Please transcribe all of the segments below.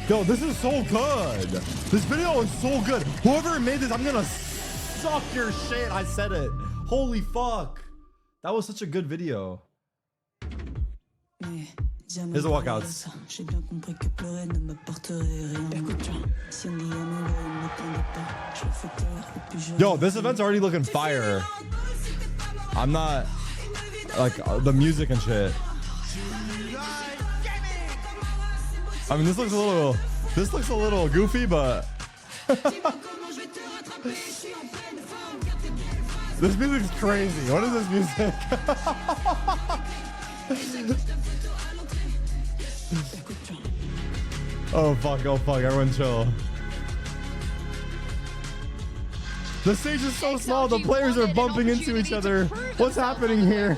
Yo, this is so good. This video is so good. Whoever made this, I'm gonna suck your shit. I said it. Holy fuck. That was such a good video. Here's the walkouts. Yo, this event's already looking fire. I'm not like the music and shit. I mean, this looks a little goofy, but this music's crazy. What is this music? Oh fuck, everyone chill. The stage is so small, the players are bumping into each other. What's happening here?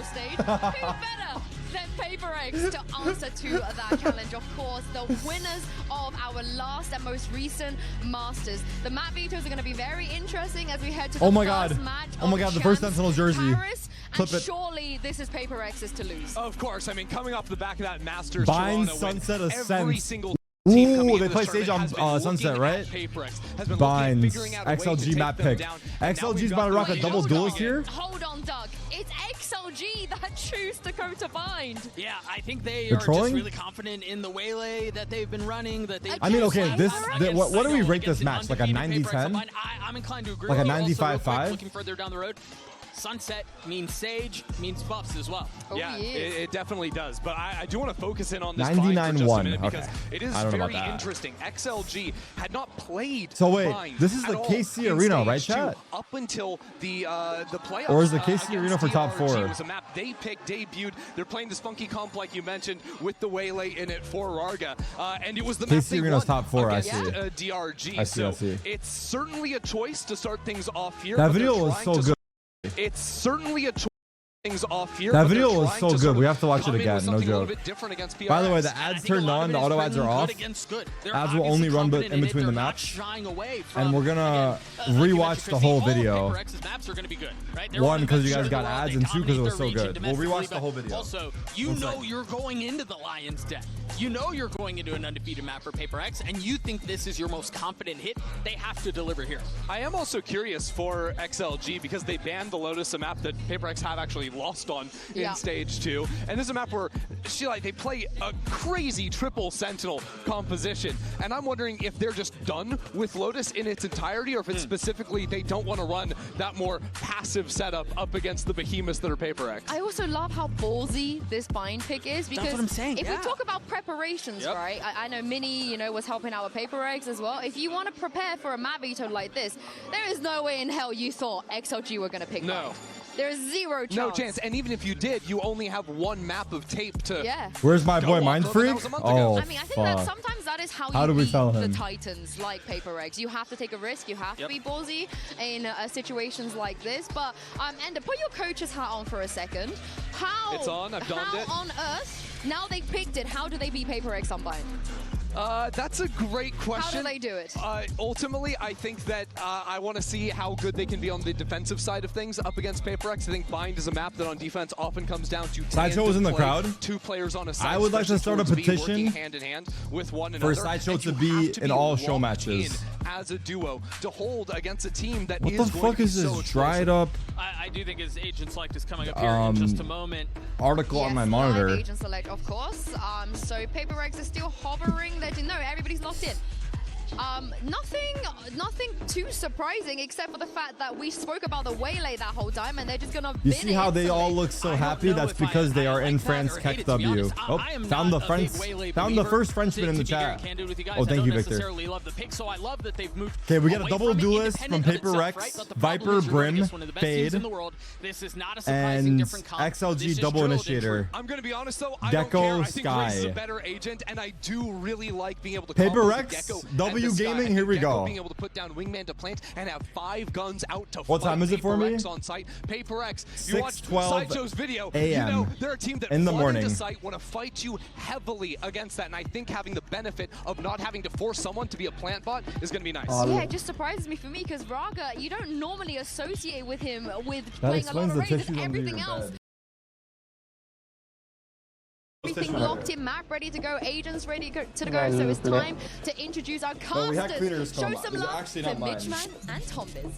PaperX to answer to that challenge. Of course, the winners of our last and most recent Masters. The map vetoes are going to be very interesting as we head to the first match. Oh my god, the first Sentinel jersey. Paris, and surely this is PaperX's to lose. Of course, I mean, coming off the back of that Masters, Bind Sunset Ascent. Every single ooh, they play stage on Sunset, right? Binds. XLG map pick. XLG's about to rock a double duelist here. Hold on, Doug. It's XLG that choose to go to Bind. Yeah, I think they are just really confident in the waylay that they've been running. I mean, okay, what do we rate this match? Like a 90-10? I'm inclined to agree. Like a 95-5? Looking further down the road. Sunset means Sage, means buffs as well. Oh, yeah, it definitely does. But I do want to focus in on this 99-1 because it is very interesting. XLG had not played. So wait, this is the KC Arena, right, chat? Up until the playoffs. Or is the KC Arena for top 4? It was a map they picked, debuted. They're playing this funky comp like you mentioned with the waylay in it for Rarga, and it was the KC Arena's top 4. I see. DRG. I see. It's certainly a choice to start things off here. That video was so good. It's certainly a choice things off here. That video was so good. We have to watch it again. No joke. By the way, the ads turned on. The auto ads are off. Ads will only run in between the maps. And we're gonna rewatch the whole video. One, because you guys got ads, and two, because it was so good. We'll rewatch the whole video. Also, you know you're going into the Lions Den. You know you're going into an undefeated map for PaperX, and you think this is your most confident hit. They have to deliver here. I am also curious for XLG because they banned the Lotus, a map that PaperX have actually lost on in stage 2. And this is a map where they play a crazy triple Sentinel composition. And I'm wondering if they're just done with Lotus in its entirety, or if it's specifically they don't want to run that more passive setup up against the behemoths that are PaperX. I also love how ballsy this bind pick is, because that's what I'm saying. If we talk about preparations, right? I know Mini, was helping out with PaperX as well. If you want to prepare for a map veto like this, there is no way in hell you thought XLG were going to pick No. Bind. There's zero chance. No chance. And even if you did, you only have one map of tape to. Yeah. Where's my boy Mind Freak? Oh, I mean, I think that sometimes that is how you beat the Titans like PaperX. You have to take a risk. You have to be ballsy in situations like this. But Ender, put your coach's hat on for a second. How? It's on. I've donned it. How on earth? Now they picked it. How do they beat PaperX on Bind? That's a great question. How do they do it? Ultimately, I think that I want to see how good they can be on the defensive side of things up against PaperX. I think Bind is a map that on defense often comes down to Sideshow was in the crowd. 2 players on a side. I would like to start a petition hand in hand with one another, for Sideshow to be in all show matches. As a duo to hold against a team that what is the fuck is this dried up? I do think his agent select is coming up here in just a moment. Article on my monitor. Live agent select, of course. So PaperX is still hovering. No, everybody's locked in. Nothing too surprising, except for the fact that we spoke about the waylay that whole time, and they're just gonna. You see how they all look so happy? That's because they are in France Keck W. Oh, found the first Frenchman in the chat. Oh, thank you, Victor. Okay, we get a double duelist from PaperX, Viper, Brim, Fade, and XLG double initiator. I'm gonna be honest though, I Gecko don't care. I think Sky. Riz is a better agent, and I do really like being able to PaperX W Gaming. Here we go. Being able to put down Wingman to plant and have 5 guns out to what time is it for me? On site. PaperX, you watch 6:12 Sideshow's video, a.m. they're a team that in the morning. into site want to fight you heavily against that, and I think having the benefit of not having to force someone to be a plant bot is going to be nice. Yeah, it just surprises me because Rarga, you don't normally associate with him with playing a lot of raids and everything else. everything locked in map, ready to go. Agents ready to go. So it's time to introduce our casters. Show some love to Mitchman and Tombiz.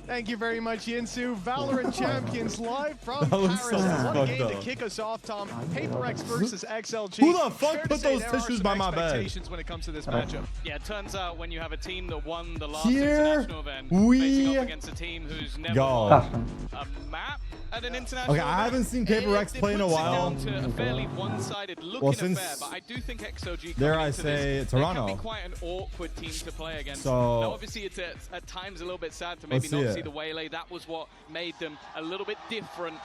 Thank you very much, Yinsu. Valorant Champions live from Paris. What a game to kick us off, Tom. PaperX versus XLG. Who the fuck put those tissues by my bed? When it comes to this matchup. Yeah, it turns out when you have a team that won the last international event, facing up against a team who's never won a map at an international event. I haven't seen PaperX play in a while. To a fairly one-sided looking affair, but I do think XOG dare I say Toronto can be quite an awkward team to play against. So now, obviously, it's at times a little bit sad to maybe not see the waylay. That was what made them a little bit different.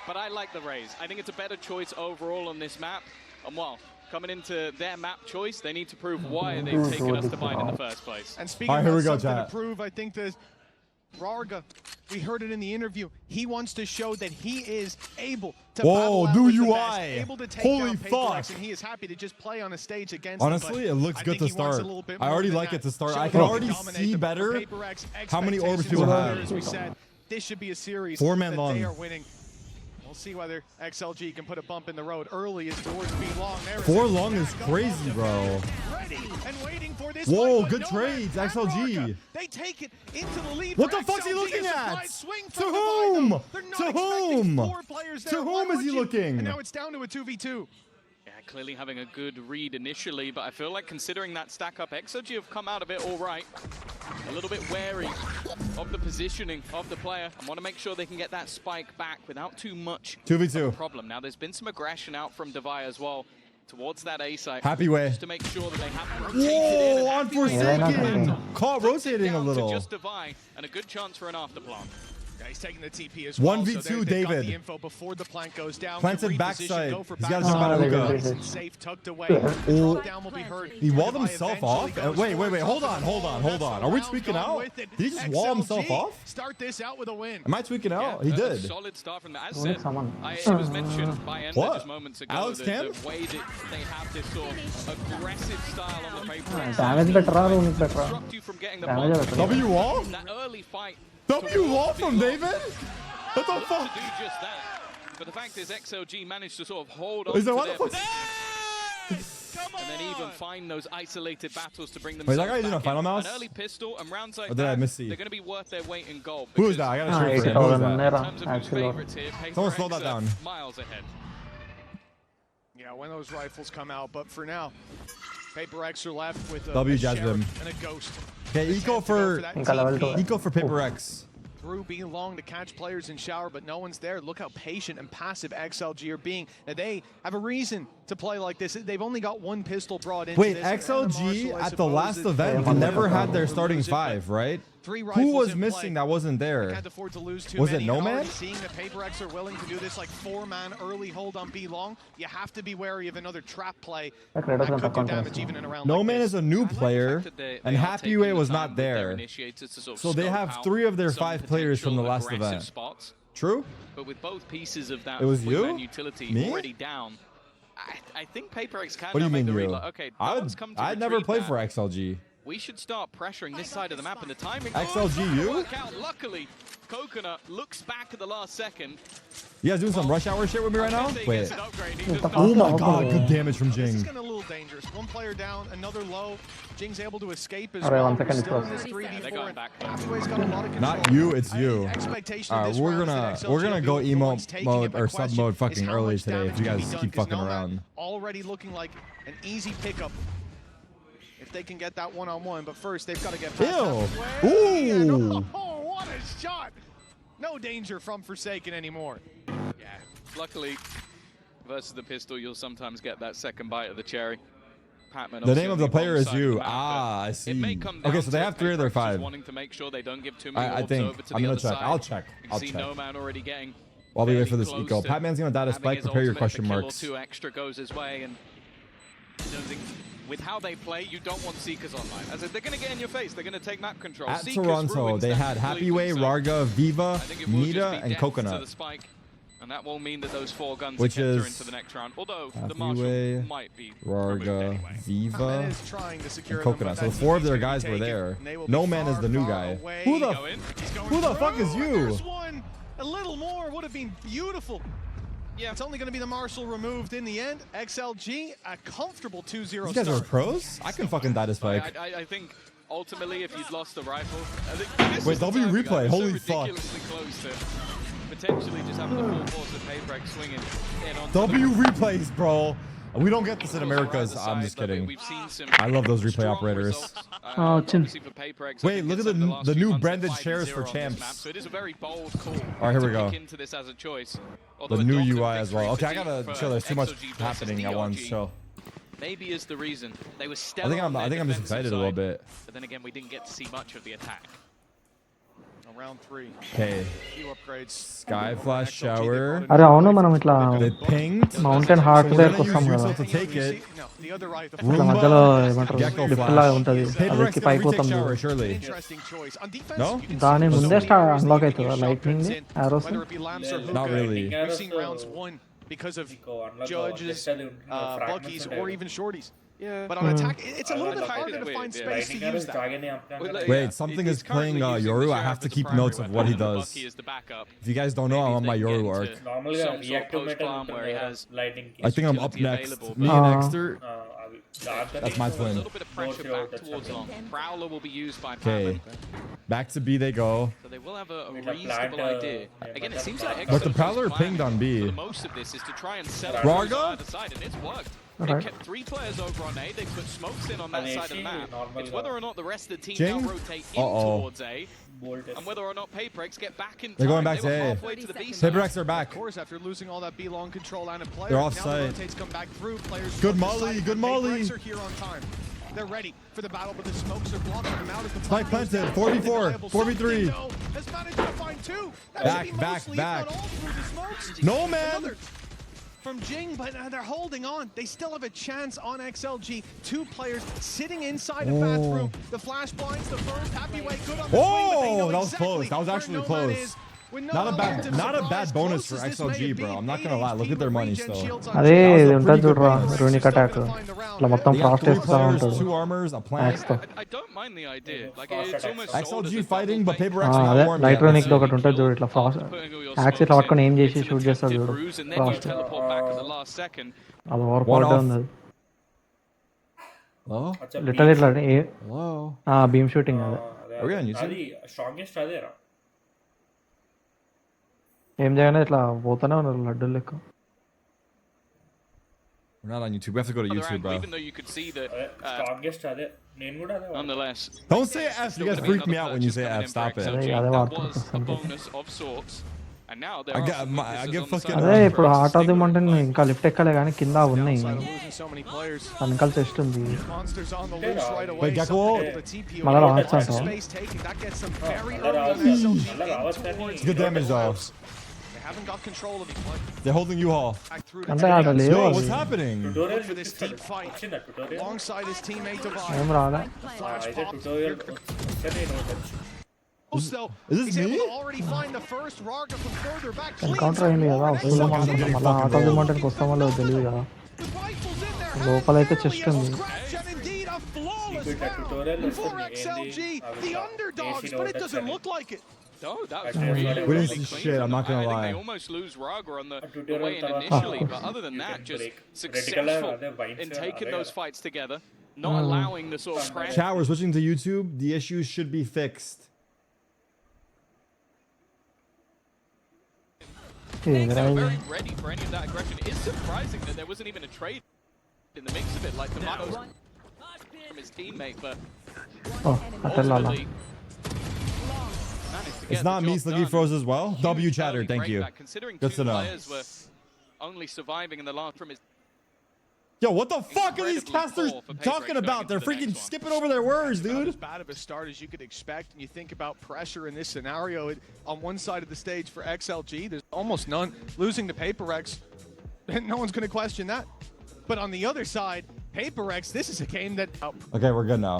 But I like the Rays. I think it's a better choice overall on this map. And well, coming into their map choice, they need to prove why they've taken us to bind in the first place. And speaking of something to prove, I think that Rarga, we heard it in the interview. He wants to show that he is able to battle out with the best, able to take down PaperX, and he is happy to just play on a stage against Honestly, it looks good to start. I already like it to start. I can already see better how many orbs people have. As we said, this should be a series 4-man that long. they are winning. We'll see whether XLG can put a bump in the road early as towards B long. 4 long is crazy, bro. Ready and waiting for this Whoa, good trades, XLG. They take it into the lead. What the fuck's he looking at? To whom? To whom? To whom is he looking? And now it's down to a 2v2. Yeah, clearly having a good read initially, but I feel like considering that stack up, XOG have come out of it all right. A little bit wary of the positioning of the player and want to make sure they can get that spike back without too much 2v2 problem. Now, there's been some aggression out from Devi as well towards that A site. Happy way. Just to make sure that they have rotated in. On Forsaken. Caught rotating a little. Just Devi and a good chance for an afterplant. Yeah, he's taking the TP as well. 1v2 so David. The info before the plant goes down. Planted backside. He's got to jump out of hookah. Safe, tucked away. Down will be heard. He walled himself off? Wait. Hold on. Are we tweaking out? Did he just wall himself off? Start this out with a win. Am I tweaking out? He did. Solid start from the as said. It was mentioned by Ender just moments ago. Alex Cam? The way that they have this sort of aggressive style on the paper. Damage better. Obstruct you from getting the bomb. W wall? That early fight. W wall from David? What the fuck? To do just that. But the fact is, XOG managed to sort of hold on Is that to what their the fuck? and then even find those isolated battles to bring them. Wait, that guy doing a final mouse? An early pistol and rounds like or did I miss they're going to be worth their weight in gold. Who is that? I got to shoot for him. Who is that? In terms of who's favorites here, Someone slow that down. Miles ahead. Yeah, when those rifles come out, but for now, PaperX are left with a W-jazzed him. and a ghost. Okay, eco for PaperX. Through being long to catch players in shower, but no one's there. Look how patient and passive XLG are being. Now they have a reason to play like this. They've only got one pistol brought in. Wait, XLG at the last event never had their starting 5, right? Who was missing that wasn't there? Can't afford to lose too was many. it Nomad? Seeing that PaperX are willing to do this like 4-man early hold on B long, you have to be wary of another trap play that could do damage even in a round Nomad like is a new player, and Happy Way was not there. So they have 3 of their 5 players from the last event. Spots. True? But with both pieces of that it was you? utility Me? already down, I think PaperX can what do you mean make the you? Okay, I'd never play for XLG. We should start pressuring this side of the map, and the timing. XLG, you? Luckily, Coconut looks back at the last second. You guys doing some rush hour shit with me right now? Wait. Oh Oh my god, good damage from This is Jing. getting a little dangerous. One player down, another low. Jing's able to escape as Alright, well. 1 second, Still in close. this 3v4. They're going back. Hathaway's got a lot of control. Not you, it's you. Expectation Alright, this round is that we're gonna XLG go will be the emo ones taking mode it, but or sub question mode is fucking how early much today damage if you can be guys done, keep 'cause fucking Nomad around. Already looking like an easy pickup. If they can get that one-on-one, but first they've got to get past that. Ooh. Oh, what a shot! No danger from Forsaken anymore. Yeah, luckily, versus the pistol, you'll sometimes get that second bite of the cherry. Patman, The name of the player is wrong side of you. the map, Ah, I see. It may come down Okay, so they to have 3 of their PaperX 5. wanting to make sure they don't give too many I orbs think. over to I'm the gonna other check. side. I'll check. You can I'll see check. Nomad already getting While we wait fairly for this close eco. to Patman's gonna data having spike. his Prepare your ultimate. question If a kill marks. or 2 extra goes his way, and I don't think with how they play, you don't want Seekers online. As if they're going to get in your face, they're going to take map control. At Seekers Toronto, ruins they them had Happy Way, completely, so Rarga, Viva, I think it will just Nita, be and death to Coconut. the spike, and that will mean that those 4 guns Which enter is into the next round. Although Happy the Marshal Way, might be removed Rarga, anyway. Viva, Is trying to secure and them, Coconut. but So that 4 of TP's their gonna guys be were taken, there. and they will be No Man is far, the new far guy. away. Who Go in. the fuck is you? There's one. A little more would have been beautiful. Yeah, it's only going to be the Marshal removed in the end. XLG, a comfortable 2-0 These guys are pros? I can fucking die this fight. I think ultimately, if you'd lost the rifle... Wait, W replay. Holy fuck. Close to potentially just having the full force of Paper X swinging in on W replays, bro. We don't get this in Americas. I'm just kidding. I love those replay operators. Wait, look at the new branded shares for champs. So it is a very bold call. All right, here we go. Into this as a choice. The new UI as well. Okay, I gotta chill. There's too much happening at once. So maybe is the reason they were. I think I'm just excited a little bit. But then again, we didn't get to see much of the attack. Round 3. Okay. Sky Flash Shower. అరే అవును మనం ఇట్లా They pinged. Mountain heart దగ్గర వస్తాం కదా to take it. ఇట్లా మధ్యలో ఏమంటారు లిఫ్ట్ లాగా ఉంటది అది ఎక్కి పైకి పోతాం చూడు. Surely. No? దాని ముందే అన్లాక్ అవుతుందా lightning Aorus Not really. Because of judges, buggies, or even shorties. Yeah. But on attack, it's a little bit harder to find space to use that. Wait, something is playing Yoru. I have to keep notes of what he does. If you guys don't know, I'm on my Yoru arc. I think I'm up next. Me and Exter. That's my twin. Okay. Back to B they go. So they will have a reasonable idea. Again, it seems like But the Prowler pinged on B. Most of this is to try and set up Raga? side, and it's worked. They kept 3 players over on A. They put smokes in on that side of the map. It's whether or not the rest of the team now rotate in towards A, and whether or not Paperex get back in time. They're going back to A. Paperex are back. Of course, after losing all that B long control and a player, They're offside. now the rotates come back through. Players Good molly, good molly. Paperex are here on time. They're ready for the battle, but the smokes are blocking them out. Spike planted. 4v4. 4v3. Has managed to find 2. Back. No, man. From Jing, but they're holding on. They still have a chance on XLG. 2 players sitting inside a bathroom. The flash blinds, the first happy way good on the swing, but they know that was exactly close. That was actually where Nomad close. is. With Not a bad bonus for XLG, bro. I'm not gonna lie. Look at their money still. అదే ఇది ఉంటుంది చూడరా runic attack ఇట్లా మొత్తం Frost వేస్తా ఉంటాడు 2 armors, a plant. I don't mind the idea. Like it's almost XLG fighting, but Paperex అదే not warm light yet. Runic ఒకటి ఉంటుంది చూడు ఇట్లా ఫ్రాస్ట్ యాక్స్ ఇట్లా పట్టుకొని ఏం చేసి షూట్ చేస్తాడు చూడు ఫ్రాస్ట్ అది ఓవర్ పవర్డ్ ఉంది Hello? లిటరల్ ఇట్లా Hello? బీమ్ షూటింగ్ అదే Are we on YouTube? ఏం చేయాలి ఇట్లా పోతానే ఉన్నారు లడ్డూలు లెక్క We're not on YouTube. We have to go to YouTube, bro. Even though you could see that, nonetheless. Don't say F. You guys freak me out when you say F. Stop it. That was a bonus of sorts. And now there I get fucking. అదే ఇప్పుడు heart of the mountain ఇంకా lift ఎక్కలే కానీ కింద ఉన్నాయి వెనకాల chest ఉంది Wait, Gecko. మళ్ళీ రావచ్చు అంట It's good damage though. They're holding U-Haul. అంటే ఆడ లేవు Yo, what's happening? For this team fight alongside his teammate Divide. ఏం రాలే Is this me? ఎన్కౌంటర్ అయింది కదా వస్తుందో మళ్ళీ హార్ట్ ఆఫ్ ది మౌంటైన్కి వస్తామో లేదో తెలియదు కదా లోపలైతే చెస్ట్ ఉంది No, that was really, We didn't see shit, I'm not gonna lie. They almost lose Raga on the way in initially, but other than that, just successful in taking those fights together, not allowing the sort of crash. Chat, we're switching to YouTube. The issues should be fixed. They were very ready for any of that aggression. It is surprising that there wasn't even a trade in the mix of it, like Tomatoes from his teammate, but ultimately it's not me, Sliggy froze as well. W chatter, thank you. Good to know. Were only surviving in the last from his. Yo, what the fuck are these casters talking about? They're freaking skipping over their words, dude. As bad of a start as you could expect, and you think about pressure in this scenario. On one side of the stage for XLG, there's almost none. Losing to Paperex, no one's going to question that. But on the other side, Paperex, this is a game that. Okay, we're good now.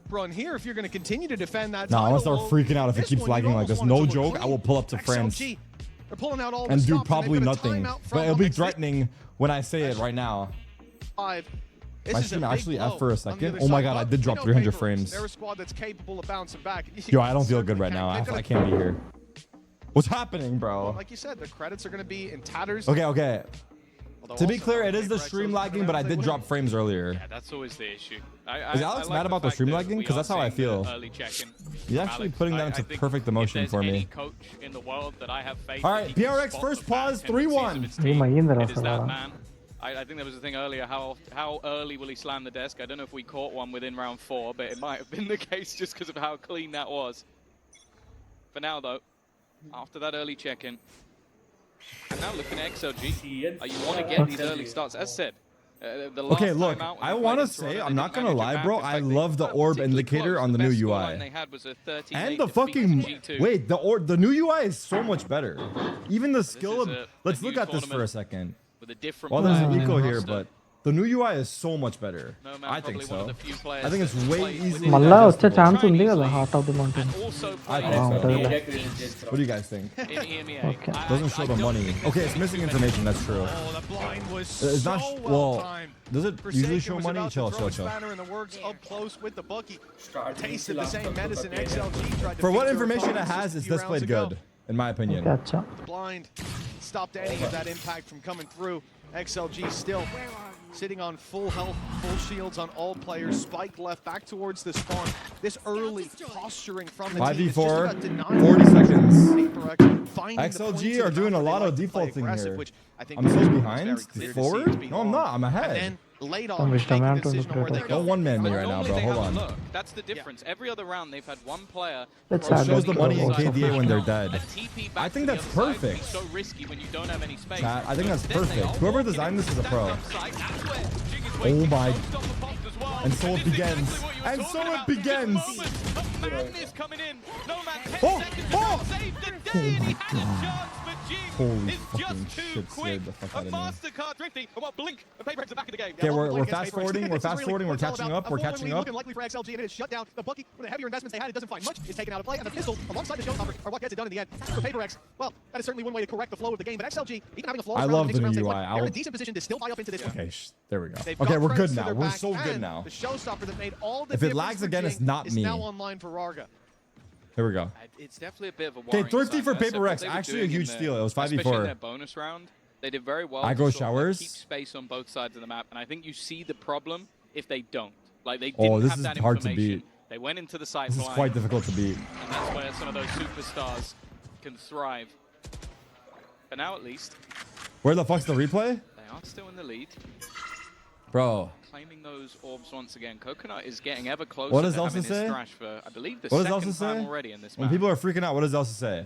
Run here if you're going to continue to defend that. No, I'm gonna start freaking out if it keeps lagging like this. No joke, I will pull up to France They're pulling out all and the do stops, probably and nothing. But it'll be threatening when I say it right now. My stream actually F for a second. Oh my god, I did drop 300 frames. They're a squad that's capable of bouncing back. Yo, I don't feel good right now. I can't be here. What's happening, bro? Like you said, the credits are going to be in tatters. Okay. To be clear, it is the stream lagging, but I did drop frames earlier. Yeah, that's always the issue. Is Alex mad about the stream lagging? Because that's how I feel. He's actually putting that into perfect emotion for me. Coach in the world that I have faith all right, PRX first pause, 3-1. I think there was a thing earlier, how early will he slam the desk? I don't know if we caught one within round 4, but it might have been the case just because of how clean that was. For now, though, after that early check-in, and now looking at XLG, you want to get these early starts, as said. Okay, look, I want to say, I'm not going to lie, bro. I love the orb indicator on the new UI. And the fucking, wait, the new UI is so much better. Even the skill of, let's look at this for a second. Well, there's an eco here, but the new UI is so much better. I think so. I think it's way easier. Malla usse chance undi kada Heart of the Mountain. I think so. What do you guys think? Okay. Doesn't show the money. Okay, it's missing information. That's true. Oh, the blind was it's not. So Well, does it usually show money? Chill. In the works up close with the bookie. Tasted the same medicine XLG tried to for what information it has, it's displayed good, in my opinion. Gotcha. The blind stopped any of that impact from coming through. XLG still sitting on full health, full shields on all players. Spike left back towards the spawn. This early posturing from the 5v4, 40 seconds. XLG are doing a lot of defaulting here. I'm so behind. Forward? No, I'm not. I'm ahead. Don't one-man me right now, bro. Hold on. Look, that's the difference. Every other round, they've had one player. It shows the money in KDA when they're dead. I think that's perfect. So risky when you don't have any space. Chat, I think that's perfect. Whoever designed this is a pro. Oh my. And so it begins. And so it begins. Oh! Oh! Holy fucking shit, scared the fuck out of me. Okay, we're fast forwarding, we're catching up, Looking likely for XLG, and it is shut down. The Bucky, with the heavier investments they had, it doesn't find much. It's taken out of play, and the pistol alongside the showstopper are what gets it done in the end. For PaperX, well, that is certainly one way to correct the flow of the game, but XLG, even having a flaw, I love the new UI. They're in a decent position to still buy up into this. Okay, there we go. Okay, we're good now. We're so good now. The showstopper that made all the if it lags again, it's not me. Now online for Rarga. Here we go. It's definitely a bit of a worrying. Okay, Thrifty for PaperX, actually a huge steal. It was 5v4. Especially in their bonus round, they did very well. I go to showers. Keep space on both sides of the map, and I think you see the problem if they don't. Like they didn't have that hard information. To beat. They went into the side. This is quite difficult to beat. And that's where some of those superstars can thrive. But now at least. Where the fuck's the replay? They are still in the lead. Bro. Claiming those orbs once again. Coconut is getting ever closer what does to Elsa having say? his thrash for, I believe, the what second does Elsa time say? already in this When map. people are freaking out, what does Elsa say?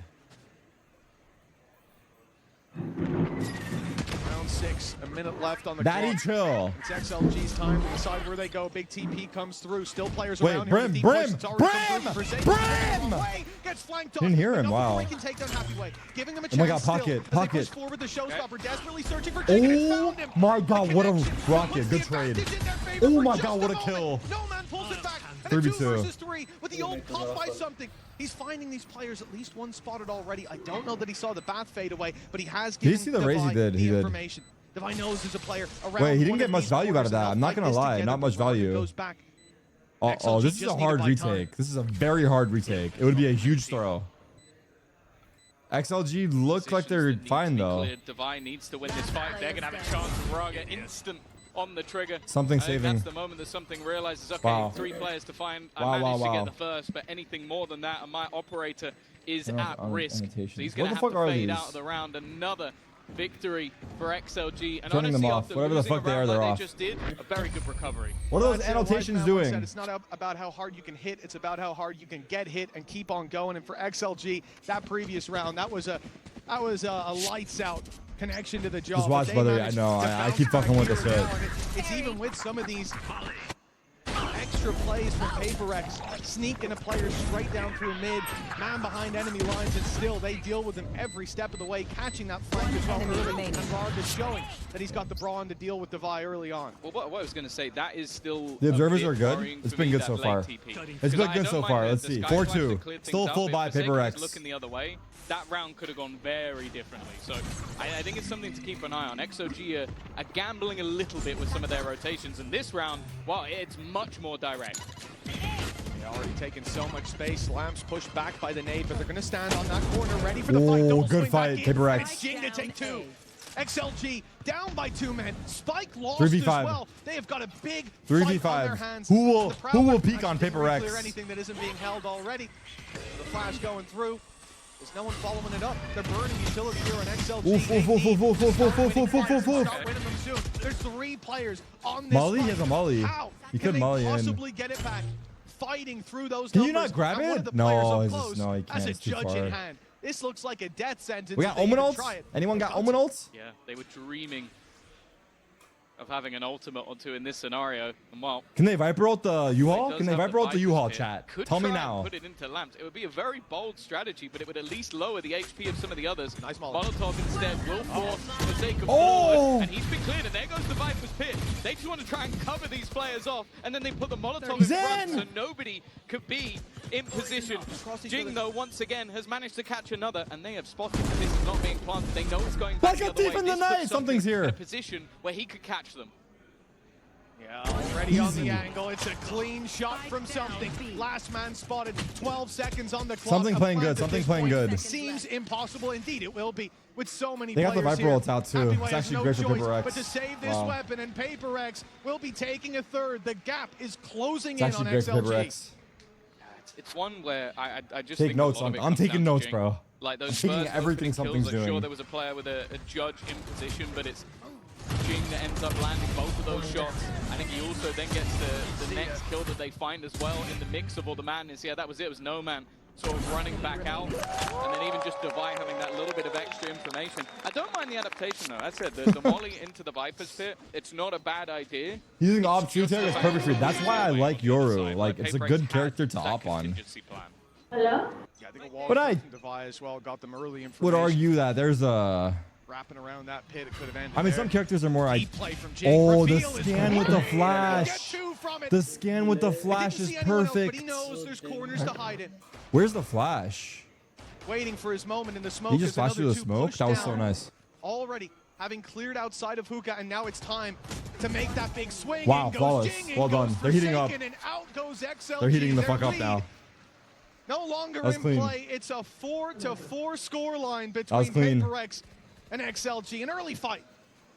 Round 6, a minute left on the Daddy clock. Chill. It's XLG's time to decide where they go. Big TP comes through. Still players Wait, around Brim, here. Brim! Gets flanked. Didn't hear him. Wow. Can take down Happyway. Giving him a oh my chance god, pocket, still, pocket. Forward the showstopper, desperately searching for Jig, and it's found him. My god, what a rocket. Good trade. Oh my god, what a kill. No man pulls it back. 3v2. 2 versus 3 with the old pop by something. He's finding these players at least one spotted already. I don't know that he saw the bath fade away, but he has given did you see the raise he did? the information. Divine knows there's a player around. Wait, he didn't get much value out of that. I'm not gonna lie, not much value. Oh, this is a hard retake. This is a very hard retake. It would be a huge throw. XLG look like they're fine though. Divine needs to win this fight. They're gonna have a chance. Raga instant on the trigger. Something saving. That's the moment that something realizes, okay, 3 players to find. I managed to get the first, but anything more than that, and my operator is at risk. So he's going to have to fade out of the round. Another victory for XLG. And turning them off. Whatever the fuck they are, they're off. Just did a very good recovery. What are those annotations doing? It's not about how hard you can hit. It's about how hard you can get hit and keep on going. And for XLG, that previous round, that was a lights out connection to the job. Just watch, brother. I know. I keep fucking with this hit. It's even with some of these extra plays from PaperX, sneaking a player straight down through mid, man behind enemy lines, and still they deal with him every step of the way, catching that flank as well early, and Vargas showing that he's got the brawn to deal with Devi early on. Well, what I was going to say, that is still the observers are good. It's been good so far. It's been good so far. Let's see. 4-2. Still full buy PaperX. Looking the other way, that round could have gone very differently. So I think it's something to keep an eye on. XOG are gambling a little bit with some of their rotations, and this round, well, it's much more direct. Already taking so much space. Lamps pushed back by the nade, but they're going to stand on that corner ready for the fight. Oh, good fight. Paper X. Jing to take 2. XLG down by 2 men. Spike lost 3v5. as well. They have got a big 3v5. fight on their hands. Who will peak on Paper X? Clear anything that isn't being held already. The flash going through. There's no one following it up. They're burning utility here on XLG. Start winning them soon. There's 3 players on this Molly fight. has a Molly. How You can could they Molly in. possibly get it back? Fighting through those Can numbers. you not grab And one it? of the players No, up it's close just, no, he can't. has a It's too judge far. in hand. This looks like a death sentence. We got if they Omen even ults? try it. Anyone got Omen ults? Yeah, they were dreaming of having an ultimate or 2 in this scenario. And well, Can they Viper ult the U-Haul? Can they have Viper ult the Vipers U-Haul, here. chat? Could Tell me try and now. put it into Lamps. It would be a very bold strategy, but it would at least lower the HP of some of the others. Nice Molly. Molotov instead will force the sake of Oh! forward, and he's been cleared, and there goes the Viper's pit. They just want to try and cover these players off, and then they put the Molotov in front, so nobody could be in position. Jing, though, once again, has managed to catch another, and they have spotted that this is not being planted. They know it's going back the other way. in the This night! puts Something's something here. in a position where he could catch them. Yeah, already on the angle. It's a clean shot from something. Last man spotted. 12 seconds on the clock. Something playing good. Something playing good. Seems impossible. Indeed, it will be with so many They got players the Viper here. ults out, too. Happyway It's has actually no great for choice Paper X. but to save this Wow. weapon, and Paper X will be taking a third. The gap is closing It's in actually on great for Paper XLG. X. It's one where I just Take think notes. a lot of it I'm comes taking down to notes, Jing. bro. Like those I'm taking first everything opening something's kills, I'm sure doing. there was a player with a judge in position, but it's Jing that ends up landing both of those shots. I think he also then gets the next kill that they find as well in the mix of all the madness. Yeah, that was it. It was No Man sort of running back out, and then even just Devi having that little bit of extra information. I don't mind the adaptation though. As I said, the molly into the Viper's pit, it's not a bad idea. Using Op 2 tag is perfect for you. That's why I like Yoru. Like, it's a good character to op on. Yeah, I think a wall But I from Devi as well got them early information. would argue that there's a... Wrapping around that pit, it could have ended I mean, there. some characters are more... Deep play from Jing. Oh, the Reveal is scan with the great. flash. Get 2 from it. The scan with the flash Didn't is see anyone else, perfect. but he knows there's corners to hide it. Where's the flash? Waiting for his moment in the smoke. He just as flashed through the another 2 smoke? push That was so down. nice. Already having cleared outside of Hookah, and now it's time to make that big swing. Wow, in goes flawless. Jing, in Well goes done. They're heating up. Forsaken, and out goes XLG. They're heating the Their fuck up lead now. No longer That's in clean. play. It's a 4-4 scoreline was between clean. Paper X and XLG. An early fight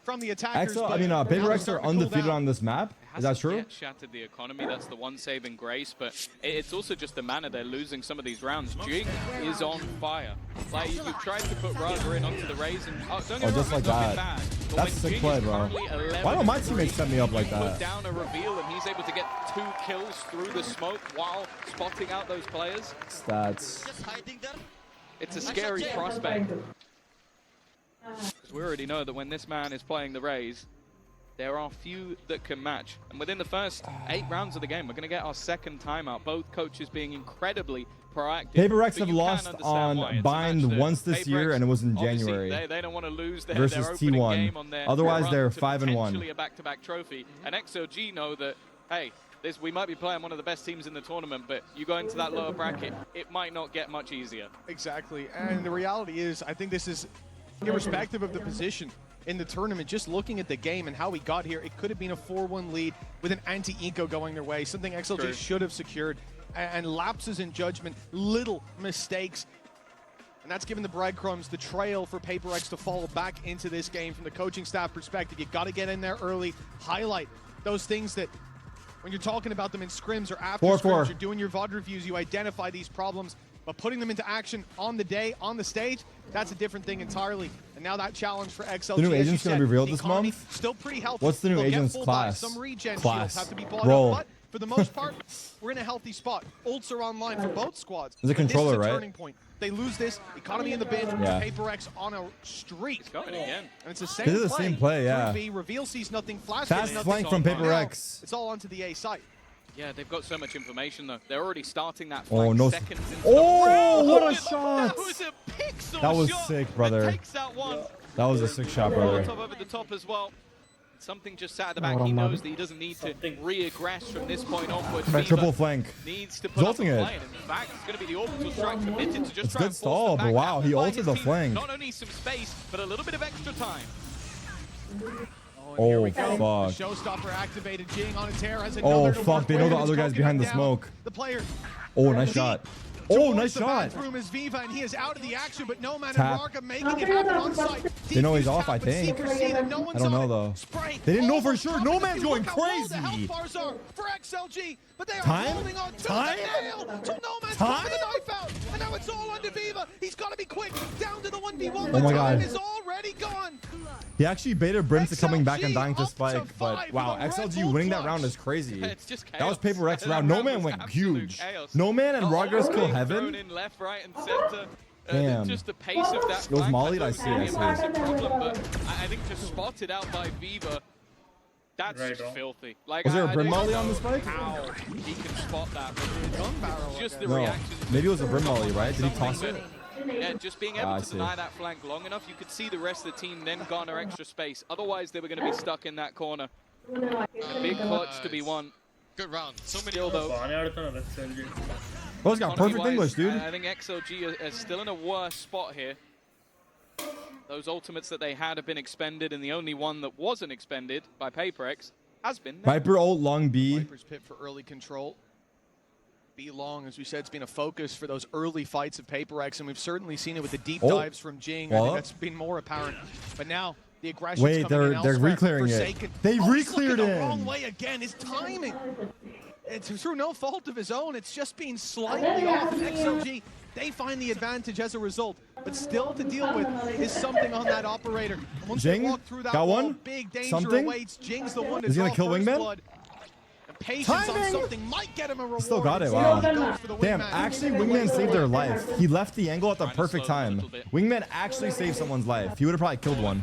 from the attackers. XL, I but mean, now Paper they're X are starting to cool undefeated down. on this map. Is that Hasn't true? yet shattered the economy. That's the one saving grace, but it's also just the manner they're losing some of these rounds. Jing is on fire. Like, you've tried to put Raga in onto the Raze, and don't get me just wrong, like it's not that. been bad. But That's when sick Jing play, is bro. currently 11 Why don't my and teammates 3, set me up like he put that? down a reveal, and he's able to get 2 kills through the smoke while spotting out those players. Stats. It's a scary prospect. 'Cause we already know that when this man is playing the Raze, there are few that can match. And within the first 8 rounds of the game, we're going to get our second timeout. Both coaches being incredibly proactive. Paper X But have you can lost understand why. on It's a Bind match that once this Paper year, X, and it was in obviously, January. They don't want to lose their versus opening T1. game on their Otherwise, run they're to 5-1. potentially a back-to-back trophy. And XOG know that, hey, we might be playing one of the best teams in the tournament, but you go into that lower bracket, it might not get much easier. Exactly. And the reality is, I think this is irrespective of the position in the tournament, just looking at the game and how we got here, it could have been a 4-1 lead with an anti-eco going their way, something XLG True. should have secured. And lapses in judgment, little mistakes. And that's given the breadcrumbs, the trail for Paper X to fall back into this game from the coaching staff perspective. You got to get in there early, highlight those things that when you're talking about them in scrims or after 4-4. scrims, you're doing your VOD reviews, you identify these problems, but putting them into action on the day, on the stage, that's a different thing entirely. And now that challenge for XLG. The new as you agent's gonna said, be revealed the this economy month? Still pretty healthy. What's the new They'll get agent's full class? buys. Some regen Class. shields have to be bought Roll. up, but for the most part, we're in a healthy spot. Ults are online for both squads. There's a controller, this is a right? turning point. They lose this, economy in the bin, Yeah. Paper X on a streak. It's going again. And it's the same This is the play. same play, yeah. 3B, reveal sees nothing, flash Fast gets nothing. flank from Paper Now, X. It's all onto the A site. Yeah, they've got so much information, though. They're already starting that Oh, flank no. seconds into Oh, the what a round. shot. That was a pixel That was shot sick, brother. that takes out one. That was a sick shot, brother. Molotov over the top as well. Something just sat at the back. He knows that he doesn't need to re-aggress from this point onwards. That triple Fever flank. needs to put up a Ulting it. play. And in fact, it's going to be the orbital strike committed to just It's try good and force stall, them but back. wow, That he will buy ulted his the team flank. Not only some space, but a little bit of extra time. Oh, Oh, fuck. Showstopper activated. Jing on a tear has oh, fuck. They know the other guy's behind the smoke. The player. Oh, nice shot. Oh, nice shot. Room is Viva, and he is out of the action, but no man and Rarga making it happen on site. They know he's off, I think. I don't know, though. They didn't know for sure. No man's going crazy. For XLG, but they are time? holding on to time? the nail. So no man's time? the knife out, and now it's all under Viva. He's got to be quick. Down to the 1v1. Oh my God. Time is already gone. He actually baited Brim to coming back and dying to Spike, but wow, XLG winning that round is crazy. That was Paper Rex round. No Man went huge. No Man and Rogers kill Heaven. Left, right, and center. Damn. Just the pace of that. It was Molly, I see. Problem, but I think just spotted out by Viva. That's filthy. Like, was there a Brim Molly on the Spike? How he can spot that. Just the no. reaction. Maybe it was a Brim Molly, right? Did he toss it? Yeah, just being able to deny that flank long enough, you could see the rest of the team then garner extra space. Otherwise, they were going to be stuck in that corner. Big clutch to be won. Good round. So many. Still, though. Bro's got perfect English, dude. I think XLG is still in a worse spot here. Those ultimates that they had have been expended, and the only one that wasn't expended by PaperX has been there. Viper ult long B. Viper's pit for early control. B long, as we said, it's been a focus for those early fights of PaperX, and we've certainly seen it with the deep dives from Jing. I think that's been more apparent. But now the aggression. Wait, they're re-clearing it. They re-cleared it. The wrong way again. His timing. It's through no fault of his own. It's just being slightly off. XLG, they find the advantage as a result, but still to deal with is something on that operator. Once Jing they walk through that got wall, one. big danger Something awaits. Jing's the one is he gonna kill Wingman? Blood. Patience on something might get him a reward. Still got it. Wow. Damn, Wingman. actually, Wingman saved their life. He left the angle at the perfect time. Wingman actually saved someone's life. He would have probably killed one.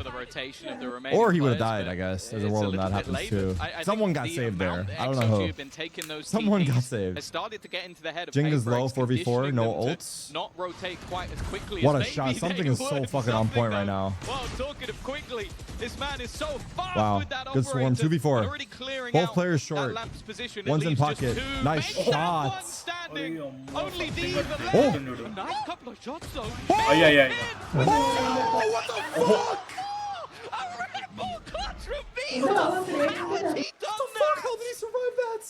Or he would have died, I guess. There's a world when that happens too. Someone got saved there. I don't know who. Someone got saved. Jing is low, 4v4, no ults. What a shot. Something is so fucking on point right now. Well, talking of quickly, this man is so fast wow. with that Good swarm, 2v4. Both players short. One's in pocket. Nice shots. Only Diva left. Oh. A nice couple of shots though. Oh, yeah. Oh, what the fuck? A Red Bull clutch from Viva. How has he done that? How did he survive that?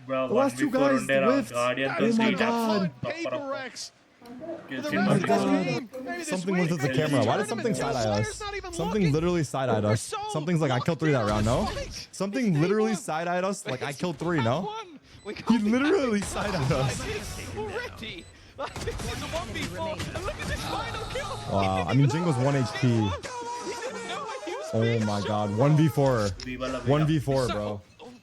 Bro, the last two guys whiffed. Oh my god. PaperX. Oh my god. Something went to the camera. Why did something side-eye us? Something literally side-eyed us. Something's like, I killed 3 that round, no? Something literally side-eyed us like I killed 3, no? He literally side-eyed us. Already. Like, this is a 1v4. And look at this final kill. Wow, I mean, Jing was 1 HP. Oh my god, 1v4. 1v4, bro.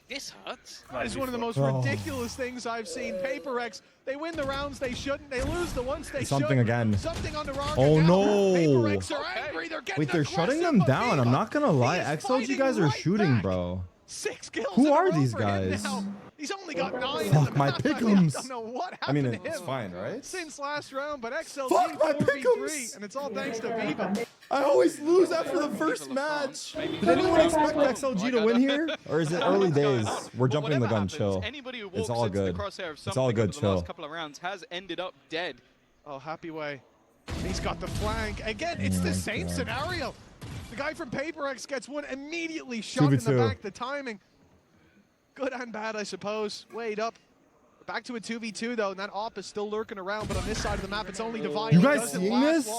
This hurts. That is one of the most ridiculous things I've seen. PaperX, they win the rounds they shouldn't. They lose the ones they Something should. again. Something under Rarga oh now. no. PaperX are angry. They're getting wait, they're shutting them down. I'm not gonna lie. XLG guys are shooting, back. bro. 6 kills. Who are these guys? He's only got 9. Fuck my pick'ems. I don't know what happened I mean, to it's him fine, right? Since last round, but XLG Fuck my 4v3, pick'ems. and it's all thanks to Viva. I always lose after the first match. Did anyone expect XLG to win here? Or is it early days? We're jumping the gun, chill. It's all good. It's all good, chill. The last couple of rounds has ended up dead. Oh, happy way. He's got the flank. Again, it's the same scenario. The guy from PaperX gets one immediately shot in the back. The timing. Good and bad, I suppose. Wait up. Back to a 2v2 though, and that op is still lurking around, but on this side of the map, it's only Divine. You guys seeing this?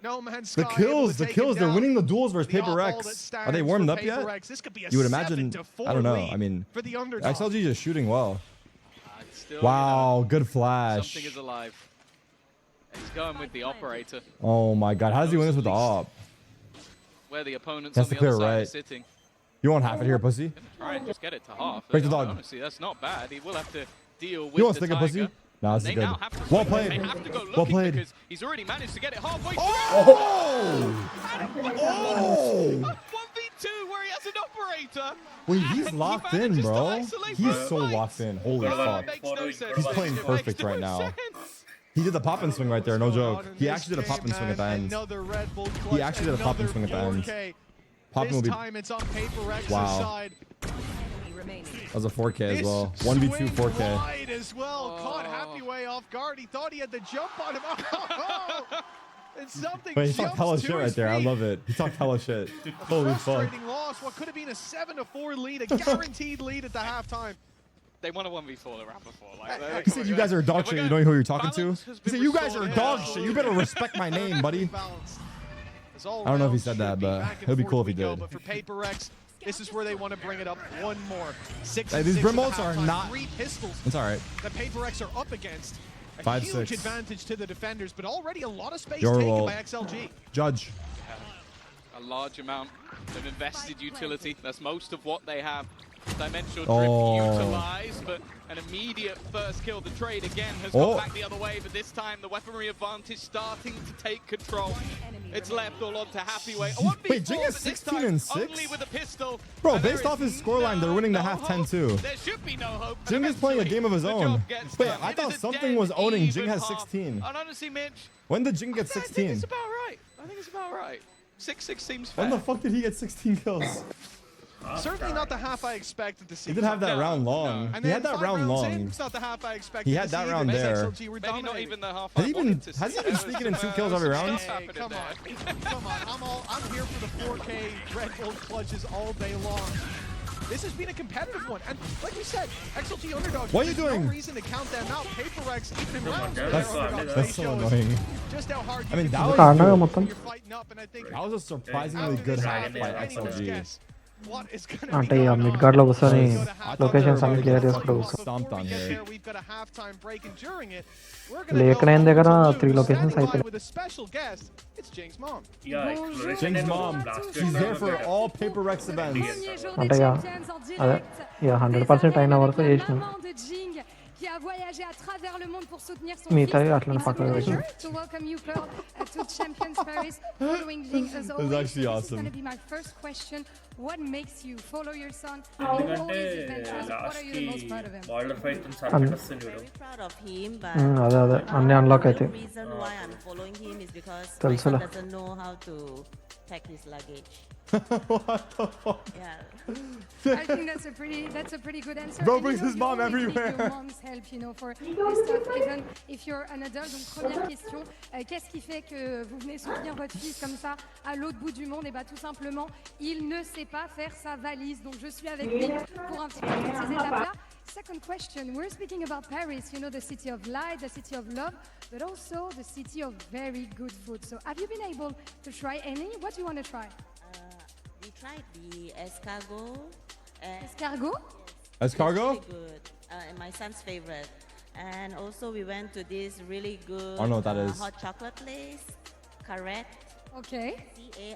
No Man's the kills, they're winning the duels versus PaperX. Are they warmed up yet? You would imagine, I don't know. I mean, XLG is shooting well. Wow, good flash. Something is alive. He's going with the operator. Oh my god, how does he win this with the op? Where the opponents on the other side are sitting. You want half it here, pussy? Try and just get it to half. Break the dog. Honestly, that's not bad. He will have to deal with you want the stick a pussy? No, this is good. Well played. Well played. Because he's already managed to get it halfway through. Oh! Oh! 1v2 where he has an operator. Wait, he's locked in, bro. He's so locked in. Holy fuck. He's playing perfect right now. He did the pop and swing right there, no joke. He actually did a pop and swing at the end. He actually did a pop and swing at the end. Popping will be. It's on PaperX's side. That was a 4K as well. 1v2 4K. Wide as well. Caught Happy Way off guard. He thought he had the jump on him. It's something. Wait, he talked hella shit right there. I love it. He talked hella shit. Holy fuck. Frustrating loss. What could have been a 7-4 lead, a guaranteed lead at the halftime. They won a 1v4 the round before. He said you guys are dog shit. You know who you're talking to? He said you guys are dog shit. You better respect my name, buddy. I don't know if he said that, but it'd be cool if he did. But for Paper X, this is where they want to bring it up one more. These Brimbolts are not. 3 pistols. It's all right. That Paper X are up against. A 5-6. huge advantage to the defenders, but already a lot of space Your taken role. by XLG. Judge. A large amount of invested utility. That's most of what they have. Dimensional drift utilized, but an immediate first kill. The trade again has gone back the other way, but this time the weaponry advantage starting to take control. It's left all on to Happyway. Wait, Jing is 16 and 6? Only with a pistol. Bro, based off his scoreline, they're winning the half 10-2. There should be no hope. Jing is playing a game of his own. Wait, I thought something was owning Jing has 16. And honestly, Mitch, When did Jing get 16? I think it's about right. I think it's about right. 6-6 seems fair. When the fuck did he get 16 kills? Certainly not the half I expected to see. He did have that round long. And He had that round long. It's not the half I expected. He had that round there. Maybe not even the half. Has he been sneaking in 2 kills every round? Hey, come on, come on. I'm here for the 4K Red Bull clutches all day long. This has been a competitive one, and like you said, XLG underdogs. What are you doing? No reason to count them out. Paper X even in rounds. That's so annoying. Just how hard I mean, that you're fighting up, and I think that was a surprisingly good half by XLG. అంటే ఇక mid gourd లో కూర్చొని locations అన్ని clear చేసుకోవడం లేకనైన దగ్గర 3 locations అయిపోయాయి. Jing's mom. She's there for all Paper X events. అంటే ఇక అదే ఇక 100% అయిన వరకు చేసినాం. Qui a voyagé à travers le monde pour soutenir son Me, fils. To welcome you, Pearl, to Champions Paris. Following Jing as always. It's actually awesome. This is going to be my first question. What makes you follow your son in all these adventures? What are you the most proud of him? Very proud of him, but అదే అదే అన్ని unlock అయితే the reason why I'm following him is because my తెలుసులే. son doesn't know how to pack his luggage. What the fuck? Yeah. I think that's a pretty good answer. Bro And brings his mom you always everywhere. need your mom's help, for this stuff, even if you're an adult. Donc première question, qu'est-ce qui fait que vous venez soutenir votre fils comme ça à l'autre bout du monde? Et bah tout simplement, il ne sait pas faire sa valise. Donc je suis avec lui pour un petit peu toutes ces étapes-là. Second question, we're speaking about Paris, the city of light, the city of love, but also the city of very good food. So have you been able to try any? What do you want to try? We tried the escargot. Escargot? Escargot? Really good. And my son's favorite. And also we went to this really good I don't know what that is. hot chocolate place, Carrot. Okay.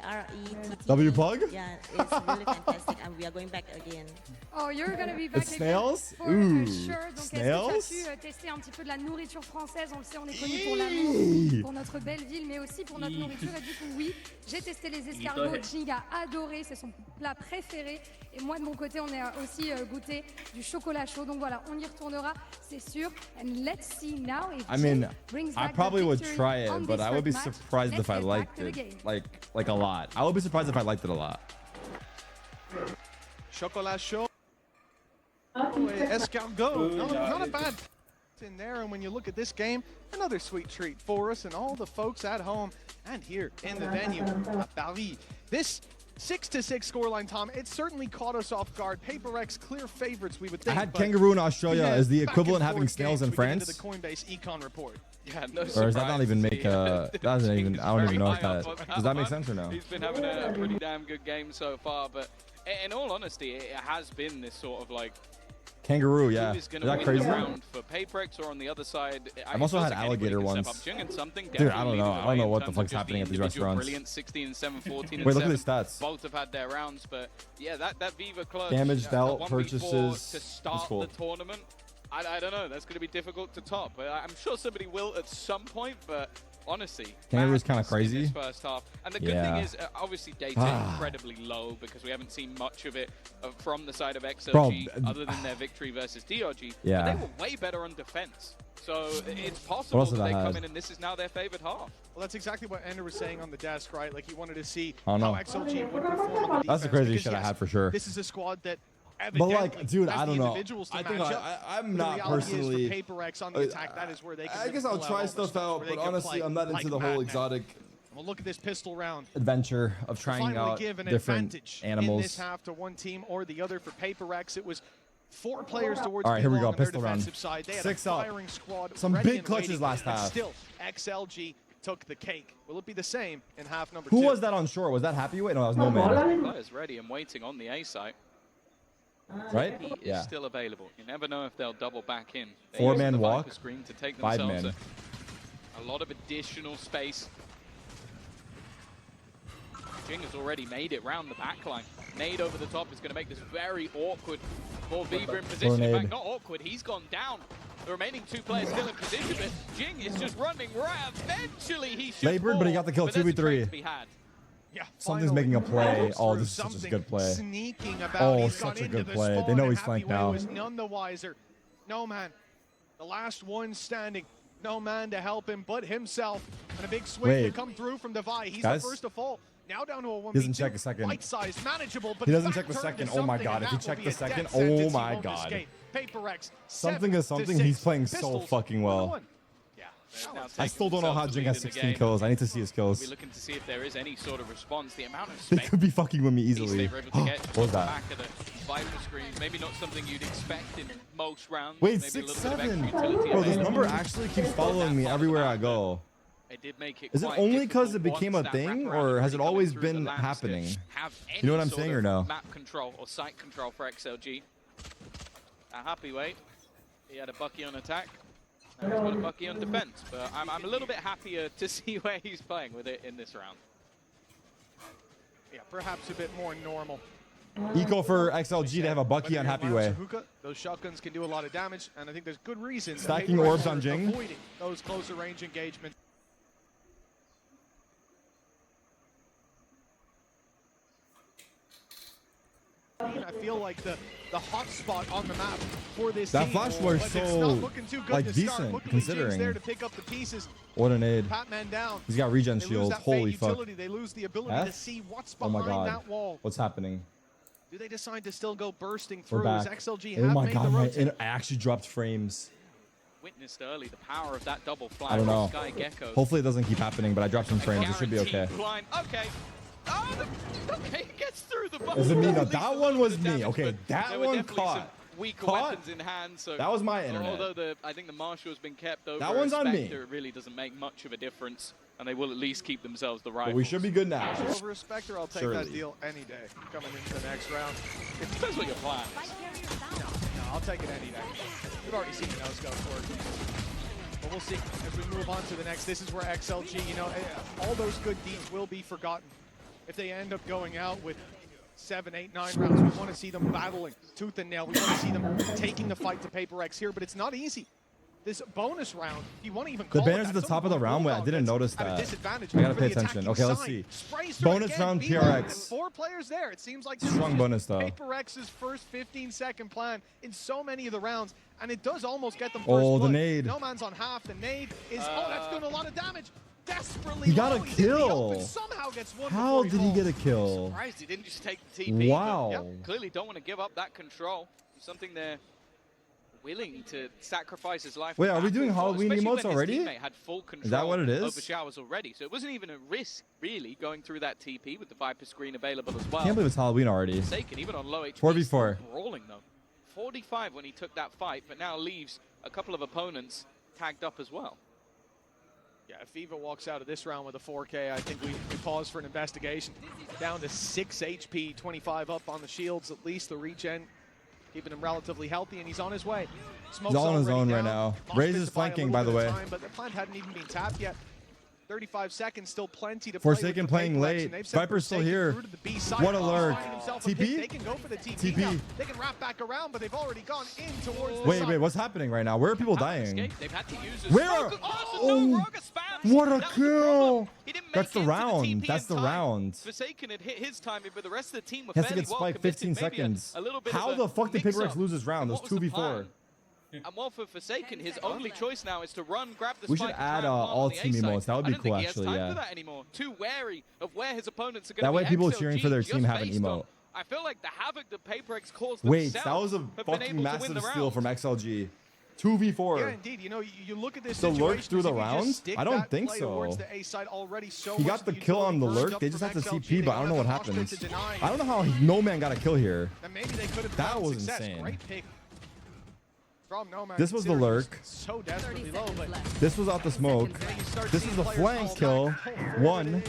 Carett. W plug? Yeah, it's really fantastic, and we are going back again. Oh, you're gonna be back It's snails? again. Ooh, sure. Donc, snails? est-ce que tu as pu tester un petit peu de la nourriture française? On le sait, on est connu pour l'amour, pour notre belle ville, mais aussi pour notre nourriture. Et du coup, oui, j'ai testé les escargots. Jing a adoré, c'est son plat préféré. Et moi, de mon côté, on a aussi goûté du chocolat chaud. Donc voilà, on y retournera, c'est sûr. And let's see now if Jing brings back I probably the would victory try on it, this but I would be first match. surprised Let's if I get back liked to the it. game. Like a lot. I would be surprised if I liked it a lot. Chocolat chaud. Escargot. Not a bad in there. And when you look at this game, another sweet treat for us and all the folks at home and here in the venue at Paris. This 6-6 scoreline, Tom, it certainly caught us off guard. Paper X clear favorites, we would think. I had kangaroo in Australia as the equivalent having snails in France. The Coinbase econ report. Yeah, no or does that not even make I don't even know if that does that make sense or no? He's been having a pretty damn good game so far, but in all honesty, it has been this sort of like Kangaroo, yeah. Who is Is that crazy? For Paperex, or on the other side, I've also had alligator once. Dude, I don't know. I don't know what the fuck's happening at these restaurants. Brilliant 16 and 7, 14 and Wait, look 7. at these stats. Both have had their rounds, but yeah, that Viva clutch. Damage dealt, 1v4 purchases. to start cool. the tournament. I don't know. That's going to be difficult to top. I'm sure somebody will at some point, but honestly, Kangaroo's kind of crazy. This first half. And the good thing is, obviously, data incredibly low because we haven't seen much of it from the side of XLG other than their victory versus DRG. Yeah. But they were way better on defense. So it's possible that they come in and this is now their favored half. Well, that's exactly what Ender was saying on the desk, right? Like he wanted to see how XLG would perform on the That's the craziest shit I had for sure. This is a squad that but like, dude, I don't know. I think I'm not personally. Paper X on the attack, that is where they can I guess I'll try stuff out, but honestly, I'm not into the whole exotic We'll look at this pistol round. adventure of trying out different animals. In this half to one team or the other for PaperX. It was 4 players towards All right, here we go. on their Pistol round. defensive side. They had 6 a up. firing squad Some ready big and clutches waiting, last and half. Still, XLG took the cake. Will it be the same in half number 2? Who was that on short? Was that Happy Weight? No, that was No Man. Players ready and waiting on the A site. Right? He is still available. You never know if they'll double back in. 4-man walk. Screen to take 5-man. A lot of additional space. Jing has already made it round the backline. Nade over the top is going to make this very awkward for Viva in position. In fact, not awkward, he's gone down. The remaining 2 players still in position, but Jing is just running right. Eventually he should Labored, but he got the kill. 2v3. Yeah, something's making a play. Oh, this is such a good play. Oh, such a good play. They know he's flanked now. Was none the wiser. No man, the last one standing. No man to help him but himself. And a big swing to come through from Devi. He's the first to fall. Now down to a 1v2. He doesn't check a second. Bite-sized, manageable, but he doesn't check the second. Oh my god, if he checked the second, oh my god. Something is something. He's playing so fucking well. I still don't know how Jing has 16 kills. I need to see his kills. We're looking to see if there is any sort of response. The amount of space. They could be fucking with me easily. What was that? Back of the Viper screens. Maybe not something you'd expect in most rounds. Wait, 6-7. Bro, this number actually keeps following me everywhere I go. It did make it is it only because it became a thing, or has it always been happening? You know what I'm saying, or no? Map control or site control for XLG. A Happy Weight. He had a Bucky on attack. Now he's got a Bucky on defense, but I'm a little bit happier to see where he's playing with it in this round. Yeah, perhaps a bit more normal. Eco for XLG to have a Bucky on Happy Way. Those shotguns can do a lot of damage, and I think there's good reason. Stacking orbs on Jing. Avoiding those closer range engagements. I feel like the hot spot on the map for this that team, flash was so like decent considering. There to pick up the pieces. What an aid. Patman down. He's got regen shield. Holy fuck. They lose the ability to see what's behind that wall. What's happening? Do they decide to still go bursting through? We're back. XLG oh my god, I actually dropped frames. Witnessed early the power of that double flash. I don't know. Sky Gecko. Hopefully it doesn't keep happening, but I dropped some frames. It should be okay. Okay. Oh, okay, he gets through the Is it me? No, that one was me. Okay, that one caught. Weaker weapons in hand, so that was my internet. Although I think the Marshal has been kept over. That one's on me. It really doesn't make much of a difference, and they will at least keep themselves the rifles. But we should be good now. Over a Spectre, I'll take that deal any day. Coming into the next round. It depends what your plan is. No, I'll take it any day. We've already seen the no-scopes work. But we'll see as we move on to the next. This is where XLG, you know, all those good deeds will be forgotten. If they end up going out with 7, 8, 9 rounds, we want to see them battling tooth and nail. We want to see them taking the fight to PaperX here, but it's not easy. This bonus round, you want to even call the banners at the top of the round. Wait, I didn't notice that. I gotta pay attention. Okay, let's see. Bonus round PRX. 4 players there. It seems like strong bonus though. PaperX's first 15-second plan in so many of the rounds, and it does almost get them first. Oh, the nade. No man's on half. The nade is that's doing a lot of damage. Desperately he got a kill. Somehow gets one. How did he get a kill? Surprised he didn't just take the TP. Wow. But, yeah, clearly don't want to give up that control. Something they're willing to sacrifice his life. Wait, are we doing Halloween emotes already? Had full control is that what it is? Over showers already, so it wasn't even a risk really going through that TP with the Viper screen available as well. I can't believe it's Halloween already. Forsaken, even on low HP. 4v4. Brawling though. 45 when he took that fight, but now leaves a couple of opponents tagged up as well. Yeah, if Viva walks out of this round with a 4K, I think we pause for an investigation. Down to 6 HP, 25 up on the shields, at least the regen, keeping him relatively healthy, and he's on his way. Smoke's he's on his own right now. Raze is flanking, by the way. But the plant hadn't even been tapped yet. 35 seconds, still plenty to Forsaken playing late. Viper's still here. What a lurk. TP? They can go for the TP. They can wrap back around, but they've already gone in towards the wait, what's happening right now? Where are people dying? They've had to use where? Oh, what a kill. That's the round. That's the round. Forsaken had hit his timing, but the rest of the team were he has to get spiked 15 seconds. How the fuck did PaperX lose this round? Those 2v4. And while for Forsaken, his only choice now is to run, grab the spike. We should add all team emotes. That would be cool, actually. Yeah. For that anymore. Too wary of where his opponents are going to be. That way, people XLG cheering for their team have an emote. I feel like the havoc that PaperX caused. Wait, that was a fucking massive steal from XLG. 2v4. Yeah, indeed. You know, you look at this the lurk through the if you just rounds? stick I don't that think play so. towards the A side already, so He much got the of kill on the utility lurk. burned They up just from have to XLG. CP, but I don't know what They got the happens. mosh pit to deny. I don't know how no man got a kill here. Then maybe they could have That found was success. insane. Great pick from Nomad. This was the considering lurk. he was so desperately low, but This was out the smoke. This is the flank kill. One.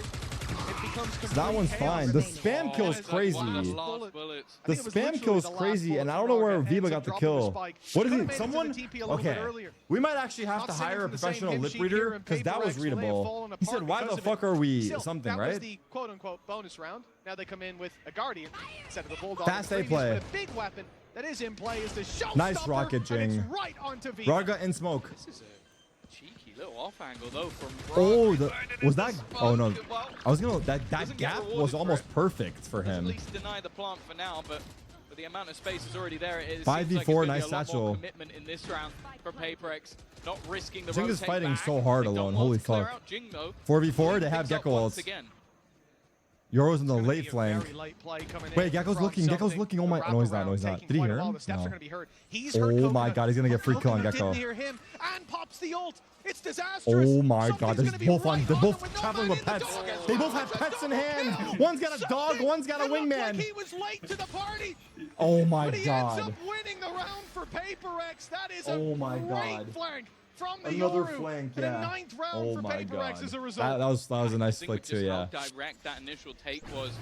So that one's fine. The spam kill is crazy. The spam kill is crazy, and I don't know where Viva got the kill. What is he? Someone? Okay. We might actually have to hire a professional lip reader because that was readable. He said, "Why the fuck are we something?" Right? That was the quote-unquote bonus round. Now they come in with a Guardian instead of the Bulldog. Fast A play. A big weapon that is in play is the showstopper. Nice rocket, Jing. Right onto Viva. Raga in smoke. This is a cheeky little off angle though from Oh, was that? Oh no, I was gonna. That gap was almost perfect for At him. least deny the plant for now, but with the amount of space is already there, it 5v4, nice satchel. Commitment in this round for PaperX, not risking the Jing is rotate fighting back. so hard They don't alone. want Holy to clear fuck. out Jing, though. 4v4, they have Picks up Gecko once ults. again. Yoro's in the It's gonna late be a flank. very light play coming in Wait, Gecko's from looking. Gecko's something. looking. Oh my. The No, he's not. wraparound No, he's not. taking Did he quite hear a while. him? The steps No. are gonna be heard. He's Oh heard my Coconut. God, he's gonna get free kill on Coconut Gecko. didn't hear him and pops the ult. It's disastrous. Oh my God, Something's there's gonna be both on. right They're him both with no traveling man with in the pets. dog. They both have It's a pets in double hand. kill. One's got a dog. Something One's got a that looked like wingman. he was late to the party. Oh my But he ends God. up winning the round for PaperX. That is Oh a my great God. flank from the Another Yoru. flank, And yeah. a 9th round Oh for my PaperX God. as a result. That was a nice I think flick with too. just Yeah. how direct that initial take was,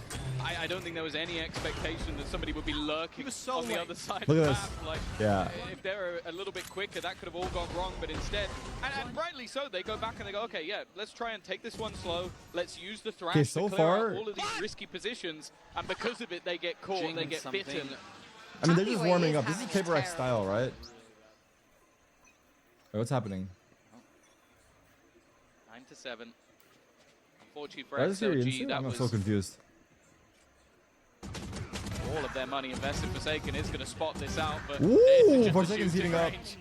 I don't think there was any expectation that somebody would be lurking so on the late. other side Look of at the this. map. Like, Yeah. if they were a little bit quicker, that could have all gone wrong. But instead, and rightly so, they go back and they go, okay, yeah, let's try and take this one slow. Let's use the thrash Okay, so to clear far- out all of these risky positions. And because of it, they get caught, they get bitten. I mean, they're just Happyway warming is up. This is having a PaperX style, right? Wait, what's happening? 9-7. Unfortunately for Why is he XLG, insane? that I'm was so confused. all of their money invested. Forsaken is going to spot this out, but Ooh, it's just a Forsaken's shooting heating up. range.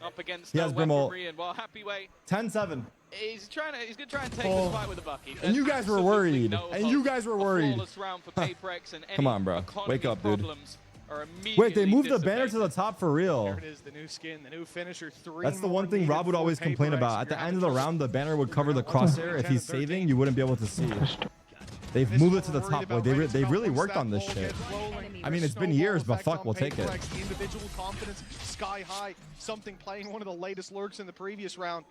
Up against He has Brimall. weaponry, and while Happyway 10-7. he's going to try and take Oh. this fight with a bucket. And you guys were worried. And you guys were worried. Flawless round for PaperX, and Come any on, bro. economy Wake up, dude. problems are Wait, they immediately moved the banner to dissipated. the top for real. There it is, the new skin, the new finisher. That's the one thing Rob would always complain about. At the end of the round, the banner would cover the crosshair. If he's saving, you wouldn't be able to see. They've moved it to the top. Boy, they really worked on this shit. I mean, it's been years, but fuck, we'll take it. The individual confidence sky high. Something playing one of the latest lurks in the previous round,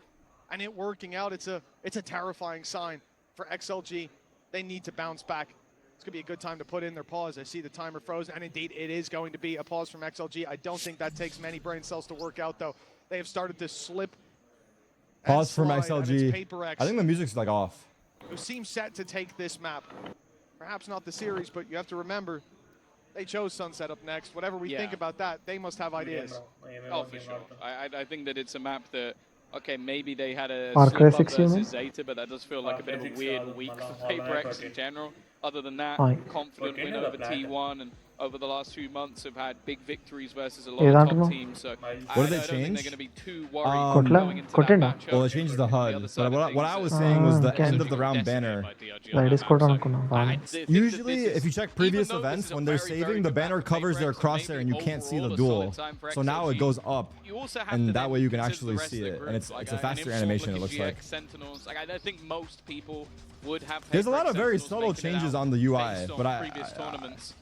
and it working out. It's a terrifying sign for XLG. They need to bounce back. It's gonna be a good time to put in their pause. I see the timer frozen, and indeed, it is going to be a pause from XLG. I don't think that takes many brain cells to work out, though. They have started to slip. and Pause from slide, and XLG. it's PaperX I think the music's like off. who seems set to take this map. Perhaps not the series, but you have to remember, they chose Sunset up next. Whatever we think about that, they must have ideas. Oh, for sure. I think that it's a map that, okay, maybe they had a Far Cry slip up 6, you mean? versus Zeta, but that does feel like a bit of a weird week for PaperX in general. Other than that, Fine. confident win over T1, and over the last few months have had big victories versus a lot Yeah, of I top don't know. teams. So What did they I don't think change? they're going to be too worried Um, going into that Kotenda. matchup. Well, it changes the On HUD. other But side of what I things, was saying was the okay. end of the round decimated banner. by DRG on Right, that Discord map. on So kuna, I fine. think that Usually, this if you is- check previous even though this events, is a when they're very, very saving, the good banner map for covers their PaperX, crosshair and you maybe can't see the overall a duel. solid time for So now it XLG. goes up. You also have And to that then way you can consider actually the rest see of the it, group. and it's Like a an faster Inform, animation, like it a looks GX, like. Sentinels. Like, I think most people would have. There's a lot PaperX of very Sentinels subtle making it changes out on the UI, based on but previous tournaments.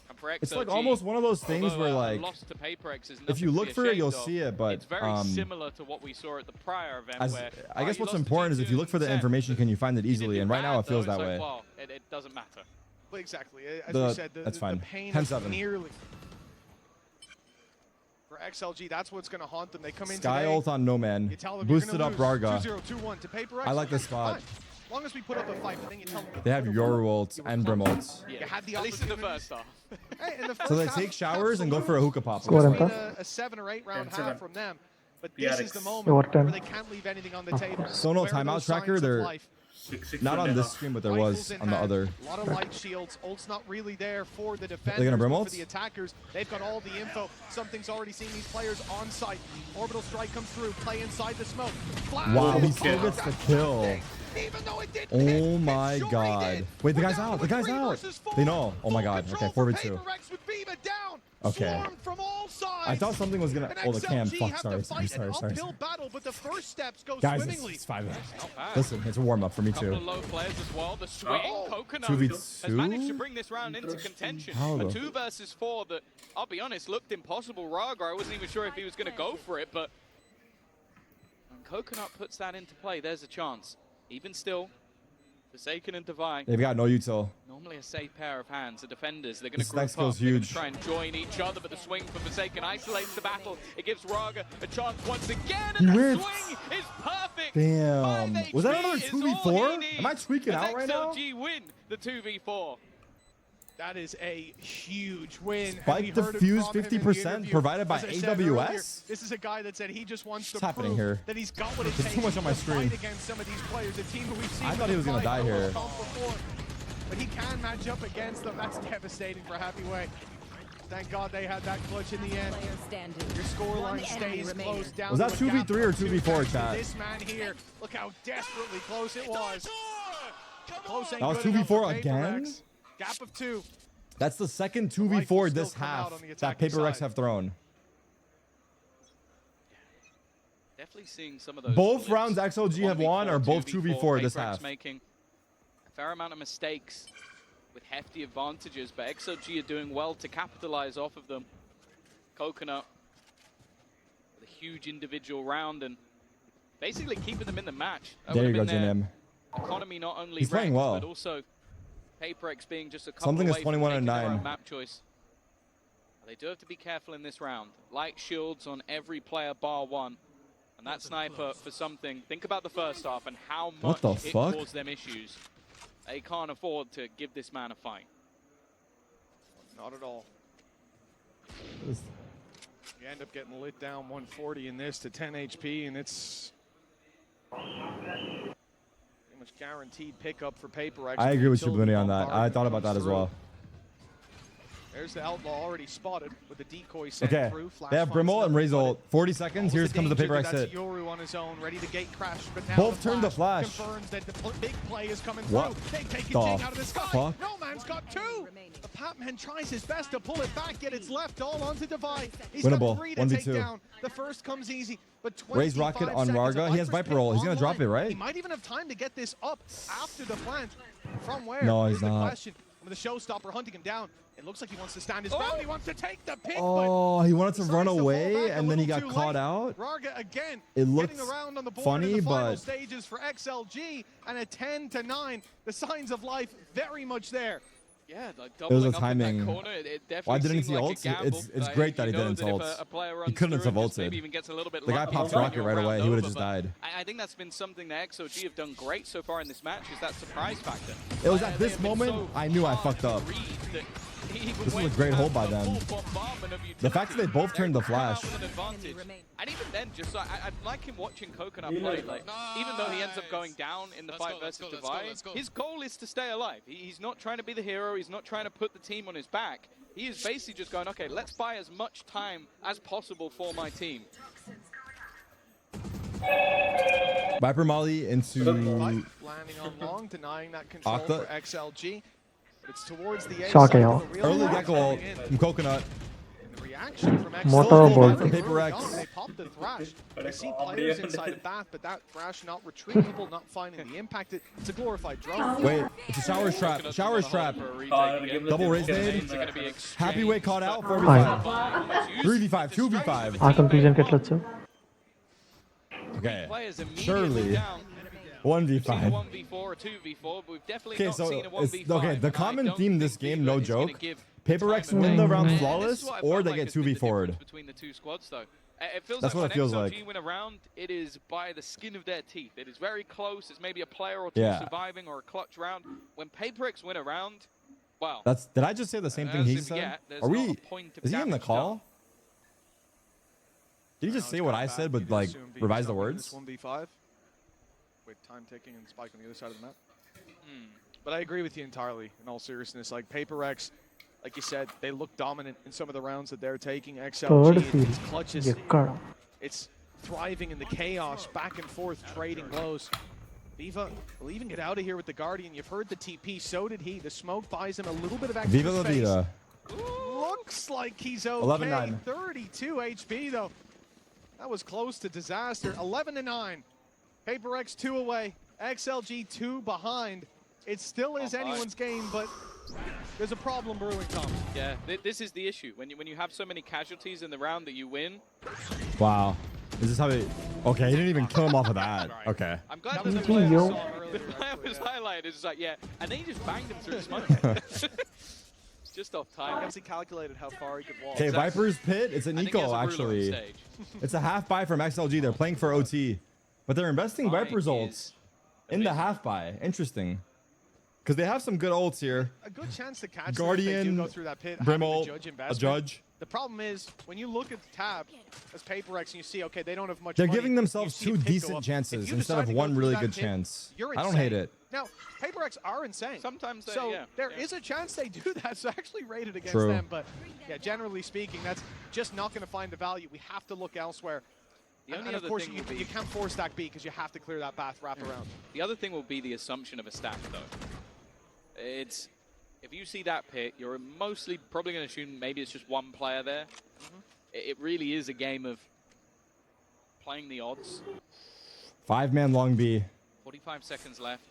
And for It's like XLG, almost one of those things although where a like, loss to PaperX is if you nothing to look be for it, ashamed you'll of. see it, but It's very similar to what we saw at the prior event. as, Where, I guess you what's lost to important is if you look for the 2-2 information, can you find it You did easily? do And right now bad, it feels though. that It's way. like, well, it doesn't matter. Well, exactly. As The- we said, that's fine. the pain 10-7. of nearly. For XLG, that's what's going to haunt them. They come in Sky today. ult on No Man. You tell them Boosted you're up gonna lose. Rarga. 2-0, 2-1 to PaperX. I like Okay, this spot. fine. As long as we put up a fight, but then you tell them They have Yoru ults and Brim ults. you had the At least in the opportunities. first half. Hey, in the So they first take half, showers and go for a hookah pop. Score It's and been pass. a 7 or 8 round 10-7. half from them. But this is the moment Overtime. where they can't leave anything on the table. Sono Where are timeout those tracker, signs of they're life? 6-6 not on and this a half. stream, but there Rifles was in on the hand, other. A lot of light shields. Ult's not really there for the defenders. gonna brim but ults? for the attackers, they've got all the info. Something's already seen these players on site. Orbital strike comes through. Play inside the smoke. Flash. Wow, he Oh, still gets the kill. Even though it didn't Oh hit, my it sure God. did. Wait, the We're guy's down out. The with guy's 3 out. versus 4. They know. Oh my Full God. control Okay, for 4v2. PaperX with Viva down. Okay. From all sides. I thought something was gonna. Oh, the cam. Fuck. Sorry. Battle, but the first steps go Guys, swimmingly. it's 5. Listen, it's a warm up for me too. Couple of low players as well. The swing, Coconut 2v2? has managed to bring this round into contention. A 2 versus 4 that, I'll be honest, looked impossible. Raga, I wasn't even sure if he was going to go for it, but when Coconut puts that into play, there's a chance. Even still, Forsaken and Divine. They've got no util. Normally a safe pair of hands. The defenders, they're going to This group next up. goes huge. Try and join each other, but the swing for Forsaken isolates the battle. It gives Raga a chance once again, and the swing is perfect. Damn. Was that another 2v4? Am I tweaking out right now? XLG win the 2v4. That is a huge win. Spike diffuse 50% provided by AWS? This is a guy that said he just wants to happening prove here? that he's got what it There's takes too much on my to screen. fight against some of these players. A team who we've seen I thought he was gonna die here. before, but he can match up against them. That's devastating for Happyway. Thank God they had that clutch in the end. Your scoreline stays close down. Was that to a 2v3 gap or of 2 2v4, chat? This man here, look how desperately close it was. Close ain't That was good enough 2v4 for again? Paperex. Gap of 2. That's the second Rifles 2v4 still this come out half on the that attacking Paperex side. have thrown. Definitely seeing some of those. Both flips. rounds XLG have won or both 2v4 this Paperex half? making a fair amount of mistakes with hefty advantages, but XLG are doing well to capitalize off of them. Coconut with a huge individual round and basically keeping them in the match. That There you would go, have been JNM. their economy not only He's playing wrecked, well. but also Paperex being just a couple Something is away from 21 making and their 9. own map choice. They do have to be careful in this round. Light shields on every player bar one. And that sniper for something, think about the first half and how much the it fuck? caused them issues. They can't afford to give this man a fight. Not at all. You end up getting lit down 140 in this to 10 HP, and it's pretty much guaranteed pickup for Paperex. I agree with you, Until Booney, the on that. I bombardment thought about comes that as through. well. There's the Outlaw already spotted with the decoy sent Okay, through. Flash they have finds Brimble and them, Razor. but 40 seconds. Here comes the Paperex That's hit. Yoru on his own, ready to gate crash. But now Both turned the flash. confirms that the big play is coming What through. They take the a Jing out of the sky. fuck? No man's got 2. The Patman tries his best to pull it back, yet it's left all onto Divide. He's Winnable. got 3 to 1v2. take down. The first comes easy, but Raise rocket on Rarga. He has Viper roll. He's gonna drop it, right? He might even have time to get this up after the plant. From where? No, Here's he's the not. question. With the showstopper hunting him down, it looks like he wants to stand his ground. He wants to take the pick, Oh, he wanted to decides run to fall away back a and then he little got too caught late. out. Rarga again. It looked getting around on the board funny, in the final but stages for XLG, and a 10-9. The signs of life very much there. Yeah, like it was a doubling up in timing. that corner, it definitely Why didn't seemed he like ult? a gamble. It's great that he You know didn't that if ult. a player He runs couldn't through have and just ulted. maybe even gets a little bit The guy lucky, pops you're rocket right round away. He would have over, just but died. I think that's been something that XOG have done great so far in this match, is that surprise factor. It was They at this have been moment so I knew I hard fucked to up. read that even This was when a great you hold have by the them. full bombardment of The fact that they both utility, turned the they come out flash. with an advantage. And even then, just I like him watching Coconut play. Like, even though he ends up going down in the fight versus Divide, his goal is to stay alive. He's not trying to be the hero. He's not trying to put the team on his back. He is basically just going, okay, let's buy as much time as possible for my team. Viper Molly into Landing on long, denying that control Octa. for XLG. But it's towards the A Shock side AO. where the real early power Gecko coming ult in. from Coconut. The reaction from Motor XLG bolt. from Paper early X. on, they popped the Thrash. They see players inside of Bath, but that Thrash not retrievable, not finding the impact. It's a glorified drone. Wait, it's a shower's trap. Shower's trap. Double raise nade. Happy way caught out. 4v5. 3v5. 2v5. ఆ conclusion కి ఎట్లా వచ్చావు? Okay. Players immediately Surely. down. 1v5. 1v4 or 2v4, but we've definitely Okay, not so seen a it's, 1v5. okay. The and I common don't theme this think game, Viva no is gonna joke. give Paperex time win away. the round And this is flawless, what I or felt they like get has been the 2v4'd. difference between the two squads, though. It feels That's like what it when feels XLG like. win a round, it is by the skin of their teeth. It is very close. It's maybe a player or two Yeah. surviving or a clutch round. When Paperex win a round, wow. That's. Did I just say the same thing As he if, said? yeah, there's Are not we? a point of Is he in the damage call? done. Did he just say what I said, but like revise the words? 1v5 with time ticking and Spike on the other side of the map. But I agree with you entirely. In all seriousness, like Paperex, like you said, they look dominant in some of the rounds that they're taking. Third XLG, field. its clutches, ఎక్కడ? it's thriving in the chaos, back and forth, trading blows. Viva will even get out of here with the Guardian. You've heard the TP, so did he. The smoke buys him a little bit of extra Viva la space. vida. Looks like he's okay. 11-9. 32 HP though. That was close to disaster. 11-9. Paper X 2 away. XLG 2 behind. It still is anyone's game, but there's a problem brewing, Tom. Yeah, this is the issue. When you have so many casualties in the round that you win. Wow. Is this how they... Okay, he didn't even kill him off of that. Okay. I'm glad that the player was highlighted. It's like, yeah, and then he just banged him through the smoke. Just off time. Obviously calculated how far he could walk. Okay, Viper's Pit. It's an eco, actually. It's a half buy from XLG. They're playing for OT. But they're investing Viper's ults in the half buy. Interesting. Because they have some good ults here. A good chance to catch Guardian, them if they do go through that pit, Brim ult, a judge. The problem is, when you look at the tab as Paper X and you see, okay, they don't have much They're money, giving themselves 2 decent chances instead of one really good chance. I don't hate it. Now, Paper X are insane. Sometimes there is a chance they do that, so actually rated against them. But yeah, generally speaking, that's just not going to find the value. We have to look elsewhere. And of course, you can't force stack B because you have to clear that path wrap around. The other thing will be the assumption of a stack, though. It's if you see that pit, you're mostly probably going to assume maybe it's just one player there. It really is a game of playing the odds. 5-man long B. 45 seconds left.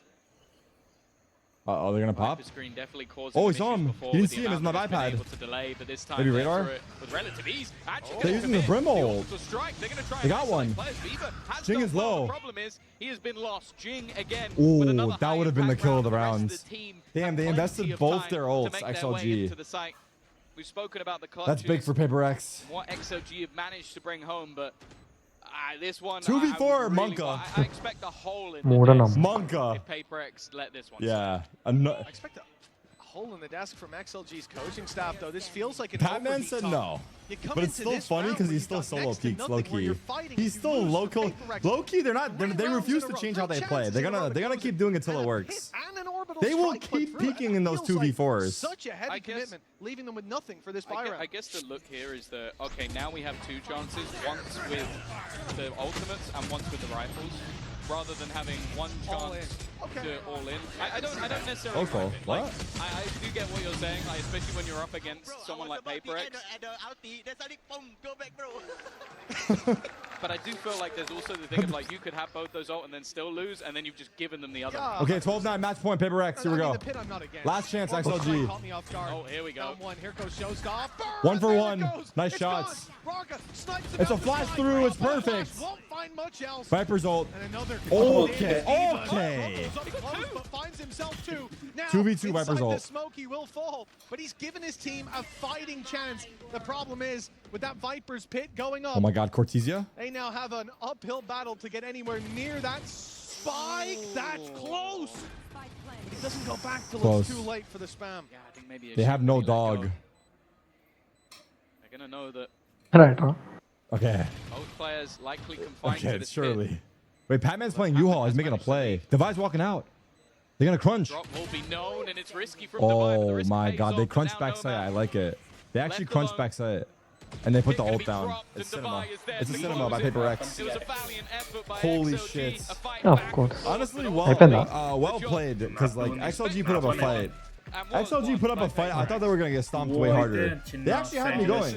Uh-oh, they're going to pop? Oh, he saw him. You didn't see him. It's not iPad. Maybe radar? They're using the Brim ult. They got one. Jing is low. Problem is, he has been lost. Jing again. Ooh, that would have been the kill of the rounds. Damn, they invested both their ults, XLG. We've spoken about the clutches. That's big for Paper X. What XLG have managed to bring home, but this one 2v4 Monka. I expect a hole in the desk Monka. if Paper X let this one. Yeah. I expect a hole in the desk from XLG's coaching staff, though. This feels like an Batman said no. But it's still funny because he's still solo peaks low-key. He's still low-key, they refuse to change how they play. They're gonna keep doing it till it works. They will keep peeking in those 2v4s. Such a heavy commitment, leaving them with nothing for this buy round. I guess the look here is that, okay, now we have 2 chances, once with the ultimates and once with the rifles, rather than having one chance to all in. I don't necessarily like, I do get what you're saying, like, especially when you're up against someone like Paper X. But I do feel like there's also the thing of like you could have both those ult and then still lose, and then you've just given them the other. Okay, 12-9 match point, Paper X. Here we go. Last chance, XLG. Oh, here we go. Here goes Showstop. 1 for 1. Nice shots. It's a flash through. It's perfect. Viper's ult. Okay. 2v2 Viper's ult. Smokey will fall, but he's given his team a fighting chance. The problem is with that Viper's pit going up. Oh my God, Cortesia. They now have an uphill battle to get anywhere near that spike. That's close. It doesn't go back till it's too late for the spam. Yeah, I think maybe they have no dog. They're gonna know that. Right. Okay. Both players likely confined to this surely. pit. Wait, Patman's playing U-Haul. He's making a play. Devi's walking out. They're gonna crunch. Drop will be known, and it's risky from oh my God, they crunch back site. I like it. They actually crunch back site. And they put the ult down. It's cinema. It's a cinema by Paper X. Holy shit. Of course. Honestly, well played. Because like XLG put up a fight. XLG put up a fight. I thought they were gonna get stomped way harder. They actually had me going.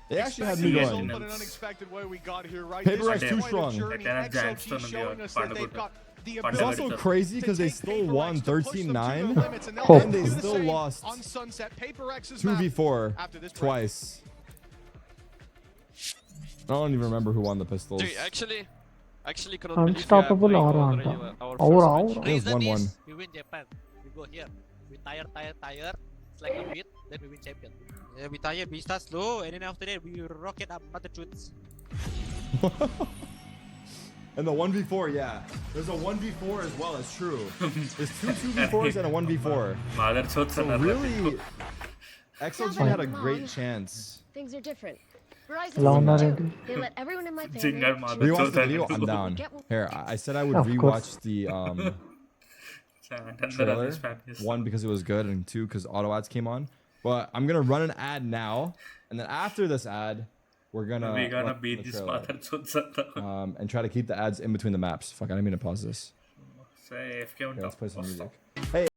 They actually had me going. Paper X too strong. It's also crazy because they still won 13-9 and they still lost 2v4 twice. I don't even remember who won the pistols. Dude, actually Unstoppable Aura. It was 1-1. We win Japan. We go here. We tire. It's like a beat, then we win champion. Yeah, we tire, we start slow, and then after that we rocket up mother truths. And the 1v4, yeah. There's a 1v4 as well, it's true. There's 2 2v4s and a 1v4. So really, XLG had a great chance. Things are different. Verizon, they let everyone in my family. Rewatch the video? I'm down. Here, I said I would rewatch the trailer. 1, because it was good, and 2, because auto ads came on. But I'm gonna run an ad now, and then after this ad, we're gonna beat this mother and try to keep the ads in between the maps. Fuck, I didn't mean to pause this. Okay, let's play some music. Hey.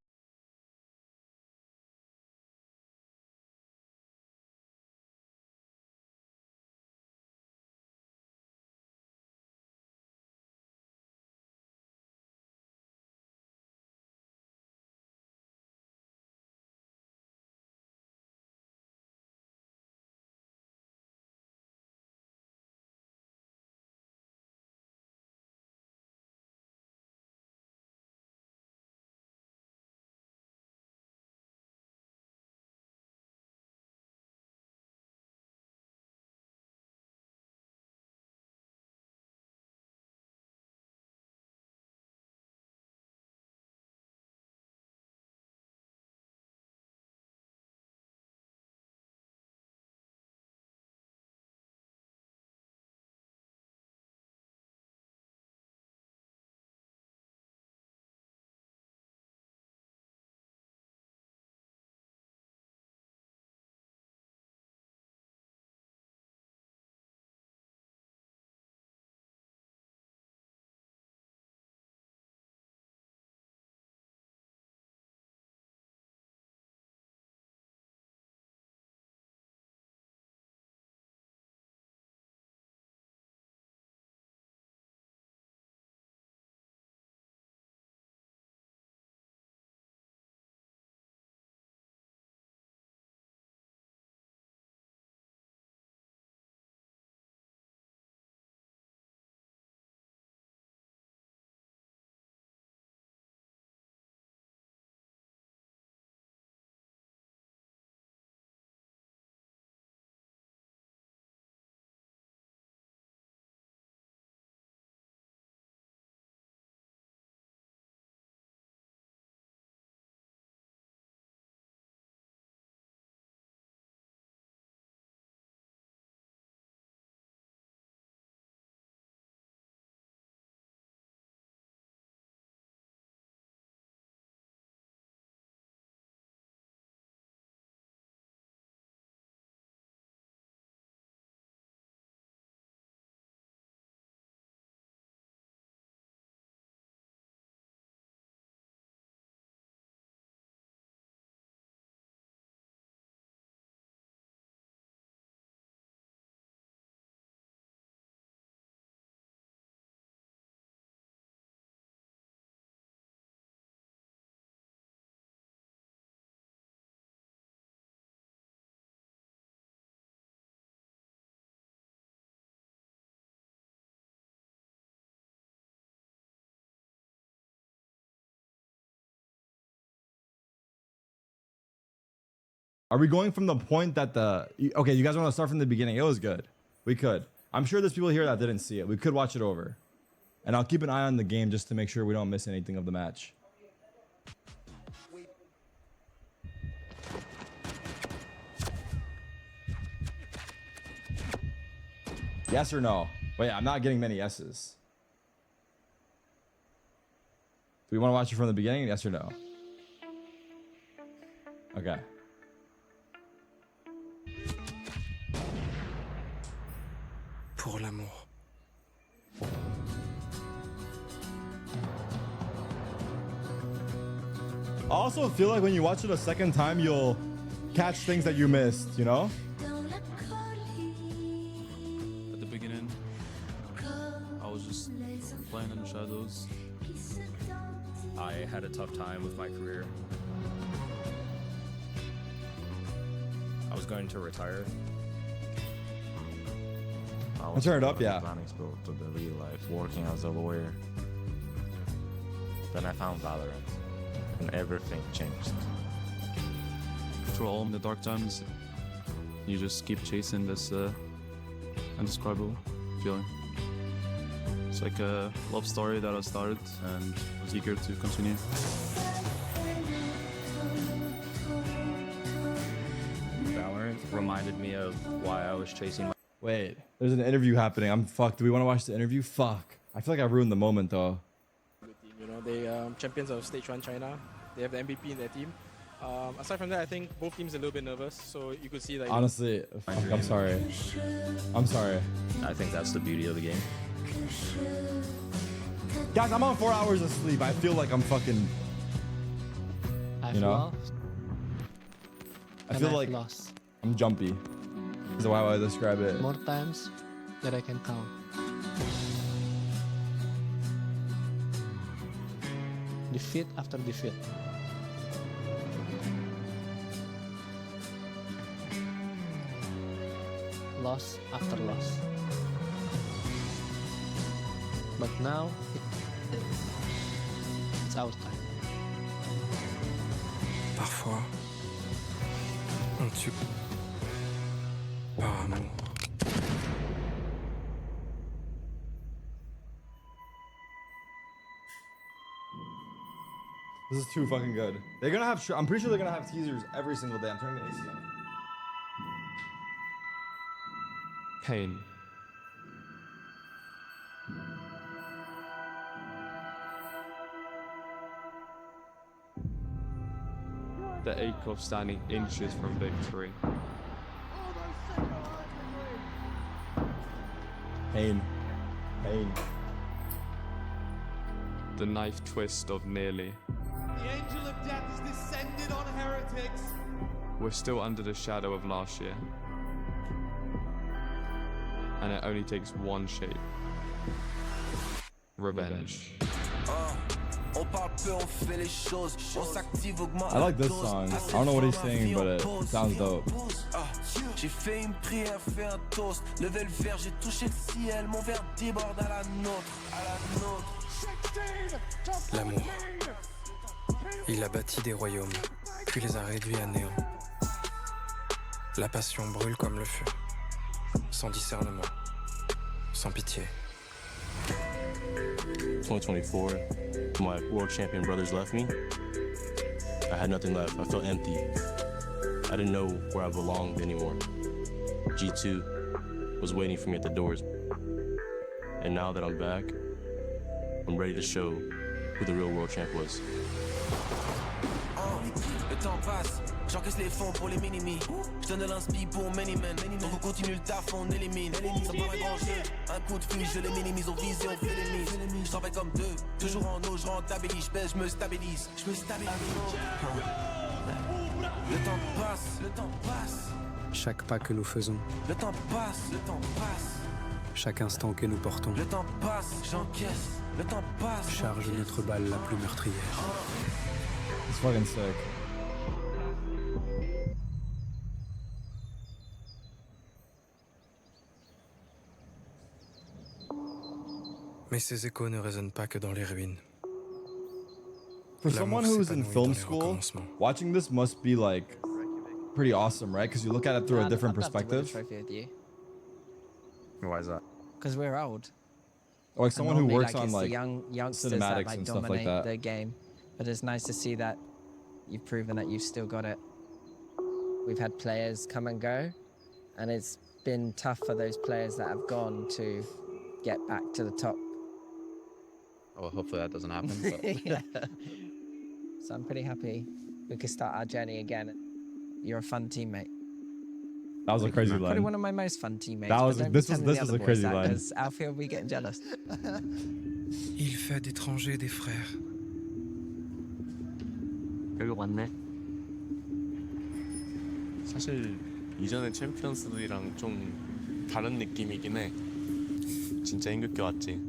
Are we going from the point that okay, you guys want to start from the beginning? It was good. We could. I'm sure there's people here that didn't see it. We could watch it over. And I'll keep an eye on the game just to make sure we don't miss anything of the match. Yes or no? Wait, I'm not getting many yeses. Do we want to watch it from the beginning? Yes or no? Okay. Pour l'amour. I also feel like when you watch it a second time, you'll catch things that you missed, you know? At the beginning, I was just playing in the shadows. I had a tough time with my career. I was going to retire. I'll turn it up, yeah. To the real life, working as a lawyer. Then I found Valorant, and everything changed. Through all the dark times, you just keep chasing this indescribable feeling. It's like a love story that I started and was eager to continue. Valorant reminded me of why I was chasing my... Wait, there's an interview happening. I'm fucked. Do we want to watch the interview? Fuck. I feel like I ruined the moment though. You know, they champions of Stage 1 China. They have the MVP in their team. Aside from that, I think both teams are a little bit nervous, so you could see like... Honestly, I'm sorry. I'm sorry. I think that's the beauty of the game. Guys, I'm on 4 hours of sleep. I feel like I'm fucking... You know? I feel like lost I'm jumpy. Is how I describe it. more times than I can count. Defeat after defeat. Loss after loss. But now, it's our time. Parfois, on tue par amour. This is too fucking good. They're gonna have. I'm pretty sure they're gonna have teasers every single day. I'm turning the AC on. Pain. The ache of standing inches from victory. Pain. Pain. The knife twist of nearly. The angel of death has descended on heretics. We're still under the shadow of last year. And it only takes one shape. Revenge. I like this song. I don't know what he's saying, but it sounds dope. J'ai fait une prière, fait un toast. Levé le verre, j'ai touché le ciel. Mon verre déborde à la nôtre, à la nôtre. L'amour. Il a bâti des royaumes, puis les a réduits à néant. La passion brûle comme le feu, sans discernement, sans pitié. 2024, my world champion brothers left me. I had nothing left. I felt empty. I didn't know where I belonged anymore. G2 was waiting for me at the doors. And now that I'm back, I'm ready to show who the real world champ was. Le temps passe, j'encaisse les fonds pour les minimis. Je donne de l'inspi pour many men. Donc on continue le taf, on élimine. Ça part un grand jeu, un coup de fil, je les minimise. On vise et on fait les mises. Je travaille comme deux, toujours en eau, je rentabilise. Je pèse, je me stabilise. Je me stabilise. Le temps passe, le temps passe. Chaque pas que nous faisons, le temps passe, le temps passe. chaque instant que nous portons, le temps passe, j'encaisse. Le temps passe, charge notre balle la plus meurtrière. It's fucking sick. Mais ces échos ne résonnent pas que dans les ruines. For someone who's in film school, watching this must be like pretty awesome, right? Because you look at it through a different perspective. Why is that? Because we're old. Or like someone who works on like youngsters cinematics that and stuff dominate like that. the game. But it's nice to see that you've proven that you've still got it. We've had players come and go, and it's been tough for those players that have gone to get back to the top. Well, hopefully that doesn't happen. But. Yeah. So I'm pretty happy we could start our journey again. You're a fun teammate. That was a crazy line. Probably one of my most fun teammates. That was this was a crazy line. Because Alfie will be getting jealous. Il fait d'étrangers des frères. 여기 왔네. 사실 이전에 챔피언스들이랑 좀 다른 느낌이긴 해. 진짜 힘겹게 왔지.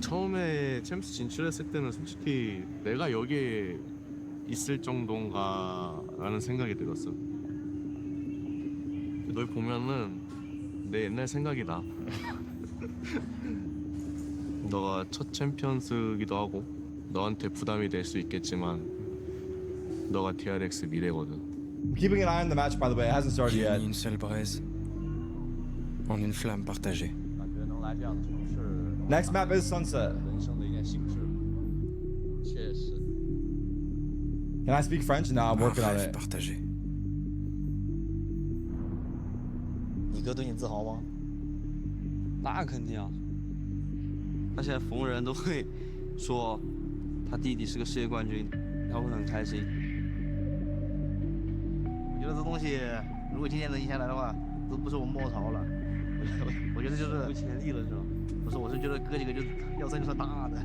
처음에 챔스 진출했을 때는 솔직히 내가 여기에 있을 정도인가라는 생각이 들었어. 널 보면은 내 옛날 생각이 나. 너가 첫 챔피언스기도 하고 너한테 부담이 될 수 있겠지만 너가 DRX 미래거든. I'm keeping an eye on the match, by the way. It hasn't started yet. Une seule braise en une flamme partagée. Next map is Sunset. Can I speak French? No, I'm working on it. 你哥对你自豪吗？那肯定啊！他现在逢人都会说他弟弟是个世界冠军，他会很开心。我觉得这东西，如果今天能赢下来的话，都不是我们末潮了。我觉得就是有潜力了，是吧？不是，我是觉得哥几个就是要算就算大的。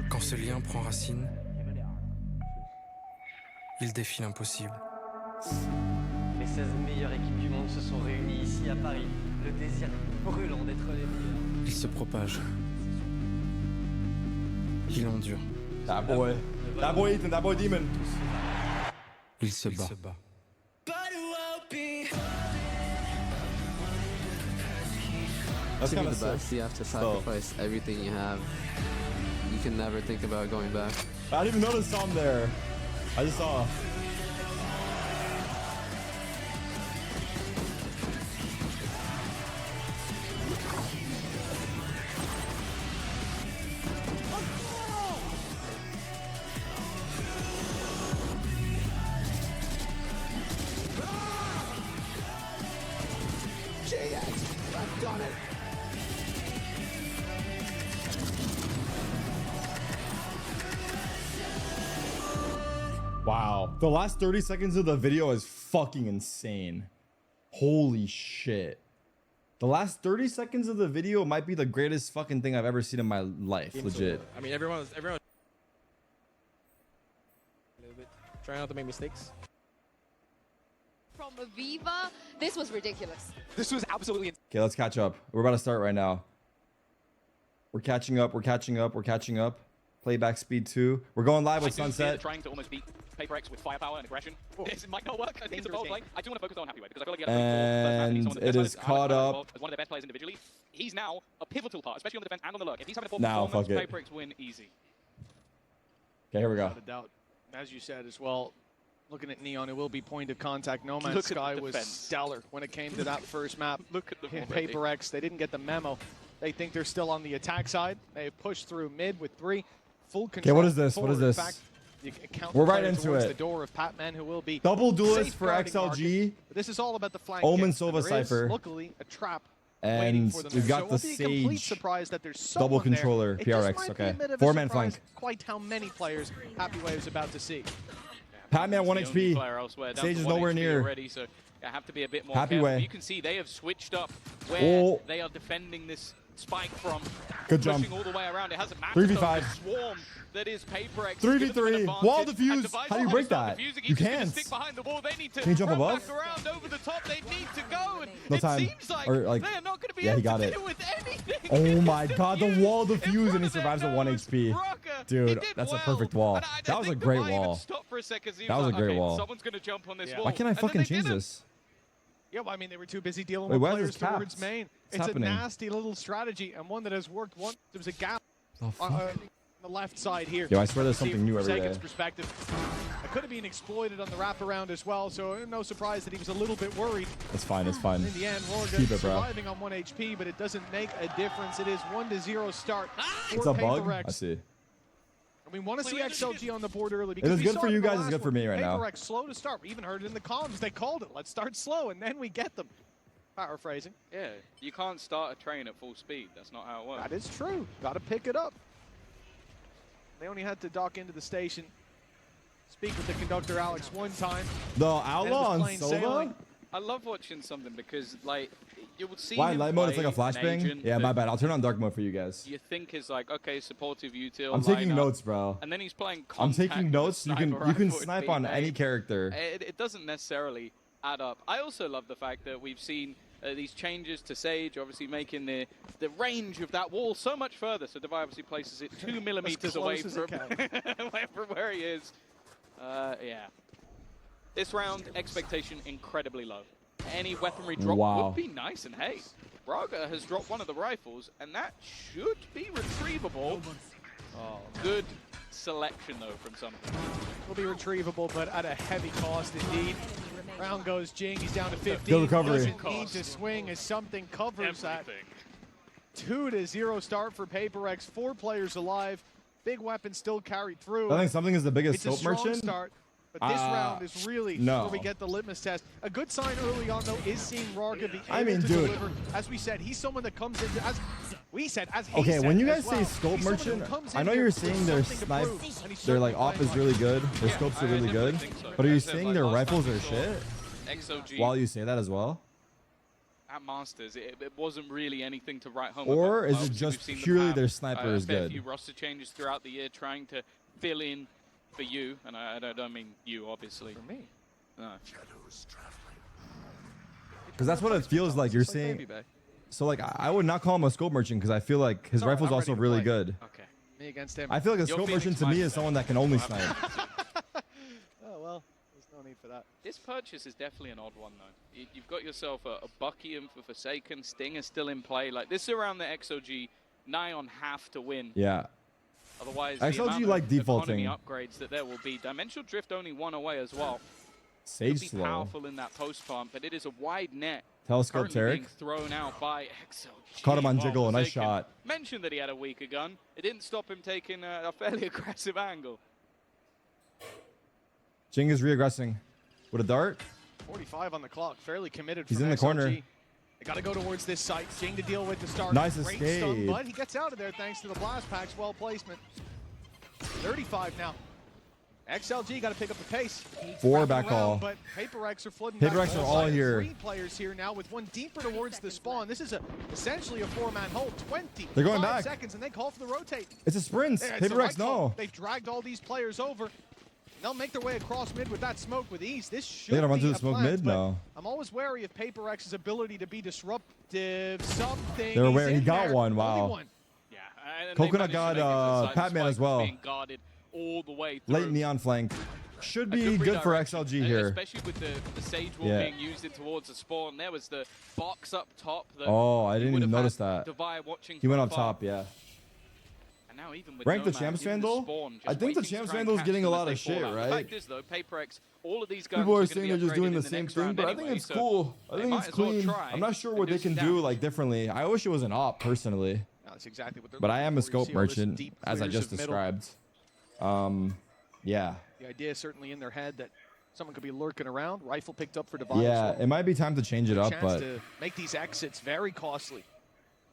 Quand ce lien prend racine, il défie l'impossible. Les 16 meilleures équipes du monde se sont réunies ici à Paris. Le désir brûlant d'être les meilleurs. Il se propage. Il endure. That boy Ethan, that boy Demon. Il se bat. That's kind of the best. You have to sacrifice everything you have. You can never think about going back. I didn't even notice some there. I just saw. I've done it. Wow. The last 30 seconds of the video is fucking insane. Holy shit. The last 30 seconds of the video might be the greatest fucking thing I've ever seen in my life. Legit. I mean, everyone a little bit trying not to make mistakes. From Aviva, this was ridiculous. This was absolutely. Okay, let's catch up. We're about to start right now. We're catching up. We're catching up. We're catching up. Playback speed 2. We're going live with Sunset. Trying to almost beat PaperX with firepower and aggression. This might not work. I think it's a bold play. I do want to focus on Happyway because I feel like he had and it is caught up. As one of their best players individually. He's now a pivotal part, especially on the defense and on the lurk. If he's having a poor now, performance, fuck it. PaperX win easy. Okay, here we go. Without a doubt. As you said as well, looking at Neon, it will be point of contact. No Man's Sky was stellar when it came to that first map. Look at the PaperX, they didn't get the memo. They think they're still on the attack side. They've pushed through mid with 3. Full control. Okay, what is this? What is this? Fact, we're right into it. The door of Patman, who will be double duelist for XLG. This is all about the flank. Omen Silva Cypher. Luckily, a trap. And we've got the Sage double controller PRX. Okay, 4-man flank. Quite how many players Happyway is about to see. Patman 1 HP. Sage is nowhere near. Already, so I have to be a bit more Happy careful. way. You can see they have switched up where they are defending this spike from. Good jump. All the way around. It hasn't mattered. 3v5. Swarm that is PaperX. 3v3. Wall defuse. How do you break that? You can't. Stick behind the wall. They need to Can you jump above? Back around over the top. They need to go. And No it time. seems like Or like, they are not going to be yeah, able he got to it. deal with anything. Oh my god, the wall defuse and he survives at 1 HP. Dude, that's a perfect wall. That was a great wall. That was a great wall. Someone's going to jump on this wall. Why can't I fucking change this? Yeah, well, I mean, they were too busy dealing Wait, with why players is this towards capped? main. What's It's happening? a nasty little strategy and one that has worked once. There was a gap. Oh, fuck. The left side here. Yo, I swear there's something new every day. Perspective. It could have been exploited on the wraparound as well, so no surprise that he was a little bit worried. It's fine, it's fine. In the end, Keep it, bro. surviving on 1 HP, but it doesn't make a difference. It is 1-0 start. It's a bug? I see. We want to see XLG on the board early because it is good for you guys, it's good for me right now. PaperX slow to start. We even heard it in the comms. They called it. Let's start slow, and then we get them. Paraphrasing. Yeah, you can't start a train at full speed. That's not how it works. That is true. Got to pick it up. They only had to dock into the station, speak with the conductor Alex one time. The Outlaw on Sova? I love watching something because, like, you would see Why him light mode? It's play like a flashbang? Yeah, my bad. I'll turn on dark mode for you guys. You think is like, okay, supportive util. I'm taking notes, bro. And then he's playing I'm taking notes. You can snipe on any character. It doesn't necessarily add up. I also love the fact that we've seen these changes to Sage, obviously making the range of that wall so much further. So Devi obviously places it 2 millimeters away from where he is. Yeah. This round, expectation incredibly low. Any weaponry drop would be nice, and hey, Braga has dropped one of the rifles, and that should be retrievable. Oh, good selection, though, from something. Will be retrievable, but at a heavy cost indeed. Round goes Jing, he's down to 15. Good recovery. Doesn't need to swing as something covers that. 2-0 start for PaperX, 4 players alive. Big weapon still carried through. I think something is the biggest soap merchant. Start, but this round is really where we get the litmus test. A good sign early on, though, is seeing Raga be able to deliver. As we said, he's someone that comes into, as we said, as he okay, said when you guys well, say scope merchant, I know you're saying their snipe, their like op is really good, their scopes are really good, but are you saying their rifles are shit? XOG, while you say that as well? At Masters, it wasn't really anything to write home or about. Is it just purely their sniper is good? A few roster changes throughout the year trying to fill in for you, and I don't mean you, obviously. For me. No. Because that's what it feels like. You're saying. So like, I would not call him a scope merchant because I feel like his rifle's also really good. Okay. Me against him. I feel like a scope merchant to me is someone that can only snipe. Oh well, there's no need for that. This purchase is definitely an odd one though. You've got yourself a Buckingham for Forsaken. Sting is still in play. Like this is around the XOG nigh on half to win. Yeah. Otherwise, XOG like defaulting. Upgrades that there will be. Dimensional Drift only 1 away as well. Sage be slow. Powerful in that post pump, but it is a wide net. Telescope Tarek. Being thrown out by XOG. Caught him on jiggle, a nice shot. Mentioned that he had a weaker gun. It didn't stop him taking a fairly aggressive angle. Jing is reaggressing with a dart. 45 on the clock, fairly committed. He's in the corner. They got to go towards this site. Jing to deal with the start. Nice Great escape. Stun, but he gets out of there thanks to the blast packs. Well placement. 35 now. XLG got to pick up the pace. 4 back call. But PaperX are flooding PaperX are all here. 3 players here now with one deeper towards the spawn. This is essentially a 4-man hold. 20. They're going back. Seconds and they call for the rotate. It's a sprint. PaperX no. They've dragged all these players over. They'll make their way across mid with that smoke with ease. This should They're gonna run be through the smoke mid? No. I'm always wary of PaperX's ability to be disruptive. Something. They're aware. He got there. one. Wow. One. Yeah. Coconut got Patman as well. All the way through. Late neon flank. Should be good for XLG here. Especially with the Sage wall being used in towards the spawn. There was the box up top. Oh, I didn't even notice that. He went up top, yeah. And now even with Rank the Champs Vandal? I think the Champs Vandal is getting a lot of shit, right? The fact is, though, PaperX, all of these guns people are saying they're just doing the same thing, but I think it's so cool. I think it's clean. I'm not sure what they can do like differently. I wish it was an op, personally. No, that's exactly what they're but I am a scope merchant, as I just described. Yeah. The idea is certainly in their head that someone could be lurking around. Rifle picked up for Divine. Yeah, it might be time to change it up, but to make these exits very costly.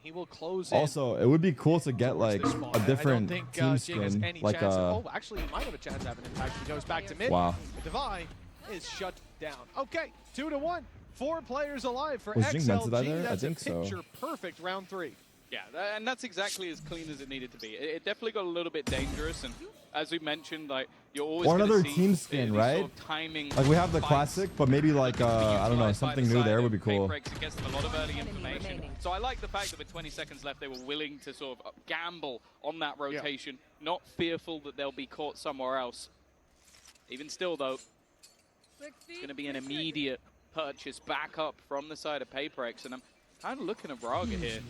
He will close also, it would be cool to get like a different team skin, like oh, actually, he might have a chance to have an impact. He goes back to mid. Wow. The Divine is shut down. Okay, 2-1. 4 players alive for Was Jing meant to die XLG. there? That's I think a so. picture perfect round 3. Yeah, and that's exactly as clean as it needed to be. It definitely got a little bit dangerous, and as we mentioned, like you're always or another see team skin, right? Sort of timing like we have the classic, but maybe like I don't know, something new there would be cool. Gets a lot of early information. So I like the fact that with 20 seconds left, they were willing to sort of gamble on that rotation, not fearful that they'll be caught somewhere else. Even still, though, it's going to be an immediate purchase back up from the side of PaperX, and I'm kind of looking at Braga here.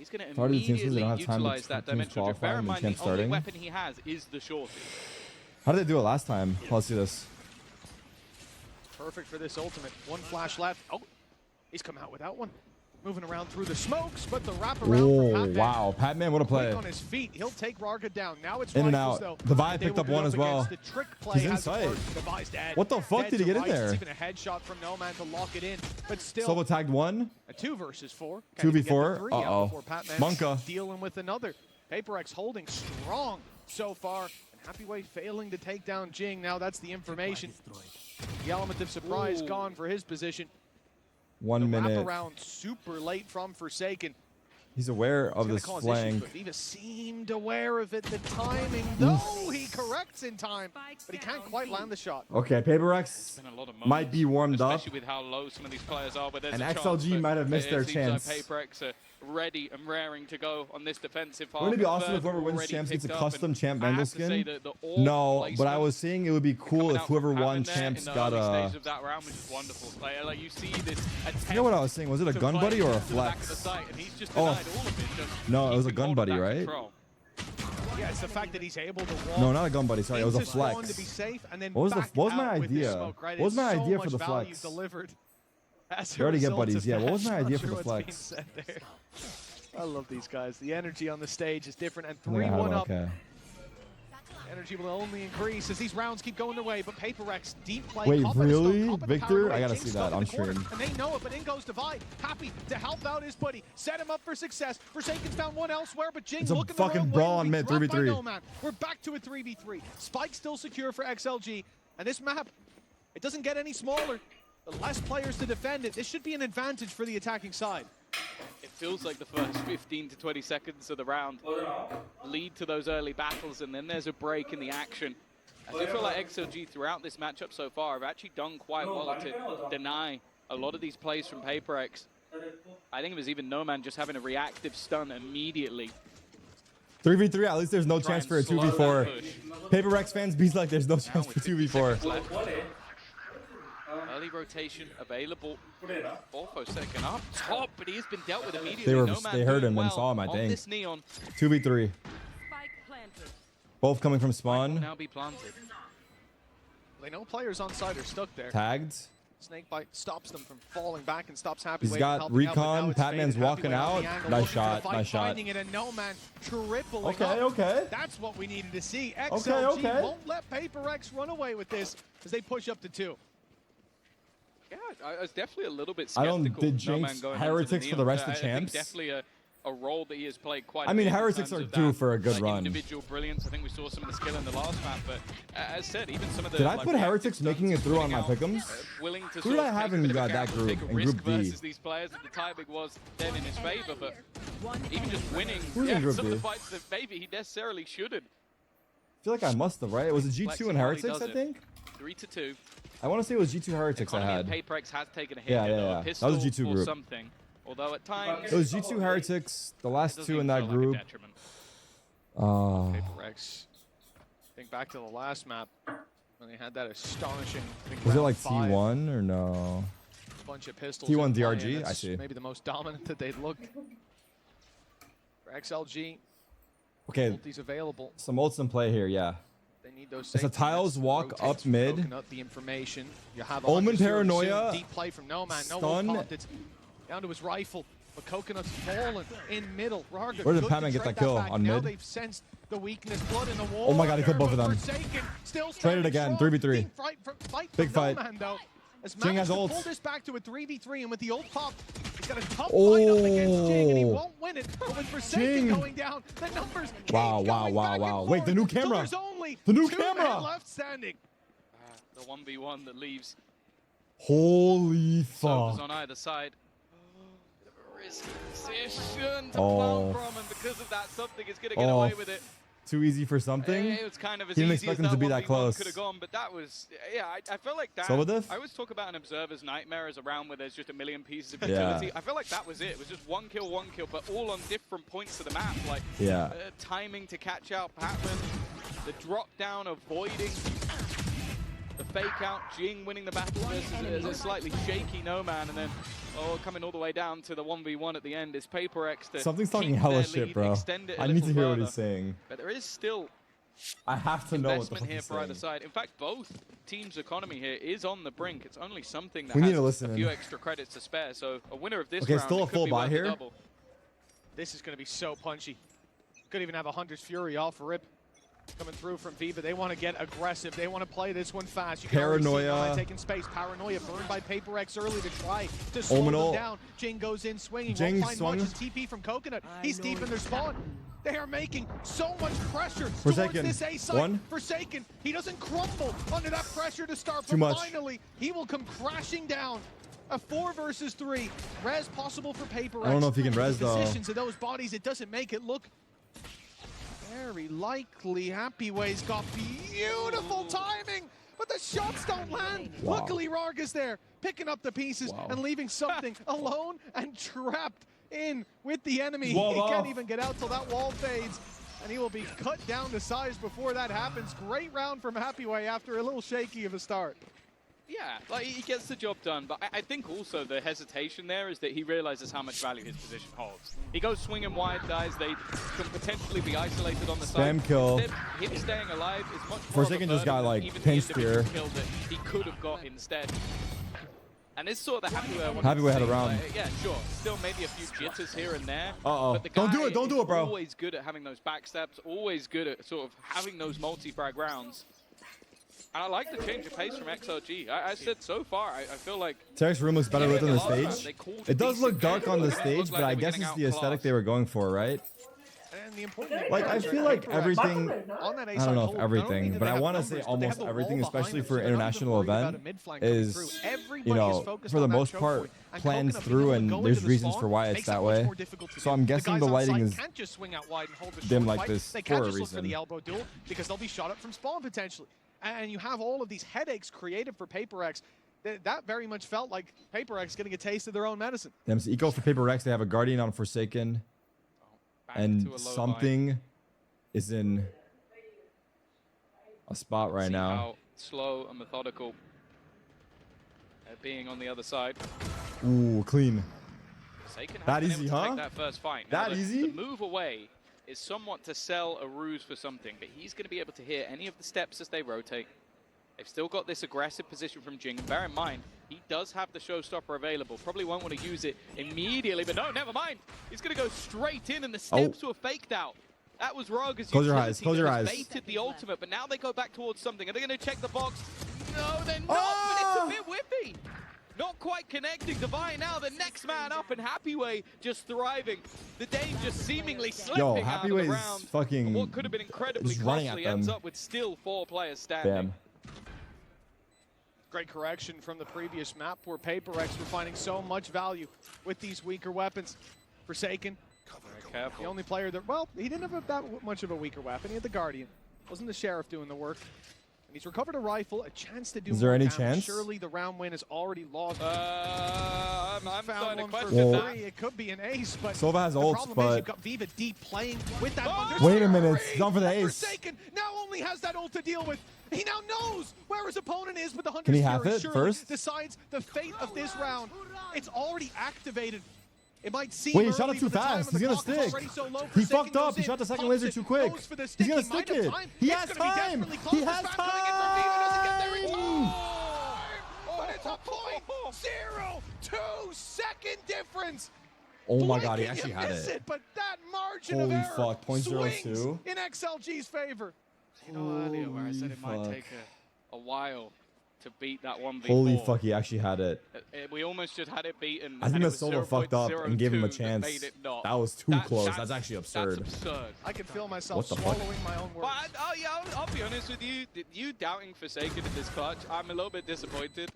he's going to immediately utilize that dimensional drift. Bear in mind, the only weapon he has is the shorty. How did they do it last time? Let's see this. Perfect for this ultimate. One flash left. Oh, he's come out without one. Moving around through the smokes, but the wraparound from Patman. Wow, Patman, what a play. On his feet, he'll take Rarga down. Now it's in and Rifles, out. though. Divide picked up one as well. The trick play He's inside. What the fuck did he get in there? It's even a headshot from Noman to lock it in, but still. Solo tagged one. A 2 versus 4. 2v4. Uh-oh. Monka. Dealing with another. PaperX holding strong so far. And Happy Way failing to take down Jing. Now that's the information. The element of surprise gone for his position. 1 minute. Wraparound super late from Forsaken. He's aware of this flank. Viva seemed aware of it. The timing, though, he corrects in time, but he can't quite land the shot. Okay, PaperX might be warmed up. Especially with how low some of these players are, but there's and a XLG chance, might have missed their chance. Like PaperX are ready and raring to go on this defensive half. Wouldn't it be awesome if whoever wins champs gets a custom champ Vandal skin? No, but I was saying it would be cool if whoever won champs got a... Of that round, which is wonderful. Like you see this You know what I was saying? Was it a gun buddy or a flex? Oh, no, it was a gun buddy, right? Yeah, it's the fact that he's able to walk. No, not a gun buddy. Sorry, it was a flex. To be safe and then what was my idea? Smoke, right? What was my so idea for the flex? You already get buddies. Yeah, what was my idea for the flex? I love these guys. The energy on the stage is different, and 3-1 up. Okay. Energy will only increase as these rounds keep going away, but PaperX deep play. Wait, really? Victor? I gotta see that on stream. And they know it, but in goes Divide. Happy to help out his buddy. Set him up for success. Forsaken's found one elsewhere, but Jing looking the fucking brawl on mid, 3v3. We're back to a 3v3. Spike still secure for XLG, and this map, it doesn't get any smaller. The less players to defend it. This should be an advantage for the attacking side. It feels like the first 15 to 20 seconds of the round lead to those early battles, and then there's a break in the action. I do feel like XLG throughout this matchup so far have actually done quite well to deny a lot of these plays from PaperX. I think it was even Noman just having a reactive stun immediately. 3v3, at least there's no chance for a 2v4. PaperX fans be like there's no chance for 2v4. Early rotation available for Forsaken up top, but he has been dealt with immediately. They heard him and saw him, I think. 2v3. Both coming from spawn. Now be planted. They know players on side are stuck there. Tagged. Snakebite stops them from falling back and stops Happy He's got recon. Patman's walking out. Nice shot. Nice shot. Finding it, and Noman tripling Okay. That's what we needed to see. XLG won't let PaperX run away with this as they push up to 2. Yeah, I was definitely a little bit skeptical. Did Jinx Heretics for the rest of the champs? Definitely a role that he has played quite. I mean, Heretics are due for a good run. Individual brilliance. I think we saw some of the skill in the last map, but as said, even some of the. Did I put Heretics making it through on my pick'ems? Who did I have in that group? In Group B. Versus these players, and the timing was then in his favor, but even just winning Who's in Group some B? of the fights that maybe he necessarily shouldn't. I feel like I must have, right? It was a G2 and Heretics, I think. 3-2. I want to say it was G2 Heretics I had. PaperX has taken a hit. Yeah. A That was a G2 group. Something. Although at times it was G2 Heretics, the last two in that group. PaperX. Think back to the last map when they had that astonishing. Was it like T1 or no? Bunch of pistols. T1 DRG. I see. Maybe the most dominant that they'd looked. For XLG. Okay. Ulti's available. Some ults in play here. Yeah. They need those. It's a tiles walk up mid. The information. You have Omen Paranoia. Deep play from Noman. Stun. No down to his rifle, but Coconut's fallen in middle. Rarga, where did Patman get that kill? On now mid? They've sensed the weakness, blood in the wall. Oh my god, he killed both of them. Traded again, 3v3. Big fight. Jing has ult. Pull this back to a 3v3, and with the ult pop, he's got a tough fight up against Jing, and he won't win it. But with Forsaken going down, the numbers keep going back and forth. Wait, the new camera. The new camera. Left standing. The 1v1 that leaves. Holy fuck. On either side. Risky position to plant from, and because of that, something is going to get away with it. Too easy for something. It was kind of as he didn't easy expect as him to be that close. Could have gone, but that was, yeah. I feel like that. I always talk about an observer's nightmare as a round where there's just a million pieces of utility. I feel like that was it. It was just one kill, but all on different points of the map. Like timing to catch out Patman, the drop down, avoiding the fake out. Jing winning the battle versus a slightly shaky No Man, and then coming all the way down to the 1v1 at the end is Paper X. Something's talking hella shit, bro. I need to hear what he's saying. But there is still I have to know what the investment fuck here he's for either saying. side. In fact, both teams' economy here is on the brink. It's only something that We need has to listen a few in. extra credits to spare. So a winner of this Okay, round still a could full be buy worth the here. double. This is going to be so punchy. Could even have a Hunter's Fury off rip coming through from Viva. They want to get aggressive. They want to play this one fast. You can already see Paranoia. Nine taking space. Paranoia burned by Paper X early to try to slow them down. Jing goes in swinging. Jing Won't find much. swung. TP from Coconut. He's deep in their spawn. They are making so much pressure Forsaken. towards this A side. One. Forsaken. He doesn't crumble under that pressure to start. Too But much. finally, he will come crashing down. A 4 versus 3. Res possible for Paper X. I don't know if he can res, The though. positions of those bodies, it doesn't make it look very likely. Happy Way's got beautiful timing, but the shots don't land. Wow. Luckily, Rarga's there, picking up the pieces and leaving something alone and trapped in with the enemy. Wall He off. can't even get out till that wall fades, and he will be cut down to size before that happens. Great round from Happy Way after a little shaky of a start. Yeah, like he gets the job done, but I think also the hesitation there is that he realizes how much value his position holds. He goes swinging wide, guys. They can potentially be isolated on the side. Spam kill. Instead, him staying alive is much more Forsaken of a just got, burden like, than even the pin individual spear. kill that he could have got instead. And this is sort of the Happy Way I wanted Happy to Way had a see. round. Like, yeah, sure. Still maybe a few jitters here and there. Uh-oh. But the Don't do guy it. Don't do it, bro. is always good at having those backstabs. Always good at sort of having those multi-frag rounds. And I like the change of pace from XLG. I said so far, I feel like Terek's room looks better lit on the They stage. called It does look dark on the It stage, looked but like I they were guess getting it's the aesthetic outclassed. they were going for, right? And the important Like, I feel like everything, on that A I side don't know hold, if not only everything, do but they I have want to numbers, say but they almost have the everything, wall behind especially them, for so an they're not even international worried about event, a mid-flank coming is, through. Everybody you is know, focused for the on that most choke part, point. And plans Coconut through, being able to and go there's into the reasons spawn for why it's makes that it much way. more difficult to So do. I'm The guessing guys the on lighting site is can't just swing out wide and hold the dim short like fight. this They for can't a just look for the reason. elbow duel because they'll be shot up from spawn potentially. And you have all of these headaches created for Paper X. That very much felt like Paper X getting a taste of their own medicine. Damn, so eco for Paper Rex, they have a Guardian on Forsaken, and something is in a spot right See now. how slow and methodical being on the other side. Ooh, clean. Forsaken have That been easy, able to huh? take that first fight. That Now, easy? The move away is somewhat to sell a ruse for something, but he's going to be able to hear any of the steps as they rotate. They've still got this aggressive position from Jing. And bear in mind, he does have the showstopper available. Probably won't want to use it immediately, but no, never mind. He's going to go straight in, and the steps were faked out. That was Rarga's Close your utility eyes, close that your has eyes. baited the ultimate, but now they go back towards something. Are they going to check the box? No, they're not, but it's a bit whippy. Not quite connecting. Divine now the next man up, and Happy Way just thriving. The Dane just seemingly slipping out Happy of the Way's round. fucking And what could have been incredibly just running at costly ends them. up with still 4 players standing. Damn. Great correction from the previous map where Paper X were finding so much value with these weaker weapons. Forsaken, the only player that, well, he didn't have that much of a weaker weapon. He had the Guardian. Wasn't the Sheriff doing the work. And he's recovered a rifle, a chance to do Is there more any damage. chance? Surely the round win is already lost. I'm found starting to one for question that. 3. It could be an ace, but Sova has the ults, problem is but- you've got Viva deep playing with that. Wait a minute, he's gone for the ace. Forsaken now only has that ult to deal with. He now knows where his opponent is, but the Hunter's Can he have Fury it surely first? decides the fate of this round. It's already activated. It might seem Wait, he shot early, it too but the time fast. on He's the gonna clock is stick. already so low. He Forsaken fucked up. goes He in, shot the second pops laser it, too quick. goes for the He's stick. gonna He might stick have it. time. He It's has gonna be time. desperately close. He The has spam coming in from Viva doesn't get there in time. time. But it's a 0.02 second difference. Oh my god, he Blinking, actually you had miss it. But that margin Holy of error fuck, 0.02? swings in XLG's favor. You know earlier where I said it might fuck. take a while to beat that 1v4. Holy fuck, he actually had it. We almost just had it beaten. I think and it the was solo fucked up and gave him a 0.02 chance. That, made it not. That was too close. That's actually absurd. That's absurd. I can feel myself What the fuck? swallowing my own words. But I'll be honest with you. You doubting Forsaken in this clutch, I'm a little bit disappointed.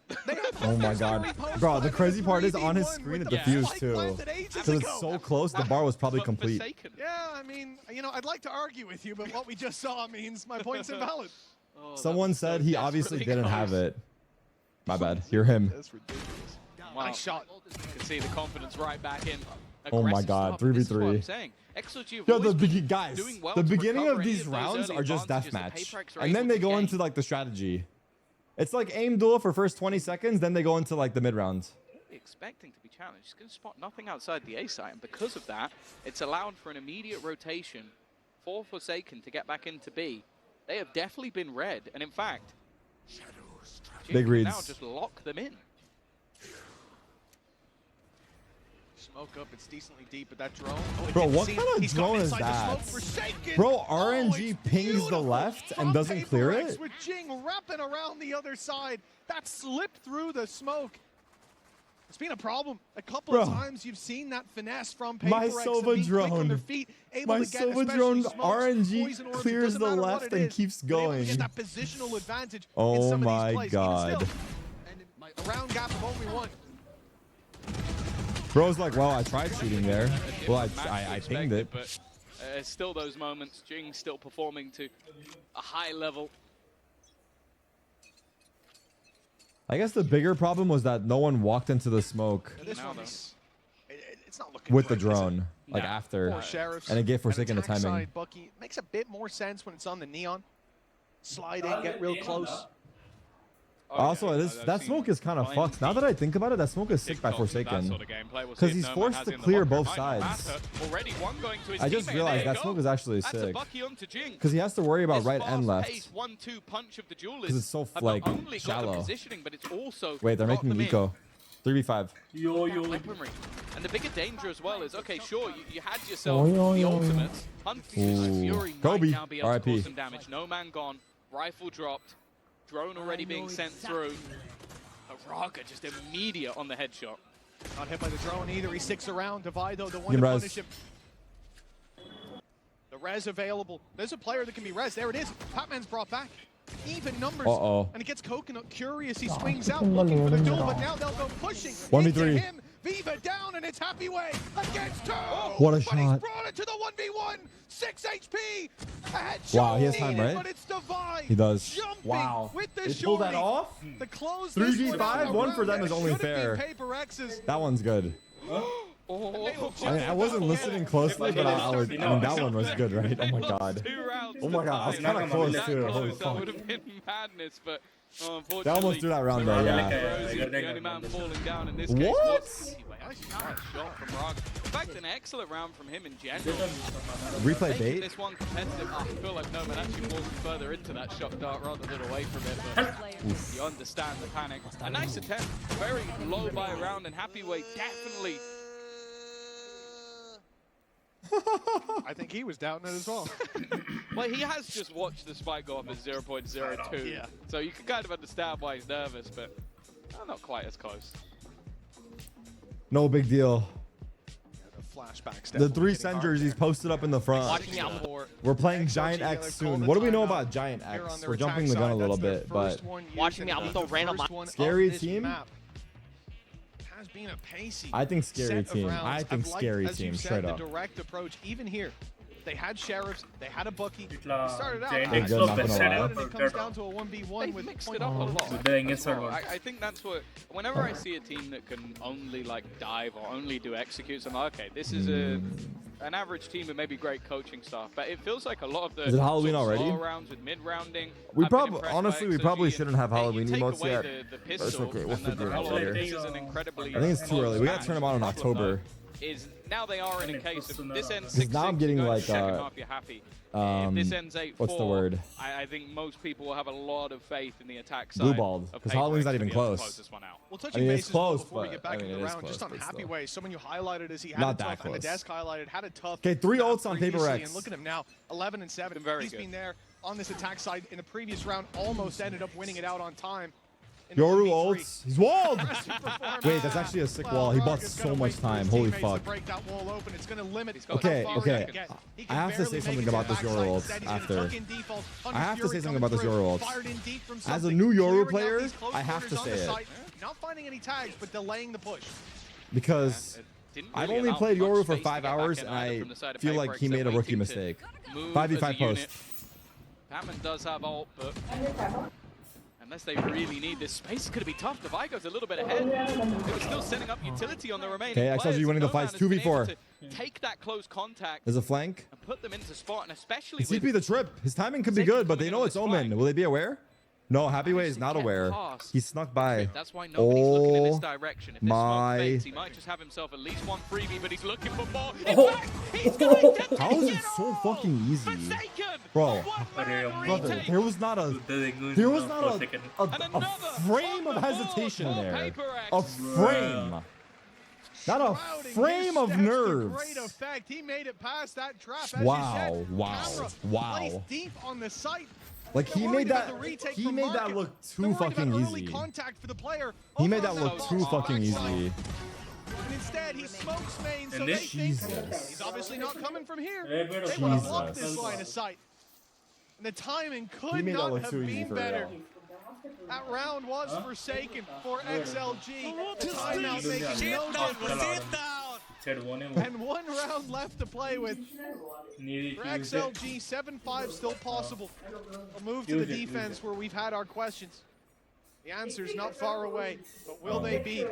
Oh my god. Bro, the crazy part is on his screen it diffused too. Because it's so close, the bar was probably complete. Yeah, I mean, you know, I'd like to argue with you, but what we just saw means my point's invalid. Someone said he obviously didn't have it. My bad. You're him. That's ridiculous. Wow. Nice shot. You can see the confidence right back in. Oh my Aggressive god, stuff, and this is what 3v3. I'm saying. XOG have Yo, always been guys, doing well the to beginning recover of any these those rounds early are just advantages that deathmatch. Paper X are And then able they to go gain. into like the strategy. It's like aim duel for first 20 seconds, then they go into like the mid rounds. Expecting to be challenged. He's going to spot nothing outside the A site, and because of that, it's allowed for an immediate rotation for Forsaken to get back into B. They have definitely been red, and in fact, Big reads. Now just lock them in. Smoke up, it's decently deep, but that drone. Bro, what kind of drone is that? Bro, RNG pings the left and doesn't clear it? With Jing wrapping around the other side, that slipped through the smoke. It's been a problem. A couple of times you've seen that finesse from Paper My Sova drone. My Sova drone RNG clears the left and keeps going. Get that positional advantage oh in some my of these plays. god. And a round gap of only one. Bro's like, well, I tried shooting there. Well, I pinged it. But still those moments. Jing still performing to a high level. I guess the bigger problem was that no one walked into the smoke It's not looking with good, the drone, like after, and it gave Forsaken the timing. Side, Bucky makes a bit more sense when it's on the neon. Slide in, get real close. Also, that smoke is kind of fucked. Now that I think about it, that smoke is sick by Forsaken. Because he's forced to clear both sides. I just realized that smoke is actually sick. Because he has to worry about right and left. Because it's so, like, shallow. Wait, they're making eco. 3v5. And the bigger danger as well is, okay, sure, you had yourself the ultimates. Fury might now be able to cause some damage. No man gone. Rifle dropped. Drone already being sent through. Raga just immediate on the headshot. Not hit by the drone either. He sticks around. Divido, the one to punish him. The res available. There's a player that can be res. There it is. Patman's brought back. Even numbers. And it gets Coconut curious. He swings out looking for the duel, but now they'll go pushing 1v3. into him. Viva down, and it's Happy Way against two. What a but shot. He's brought it to the 1v1. 6 HP. Wow, he has time, right? But it's Divide. He does. Jumping Wow. with the They pulled that off? The close 3v5? One for them is only fair. That one's good. I mean, I wasn't listening closely, but I mean, that one was good, right? Oh my god. Oh my god, I was kind of close too. Holy fuck. That would have been madness, but unfortunately, they almost threw that round there, yeah. The only man falling down in this case. What? Nice shot from Raga. In fact, an excellent round from him in general. Replay bait? This one competitive. I feel like Noman actually falls further into that shot dart rather than away from it, but you understand the panic. A nice attempt. Very low by round, and Happy Way definitely. I think he was doubting it as well. Well, he has just watched the spike go up at 0.02, so you can kind of understand why he's nervous, but not quite as close. No big deal. Flashbacks. The 3 Sen jerseys posted up in the front. We're playing Giant X soon. What do we know about Giant X? We're jumping the gun a little bit, but Watching me, I'm so random. scary team. Has been a pacey I think scary team. I think scary team. Straight up. The direct approach, even here. They had sheriffs, they had a Bucky. They started out and it comes down to a 1v1 with mixed it up a lot. I think that's what, whenever I see a team that can only like dive or only do executes, I'm like, okay, this is an average team with maybe great coaching staff, but it feels like a lot of the is it Halloween already? Rounds with mid-rounding. We probably, honestly, we probably shouldn't have Halloween emotes yet. That's okay, we'll figure it out later. I think it's too early. We gotta turn them on in October. Is now they are in a case of this ends 6-6. Now I'm getting like half, you're happy. If this ends 8-4, what's the word? I think most people will have a lot of faith in the attack side. Blue balled, because Halloween's not even close. I mean, it's close, before we get back in the round, just on Happy Way, someone you highlighted as he had not a tough, that close. and the desk highlighted had a tough. Okay, 3 ults on Paper X. And look at him now, 11-7. He's been there on this attack side in the previous round, almost ended up winning it out on time. Yoru ults. He's walled! Wait, that's actually a sick wall. He bought so much time. Holy fuck. Okay. I have to say something about this Yoru ults after. I have to say something about this Yoru ults. As a new Yoru player, I have to say it. Not finding any tags, but delaying the push. Because I've only played Yoru for 5 hours, and I feel like he made a rookie mistake. 5v5 post. Patman does have ult, but unless they really need this space, it's going to be tough. The Vigo's a little bit ahead. They were still setting up utility on the remaining players. XLG winning the fights 2v4. Take that close contact. There's a flank. And put them into spot, and especially CP the trip. His timing could be good, but they know it's Omen. Will they be aware? No, Happyway is not aware. He snuck by. That's why nobody's looking in this Oh direction. If this smoke fades, he might just have himself at least one freebie, but he's looking for more. In Oh. fact, he's going to How is it so fucking easy? Bro, brother, there was not a frame of hesitation there. A frame. Not a frame of nerves. Great effect. He made it past that trap. As Wow, you said, wow, wow. placed deep on the site. Like he made that look too fucking easy. He made that look too fucking easy. And instead, he smokes main, so they think he's obviously not coming from here. They want to block this line of sight. And the timing could not have been better. That round was forsaken for XLG. The timeout making no difference. And 1 round left to play with. For XLG, 7-5 still possible. We'll move to the defense where we've had our questions. The answer's not far away, but will they be a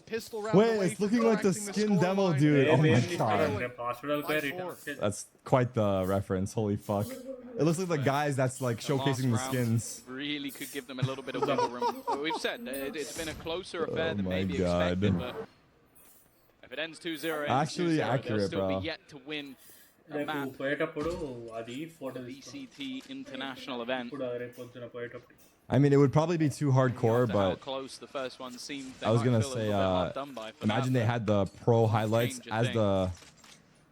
pistol round away? Wait, it's looking like the skin demo, dude. Oh my god. That's quite the reference. Holy fuck. It looks like the guys that's like showcasing the skins. Really could give them a little bit of wiggle room. But we've said it's been a closer affair than maybe expected. But if it ends 2-0, actually accurate, they'll still bro. be yet to win a map. VCT International event. I mean, it would probably be too hardcore, but close the first one seemed, I was gonna say, imagine they had the pro highlights as the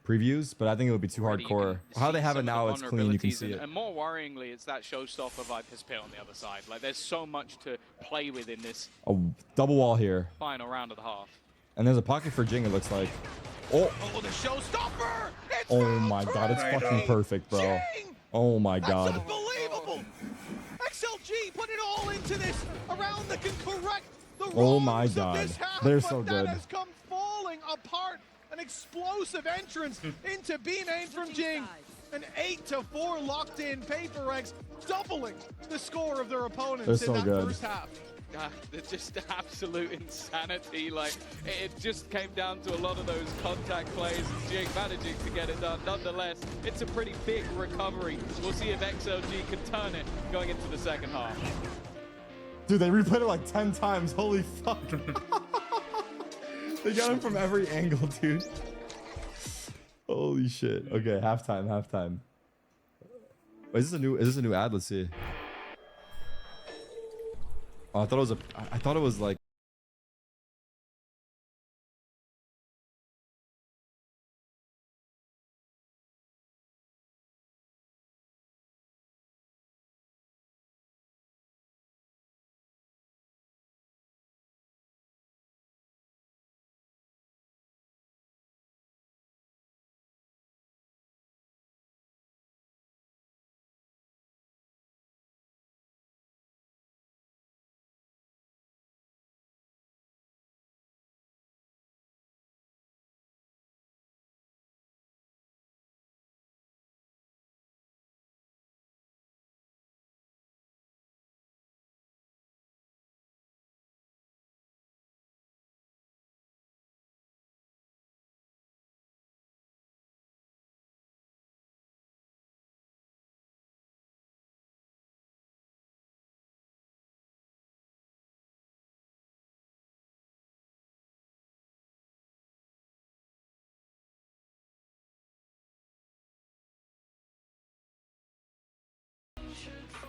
previews, but I think it would be too hardcore. How they have it now, it's clean, you can see it. And more worryingly, it's that showstopper Viper's Pit on the other side. Like, there's so much to play with in this A double wall here. final round of the half. And there's a pocket for Jing, it looks like. Oh, the showstopper! oh my god, it's fucking perfect, bro. Oh my god. Unbelievable! XLG put it all into this. Around that can correct the Oh my wrongs of god. this half, They're but so that good. has come falling apart. An explosive entrance into B main from Jing. An 8-4 locked in Paper Eggs, doubling the score of their opponents They're in so that good. first half. They're just absolute insanity. Like, it just came down to a lot of those contact plays and Jing managing to get it done. Nonetheless, it's a pretty big recovery. We'll see if XLG can turn it going into the second half. Dude, they replayed it like 10 times. Holy fuck. They got him from every angle, dude. Holy shit. Okay, halftime. Wait, is this a new ad? Let's see. Oh, I thought it was like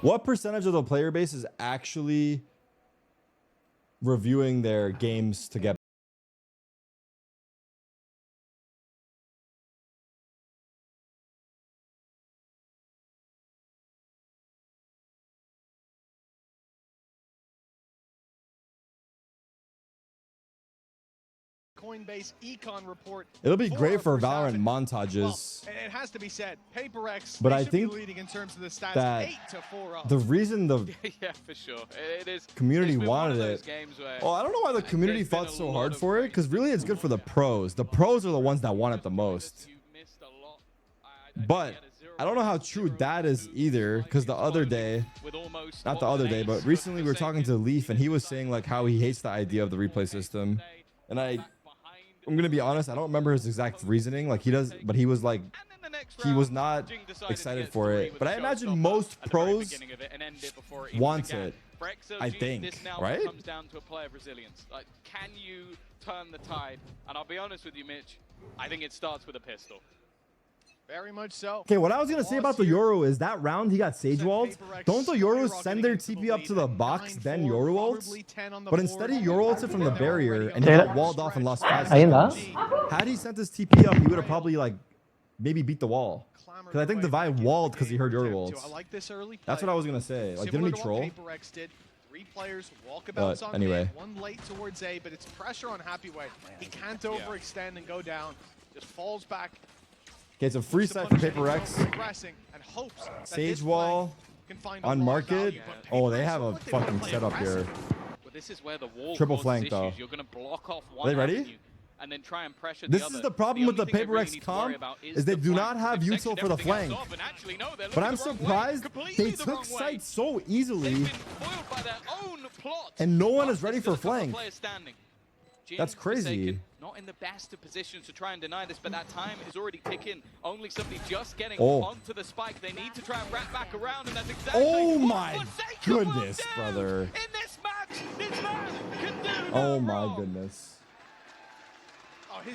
what percentage of the player base is actually reviewing their games to get Coinbase econ report. It'll be great for Valorant montages. Well, it has to be said, Paper X, but I should think be leading in terms of the stats, that 8-4 up. the reason the yeah, for sure. It is. community wanted it. Oh, I don't know why the community fought so hard for it, because really it's good for the pros. The pros are the ones that want it the most. But I don't know how true that is either, because the other day, not the other day, but recently we were talking to Leaf and he was saying like how he hates the idea of the replay system. And I'm gonna be honest, I don't remember his exact reasoning. Like he does, but he was like, he was not excited for it. But I imagine most pros want it. For XLG, I think, this now right? comes down to a play of resilience. Like, can you turn the tide? And I'll be honest with you, Mitch, I think it starts with a pistol. Very much so. Okay, what I was going to say about the Yoru is that round he got Sage walled. Don't the Yorus send their TP up to the box, then Yoru ults? But instead he Yoru ulted from the barrier and he got walled off and lost 5 seconds. Had he sent his TP up, he would have probably like maybe beat the wall. Because I think Divide walled because he heard Yoru ults. That's what I was going to say. Like, didn't he troll? 3 players, walkabouts on anyway. mid, 1 late towards A, but it's pressure on Happy Way. He can't overextend and go down. Just falls back. Okay, it's a free set for Paper X. Sage wall on market. Oh, they have a fucking setup here. But this is where the wall Triple flank though. You're going to block off Are they ready? And then try and pressure this is the problem with the Paper X comp is they do not have util for the flank. But I'm surprised they took sight so easily and no one is ready for flank. That's crazy. Not in the best of positions to try and deny this, but that time is already ticking. Only somebody just getting onto the spike. They need to try and wrap back around, and that's exactly oh my goodness, brother. In this match, this man can do oh my goodness.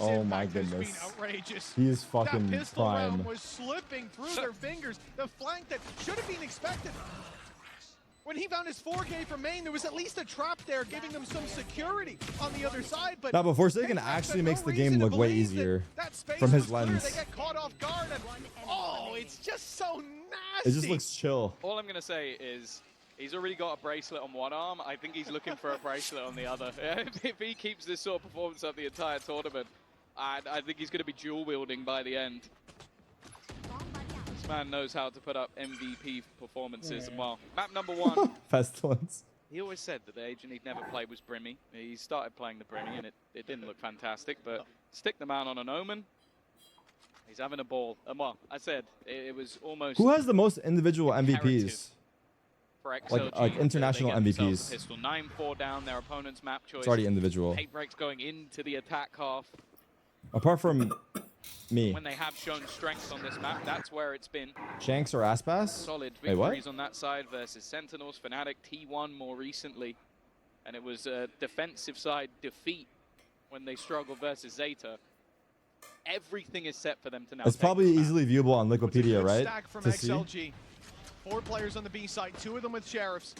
Oh my goodness. Outrageous. He is fucking that pistol prime. round was slipping through their fingers. The flank that should have been expected. When he found his 4K from main, there was at least a trap there giving them some security on the other side. But now, before Forsaken actually makes the game look way easier from his lens. They get caught off guard and oh, it's just so nasty. It just looks chill. All I'm going to say is he's already got a bracelet on one arm. I think he's looking for a bracelet on the other. If he keeps this sort of performance up the entire tournament, I think he's going to be dual wielding by the end. This man knows how to put up MVP performances. And well, map number 1. Pestilence. He always said that the agent he'd never played was Brimmy. He started playing the Brimmy and it didn't look fantastic, but stick the man on an Omen. He's having a ball. And well, I said it was almost. Who has the most individual MVPs? For XLG, like international MVPs. Pistol 9-4 down their opponent's map choice. It's already individual. PaperX going into the attack half. Apart from me. When they have shown strength on this map, that's where it's been. Shanks or Aspas? Solid victories on that side versus Sentinels, Fnatic, T1 more recently. And it was a defensive side defeat when they struggled versus Zeta. Everything is set for them to now. It's probably easily viewable on Wikipedia, right? Stack from XLG. 4 players on the B side, 2 of them with Sheriffs.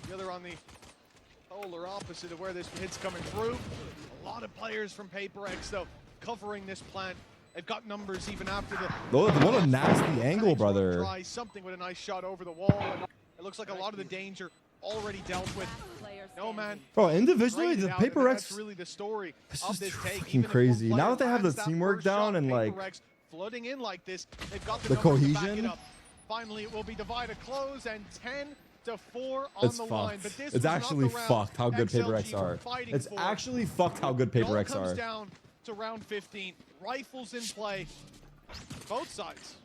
The other on the polar opposite of where this hit's coming through. A lot of players from PaperX, though, covering this plant. They've got numbers even after the... Oh, what a nasty angle, brother. Try something with a nice shot over the wall. And it looks like a lot of the danger already dealt with. No, man. Bro, individually, the PaperX... That's really the story of this take. Fucking crazy. Now that they have the teamwork down and, like... flooding in like this, they've got the cohesion. Finally, it will be divided close and 10-4 on the line. But this it's actually fucked how good PaperX are. It's actually fucked how good PaperX are. It comes down to round 15. Rifles in play. Both sides.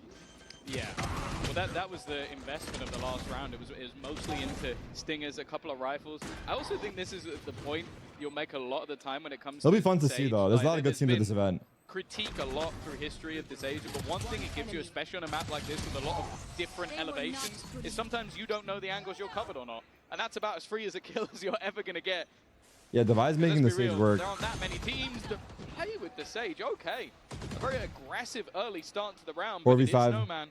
Yeah. Well, that was the investment of the last round. It was mostly into stingers, a couple of rifles. I also think this is the point you'll make a lot of the time when it comes It'll to be fun to see, though. There's a lot of good teams at this event. Critique a lot through history of this age, but one thing it gives you, especially on a map like this with a lot of different elevations, is sometimes you don't know the angles you're covered or not. And that's about as free as a kill as you're ever going to get. Yeah, Devi's making the Sage work. There aren't that many teams to play with the Sage. Okay. A very aggressive early start to the round, but it is Snowman.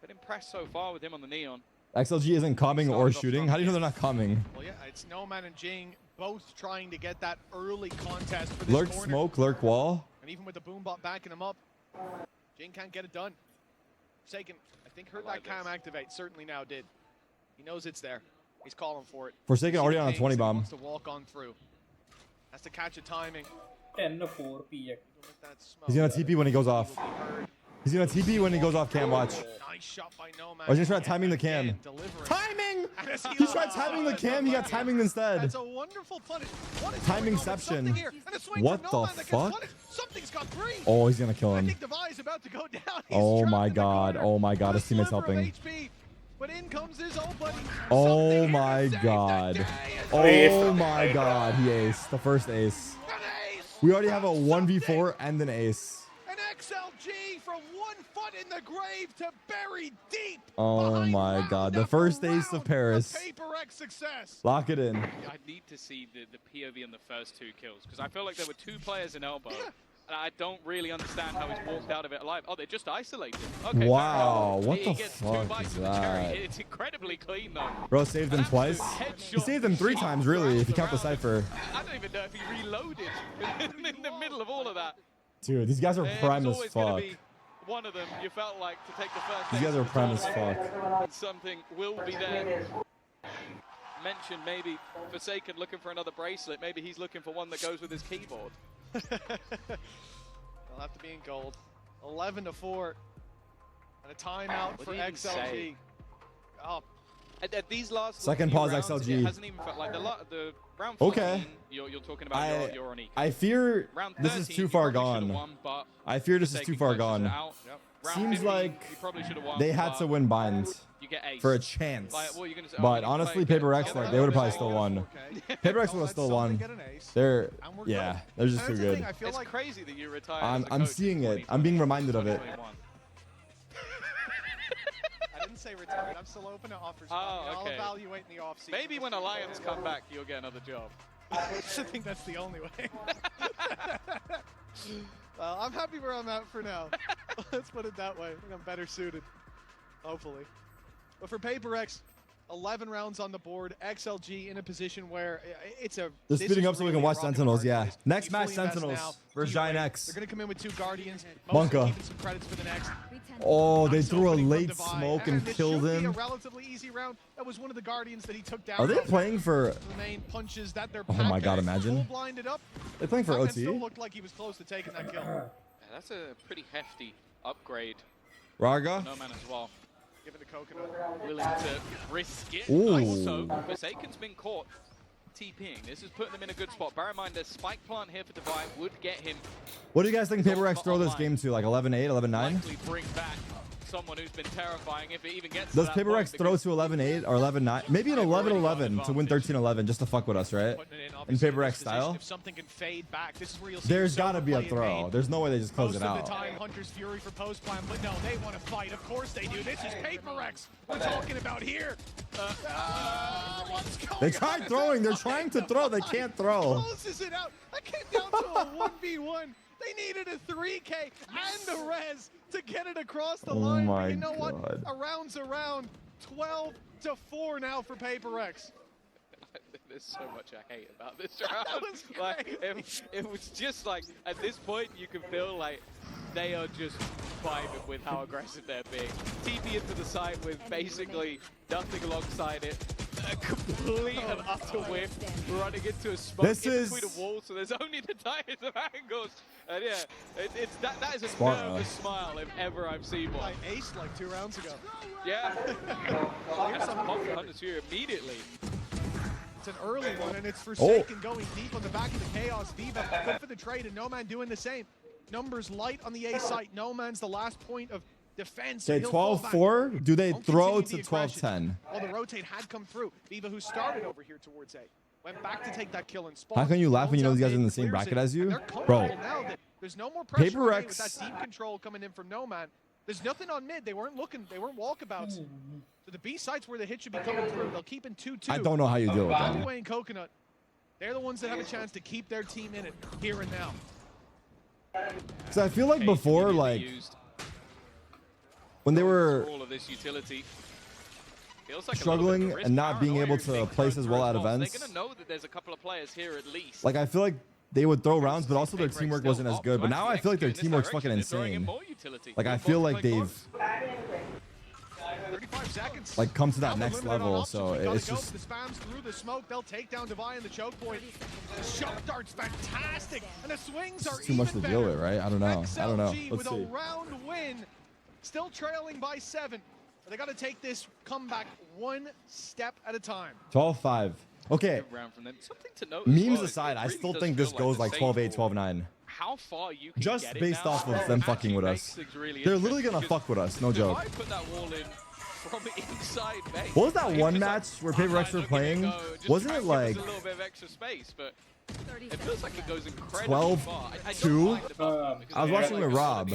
Been impressed so far with him on the Neon. XLG isn't coming or shooting. How do you know they're not coming? Well, yeah, it's Snowman and Jing both trying to get that early contest for this lurk corner. Smoke, lurk wall. And even with the boombot backing him up, Jing can't get it done. Forsaken, I think, heard that cam activate. Certainly now did. He knows it's there. He's calling for it. Forsaken already on a 20 bomb. Wants to walk on through. Has to catch a timing. 10-4 He's gonna TP when he goes off. He's gonna TP when he goes off cam watch. Nice shot by Nomad. I was just trying timing the cam. Timing! He tried timing the cam, he got timing instead. That's a wonderful punish. Timingception. What the fuck? Something's got green. Oh, he's gonna kill him. I think Devi is about to go down. Oh my god. Oh my god, his teammate's helping. But in comes his old buddy. Oh my god. Oh my god, he aced. The first ace. We already have a 1v4 and an ace. An XLG from 1 grave to bury deep. Oh my God, the first ace of Paris. Success. Lock it in. I need to see the POV on the first 2 kills because I feel like there were 2 players in elbow. And I don't really understand how he's walked out of it alive. Oh, they're just isolated. Okay, wow, what the gets 2 fuck bites is of the cherry. that? It's incredibly clean, though. Bro saved them twice. He saved them 3 times, really, if you count the Cypher. I don't even know if he reloaded in the middle of all of that. Dude, these guys are prime as fuck. One of them, you felt like, to take the first. These guys are prime as fuck. Something will be there. Mentioned maybe Forsaken looking for another bracelet. Maybe he's looking for one that goes with his keyboard. They'll have to be in gold. 11-4. And a timeout for XLG. Oh. At these last second pause rounds, XLG. It hasn't even felt like the round 14, okay. You're talking about you're on equal. I fear round 13, this is too far gone. Won, I fear this is too far gone. Seems 15, like they had to win binds for a chance. But honestly, Paper X, like, they would have probably still won. Paper X would have still won. They're just too good. It's crazy that you retired. I'm seeing it. I'm being reminded of it. I didn't say retired. I'm still open to offers. Oh, okay. I'll evaluate in the offseason. Maybe when Alliance come back, you'll get another job. I think that's the only way. I'm happy where I'm at for now. Let's put it that way. I think I'm better suited. Hopefully. But for Paper X, 11 rounds on the board. XLG in a position where it's a... They're speeding up so we can watch Sentinels, yeah. Next match, Sentinels versus Giant X. They're going to come in with 2 Guardians. Monka. Keeping some credits for the next. Oh, they threw a late smoke and killed him. A relatively easy round. That was one of the Guardians that he took down. Are they playing for... The main punches that they're oh my God, imagine. They're playing for OT. Still looked like he was close to taking that kill. Yeah, that's a pretty hefty upgrade. Raga? No man as well. Give it a coconut. Willing to risk it. Ooh. Also, Forsaken's been caught TPing. This is putting them in a good spot. Bear in mind, the spike plant here for Divine would get him. What do you guys think Paper X throw this game to? Like 11-8, 11-9? Likely bring back someone who's been terrifying if it even gets Does to that Paper X point, throw to 11-8 or 11-9? Maybe an 11-11 to win 13-11 just to fuck with us, right? In Paper X style. If something can fade back, this is where you'll see there's got to be a throw. There's no way they just close it out. Most of the time, Hunter's Fury for post plan, but no, they want to fight. Of course they do. This is Paper X we're talking about here. What's going they tried throwing. They're trying to throw. They can't throw. Closes it out. That came down to a 1v1. They needed a 3K and a res to get it across the line. But you know what? A round's a round. 12-4 now for Paper X. There's so much I hate about this round. That was like, it was just like, at this point, you can feel like they are just vibing with how aggressive they're being. TP into the side with basically nothing alongside it. A complete and utter whip, running into a smoke between a wall, so there's only the tires of angles. And yeah, that is a nervous smile if ever I've seen one. I aced like 2 rounds ago. Yeah. That's a pop for Hunter's Fury immediately. It's an early one, and it's Forsaken going deep on the back of the Chaos. Viva good for the trade, and No Man doing the same. Numbers light on the A site. No Man's the last point of defense. Okay, 12-4. Do they throw to 12-10? Well, the rotate had come through. Viva, who started over here towards A, went back to take that kill and spawn. How can you laugh when you know these guys are in the same bracket as you? Bro, now that there's no more pressure Paper X. with that deep control coming in from No Man. There's nothing on mid. They weren't looking. They weren't walkabouts. So the B sites where the hit should be coming through. They'll keep in 2-2. I don't know how you deal with that. And Coconut. They're the ones that have a chance to keep their team in it here and now. Because I feel like before, like, when they were struggling and not being able to place as well at events, they're gonna know that there's a couple of players here at least. like, I feel like they would throw rounds, but also their teamwork wasn't as good. But now I feel like their teamwork's fucking insane. Like, I feel like they've like come to that next level, so it's just the spams through the smoke. They'll take down Divine the choke point. The shock dart's fantastic, and the swings are too much to deal with, right? I don't know. I don't know. Let's with see. A round win, still trailing by 7. But they got to take this comeback one step at a time. 12-5. Okay. Something to note Memes aside, I still think this goes like 12-8, 12-9. How far you can just get based now off of them fucking with us. They're literally gonna fuck with us, no joke. I put that wall in from inside base. What was that one match where Paper X were playing? Wasn't it like a little bit of extra space, but It feels like it goes incredibly far. 12-2. I was watching with Rob,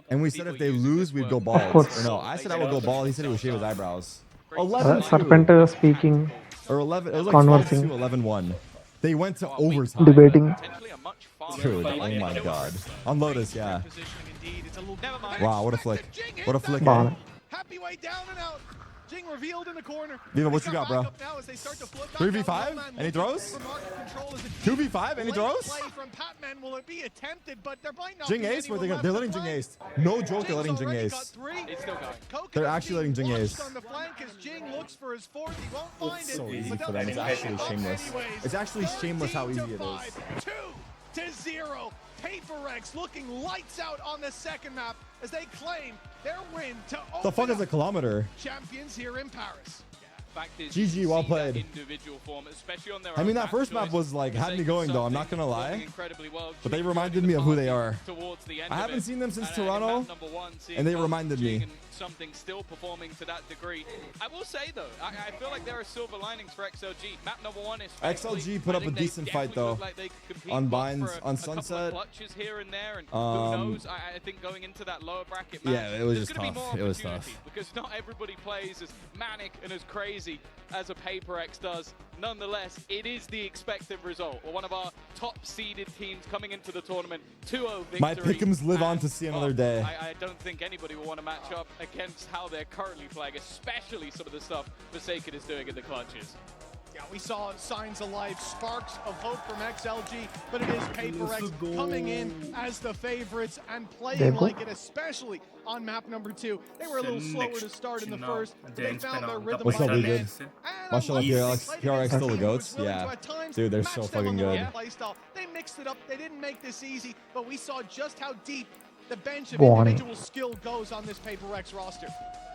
and we said if they lose, we'd go bald. Or no, I said I would go bald. He said he would shave his eyebrows. 11-2. Serpent speaking. Or 11. It was like Conversing. 12-2, 11-1. They went to overtime. Debating. Dude, oh my god. On Lotus, yeah. Wow, what a flick. What a flick. Ball. Happy way down and out. Jing revealed in the corner. Viva, what you got, bro? 3v5? Any throws? 2v5? Any throws? Jing ace? Where they're letting Jing ace. No joke, they're letting Jing ace. They're actually letting Jing ace. It's so easy for them. It's actually shameless. It's actually shameless how easy it is. 2-0. PaperX looking lights out on the second map as they claim their win to open The fuck is a kilometer? champions here in Paris. GG, well played. Individual form, especially on their I mean, own that first map was like, had me going though, I'm not gonna lie. But they reminded me of who they are. I haven't seen them since Toronto, and they reminded me. Something still performing to that degree. I will say though, I feel like there are silver linings for XLG. Map number 1 is XLG put up a decent fight though. On Binds, on Sunset. Here and there, and who knows? I think going into that lower bracket match, yeah, it was just tough. It was tough. Because not everybody plays as manic and as crazy as a PaperX does. Nonetheless, it is the expected result. We're one of our top seeded teams coming into the tournament. 2-0 victory. My pick'ems live on to see another day. I don't think anybody will want to match up against how they're currently playing, especially some of the stuff Forsaken is doing in the clutches. Yeah, we saw signs of life, sparks of hope from XLG, but it is PaperX coming in as the favorites and playing like it, especially on map number 2. They were a little slower to start in the first, but they found their rhythm. What's up, we good? Mashallah, PRX still the GOATs? Yeah. Dude, they're so fucking good. They mixed it up. They didn't make this easy, but we saw just how deep the bench of individual skill goes on this PaperX roster.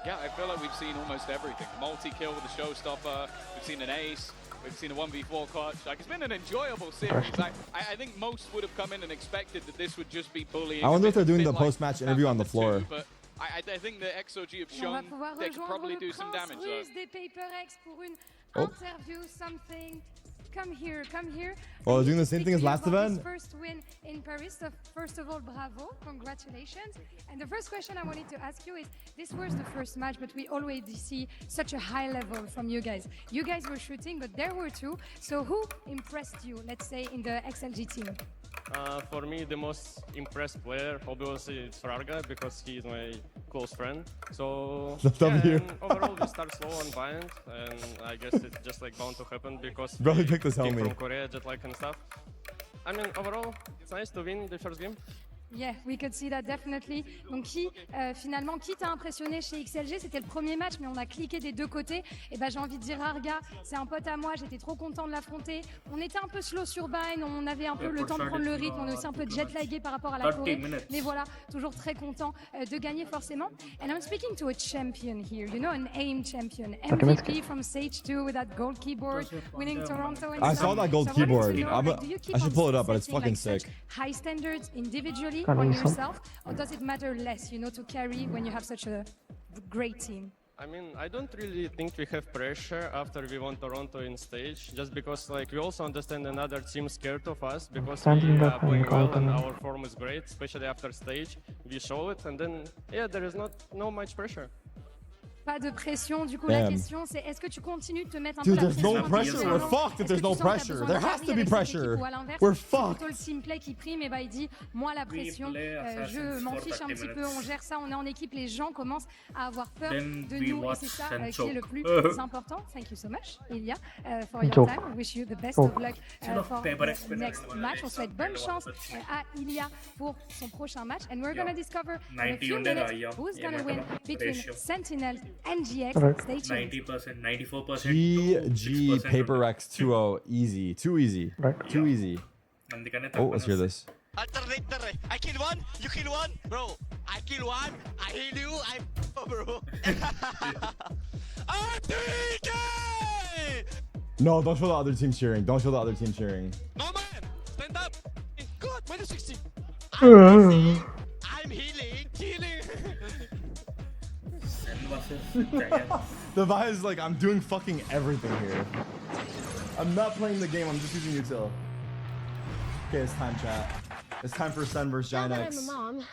Yeah, I feel like we've seen almost everything. Multi-kill with the showstopper. We've seen an ace. We've seen a 1v4 clutch. Like, it's been an enjoyable series. I think most would have come in and expected that this would just be bullying. I wonder if they're doing the post-match interview on the floor. But I think the XOG have shown they can probably do some damage though. Come here, come here. Well, doing the same thing as last event. First win in Paris. So first of all, bravo, congratulations. And the first question I wanted to ask you is, this was the first match, but we already see such a high level from you guys. You guys were shooting, but there were two. So who impressed you, let's say, in the XLG team? For me, the most impressed player, obviously, it's Rarga, because he is my close friend. So, yeah, overall, we start slow on Bind, and I guess it's just like bound to happen because we picked this homie from Korea, jet lag and stuff. I mean, overall, it's nice to win the first game. Yeah, we could see that definitely. Donc finalement, qui t'a impressionné chez XLG? C'était le premier match, mais on a cliqué des deux côtés. Et ben j'ai envie de dire Arga, c'est un pote à moi, j'étais trop content de l'affronter. On était un peu slow sur Bind, on avait un peu le temps de prendre le rythme, on est aussi un peu jet-lagué par rapport à la Corée. Mais voilà, toujours très content de gagner forcément. And I'm speaking to a champion here, you know, an AIM champion. MVP from Stage 2 with that gold keyboard, winning Toronto and I saw that gold keyboard. I should pull it up, but it's fucking sick. High standards individually on yourself, or does it matter less, you know, to carry when you have such a great team? I mean, I don't really think we have pressure after we won Toronto in stage, just because like we also understand another team scared of us because we are playing well and our form is great, especially after stage. We show it, and then yeah, there is no much pressure. Pas de pression. Du coup, la question, c'est est-ce que tu continues de te mettre un peu Dude, la there's no pressure. We're fucked if there's no pressure. There has to be pressure. We're fucked. C'est plutôt le team play qui prime et bah il dit moi la pression, je m'en fiche un petit peu, on gère ça, on est en équipe, les gens commencent à avoir peur de nous et c'est ça qui est le plus important. Thank you so much, Ilya, for your time. We wish you the best of luck for the next match. On souhaite bonne chance à Ilya pour son prochain match and we're gonna discover in a few minutes who's gonna win between Sentinel NGX, stay tuned. 90%, 94%. GG PaperX 2-0, easy, too easy, too easy. Oh, let's hear this. I kill one, you kill one, bro. I kill one, I heal you, bro. No, don't show the other team cheering. Don't show the other team cheering. No man, stand up. Good, minus 60. I'm healing, killing. The vibe is like, I'm doing fucking everything here. I'm not playing the game, I'm just using util. Okay, it's time, chat. It's time for Sun vs. Now that I'm a Ginex. mom,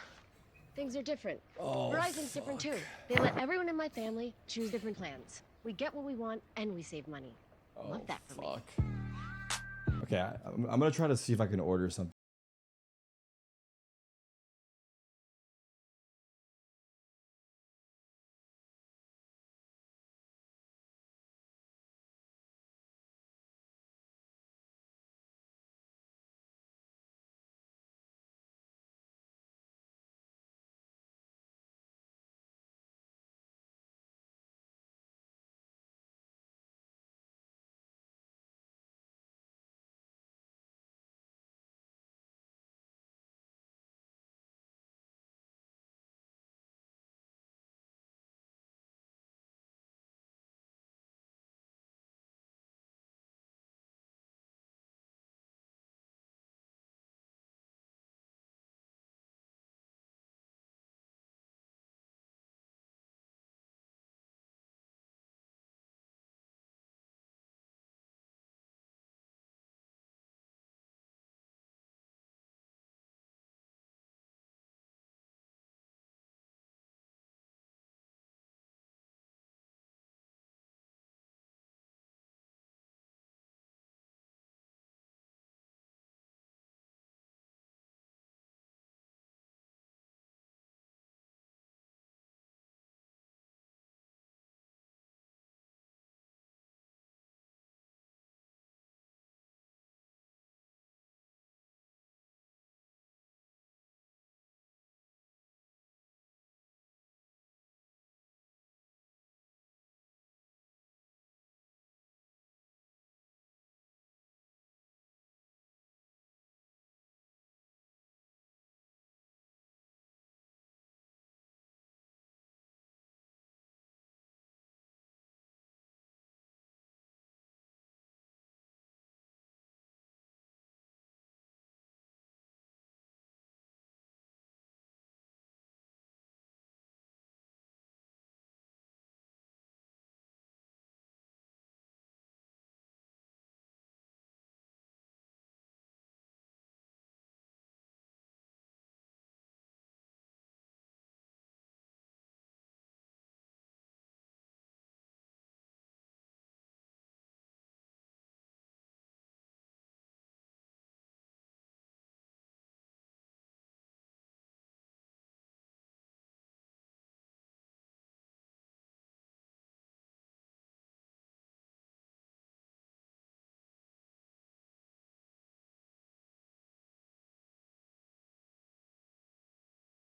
things are different. Oh, Verizon's different too. They let everyone in my family choose different plans. We get what we want and we save money. Love that for me. Okay, I'm gonna try to see if I can order something.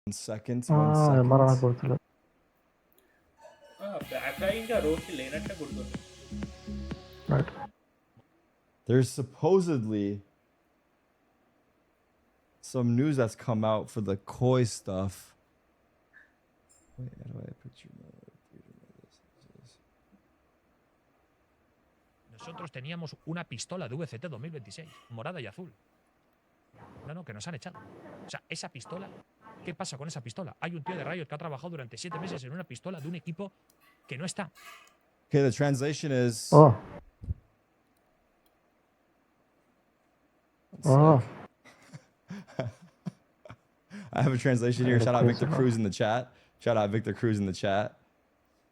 One second. Right. There's supposedly some news that's come out for the Koi stuff. Wait, how do I picture Nosotros teníamos una pistola de VCT 2026, morada y azul. No, que nos han echado. O sea, esa pistola, ¿qué pasa con esa pistola? Hay un tío de Riot que ha trabajado durante 7 meses en una pistola de un equipo que no está. Okay, the translation is... Oh. Oh. I have a translation here. Shout out Victor Cruz in the chat.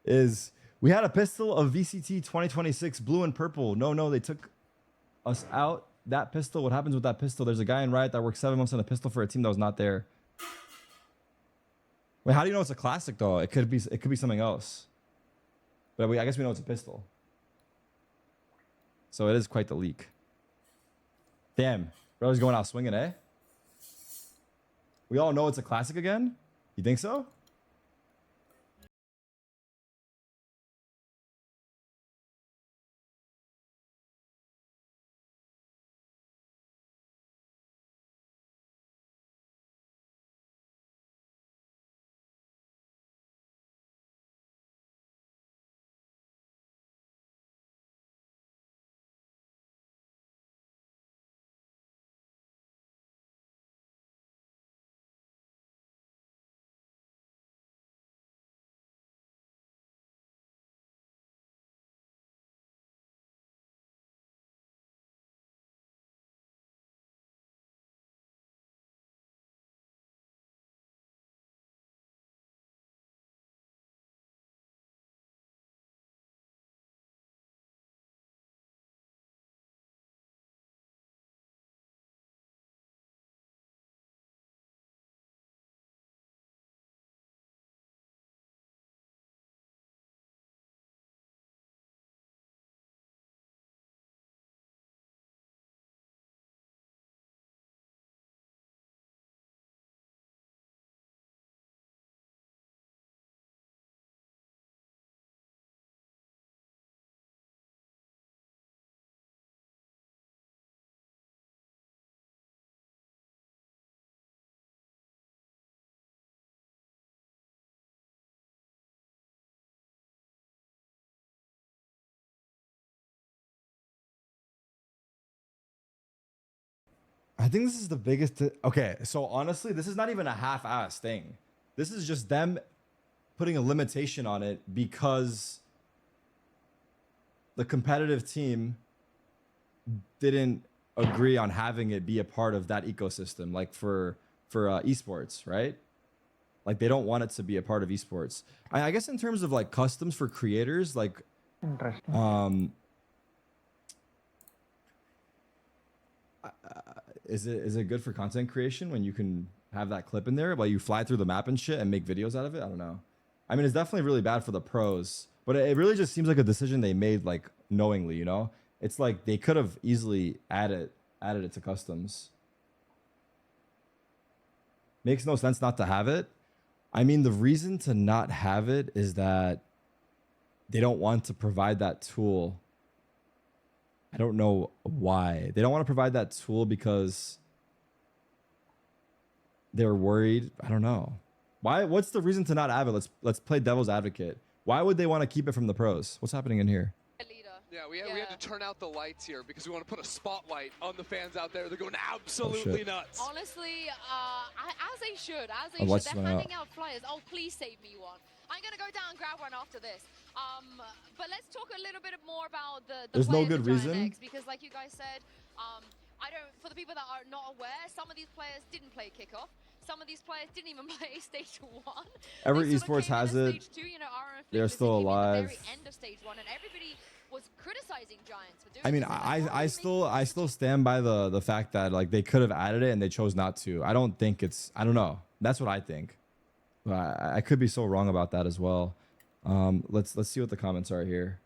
Is we had a pistol of VCT 2026 blue and purple. No, they took us out. That pistol, what happens with that pistol? There's a guy in Riot that worked 7 months on a pistol for a team that was not there. Wait, how do you know it's a classic though? It could be something else. But I guess we know it's a pistol. So it is quite the leak. Damn, brother's going out swinging, eh? We all know it's a classic again? You think so? I think this is the biggest. Okay, so honestly, this is not even a half-ass thing. This is just them putting a limitation on it because the competitive team didn't agree on having it be a part of that ecosystem, like for esports, right? Like they don't want it to be a part of esports. I guess in terms of like customs for creators, like is it good for content creation when you can have that clip in there, like you fly through the map and shit and make videos out of it? I don't know. I mean, it's definitely really bad for the pros, but it really just seems like a decision they made like knowingly, you know? It's like they could have easily added it to customs. Makes no sense not to have it. I mean, the reason to not have it is that they don't want to provide that tool. I don't know why. They don't want to provide that tool because they're worried. I don't know. Why? What's the reason to not have it? Let's play devil's advocate. Why would they want to keep it from the pros? What's happening in here? Yeah, we had to turn out the lights here because we want to put a spotlight on the fans out there. They're going absolutely nuts. Honestly, as they should. They're handing out flyers. Oh, please save me one. I'm going to go down and grab one after this. But let's talk a little bit more about the There's no players good of reason. Giant Eggs, because like you guys said, for the people that are not aware, some of these players didn't play kickoff. Some of these players didn't even play stage 1. Every esports has it. Stage 2, you know, They're still alive. the very end of stage 1, and everybody was criticizing Giants for doing I mean, I still stand by the fact that like they could have added it and they chose not to. I don't think it's, I don't know. That's what I think. But I could be so wrong about that as well. Let's see what the comments are here.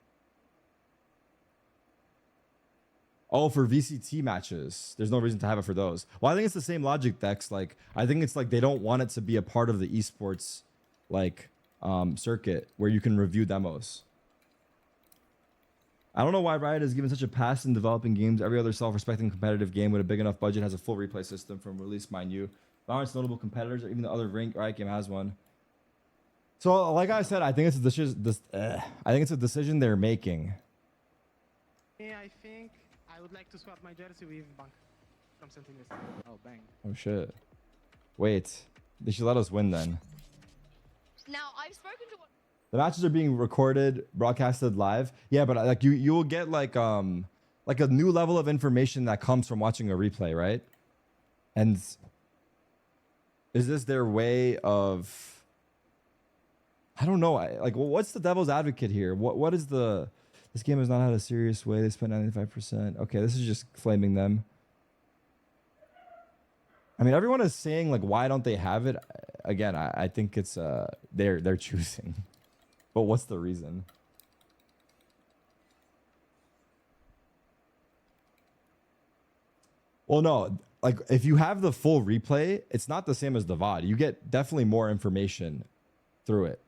Oh, for VCT matches, there's no reason to have it for those. Well, I think it's the same logic, Dex. Like, I think it's like they don't want it to be a part of the esports like circuit where you can review demos. I don't know why Riot is given such a pass in developing games. Every other self-respecting competitive game with a big enough budget has a full replay system from release, mind you. Valorant's notable competitors, or even the other Riot game has one. So, like I said, I think it's a decision they're making. Yeah, I think I would like to swap my jersey with Bank from Sentinels. Oh, bang. Oh shit! Wait, they should let us win then. Now, I've spoken to one. The matches are being recorded, broadcasted live. Yeah, but like you will get like a new level of information that comes from watching a replay, right? And is this their way of? I don't know. Like, well, what's the devil's advocate here? What is the? This game has not had a serious way. They spent 95%. Okay, this is just flaming them. I mean, everyone is saying like, why don't they have it? Again, I think it's they're choosing. But what's the reason? Well, no, like if you have the full replay, it's not the same as the VOD. You get definitely more information through it.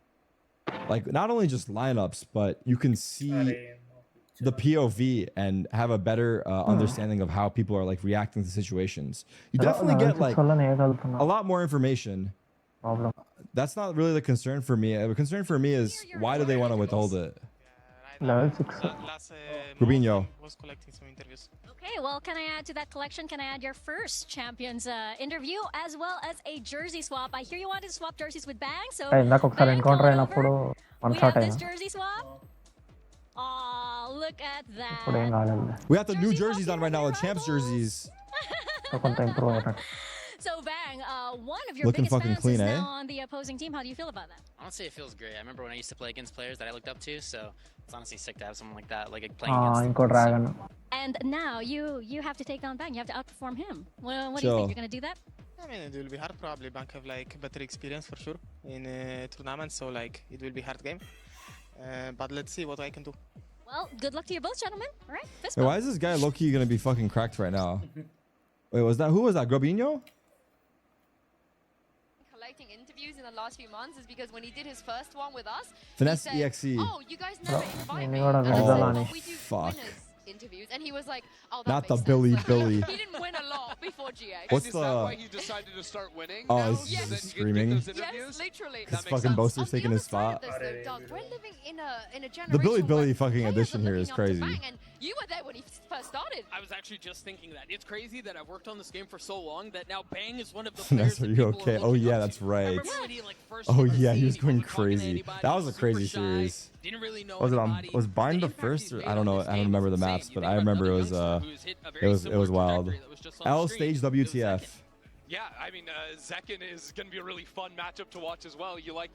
Like not only just lineups, but you can see the POV and have a better understanding of how people are like reacting to situations. You definitely get like a lot more information. That's not really the concern for me. The concern for me is why do they want to withhold it? Level 6. Rubinho. Was collecting some interviews. Okay, well, can I add to that collection? Can I add your first Champions interview as well as a jersey swap? I hear you wanted to swap jerseys with Bang, so ఇందాక ఒకసారి encounter అయినప్పుడు one we shot have this అయినా jersey swap. Aw, look at ఇప్పుడు ఏం that. కాలేదు. We got the new jerseys on right now, the champs jerseys. కొంత improve అయినట్టు. So Bang, one of your Looking biggest fucking fans clean, is eh? now on the opposing team. How do you feel about that? Honestly, it feels great. I remember when I used to play against players that I looked up to, so it's honestly sick to have someone like that, like playing against them. ఇంకో dragon. And now you have to take down Bang. You have to outperform him. What do you think? You're gonna do that? I mean, it will be hard. Probably Bank have like better experience for sure in tournaments, so like it will be hard game. But let's see what I can do. Well, good luck to you both, gentlemen. All right, fist Wait, why is this guy low-key gonna be fucking cracked right now? Wait, who was that? Grobinho? Collecting interviews in the last few months is because when he did his first one with us, Finesse he said, EXE. Oh, you guys never invite me. Oh, And I said, well, we do fuck. winners interviews, and he was like, "Oh, that Not the makes Billy sense." Like, Billy. he didn't win a lot before GX. What's is the? that why he decided to start winning? Oh, now, he's so that just he screaming. Get those interviews? Yes, literally. His fucking boaster's taking his spot. This, though, Doug, we're living in a generation The Billy where Billy fucking players addition are here looking is up to crazy. Bang, and you were there when he first started. I was actually just thinking that. It's crazy that I've worked on this game for so long that now Bang is one of the That's players are that you people okay? are Oh looking yeah, up that's to. right. I remember when he, like, first Oh hit the yeah, he scene, was going wasn't talking to crazy. anybody, That was he a was crazy super shy, series. didn't really know Was it anybody. was Bind the first? Or, I don't know. I don't remember the maps, but I remember it was it was wild. L stage WTF. Yeah, I mean, Zekken is going to be a really fun matchup to watch as well. You like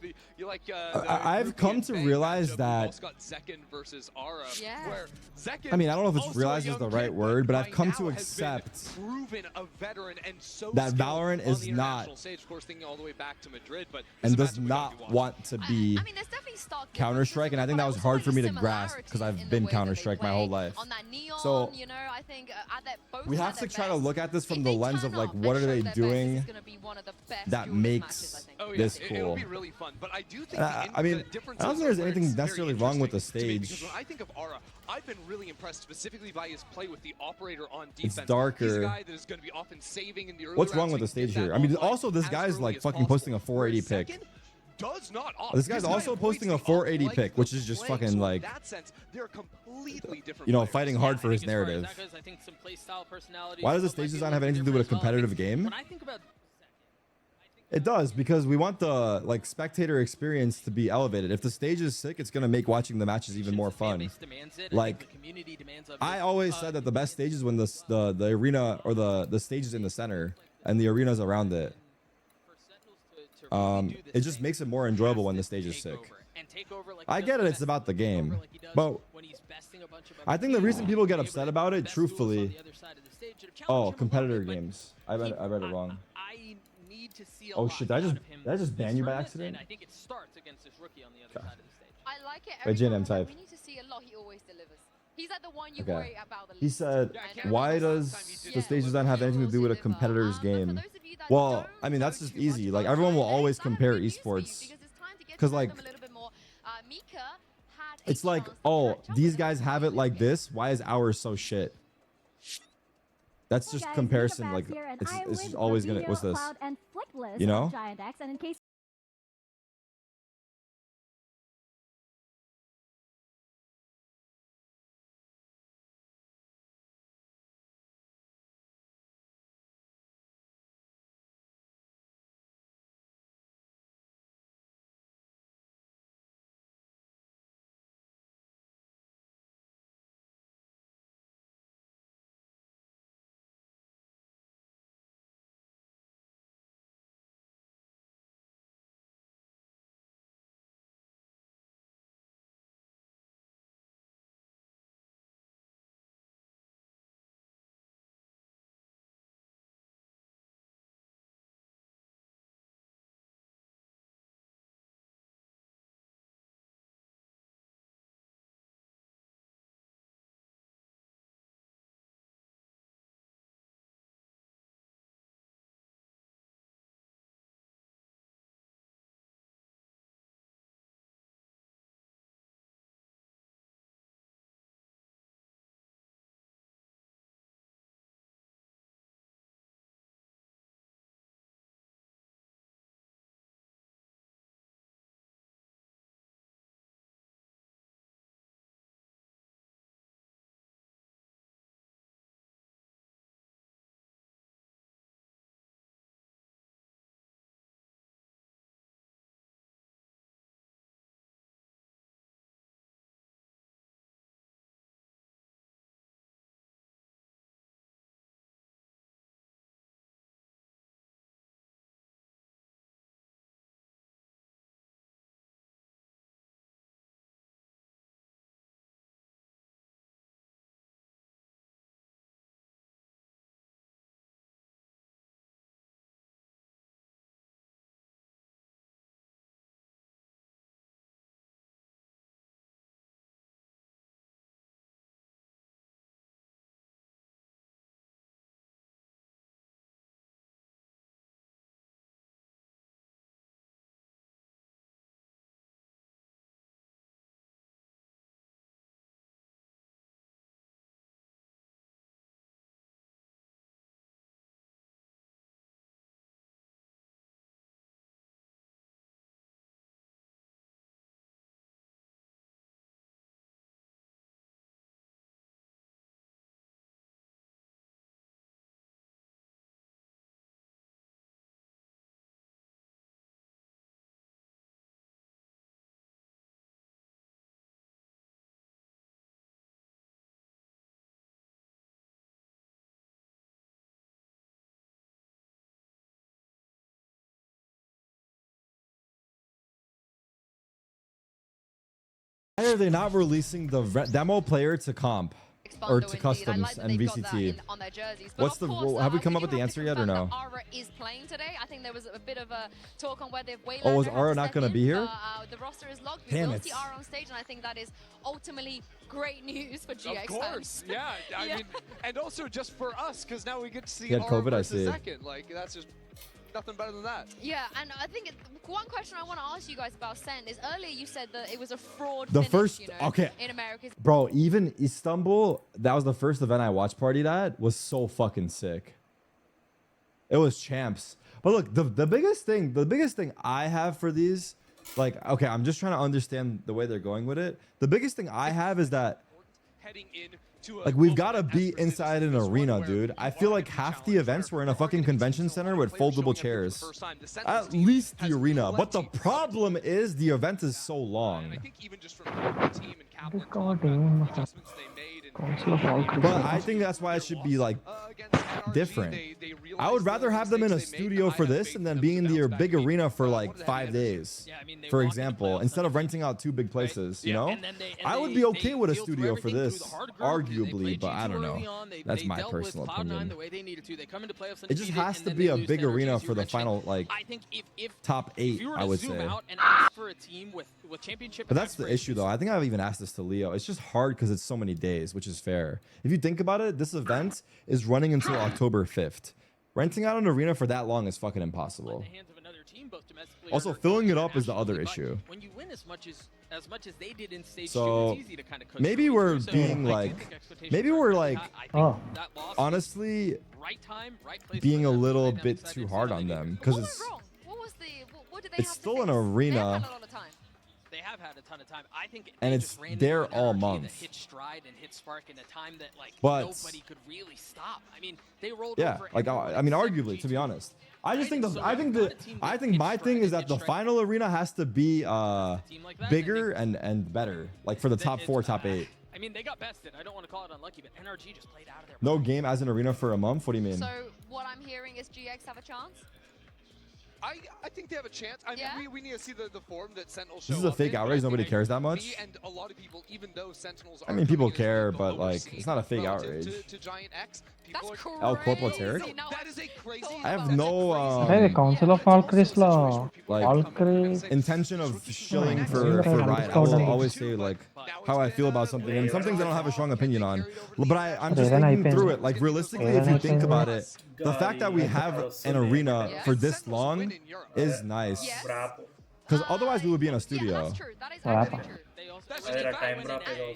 I've come to realize that. Got Zekken versus Aura, where Zekken, I mean, I don't know if it's also realize a is the young right kid, word, but I've come by to now has been accept proven a veteran and so that skilled Valorant on is the not international stage, of course, thinking all the way back to Madrid, but and does not want to be Counter-Strike, and I think that was hard for me to grasp because I've been Counter-Strike my whole life. So you know, I think we have to try to look at this from the lens of like, what are they doing that makes this cool? It'll be really fun, but I do think I mean, I don't think there's anything necessarily wrong with the stage. Because when I think of Aura, I've been really impressed specifically by his play with the operator on defense. It's darker. He's a guy that is going to be often saving in the early What's wrong rounds with the so he can stage get here? that I mean, online also this as guy's early like as fucking posting a possible. 480 Whereas pick. Zekken does not This guy's also posting a 480 pick, which is just fucking like, you know, fighting hard for his narrative. Why does the stage design have anything to do with a competitive game? It does, because we want the like spectator experience to be elevated. If the stage is sick, it's gonna make watching the matches even more fun. Like, I always said that the best stage is when the arena or the stage is in the center and the arena's around it. It just makes it more enjoyable when the stage is sick. I get it, it's about the game, but I think the reason people get upset about it, truthfully, oh, competitor games. I read it wrong. Oh shit! Did I just ban you by accident? I think it starts against this rookie on the other side of the stage. I like it. Wait, JNM type. We need to see a lot. He always delivers. He's like the one you Okay. worry about. He said, why does the stage design have anything to do with a competitor's game? Well, I mean, that's just easy. Like, everyone will always compare esports. Because, like, it's like, oh, these guys have it like this. Why is ours so shit? That's just comparison. Like, it's just always gonna, what's this? You know? Why are they not releasing the demo player to comp or to customs and VCT? What's the? Have we come up with the answer yet or no? Aura is playing today. I think there was a bit of a talk on whether Oh, was Aura not going to be here? The roster is locked. We will see Aura on stage, and I think that is ultimately great news for GX. Of course, yeah. I mean, and also just for us, because now we get to see Aura COVID, versus second. Like that's just nothing better than that. Yeah, and I think one question I want to ask you guys about Sen is earlier you said that it was a fraud The finish, first, you know, okay, in America. Bro, even Istanbul, that was the first event I watch partied at, was so fucking sick. It was champs. But look, the biggest thing I have for these, like, okay, I'm just trying to understand the way they're going with it. The biggest thing I have is that, like, we've got to be inside an arena, dude. I feel like half the events were in a fucking convention center with foldable chairs. At least the arena. But the problem is the event is so long. But I think that's why it should be like different. I would rather have them in a studio for this and then be in the big arena for like 5 days, for example, instead of renting out 2 big places, you know? I would be okay with a studio for this, arguably, but I don't know. That's my personal opinion. It just has to be a big arena for the final, like, top 8, I would say. But that's the issue, though. I think I've even asked this to Leo. It's just hard because it's so many days, which is fair. If you think about it, this event is running until October 5th. Renting out an arena for that long is fucking impossible. Also, filling it up is the other issue. When you win as much as they did in stage 2, So it's easy to kind of maybe we're being like, honestly, being a little bit too hard on them because it's still an arena. They have had a ton of time. I think And it's there all month. Hit stride and hit spark in a time that like But nobody could really stop. I mean, they rolled yeah, over like I mean, arguably, to be honest, I just think I think my thing is that the final arena has to be bigger and better, like for the top 4, top 8. I mean, they got bested. I don't want to call it unlucky, but NRG just played out of their. No game as an arena for a month. What do you mean? So what I'm hearing is GX have a chance. I think they have a chance. I mean, we need to see the form that Sentinels show. This is a fake outrage. Nobody cares that much. And a lot of people, even though Sentinels I mean, people care, but like, it's not a fake outrage. To Giant X, that's crazy. El Corpo Tarek? That is a crazy. I have no Council of Valkyries law. Valkyrie intention of shilling for Riot. I will always say like how I feel about something, and some things I don't have a strong opinion on. But I'm just thinking through it. Like realistically, if you think about it, the fact that we have an arena for this long is nice. Because otherwise we would be in a studio.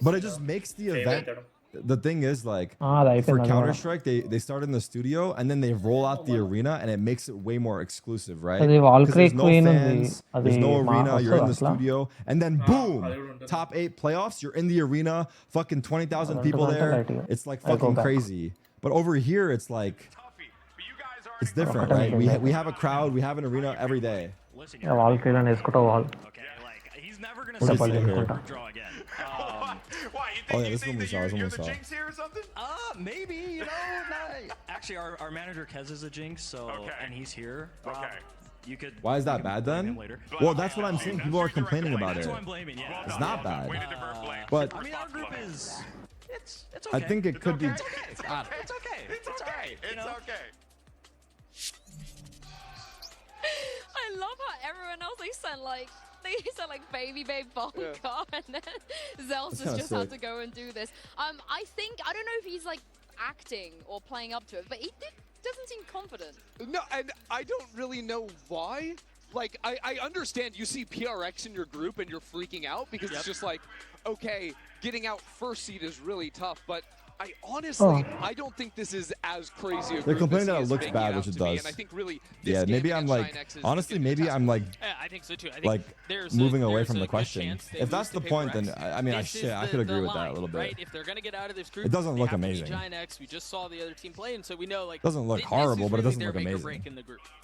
But it just makes the event. The thing is, like, for Counter-Strike, they start in the studio and then they roll out the arena and it makes it way more exclusive, right? Because there's no fans, there's no arena, you're in the studio, and then boom, top 8 playoffs, you're in the arena, fucking 20,000 people there. It's like fucking crazy. But over here, it's like, it's different, right? We have a crowd, we have an arena every day. Valkyrie and Escoto wall. He's never going to see the draw again. Oh yeah, this one we saw. This one we saw. Maybe, you know. Actually, our manager Kez is a jinx, so and he's here. Okay. You could. Why is that bad then? Well, that's what I'm saying. People are complaining about it. That's what I'm blaming. Yeah. It's not bad. But I mean, our group is. It's okay. I think it could be. It's okay. It's okay. It's alright. It's okay. I love how everyone else they sent like baby babe Volcar and then Zelsus just had to go and do this. I don't know if he's like acting or playing up to it, but he doesn't seem confident. No, and I don't really know why. Like, I understand you see PRX in your group and you're freaking out because it's just like, okay, getting out first seed is really tough, but I honestly, I don't think this is as crazy. They're complaining that it looks bad, which it does. And I think really, yeah, maybe I'm like, honestly, maybe I'm like, I think so too. I think like moving away from the question. If that's the point, then I mean, I could agree with that a little bit. Right? If they're gonna get out of this group, it doesn't look amazing. Giant X, we just saw the other team play, and so we know like doesn't look horrible, but it doesn't look amazing.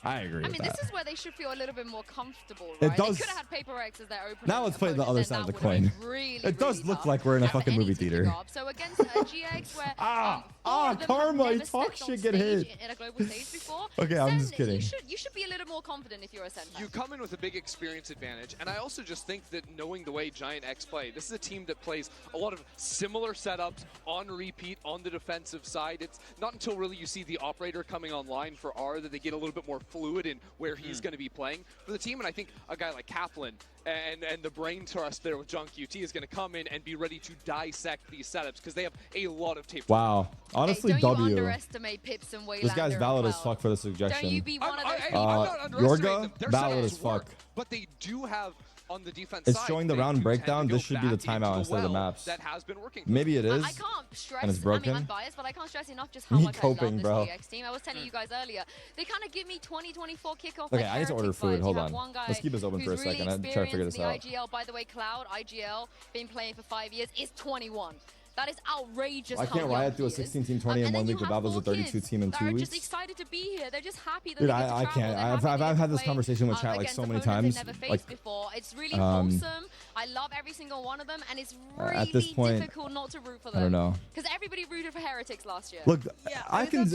I agree. I mean, this is where they should feel a little bit more comfortable, right? It does. They could have had Paper X as their opening. Now let's play the other side of the coin. It does look like we're in a fucking movie theater. So against GX, match where Karma, he talks shit, get hit. In a global stage before, Okay, I'm just kidding. You should be a little more confident if you're a center. You come in with a big experience advantage, and I also just think that knowing the way Giant X play, this is a team that plays a lot of similar setups on repeat on the defensive side. It's not until really you see the operator coming online for R that they get a little bit more fluid in where he's going to be playing for the team, and I think a guy like Kaplan and the brain trust there with Junk UT is going to come in and be ready to dissect these setups because they have a lot of tape. Wow. Honestly, don't W. You underestimate Pips and Waylander. This guy's valid as fuck for the suggestion. Don't you be one of those people. Yorga, valid as fuck. But they do have on the defense It's side, showing the round breakdown. This should be the timeout instead of the maps. That has been working. Maybe it is. I can't stress. And it's broken. I mean, I'm biased, but I can't stress enough just how much I love this bro. DX team. I was telling you guys earlier, they kind of give me 2024 kickoff. Okay, I need to order food. Hold on. Let's keep this open for a second. I'm trying to figure this out. IGL, by the way, Cloud, IGL, been playing for 5 years, is 21. That is outrageous. I can't riot through a 16-team 20 in 1 week without those a 32 team in 2 weeks. They're just excited to be here. They're just happy that Dude, they get to I can't. I've had this conversation with chat like so many times. Like, before. It's really wholesome. I love every single one of them, and it's really at this point, difficult not to root for them. I don't know. Because everybody rooted for Heretics last year. Look,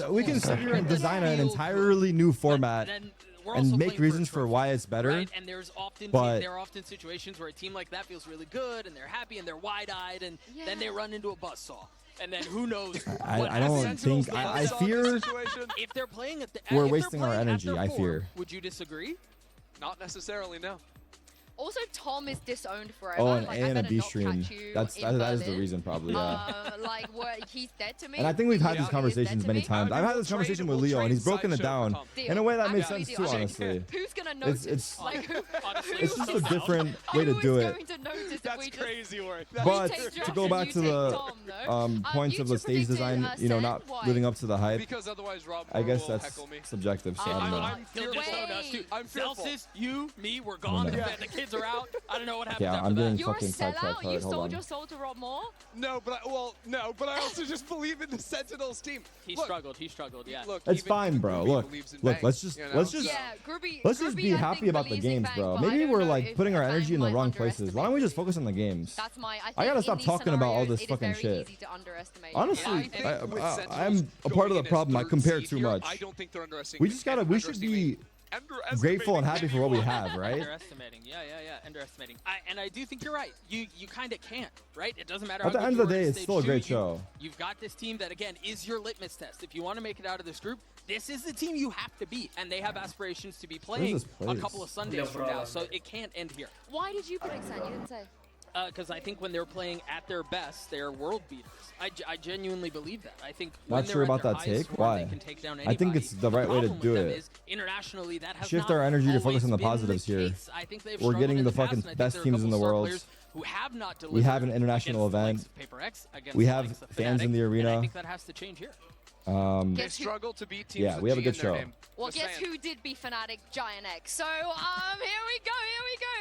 we can sit here and design an entirely new format and make reasons for why it's better. Right? And there are often situations where a team like that feels really good, and they're happy, and they're wide-eyed, and then they run into a buzzsaw. And then who knows? I don't think. I fear if they're playing at the, we're wasting our energy. I fear. Would you disagree? Not necessarily, no. Also, Tom is disowned forever. Oh, and like, A and a B stream. That is the reason, probably. Yeah. Like, he's dead to me. And I think we've had these conversations many times. I've had this conversation with Leo, and he's broken it down in a way that makes sense too. Honestly, who's gonna notice? It's it's just a different way to do it. That's crazy work. But to go back to the points of the stage design, you know, not living up to the hype. Because otherwise, Rob I guess that's subjective. So I don't know. I'm Celsius, you, me, we're gone. The kids are out. I don't know what happened. Yeah, I'm getting fucking sidetracked. You sold your soul to Rob Moore? No, but I also just believe in the Sentinels team. He struggled. Yeah. Look, it's fine, bro. Look, let's just be happy about the games, bro. Maybe we're like putting our energy in the wrong places. Why don't we just focus on the games? I gotta stop talking about all this fucking shit. Honestly, I'm a part of the problem. I compare too much. I don't think they're underestimating. We should be grateful and happy for what we have, right? Underestimating, yeah, underestimating. And I do think you're right. You kind of can't, right? It doesn't matter. At the end of the day, it's still a great show. You've got this team that again is your litmus test. If you want to make it out of this group, this is the team you have to beat, and they have aspirations to be playing a couple of Sundays from now. So it can't end here. Why did you predict Sen? You didn't say. Because I think when they're playing at their best, they're world beaters. I genuinely believe that. I think not sure about that take. Why? I think it's the right way to do it. Internationally, that has shift our energy to focus on the positives here. We're getting the fucking best teams in the world. We have an international event. We have fans in the arena. I think that has to change here. They struggle to beat teams. Yeah, we have a good show. Well, guess who did beat Fnatic? Giant X. So, here we go.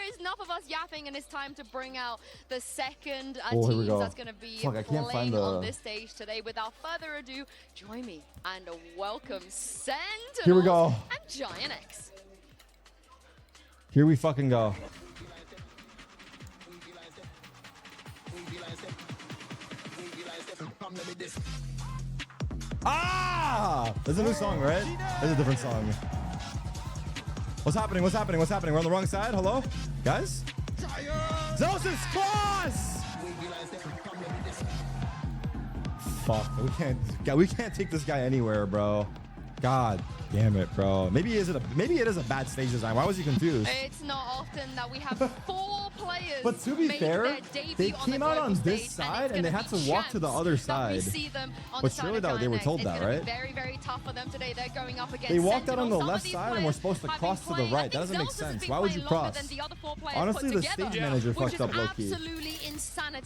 It's enough of us yapping, and it's time to bring out the second teams that's going to be playing on this stage today. Without further ado, join me and welcome Sentinels here we go. And Giant X. Here we fucking go. There's a new song, right? There's a different song. What's happening? We're on the wrong side. Hello? Guys? Zeus' cross! Fuck. We can't take this guy anywhere, bro. God damn it, bro. Maybe it is a bad stage design. Why was he confused? It's not often that we have 4 players. But to be fair, they came out on this side and they had to walk to the other side. But surely they were told that, right? Very, very tough for them today. They're going up against They walked out on the left side and we're supposed to cross to the right. That doesn't make sense. Why would you cross? Honestly, the stage manager fucked up low-key.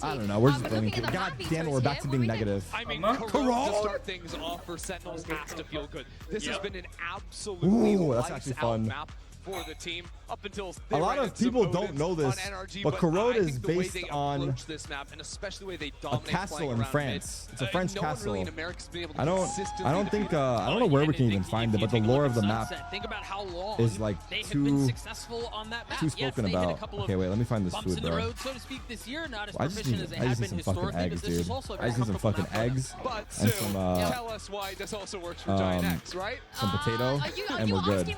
I don't know. We're just blaming people. God damn it, we're back to being negative. I mean, Corral to start things off for Sentinels has to feel good. This has been an absolutely lights out map for the team up until a lot of people don't know this, but Corrode is based on this map, and especially the way they a castle in France. It's a French castle. Really I don't think I don't know where we can even find it, but the lore of the map is like too spoken about. Okay, wait, let me find this food, bro. I just need some fucking eggs, dude. I just need some fucking eggs and some tell us why this also works for Giant X, right? Some potato, and we're good.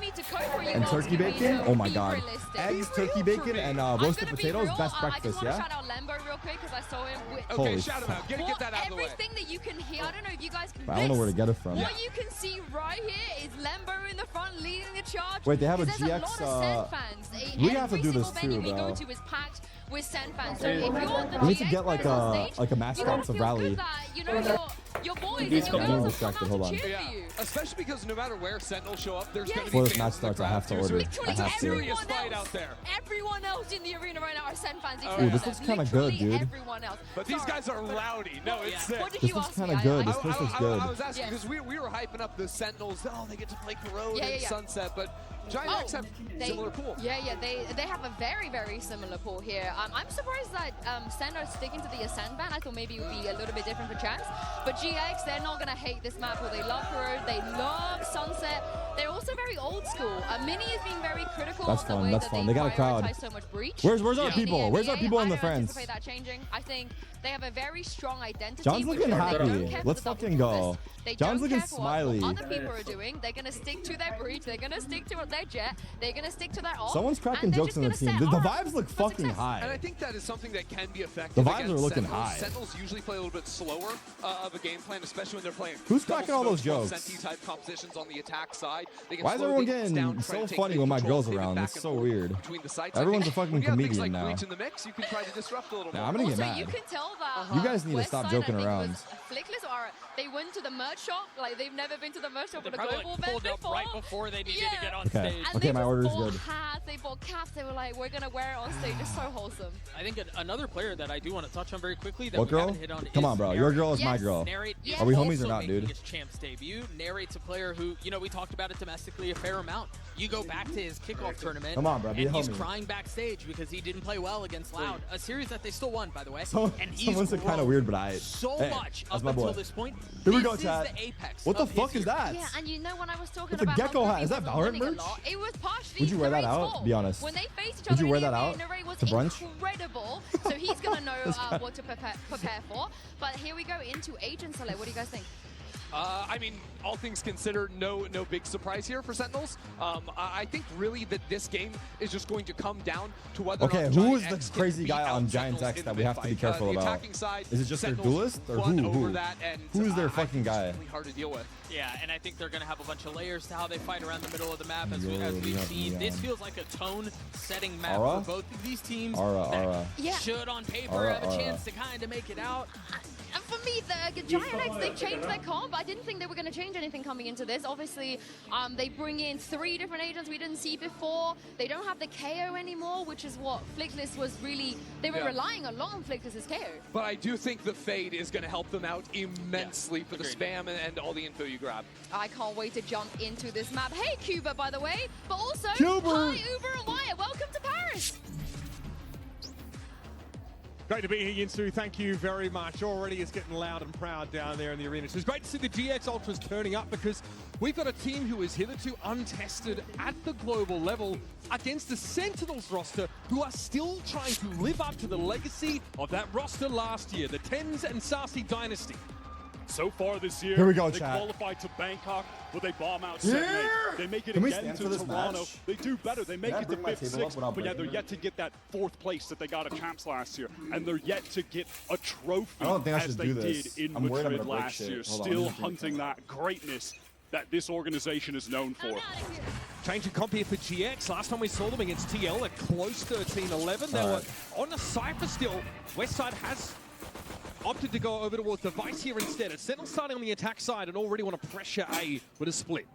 And turkey bacon. Oh my god, eggs, turkey bacon, and roasted potatoes. Best breakfast, yeah. Shout out Lembo real quick because I saw him with okay, shout him out. Get that out of the way. Everything that you can hear. I don't know if you guys can. I don't know where to get it from. What you can see right here is Lembo in the front leading the charge. Wait, they have a GX. A lot of fans. We have to do this too, bro. Go to is packed with Sen fans. So if you're the we need to get like a mascot to rally. You know, your boys and your girls distracted. Hold on. Yeah, especially because no matter where Sentinels show up, there's going to be before this match starts, I have to order. I have to. Serious fight out there. Everyone else in the arena right now are Sen fans. Ooh, this looks kind of good, dude. Everyone else. But these guys are rowdy. No, it's sick. This looks kind of good. This place looks good. I was asking because we were hyping up the Sentinels. Oh, they get to play Corrode and Sunset, but Giant X have similar pool. Yeah, they have a very, very similar pool here. I'm surprised that Sen are sticking to the Ascend ban. I thought maybe it would be a little bit different for Champs. But GX, they're not going to hate this map. Well, they love Corrode, they love Sunset. They're also very old school. Mini is being very critical of the way that they got a crowd. So much breach. Where's our people? Where's our people in the friends? I don't anticipate that changing. I think they have a very strong identity. John's looking happy. Let's fucking go. John's looking smiley. What other people are doing. They're going to stick to their breach. They're going to stick to their jet. They're going to stick to their ult. Someone's cracking jokes on the team. The vibes look fucking high. And I think that is something that can be effective. The vibes are looking high. Sentinels usually play a little bit slower of a game plan, especially when they're playing. Who's cracking all those jokes? Type compositions on the attack side. Why is everyone getting so funny when my girl's around? It's so weird. Everyone's a fucking comedian now. In the mix, you can try to disrupt a little I'm gonna get mad. You can tell that you guys need to stop joking around. Flickless they went to the merch shop. Like they've never been to the merch shop at a global event before. Right before they needed to get on stage. And okay, my order is good. Hats, they bought caps. They were like, we're gonna wear it on stage. It's so wholesome. I think another player that I do want to touch on very quickly that what we girl? haven't hit on. Come on, bro. Your girl is my girl. Are we homies or not, dude? His Champs debut. Narrate's a player who, you know, we talked about it domestically a fair amount. You go back to his kickoff tournament. Come on, bro. And he's crying backstage because he didn't play well against Loud. A series that they still won, by the way. And someone said kind of weird, but much up until this point. Here we go, chat. Apex what the fuck is that? Yeah, and you know when I was talking about the gecko hat, is that Valorant merch? It was partially. Would you wear that out? Be honest. When they faced each other, would you wear that out to brunch? Incredible. So he's gonna know what to prepare for. But here we go into Agent Select. What do you guys think? I mean, all things considered, no big surprise here for Sentinels. I think really that this game is just going to come down to whether or not who is the crazy guy on Giant X that we have to be careful about? Is it just their duelist or who? Who's their fucking guy? It's really hard to deal with. Yeah, and I think they're going to have a bunch of layers to how they fight around the middle of the map as we see. This feels like a tone-setting map for both of these teams that should, on paper, have a chance to kind of make it out. And for me, the Giant X, they changed their comp. I didn't think they were going to change anything coming into this. Obviously, they bring in 3 different agents we didn't see before. They don't have the KO anymore, which is what Flickless was really... They were relying a lot on Flickless's KO. But I do think the Fade is going to help them out immensely for the spam and all the info you grab. I can't wait to jump into this map. Hey, Cuba, by the way. But also, Cuba. Hi, Uber and Wyatt. Welcome to Paris. Great to be here, Yinsu. Thank you very much. Already it's getting loud and proud down there in the arena. So it's great to see the GX Ultras turning up because we've got a team who is hitherto untested at the global level against the Sentinels roster who are still trying to live up to the legacy of that roster last year, the Tens and Sassy Dynasty. So far this year, here we go, they chat. qualified to Bangkok, but they bomb out 7-8. They make it again to Toronto. They do better. They make it to 5th, 6th, but yeah, they're yet to get that 4th place that they got at Champs last year, and they're yet to get a trophy as they did in Madrid last year. Still hunting that greatness that this organization is known for. Change of comp here for GX. Last time we saw them against TL at close 13-11. They were on a Cypher still. Westside has opted to go over towards Device here instead. It's Sentinel starting on the attack side and already want to pressure A with a split.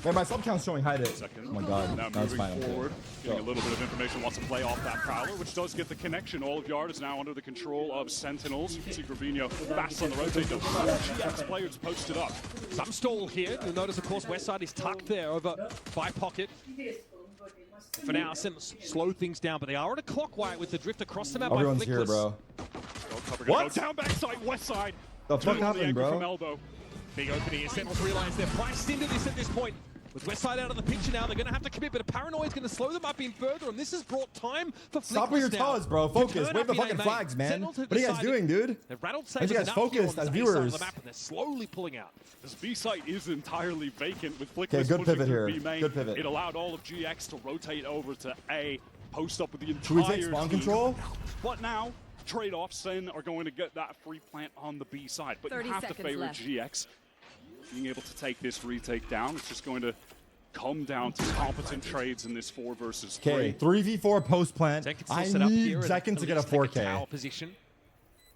Hey, my sub count's showing hide it. Oh my god. Now moving forward, getting a little bit of information, wants to play off that Prowler, which does get the connection. All of Yard is now under the control of Sentinels. You can see Rubinho fast on the rotate. The GX players posted up. Some stall here. You'll notice, of course, Westside is tucked there over by Pocket. For now, Sentinels slow things down, but they are on a clock wire with the drift across the map by Everyone's Flickless. here, bro. What? Go down backside, west side. The fuck happened, bro? From elbow. Big opening, and Sentinels realize they're priced into this at this point. With Westside out of the picture now, they're going to have to commit, but a Paranoid's going to slow them up even further, and this has brought time for Flickless. Stop with your toes, bro. Focus. Wave the fucking flags, man. What are you guys doing, dude? They've rattled Aren't you guys focused as viewers? The map, and they're slowly pulling out. This B site is entirely vacant with Flickless. Okay, good pivot here. B main. Good pivot. It allowed all of GX to rotate over to A, post up with the entire Should we take spawn team. control? But now, trade-off, Sen are going to get that free plant on the B side. But you have to favor GX. Being able to take this retake down, it's just going to come down to competent trades in this 4 versus 3. Okay, 3v4 post plant. I need Zekken to get a 4K. Position.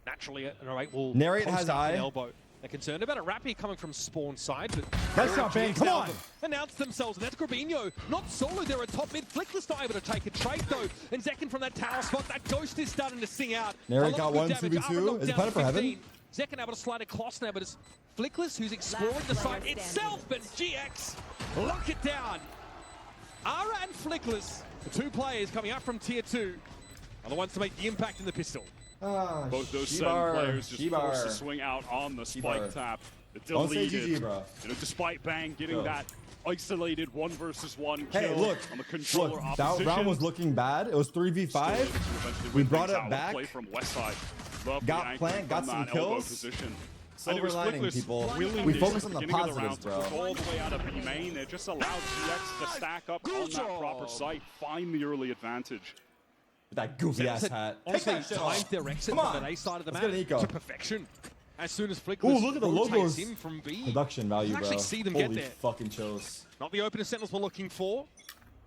Naturally, Narrate will Narrate has eye. Elbow. They're concerned about a Rappy coming from spawn side, but that's not bang. Come on! Announced themselves, and that's Grabinho. Not solo, they're a top mid. Flickless not able to take a trade though. And Zekken from that tower spot, that ghost is starting to sing out. Narrate got 1 2v2. Is it Planet for Heaven? Zekken able to slide across now, but it's Flickless who's exploring the site itself, but GX lock it down. Ara and Flickless, the 2 players coming up from tier 2, are the ones to make the impact in the pistol. Both those 7 players just forced to swing out on the spike tap. Deleted. GG, bro. You know, despite Bang getting that isolated 1 versus 1 kill hey, look, on the controller that round was looking bad. It was 3v5. We brought it back. Play from west side. Got plant, got some kills. Silver lining, people. We focus on the positives, bro. All the way out of B main, it just allowed GX to stack up on that proper site, find the early advantage. With that goofy ass hat. Honestly, timed their exit from the A side of the map to perfection. As soon as Flickless look at the logos. in from B, production value, bro. Actually see them Holy get there. Fucking chills. Not the opener Sentinels we're looking for.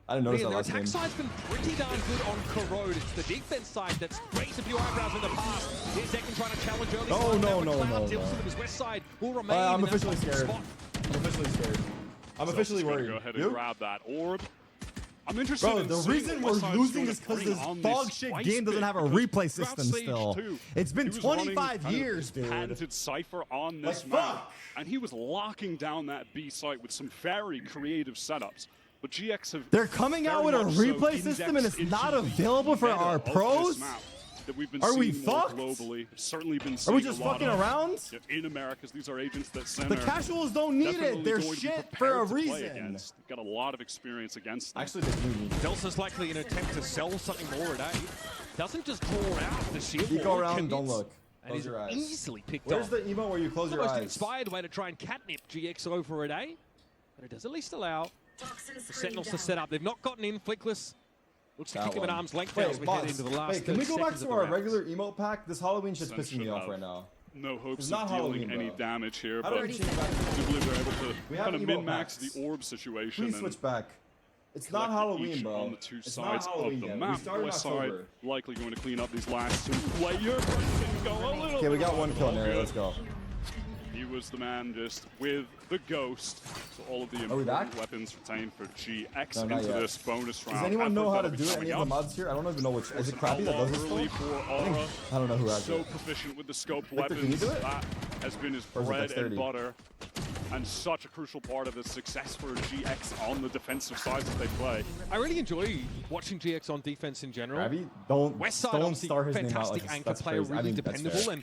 I didn't notice that their last attack game. side's been pretty darn good on Corrode. It's the defense side that's raised a few eyebrows in the past. Here's Zekken trying to challenge early. No. His west side will remain I'm officially scared. I'm officially worried. Go ahead and grab that orb. I'm interested Bro, the reason we're losing is because this dog shit game doesn't have a replay system still. It's been 25 years, dude. Patented Cypher on this map, and he was locking down that B site with some very creative setups. But GX have they're coming out with a replay system and it's not available for our pros? That we've been are we seeing fucked? Globally. Certainly been are we just fucking around? In Americas, these are agents that the casuals don't need it. They're shit for a reason. They've got a lot of experience against them. Actually, they do need it. Delta's likely an attempt to sell something more at A. Doesn't just draw out the shield. Eco around, don't look. And he's easily picked Where's off. the emo where you close your eyes? Almost an inspired way to try and catnip GX over at A. But it does at least allow the Sentinels to set up. They've not gotten in. Flickless looks to kick him at arm's length as we head into the last can we go back to our regular emote pack? This Halloween shit's pissing me off right now. No hopes of dealing any damage here, but I do believe they're able to kind of min-max the orb situation. Please switch back. It's not Halloween, bro. On the 2 sides of the map. West side likely going to clean up these last 2 players. Okay, we got 1 kill in there. Let's go. He was the man just with the ghost. So all of the important weapons retained for GX into this bonus round. Does anyone know how to do any of the mods here? I don't even know which. Is it Crappy that does this stuff? I don't know who has it. So proficient with the scoped weapons. That has been his bread and butter. And such a crucial part of the success for GX on the defensive sides that they play. I really enjoy watching GX on defense in general. Abby, don't start his name out like anchor player, really dependable, and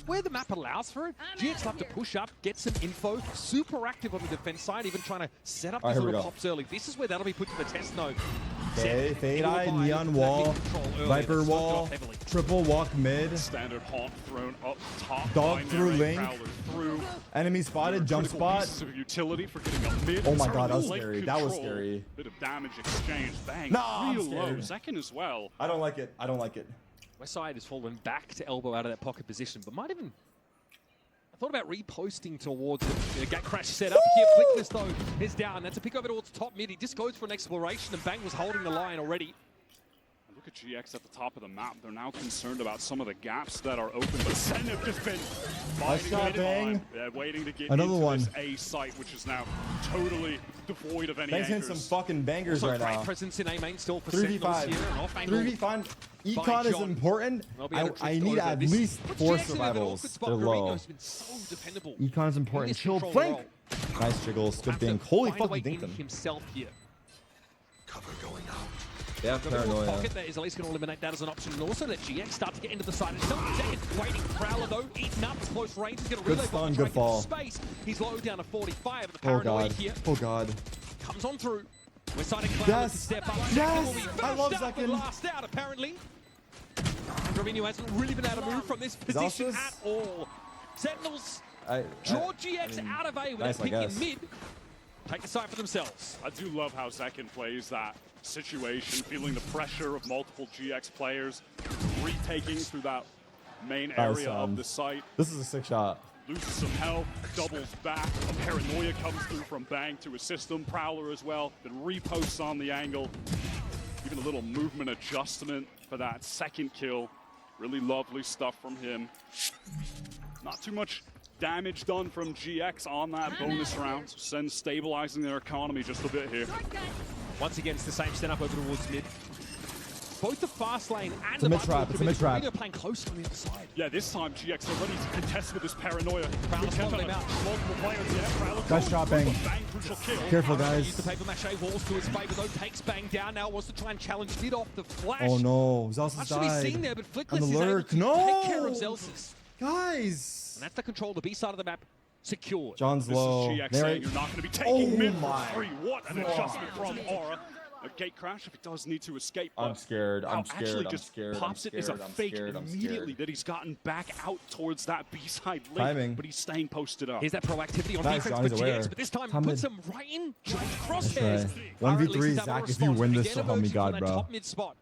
where the map allows for it, GX love to push up, get some info, super active on the defense side, even trying to set up these little pops early. This is where that'll be put to the test node. Okay, Fade Eye, Neon Wall, Viper Wall, Triple Walk Mid. Standard Haunt thrown up top. Dog through Link. Enemy spotted, jump spot. Utility for getting up mid. Oh my god, that was scary. That was scary. Bit of damage exchange. Bang. Nah, real low. Zekken as well. I don't like it. I don't like it. Westside has fallen back to elbow out of that pocket position, but might even... I thought about reposting towards it. The gate crash set up here. Flickless though is down. That's a pick over towards top mid. He just goes for an exploration, and Bang was holding the line already. Look at GX at the top of the map. They're now concerned about some of the gaps that are open, but Sen have just been waiting to get another into one. This A site, which is now totally devoid of any Bang's hitting some fucking bangers right now. Presence in A main still for 3v5. 3v5. Econ is important. I need at least 4 survivals. They're low. Econ is important. Chill flank. Nice jiggles. Good dink. Holy fucking dink them. Himself here. Cover going out. They have paranoia. Pocket that is at least going to eliminate that as an option, and also let GX start to get into the side itself. Second, waiting. Prowler though, eaten up, close range. He's going to reload. Good stun, good fall. Space. He's low down to 45. The Oh paranoia god. here Oh god. comes on through. We're starting Cloud Yes. to step up. Yes. I love Zekin. Last out apparently. Robinho hasn't really been able to move from this position at all. Sentinels draw GX out of A with that pick in mid. Take the side for themselves. I do love how Zekin plays that situation, feeling the pressure of multiple GX players, retaking through that main area of the site. This is a sick shot. Loses some health, doubles back. A paranoia comes through from Bang to assist him. Prowler as well, then reposts on the angle. Even a little movement adjustment for that second kill. Really lovely stuff from him. Not too much damage done from GX on that bonus round. Sen stabilizing their economy just a bit here. Once again, it's the same setup over towards mid. Both the fast lane and the mid trap. It's a mid trap. They're playing close on the other side. Yeah, this time GX are ready to contest with this paranoia. Prowler's pulling him out. Multiple players, yeah. Nice shot, Bang. Careful, guys. Use the paper mache walls to his favor though. Takes Bang down now. Wants to try and challenge mid off the flash. Oh no, Zelsis Much died. to be seen there, but Flickless On is the able lurk. to No. take care of Zelsis. Guys. And that's the control. The B side of the map secured. John's this low. Is GX saying you're not going to be taking mid for free. What an God. adjustment from Aura. A gate crash if he does need to escape. I'm scared. I'm scared. Actually I'm just scared. pops it as a fake immediately that he's gotten back out towards that B-side link, Timing. but he's staying posted up. Here's that proactivity on Nice, defense Johnny's for aware. GX, but this time Time puts mid. him right in crosshairs. 1v3, Zach, if you win this, so help me God, bro. Top mid spot.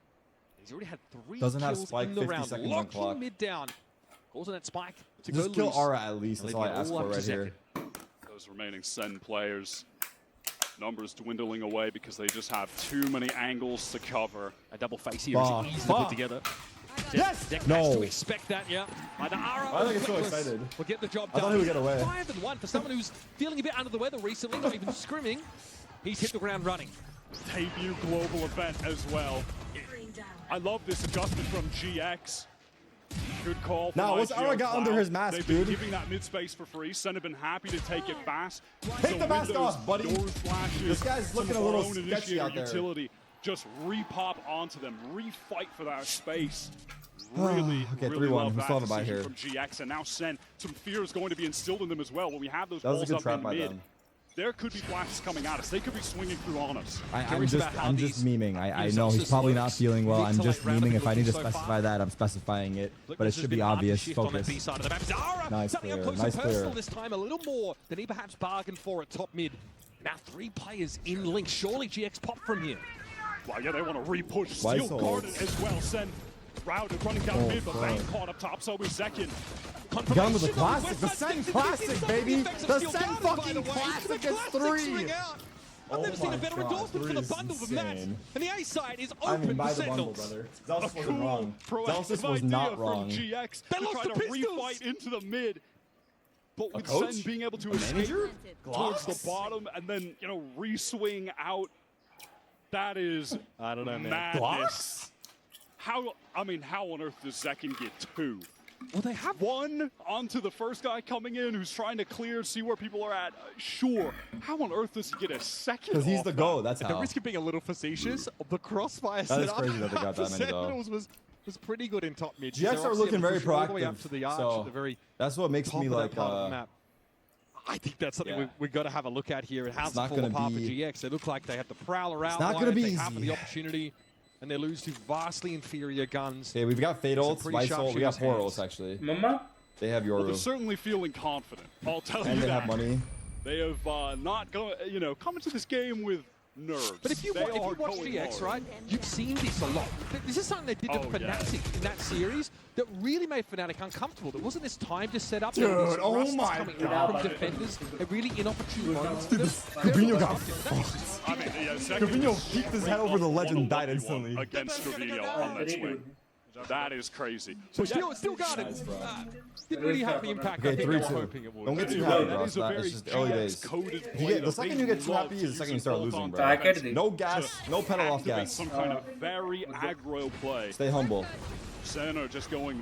He's already had 3 Doesn't have kills spike, in the 50 round. seconds on Locking clock. mid down. Causing that spike to Just go kill loose. Aura at least. That's all I ask for right here. Those remaining Sen players, numbers dwindling away because they just have too many angles to cover. A double face here is easy to put together. Yes! Deck No. to expect that, yeah. By the Aura, I think it's so Flickless excited. will get the job I done. thought he would get away. 5-1 for someone who's feeling a bit under the weather recently, not even scrimming. He's hit the ground running. Debut global event as well. I love this adjustment from GX. Good call. Now, what's Aura got under his mask, They've dude? been giving that mid space for free. Sen have been happy to take it fast. Take the mask windows, off, buddy. Doors flashes, This guy's looking some a little of our own sketchy out initiator there. utility. Just re-pop onto them, re-fight for that space. Really, Okay, really 3-1. love We that still have a bye decision here. from GX, and now Sen. Some fear is going to be instilled in them as well when we have those That was a balls good up trap in by mid. them. There could be flashes coming at us. They could be swinging through on us. I'm just memeing. I know he's probably not feeling well. I'm just memeing. If I need to specify that, I'm specifying it. But it should be obvious. Focus. Nice clear. Nice clear. This time a little more than he perhaps bargained for at top mid. Now 3 players in link. Surely GX pop from here. Well, yeah, they want to re-push. Why Steel so guarded as well. Sen routed, running down mid, but fuck. Bang caught up top. So is Zekin. Gun with the classic. The Sen classic, baby. The Sen fucking classic is 3. I've never seen a better endorsement for the bundle than that. And the A side is open I mean, by for the bundle, Sentinels. brother. Zelsis wasn't wrong. Proactive was not idea wrong. from GX They to lost try the to pistols. refight into the mid. But with coach? Sen being able to A escape manager? towards the Glocks? bottom and then, you know, re-swing out, that is I don't know, man. madness. Glocks? How on earth does Zekin get 2? Well, they have 1 onto the first guy coming in who's trying to clear, see where people are at. Sure. How on earth does he get a second? Because he's off the that? GOAT. That's At how. the risk of being a little facetious, the crossfire That is setup crazy that they got for that many, though. Sentinels was pretty good in top mid. GX They're are obviously looking able to very push all the way up proactive. to the arch So at the very that's what makes top me of that like. part of the map. I think that's something Yeah. we've got to have a look at here. And how's It's it not fall gonna apart for be- GX? They look like they have the Prowler out. not gonna be They have easy. the opportunity, and they lose to vastly inferior guns. Okay, we've got Fade Some ults, pretty Vice sharp ult. We got shooters' 4 hands. ults actually. Mama? They have Well, they're Yoru. certainly feeling confident. I'll tell you And they that. have money. They have not gone, come into this game with nerves. But if you They watch are GX, going hard. right, you've seen this a lot. This is something they did to Fnatic in that series that really made Fnatic uncomfortable. There wasn't this time to set up. Dude, There was these oh rusts my coming God. out from defenders at really inopportune moments. Dude, Gravino got fucked. I mean, yeah, Gravino peeked his head over the ledge and died 1v1 instantly. against Gravino on that swing. That is crazy. So still guarded. Nice, bro. Didn't really have the impact I Okay, think they were 3-2. hoping it would. Don't get too Yeah, happy, that bro. is a It's very just early days. GX-coded You play, get, the though. second They you get too love happy to is the use second you it start both losing, on bro. defense No gas, no pedal off activate gas. some kind of very aggro play. Stay humble. Sen are just going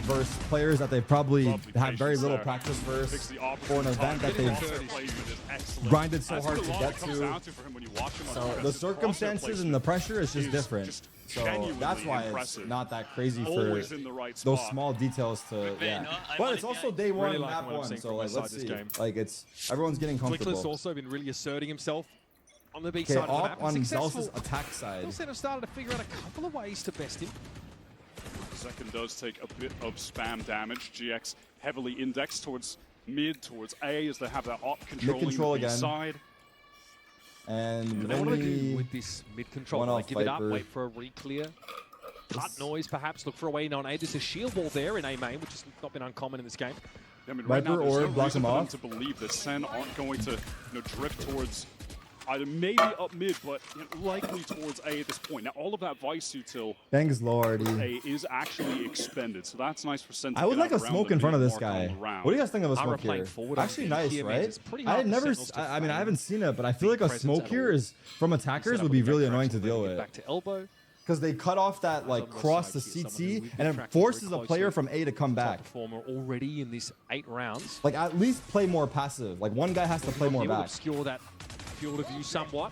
versus players that they've probably had very little practice versus for an event that they've grinded so hard to get to. So the circumstances and the pressure is just different. So that's why it's not that crazy for those small details to, But it's also day one, really map one, so like, let's see. Game. Like, everyone's getting comfortable. Flickler's also been really asserting himself on the B Okay, side of the map. on Zelsa's attack side. Wilson have started to figure out a couple of ways to best him. Second does take a bit of spam damage. GX heavily indexed towards mid, towards A, as they have that op control the side. And they want to do with this mid control. They give it up, wait for a re-clear. Cut noise, perhaps look for a way in on A. There's a shield wall there in A main, which has not been uncommon in this game. I mean, right now, there's no reason for them to believe that Sen aren't going to drift towards either maybe up mid, but likely towards A at this point. Now, all of that Vice util Bang's low already. A is actually expended, so that's nice for Sen to I would get like a smoke in front of this guy. What do you guys think of a smoke here? Actually nice, right? I never, I mean, I haven't seen it, but I feel like a smoke here is, from attackers, would be really annoying to deal with. Back to elbow. Because they cut off that like cross to CT, and it forces a player from A to come back. Performer already in these 8 rounds. Like, at least play more passive. Like, one guy has to play more back. Obscure that field of view somewhat.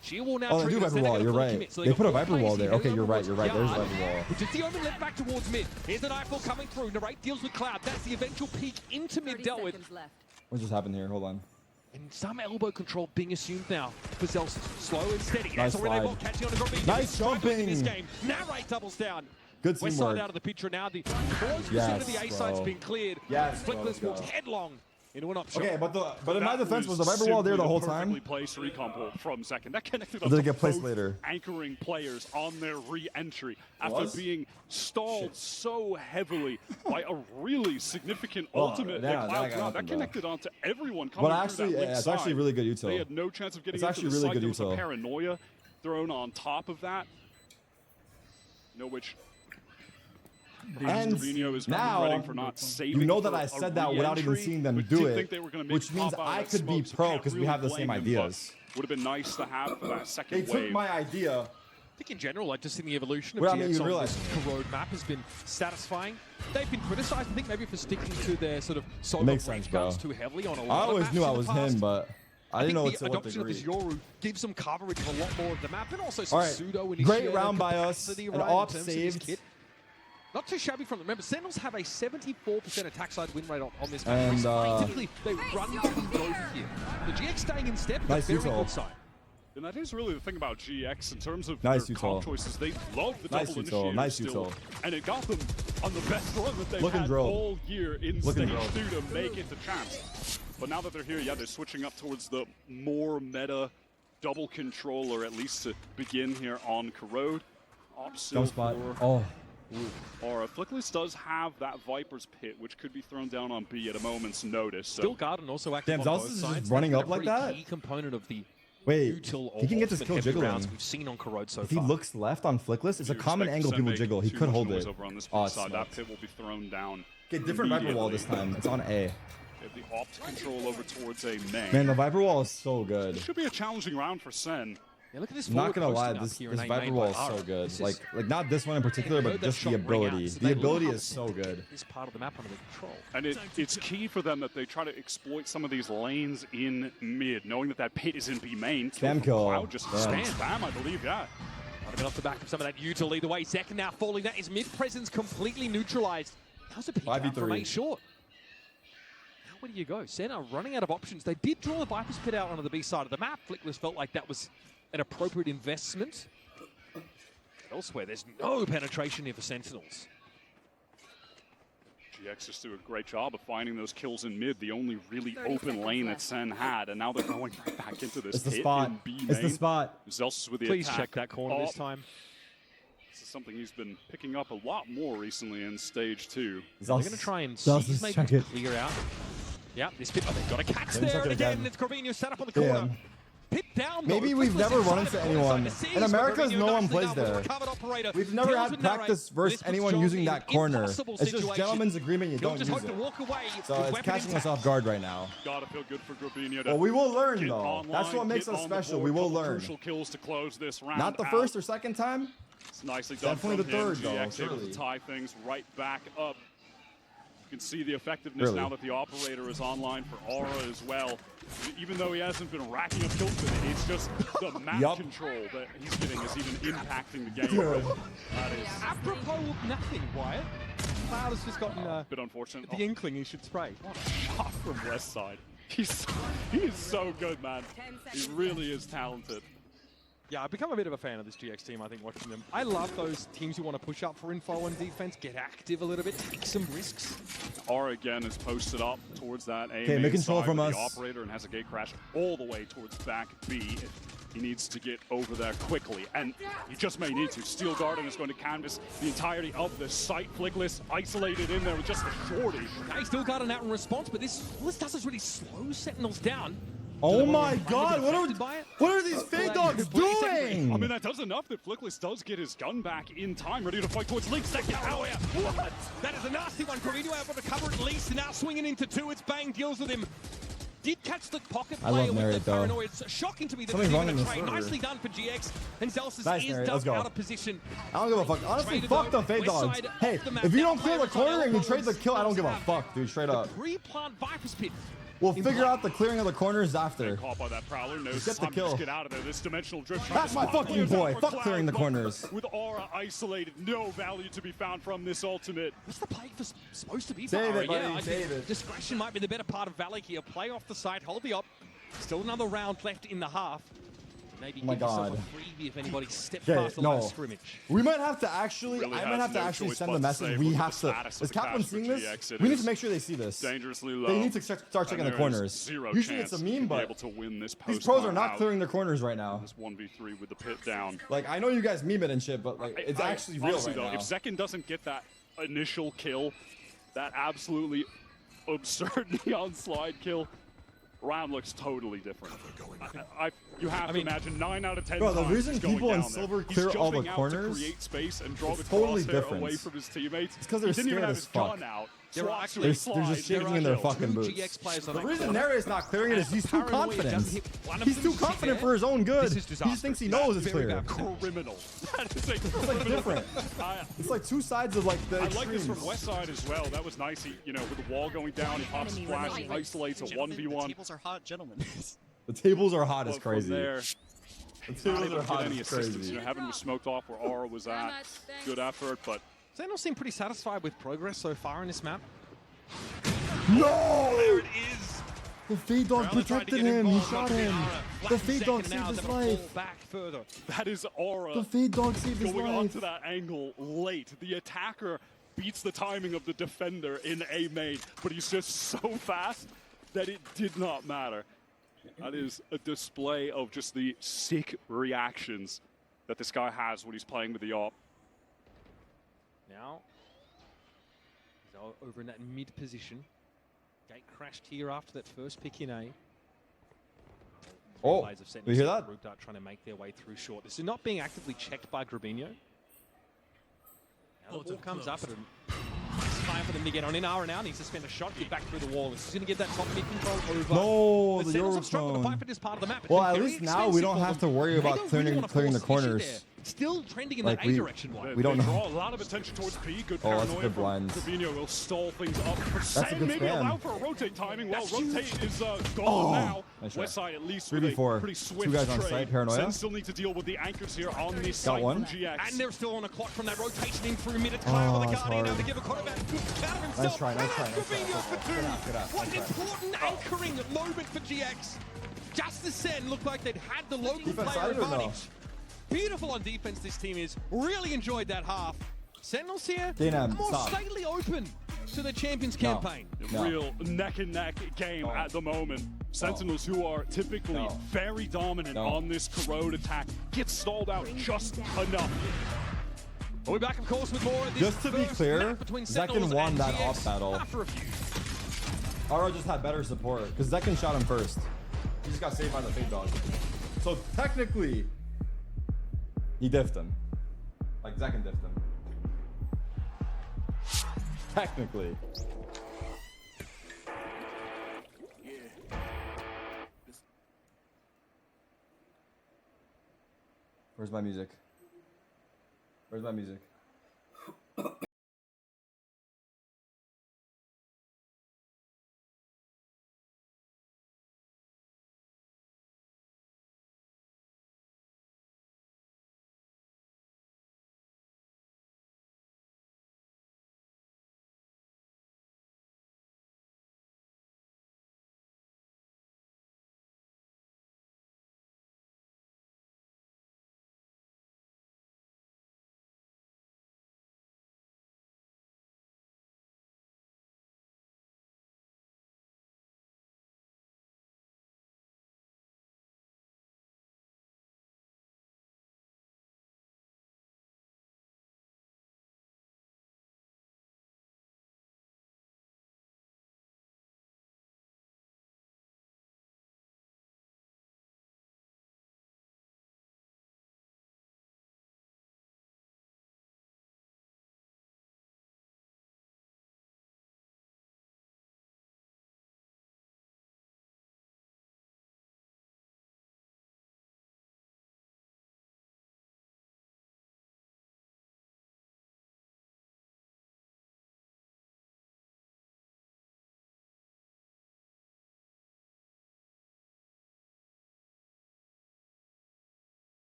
She will now they do Viper Wall, you're right. They put a Viper Wall there. Okay, you're right, there's Viper Wall. Just the omen led back towards mid. Here's the Nightfall coming through. Narrate deals with Cloud. That's the eventual peak into mid dealt with. What just happened here? Hold on. And some elbow control being assumed now for Zelsa. Slow and steady. Nice slide. Catching on a nice jumping. In this game. Narrate doubles down. Good West teamwork. side out of the picture now. The 40% of the A side's been cleared. Yes, Flickless walks headlong into an option. Okay, but in my defense, was the Viper Wall there the whole time? Placed recon pull from Second. That connected or did it get placed later? Anchoring players on their re-entry after being stalled so heavily by a really significant ultimate. That connected onto everyone coming through that it's actually really good util. They had no chance of getting into the site. There was a paranoia thrown on top of that. Which and now, you know that I said that without even seeing them do it, which means I could be pro because we have the same ideas. Would have been nice to have for that second wave. They took my idea. I think in general, like just in the evolution of GX on this road map has been satisfying. They've been criticized, I think, maybe for sticking to their sort of solo break guns too heavily on a lot I always knew I was him, but I didn't know to what degree. The adoption of this Yoru gives them coverage of a lot more of the map, and also some pseudo great round by us, an op saved. Not too shabby from them. Remember, Sentinels have a 74% attack side win rate on this map. And typically, they run from both here. The GX staying in step is nice a very good side. And that is really the thing about GX in terms of their comp choices. They love the double initiator still, and it got them on the best run that they've had all year in Stage 2 to make it to champs. But now that they're here, they're switching up towards the more meta double controller, at least to begin here on Corrode. Jump spot. Oh. Aura. Flickless does have that Viper's Pit, which could be thrown down on B at a moment's notice. So. Still Garden also active on both sides. Just running up like that? Key component of the wait, he can get this kill jiggling. We've seen on Corrode so if he looks left on Flickless, it's a common angle people jiggle. He could hold it. That pit will be thrown down. Okay, different Viper Wall this time. It's on A. The opt control over towards A main. Man, the Viper Wall is so good. It should be a challenging round for Sen. Yeah, look at this. I'm not gonna lie, this Viper Wall is so good. Like not this one in particular, but just the ability. The ability is so good. This part of the map under control. And it's key for them that they try to exploit some of these lanes in mid, knowing that pit is in B main. Spam kill. Cloud just spam, I believe, yeah. Might have been off the back of some of that util either way. Second now falling. That is mid presence completely neutralized. How's a peek out from A short? Now where do you go? Sen are running out of options. They did draw the Viper's Pit out onto the B side of the map. Flickless felt like that was an appropriate investment. Elsewhere, there's no penetration here for Sentinels. GX just do a great job of finding those kills in mid, the only really open lane that Sen had, and now they're going right back into this. It's the spot. It's the spot. Zelsa's with the Please attack. check that corner this time. This is something he's been picking up a lot more recently in Stage 2. They're going to try and seize, maybe to clear out. Yeah, this pit. Oh, they've got a catch there, and again, it's Corvinio set up on the corner. Pit down, maybe we've never run into anyone. In America, no one plays there. We've never had practice versus anyone using that corner. It's just gentleman's agreement you don't use it. So it's catching us off guard right now. Gotta feel good for Corvinio. Well, we will learn though. That's what makes us special. We will learn. Crucial kills to close this round. Not the first or second time. It's nicely done. Definitely the third though. GX able to tie things right back up. You can see the effectiveness now that the operator is online for Aura as well. Even though he hasn't been racking up kills with it, it's just the map control that he's getting is even impacting the game. That is apropos of nothing, Wyatt. Cloud has just gotten a bit unfortunate. The inkling he should spray. What a shot from West Side. He is so good, man. He really is talented. Yeah, I've become a bit of a fan of this GX team, I think, watching them. I love those teams who want to push up for info and defense, get active a little bit, take some risks. R again is posted up towards that A. Okay, make control from us. The operator and has a gate crash all the way towards back B. He needs to get over there quickly, and he just may need to. Steel Garden is going to canvas the entirety of the site. Flickless isolated in there with just a shorty. Okay, Steel Garden out in response, but all this does is really slow Sentinels down. Oh my god, what are these fake dogs doing? I mean, that does enough that Flickless does get his gun back in time, ready to fight towards Link. Second power. What? That is a nasty one. Corvino able to cover at least, and now swinging into two. It's Bang deals with him. Did catch the pocket player with the paranoia. It's shocking to me that Something's wrong in the trade. server. Nicely done for GX, and Zelsis Nice, is Mary, dumped out of position. I don't give a fuck. Honestly, fuck the fade dogs. Hey, if you don't clear the corner and you trade the kill, I don't give a fuck, dude. Straight up. Pre-plant Viper's Pit. We'll figure out the clearing of the corners after. Caught by that Prowler. No Just get the time to kill. just get out of there. This dimensional drift. That's my fucking boy. Fuck clearing the corners. With Aura isolated, no value to be found from this ultimate. What's the play for supposed to be? Save it, buddy. Yeah, Save it. Discretion might be the better part of Valley here. Play off the side, hold the up. Still another round left in the half. Maybe give yourself a freebie if anybody steps past the line of scrimmage. We might have to actually, Really I might have to actually send the message. We have to. Is Captain seeing this? We need to make sure they see this. Dangerously low. They need to start checking the corners. Usually it's a meme, but able to win this these pros are not clearing their corners right now. This 1v3 with the pit down. Like, I know you guys meme it and shit, but like, it's actually real honestly, right now. If Zekken doesn't get that initial kill, that absolutely absurd neon slide kill, round looks totally different. You have to imagine 9 out of 10 Bro, the times reason people in silver clear all the corners, to create space and draw the totally crosshair different. away from his teammates. It's because they're didn't even scared have as his fuck. gun out. They're just shaking in their fucking boots. The reason Neria's not clearing it is he's too confident. He's too confident for his own good. He just thinks he knows it's clear. Criminal. That is a It's like different. It's like two sides of like the I like this extremes. from West Side as well. That was nice. He, with the wall going down, he pops a flash, he isolates a 1v1. The tables are hot, gentlemen. The tables are hot as From crazy. there, The not tables able are to hot get any as assistance. crazy. Having was smoked off where Aura was at. Good effort, but Sentinel seem pretty satisfied with progress so far in this map. No! There it is. The fade dog protected him. He shot him. The fade dog saved his life. Back further. that is Aura. The fade dog saved his going life. onto that angle late. The attacker beats the timing of the defender in A main, but he's just so fast that it did not matter. That is a display of just the sick reactions that this guy has when he's playing with the AWP. Now, he's over in that mid position. Gate crashed here after that first pick in A. Oh, Players of you hear that? Sentinels are trying to make their way through short. This is not being actively checked by Grabinho. Now the ball comes up at him. It's time for them to get on in. R&R needs to spend a shot, get back through the wall. This is going to get that top mid control over. No, the the Sentinels have struggled to Eurozone. fight for this part of the map. Well, at least now we don't have to worry about clearing the corners. Still trending in Like that A direction. we don't They know. draw a lot of attention towards B. Good Oh, that's paranoia good from blinds. Trevino will stall things up. For That's a good maybe spam. allow for a rotate timing. Well, rotate is gone Oh, now. nice try. West Side at least with a 3v4. pretty swift Two guys on trade. site, paranoia. Sen still need to deal with the anchors here on this Got site one. from GX. And they're still on a clock from that rotation in through mid. It's Cloud with the that's Guardian now hard. to give a quarterback good count of himself. Nice try, nice try, And nice try. Trevino for two. Good out, What an nice try. important anchoring moment for GX. Just as Sen looked like they'd had the local Defense player side or no? advantage. Beautiful on defense this team is. Really enjoyed that half. Sentinels here, Dana, more stop. slightly open to the Champions campaign. No. Real neck and neck game at the moment. Sentinels, who are typically very dominant on this corrode attack, get stalled out just enough. We'll be back, of course, with more of this. Just to be first clear, map between Sentinels Zekken won and that GX off battle. after a few. Aura just had better support because Zekken shot him first. He just got saved by the fade dog. So technically, he diffed him. Like Zekken diffed him. Technically. Where's my music? Where's my music?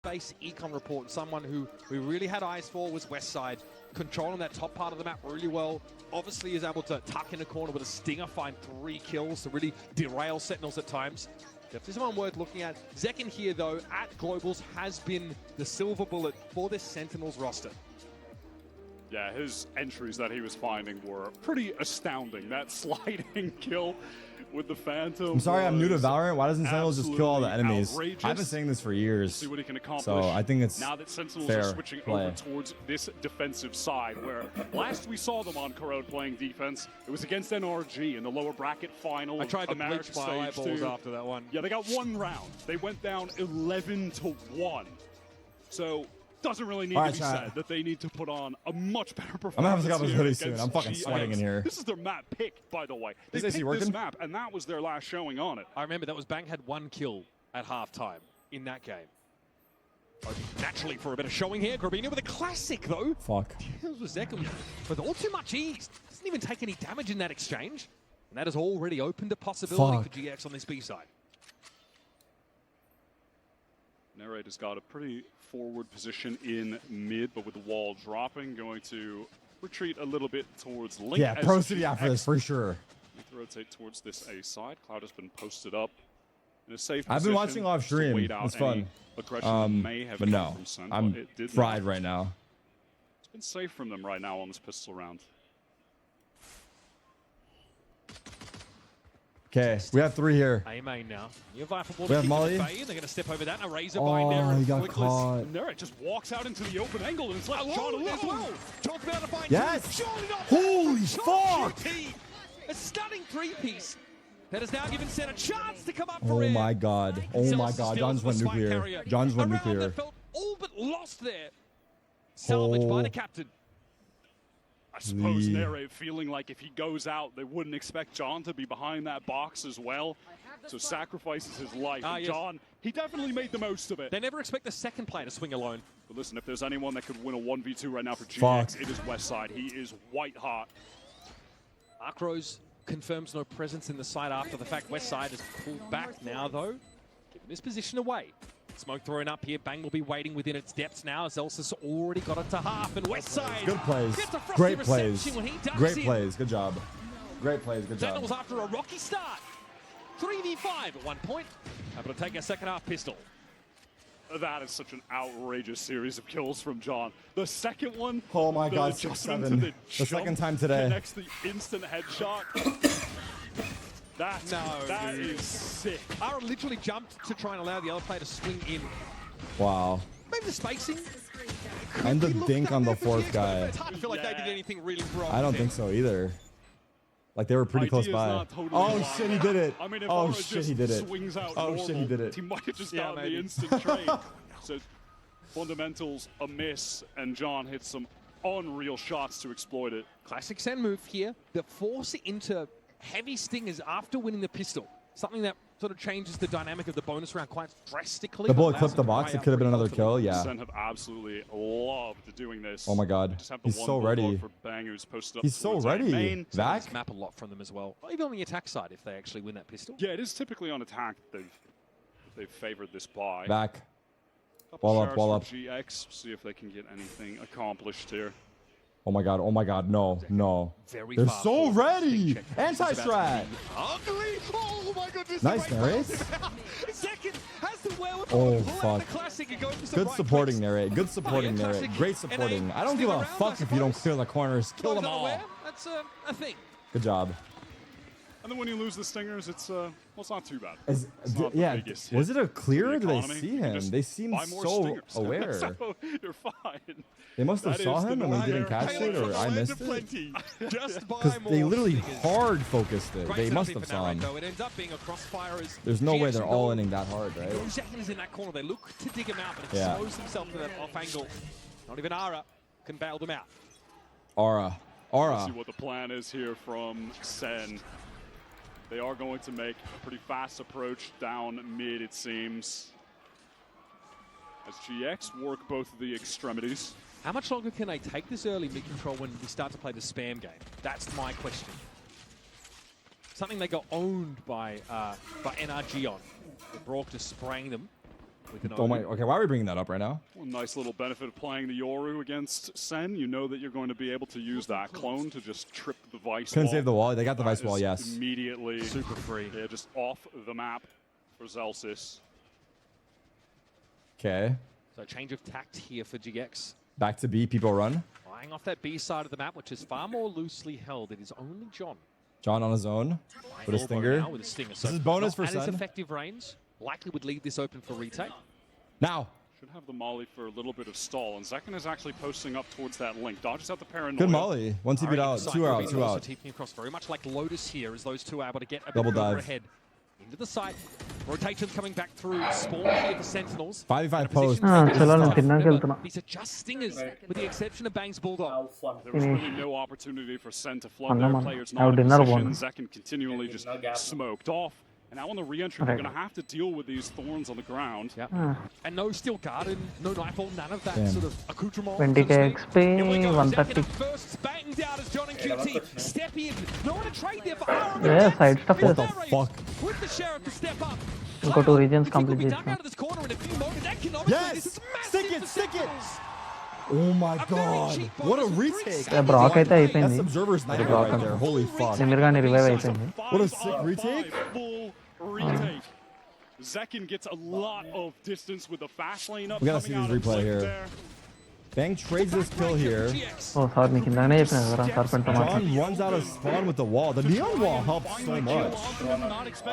base econ report, and someone who we really had eyes for was Westside, controlling that top part of the map really well. Obviously is able to tuck in a corner with a stinger, find 3 kills to really derail Sentinels at times. Definitely someone worth looking at. Zekin here, though, at Globals has been the silver bullet for this Sentinels roster. Yeah, his entries that he was finding were pretty astounding. That sliding kill with the Phantom. I'm sorry, I'm new to Valorant. Why doesn't Sentinels just kill all the enemies? Outrageous. I've been saying this for years. See what he can accomplish. So I think it's now that Sentinels fair are switching play. over towards this defensive side, where last we saw them on Corrode playing defense, it was against NRG in the lower bracket final. I tried to bleach my eyeballs after that one. Yeah, they got 1 round. They went down 11-1. So doesn't really need to be said that they need to put on a much better performance. I'm gonna have to pick up this hoodie against soon. I'm fucking sweating in here. This is their map pick, by the way. They Is picked AC working? this map, and that was their last showing on it. I remember that was Bang had 1 kill at halftime in that game. Naturally for a bit of showing here, Grabino with a classic though. Fuck. Deals with Zekin with all too much ease. Doesn't even take any damage in that exchange. And that has already opened a possibility for GX on this B side. Narrator's got a pretty forward position in mid, but with the wall dropping, going to retreat a little bit towards Link. Yeah, Pro City after this for sure. Rotate towards this A side. Cloud has been posted up in a safe I've been position watching live to stream. wait out It's fun. any aggression that may have But come no, from Sen, I'm but it did fried not. right now. It's been safe from them right now on this pistol round. Okay, we have 3 here. A main now. You have We have Molly. They're going to step over that. And a razor Oh, bind there. he got Flickless. caught. Neret just walks out into the open angle and it's like John as well. John's about to find Yes! Surely not. Holy John fuck! GT. A stunning 3-piece that has now given Sen a chance to come up Oh for air. my god. Oh my god. John's went nuclear. John's went nuclear. That felt all but lost there. Salvaged by the captain. I suppose Neret feeling like if he goes out, they wouldn't expect John to be behind that box as well. So sacrifices his life. And Yes. John, he definitely made the most of it. They never expect the second player to swing alone. But listen, if there's anyone that could win a 1v2 right now for GX, Fuck. it is Westside. He is white hot. Arkrose confirms no presence in the side after the fact Westside has pulled back now, though. Giving his position away. Smoke thrown up here. Bang will be waiting within its depths now. Zelsa's already got it to half. And Westside Good plays. gets a frosty Great plays. reception when he ducks Great in. plays. Good job. Great plays. Good job. Sentinels after a rocky start. 3v5 at one point. Able to take a second half pistol. That is such an outrageous series of kills from John. The second one, Oh my the god, adjustment 6-7. to The jump second time today. Connects the instant headshot. That is sick. Ara literally jumped to try and allow the other player to swing in. Wow. Maybe the spacing. And the dink on the 4th guy. It's hard to feel like they did anything really wrong. I don't think so either. Like they were pretty close by. Oh shit, he did it. I mean, if Oh Ara shit, just he did it. swings out Oh normal, shit, he did it. He might have just gotten the instant trade. So fundamentals a miss, and John hits some unreal shots to exploit it. Classic Sen move here. The force into heavy stingers after winning the pistol. Something that sort of changes the dynamic of the bonus round quite drastically. The bullet Allows clipped the them to box. dry It out could have been pretty another kill. Yeah. Sen have absolutely loved doing this. Oh my god. Just have the He's one so bulldog ready. For Bang, who's posted up He's so towards A ready. main. Back. Map a lot from them as well. Even on the attack side, if they actually win that pistol. Yeah, it is typically on attack that they've favored this buy. Back. Couple Wall up, shots wall from up. GX, see if they can get anything accomplished here. Oh my god. Oh my god. No. No. Very They're far so forward. ready. Anti Anti-strat. Ugly. Oh my goodness. Nice, Narrate. Second has the wherewithal Oh to pull out fuck. the classic and go for some Good right supporting clicks. Narrate. Good supporting yeah, Narrate. classic. Great supporting. And I don't give stick a around, fuck I if you don't suppose. clear the corners. Kill Not them all. unaware. That's a thing. Good job. And then when you lose the stingers, it's well, it's not too bad. Is, It's not the yeah, biggest was hit it a clear or for the did they economy. see You can him? just They seemed buy more so stingers. aware. So you're fine. They must have That saw is the him and we norm. didn't catch it, or I missed it. Plenty. Just buy Because more they literally stingers. hard focused it. Great They must setup have for saw Narrate, him. though. It ends up being a crossfire as There's no way GX they're and all Gold inning that hard, right? Zekin is in that corner. They look to dig him out, but Yeah. expose themselves to that off angle. Not even Ara can bail them out. Aura. Let's see what the plan is here from Sen. They are going to make a pretty fast approach down mid, it seems. As GX work both of the extremities. How much longer can they take this early mid-control when we start to play the spam game? That's my question. Something they got owned by NRG on. With Brock just spraying them. Oh my. Okay, why are we bringing that up right now? One nice little benefit of playing the Yoru against Sen. You know that you're going to be able to use that clone to just trip the Vice Couldn't wall. save the wall. They got the Vice wall, yes. Immediately. Super free. Yeah, just off the map for Zelsis. Okay. So change of tact here for GX. Back to B. People run. Flying off that B side of the map, which is far more loosely held. It is only John. John on his own with a stinger. Now with a stinger. This is bonus for Sen. Sen. Effective range. Likely would leave this open for retake. Now. Should have the molly for a little bit of stall, and Zekken is actually posting up towards that link. Dodges out the paranoia. Good molly. Once he beat out, two out, two out. TPing across very much like Lotus here, as those two are able to get a Double bit further dive. ahead. Into the site. Rotations coming back through. Spawn here for Sentinels. 5v5 post. These are just stingers, with the exception of Bang's Bulldog. There was really no opportunity for Sen to flood Anna their man. players I would not in dinner position. one. Zekken continually just smoked off. And now on the re-entry, they're going to have to deal with these thorns on the ground. Yep. And no steel garden, no nightfall, none of that Damn. sort of accoutrement. 20k XP, 130. First banged out as John and QT step in. No one to trade there for Aaron. Yeah, side stuff What is. the fuck? With the Sheriff to step up. Go to regions complete Be this dug now. out of this corner in a few moments. Economically, Yes! this is massive Stick it, for stick it! Sentinels. Oh my god. What a retake. Yeah, Brock అయితే That's అయిపోయింది. Observer's nightmare Brock right there. Holy fuck. Nimir గాని revive అయిపోయింది. What a sick retake. Full retake. Zekken gets a lot of distance with the fast lane up. We gotta see this replay here. Bang trades this kill here. ఓ sir నీకు ఇందానే చెప్పిన కదరా serpent మాట. John runs out of spawn with the wall. The neon wall helps so much.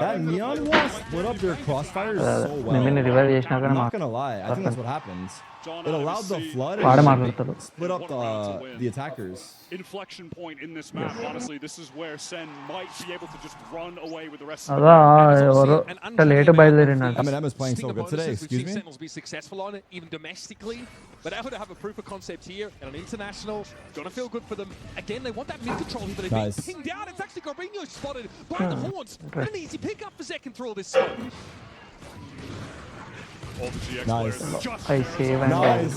That neon wall split up their crossfires so well. నిమిర్ని revive చేసినా I'm కానీ not gonna lie. I think that's what happens. It allowed the flood వాడే and మాట్లాడతాడు. split up the attackers. Inflection point in this map. Honestly, this is where Sen might be able to just run away with the rest of అదా ఎవరు late బయలుదేరినట్టు. I mean, Emma's playing so good today. Excuse me. Sentinels be successful on it, even domestically, but able to have a proof of concept here and an international. Gonna feel good for them. Again, they want that mid control here, but they're Nice. being pinged out. It's actually Gorbino spotted by the horns. An easy pick up for Zekken through all this smoke. All the GX Nice. players just I save and Nice.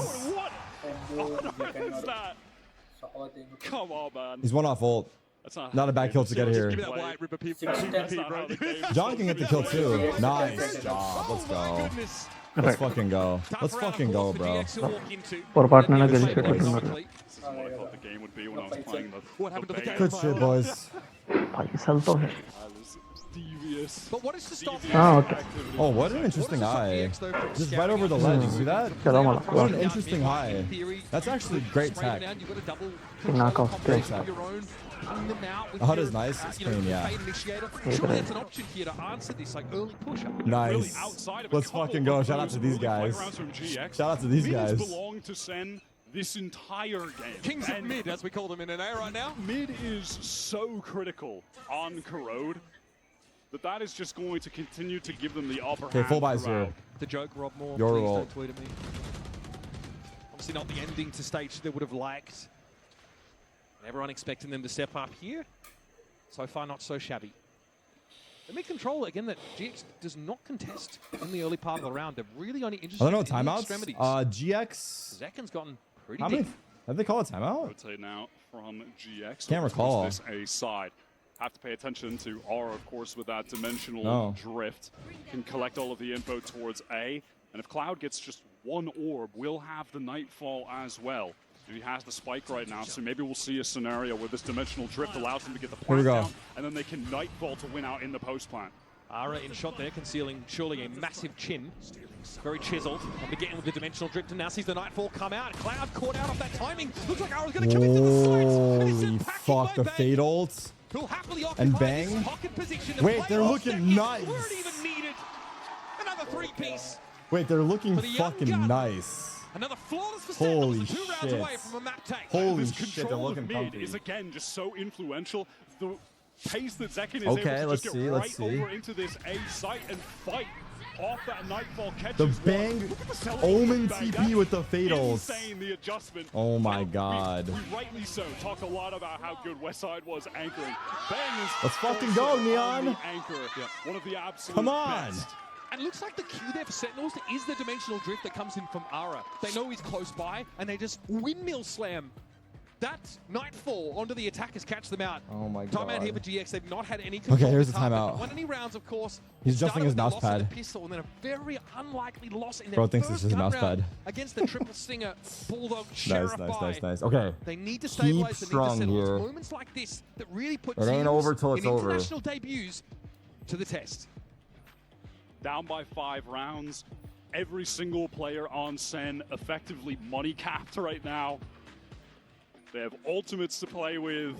what on earth is that? Come on, man. He's one off ult. That's not, Not a bad kill to get Give me here. that white ripper peep. That's not how the game John can get the kill too. Nice job. Let's go. Let's fucking go. Let's fucking go, bro. పొరపాటున గెలిచేటట్టున్నారు. This is what I thought the game would be when I was playing the beta. Good shit, boys. పైసలతో I was devious. But what is to stop okay. Oh, what an interesting eye. Just right over the ledge. See that? చలో మళ్ళా. What an interesting eye. That's actually great tech. knock off Great tech. The HUD is nice. It's clean, yeah. Surely it's an option here to answer this, like early pusher. Nice. Let's fucking go. Shout out to these guys. Shout out to these guys. Belong to Sen this entire game. Kings of mid, as we call them in NA right now. Mid is so critical on Corrode that is just going to continue to give them the upper hand. Okay, full buys here. The joke, Rob Moore, Your please ult. don't tweet at me. Obviously not the ending to stage they would have liked. Everyone expecting them to step up here. So far, not so shabby. The mid control, again, that GX does not contest in the early part of the round. They're really only interested I don't know, in the timeouts? extremities. GX. Zekken's gotten pretty How many? deep. Have they called a timeout? Rotate now from GX. Can't recall. This a side. Have to pay attention to R, of course, with that dimensional drift. Can collect all of the info towards A. And if Cloud gets just one orb, we'll have the Nightfall as well. And he has the spike right now, so maybe we'll see a scenario where this dimensional drift allows them to get the plant down, and then they can Nightfall to win out in the post plant. Ara in shot there, concealing surely a massive chin. Very chiseled. And beginning with the dimensional drift, and now sees the Nightfall come out. Cloud caught out of that timing. Looks like Ara's going to commit to the sides. Holy fuck, the fade ult. And bang. Wait, they're looking nice. Weren't even needed. Another three-piece. Wait, they're looking fucking nice. Another flawless for Holy Sentinels, 2 rounds shit. away from a map take. Holy This shit, they're control of looking mid comfy. is again just so influential. The pace that Zekken is Okay, able to let's just see, get let's right see. over into this A site and fight off that Nightfall catches The one. bang Look at the celebration Omen bang. TP That with the is fatals. insane, the adjustment. Oh my Now, god. We rightly so talk a lot about how good Westside was anchoring. Bang is Let's fucking also go, on Neon. the anchor. One of the absolute Come on. best. And it looks like the cue there for Sentinels is the dimensional drift that comes in from Ara. They know he's close by, and they just windmill slam That's Nightfall onto the attackers, catch them out. Oh my god. Timeout here for GX. They've not had any control. Okay, here's the this half. They've timeout. not won any rounds, of course. He's adjusting his mouse Started with the loss of pad. the pistol, and then a very unlikely loss in their Bro thinks first this is a gun mouse round pad. against the triple stinger Bulldog Nice, Sheriff. nice. Okay. They need to Keep stabilize. They need to strong settle. It's here. moments like this that really put It ain't teams over till it's in over. international debuts to the test. Down by 5 rounds. Every single player on Sen effectively money capped right now. They have ultimates to play with.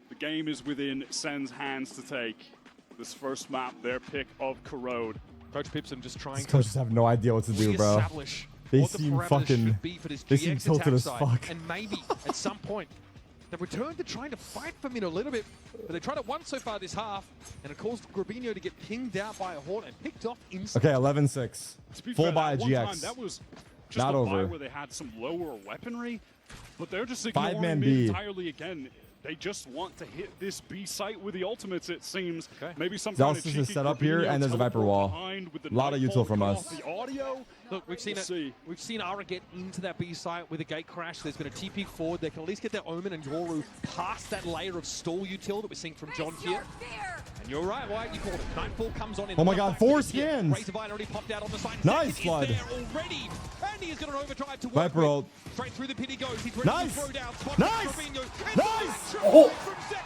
The game is within Sen's hands to take. This first map, their pick of Corrode. Coach Pipson just trying These coaches have no idea what to do, bro. Reestablish They what the seem parameters fucking. should be for this They seem GX tilted attack as side. fuck. And maybe at some point they return to trying to fight for mid a little bit, but they tried it once so far this half, and it caused Grabinho to get pinged out by a Horde and picked off instantly. Okay, 11-6. Full buy GX. That was just Not a over. buy where they had some lower weaponry, but they're just 5-man ignoring mid B. entirely again. They just want to hit this B site with the ultimates, it seems. Okay. Maybe some Zealous kind of is cheeky set up here, Grabinho and there's a Viper teleport wall. behind with the A lot of Nightfall util from cut us. off the audio. Look, we've seen We'll it. see. We've seen Ara get into that B site with a gate crash. There's been a TP forward. They can at least get their Omen and Yoru past that layer of stall util that we're seeing from John here. And you're right, Wyatt, you called it. Nightfall comes on in. Oh my god, 4 Razor scans! Vine already popped out on the side. Nice Zek flood. is there already. And he is going to overdrive to work Viper with. ult. Straight through the pit he goes. He's ready Nice! to throw down. Spot Nice! Fabinho. Nice! Oh!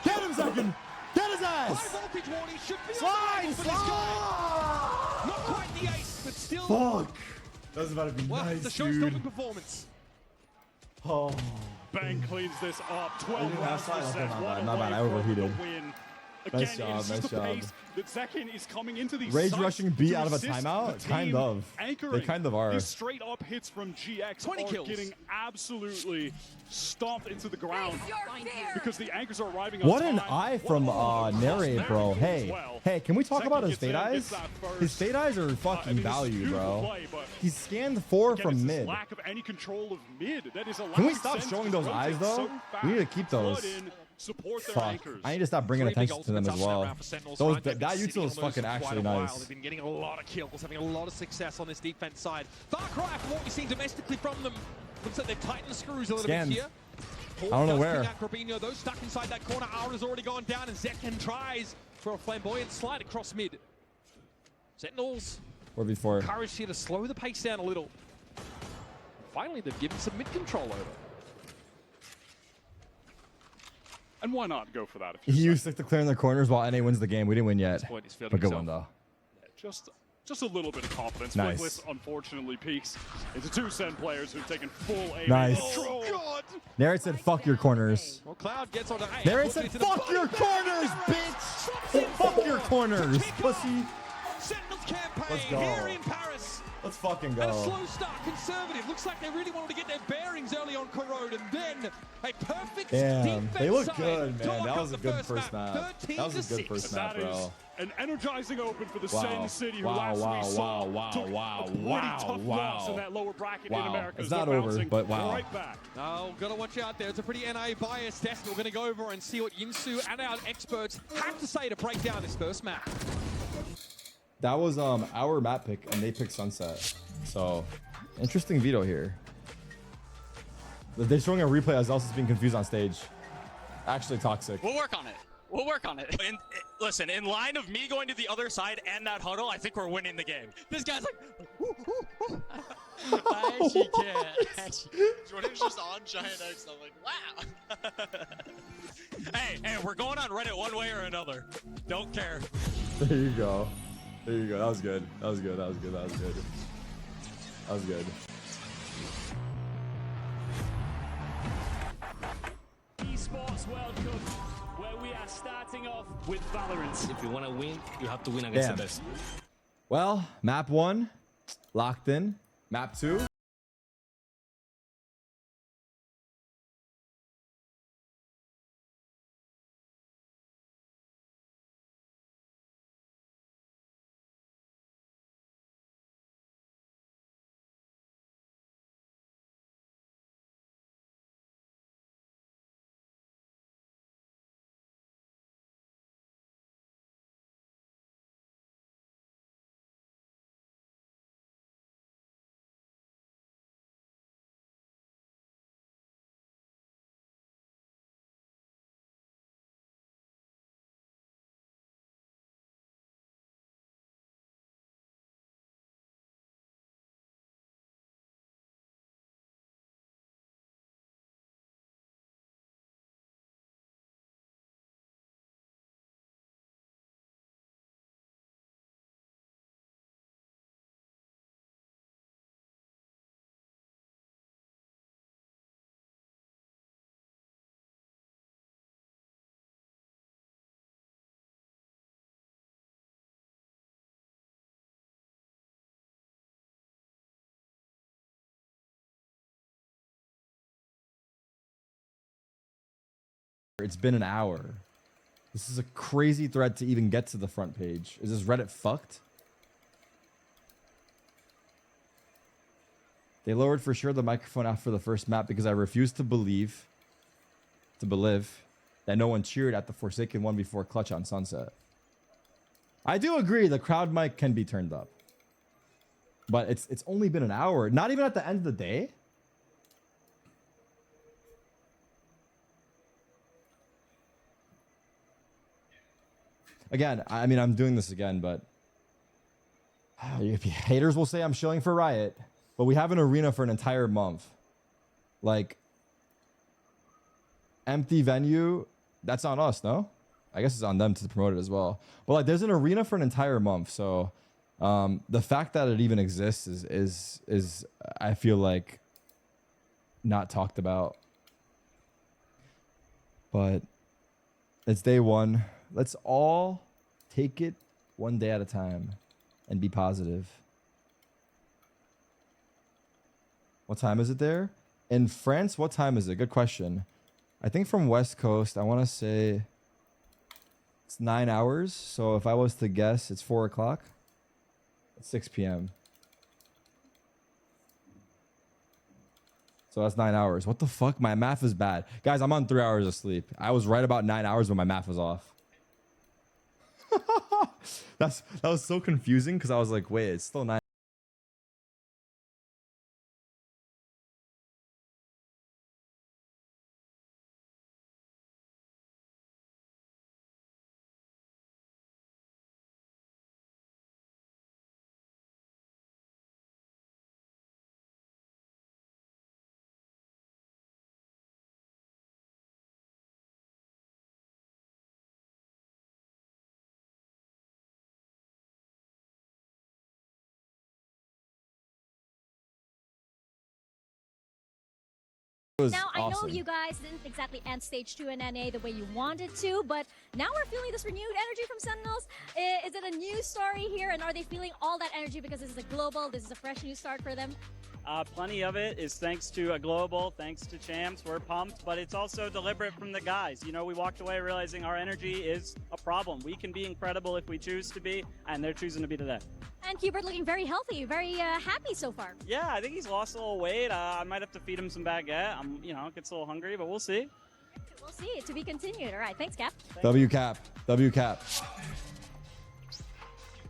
Get him, Zekin! Get his ass! High voltage warning should be Slide! on the for this guy. Not quite the ace, but still. Fuck! That was about to be Well, nice, the show-stopping dude. performance. Oh. Bang cleans this up. 12 didn't rounds have for sight. Sen. Okay, One not bad. I away from overheated. the win. Nice Again, job, it's nice just the job. pace that Zekin is coming into these Rage sites rushing B to out of a assist timeout? the Kind team of. anchoring. They kind of are. These straight up hits from GX 20 are kills. getting absolutely stomped into the ground because the anchors are arriving on What an time. eye from Narrate, bro. Hey, hey, can we talk about his fade eyes? His fade eyes are fucking value, bro. He's scanned 4 Again, from it's this mid. lack of any control of mid that is Can we allowing stop Sen showing to those rotate eyes, though? so We need to fast, keep those. flood in, support their Fuck. anchors. I need to stop bringing Three big attention to them as ultimates up well. round for Sentinels, Those, right? They've that been sitting util is on those fucking for quite actually a while. nice. They've been getting a lot of kills, having a lot of success on this defense side. Far cry from what we've seen domestically from them. Looks like they've tightened the screws a little Scans. bit here. I don't know where. Grabinho, those stuck inside that corner. Aura's already gone down, and Zekin tries for a flamboyant slide across mid. Sentinels 4v4. encouraged here to slow the pace down a little. Finally, they've given some mid control over. And why not go for that? If He you're used to clearing the corners while NA wins the game. We didn't win yet. point, he's feeling But good himself. one, though. just a little bit of confidence. Nice. Flickless unfortunately peaks into 2 Sen players who've taken full aim Nice. control. God! Narrate said, fuck your corners. Well, Cloud gets on to A. Narrate said, fuck your corners, bitch! Fuck your corners, pussy. Sentinels campaign Let's go. here in Paris. Let's fucking And a go. slow start, conservative. Looks like they really wanted to get their bearings early on Corrode, and then a perfect Damn, defense they look side. good, man. Dark That on was a the good first map. That was a good 13-6. first map, That is bro. an energizing open for the Wow. Sen City, who Wow, last wow, we saw wow, took wow, a pretty wow, tough wow. loss in that lower bracket in Wow. America. It's They're not over, bouncing but wow. right back. Oh, gotta watch out there. It's a pretty NA biased test. We're gonna go over and see what Yinsu and our experts have to say to break down this first map. That was our map pick, and they picked Sunset. So, interesting veto here. They're showing a replay as Elsa's being confused on stage. Actually toxic. We'll work on it. We'll work on it. And listen, in line of me going to the other side and that huddle, I think we're winning the game. This guy's like, I actually can't. Jordan's just on Giant X. I'm like, wow. hey, we're going on Reddit one way or another. Don't care. There you go. There you go. That was good. That was good. That was good. That was good. That was good. Esports World Cup, where we are starting off with Valorant. If you want to win, you have to win against Damn. the best. Well, map 1, locked in. Map 2. It's been an hour. This is a crazy thread to even get to the front page. Is this Reddit fucked? They lowered for sure the microphone after the first map because I refused to believe that no one cheered at the Forsaken one before Clutch on Sunset. I do agree the crowd mic can be turned up. But it's only been an hour. Not even at the end of the day. Again, I mean, I'm doing this again, but haters will say I'm shilling for Riot, but we have an arena for an entire month. Like, empty venue, that's on us, no? I guess it's on them to promote it as well. But like, there's an arena for an entire month, so the fact that it even exists is I feel like not talked about. But it's day one. Let's all take it one day at a time and be positive. What time is it there? In France, what time is it? Good question. I think from West Coast, I want to say it's 9 hours. So if I was to guess, it's 4 o'clock. It's 6 p.m. So that's 9 hours. What the fuck? My math is bad. Guys, I'm on 3 hours of sleep. I was right about 9 hours, but my math was off. That was so confusing because I was like, wait, it's still 9. Now, I know you guys didn't exactly end stage 2 in NA the way you wanted to, but now we're feeling this renewed energy from Sentinels. Is it a new story here, and are they feeling all that energy because this is a global, this is a fresh new start for them? Plenty of it is thanks to a global, thanks to champs. We're pumped, but it's also deliberate from the guys. You know, we walked away realizing our energy is a problem. We can be incredible if we choose to be, and they're choosing to be today. And Hubert looking very healthy, very happy so far. Yeah, I think he's lost a little weight. I might have to feed him some baguette. Gets a little hungry, but we'll see. We'll see. To be continued. All right, thanks, Cap. W Cap. W Cap.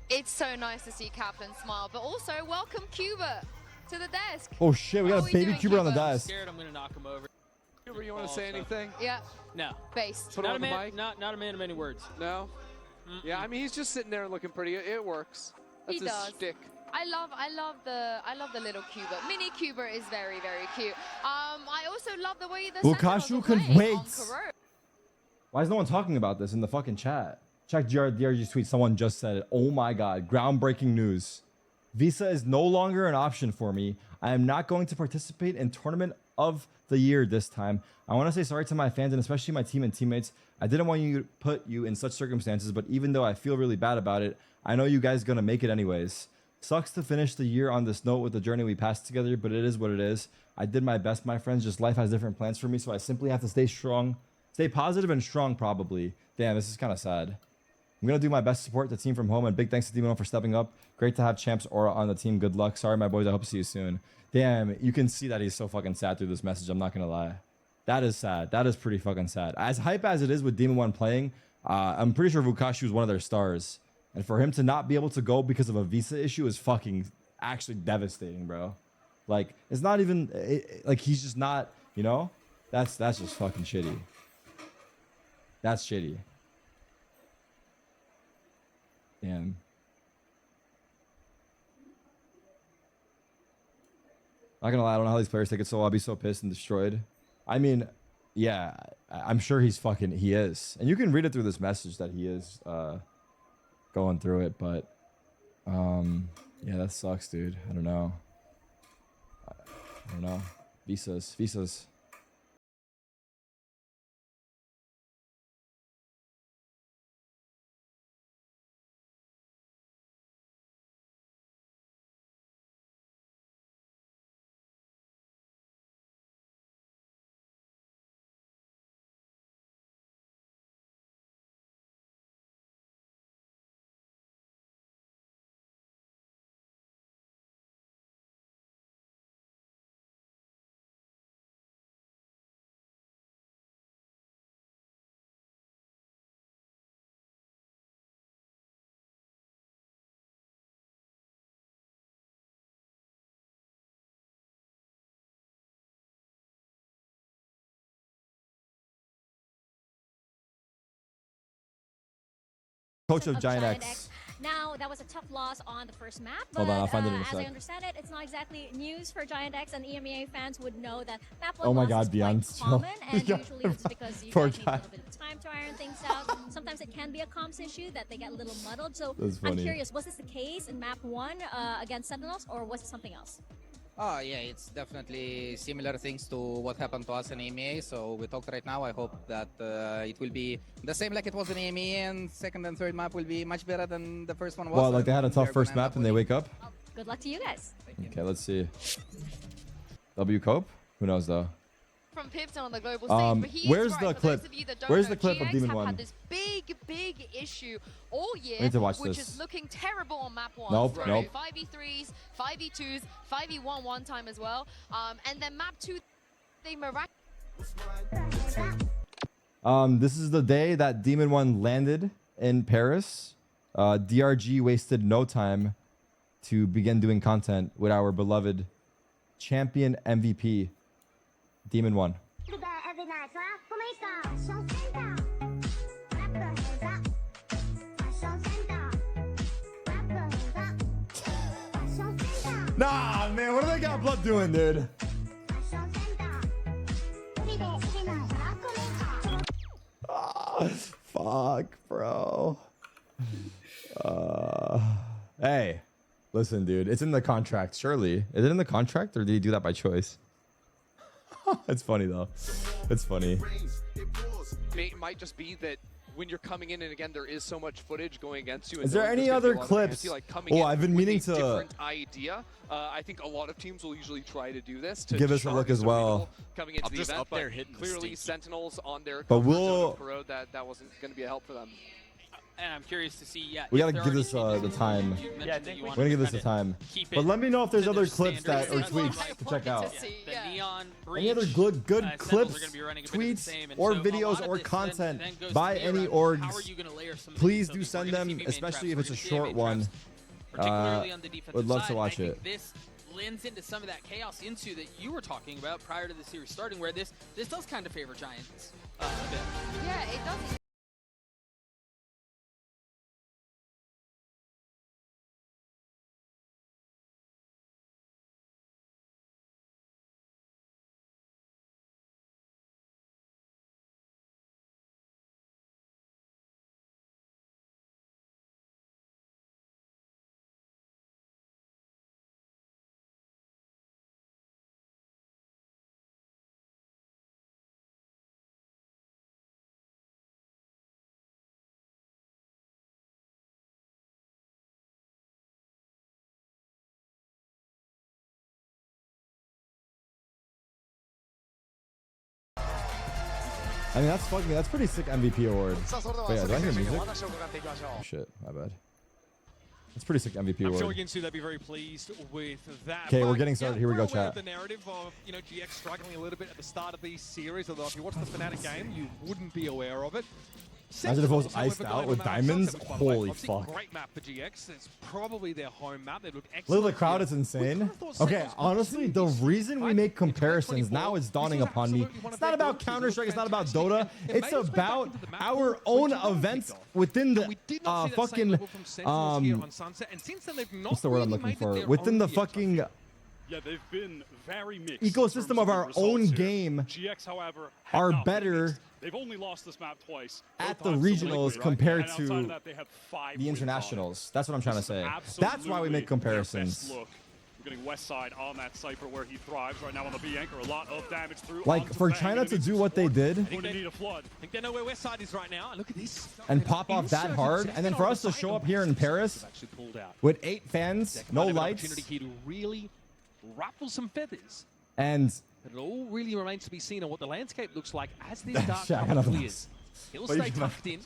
It's so nice to see Kaplan smile, but also welcome Cuba to the desk. Oh shit, we got a baby Cuba on the desk. I'm scared I'm gonna knock him over. Cuba, you want to say anything? Yeah. No. Based. Put not on a the man. mic. Not a man of many words. No. Yeah, I mean he's just sitting there looking pretty. It works. That's He his does. shtick. I love the little Cuba. Mini Cuba is very, very cute. I also love the way the Lukashu can wait. Why is no one talking about this in the fucking chat? Check DRG's tweet. Someone just said it. Oh my god. Groundbreaking news. Visa is no longer an option for me. I am not going to participate in tournament of the year this time. I want to say sorry to my fans and especially my team and teammates. I didn't want you to put you in such circumstances, but even though I feel really bad about it, I know you guys gonna make it anyways. Sucks to finish the year on this note with the journey we passed together, but it is what it is. I did my best, my friends. Just life has different plans for me, so I simply have to stay strong. Stay positive and strong, probably. Damn, this is kind of sad. I'm going to do my best to support the team from home, and big thanks to Demon for stepping up. Great to have Champs Aura on the team. Good luck. Sorry, my boys. I hope to see you soon. Damn, you can see that he's so fucking sad through this message. I'm not going to lie. That is sad. That is pretty fucking sad. As hype as it is with Demon 1 playing, I'm pretty sure Vukashu is one of their stars. And for him to not be able to go because of a visa issue is fucking actually devastating, bro. Like, it's not even, like, he's just not, you know? That's just fucking shitty. That's shitty. Damn. Not gonna lie, I don't know how these players take it so I'll be so pissed and destroyed. I mean, yeah, I'm sure he is. And you can read it through this message that he is going through it, but yeah, that sucks, dude. I don't know. Visas. Coach of Giant X. Now, that was a tough loss on the first map, but Hold on, I'll find it in a as sec. I understand it, it's not exactly news for Giant X, and EMEA fans would know that map 1 Oh my loss God, is Beyond quite still. common, and usually it's because you Poor guys need a guy. little bit of time to iron things out. Sometimes it can be a comms issue that they get a little muddled. So That's I'm funny. curious, was this the case in map 1 against Sentinels, or was it something else? Oh yeah, it's definitely similar things to what happened to us in EMEA. So we talked right now. I hope that it will be the same like it was in EMEA, and second and third map will be much better than the first one was. Well, like they had a tough first map and they wake up. Good luck to you guys. Okay, let's see. W cope? Who knows though? From Pipton on the global stage, but he where's is the right. clip? For those of you that don't Where's know, the clip of GX Demon have 1? had this big issue all year, I need to watch which this. is looking terrible on map 1. Nope, so nope. 5v3s, 5v2s, 5v1 one time as well. And then map 2, they This is the day that Demon 1 landed in Paris. DRG wasted no time to begin doing content with our beloved champion MVP, Demon 1. Nah, man, what do they got blood doing, dude? Fuck, bro. Hey, listen, dude. It's in the contract, surely. Is it in the contract, or did he do that by choice? It's funny, though. It's funny. It might just be that when you're coming in, and again, there is so much footage going against you. Is there any other clips? Oh, I've been meaning to... different idea. I think a lot of teams will usually try to do this. To give us a look as well. Coming into the event, up there but hitting clearly Sentinels on their But comfort zone we'll... of Corrode, that wasn't going to be a help for them. And I'm curious to see, We gotta give this the time. Yeah, I think we're gonna give this the time. But let me know if there's other clips that or tweets to check out. Any other good clips, tweets, or videos or content by any orgs, please do send them, especially if it's a short one. Would love to watch it. This lends into some of that chaos into that you were talking about prior to the series starting, where this does kind of favor Giants a bit. Yeah, it does. I mean, that's pretty sick MVP award. But yeah, do I hear music? Oh, shit, my bad. It's pretty sick MVP award. I'm sure Ginsu, they'd be very pleased with that. Okay, we're getting started. Here we go, chat. The narrative of GX struggling a little bit at the start of these series, although if you watch the Fnatic game, you wouldn't be aware of it. Imagine if it was iced out with diamonds. Holy fuck. Great map for GX. It's probably their home map. They look excellent. Look at the crowd, it's insane. Okay, honestly, the reason we make comparisons now is dawning upon me. It's not about Counter-Strike, it's not about Dota. It's about our own events within the fucking what's the word I'm looking for? Within the fucking they've been very mixed ecosystem of our own game. GX, however, are better. They've only lost this map twice. At the regionals compared to the internationals. That's what I'm trying to say. That's why we make comparisons. We're getting West Side on that Cypher where he thrives right now on the B anchor. A lot of damage through. Like for China to do what they did. I think they know where West Side is right now. Look at this. And pop off that hard, and then for us to show up here in Paris with 8 fans, no lights. Opportunity to really ruffle some feathers. And it all really remains to be seen on what the landscape looks like as this dark cover clears. He'll stay tucked in.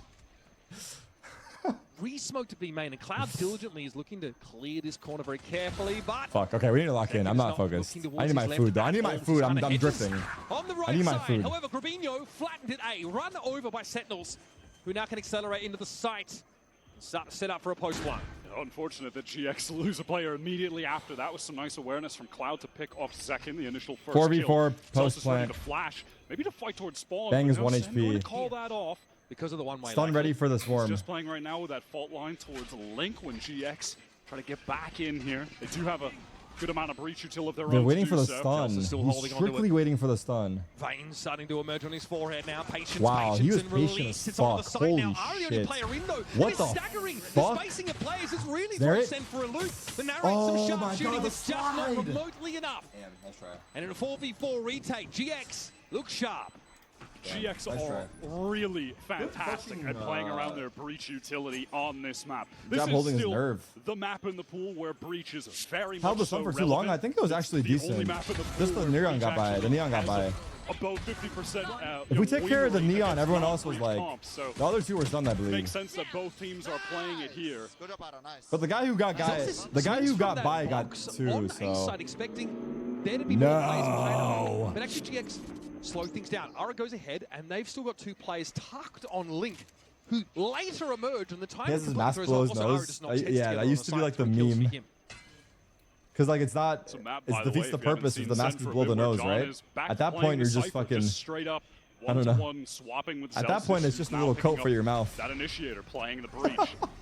Re-smoke to B main, and Cloud diligently is looking to clear this corner very carefully, but... Fuck, okay, we need to lock in. I'm not focused. I need my food, though. I need my food. I'm drifting. On the right I need my side, food. however, Grabinho flattened it A. Run over by Sentinels, who now can accelerate into the site. Start to set up for a post-1. Unfortunate that GX lose a player immediately after that, with some nice awareness from Cloud to pick off Zekin, the initial first 4v4 kill. post plant. To flash, maybe to fight towards spawn. Bang is 1 Sen going HP. to call that off. because of the one-way. Stun ready for the swarm. He's just playing right now with that fault line towards Link when GX try to get back in here. They do have a good amount of breach util of their own. They're waiting for the so. stun. He's strictly waiting for the stun. Veins starting to emerge on his forehead now. Patience, wow, patience, he was and patient release. as It's on the fuck. side Holy now. Ari the only shit. player in though. What It the is staggering. fuck? The spacing of players is really There throwing it- Sen for a loop. The narrates Oh some my sharp shooting God, the is just not slide. remotely enough. Damn, nice try. And in a 4v4 retake, GX looks sharp. GX are really fantastic at playing around their breach utility on this map. This Job is holding his still nerve. the map in the pool where breach is very Held much the sun so for too long. relevant. I think it was actually It's the only decent. map in the pool Just the where neon breach got by. The actually neon got has by. About 50%. If we take care of the win rate neon, against everyone else was non-breach like, comps, so the other two were stunned, I it believe. makes sense that both teams are playing it here. But the guy who got by got two, on so. A side, expecting there to be more players behind No. But actually GX slow things down. Ara goes ahead, and they've still got two players tucked on Link, who later emerge, and the time He has his mask below his nose. Yeah, that used to be like the meme. Because like it's not, it defeats the purpose if the mask is below the nose, right? At that point, you're just fucking, straight up I don't know. one-to-one swapping with At that Zelsis, point, it's who's just a now little picking coat for up your mouth. That initiator playing the breach.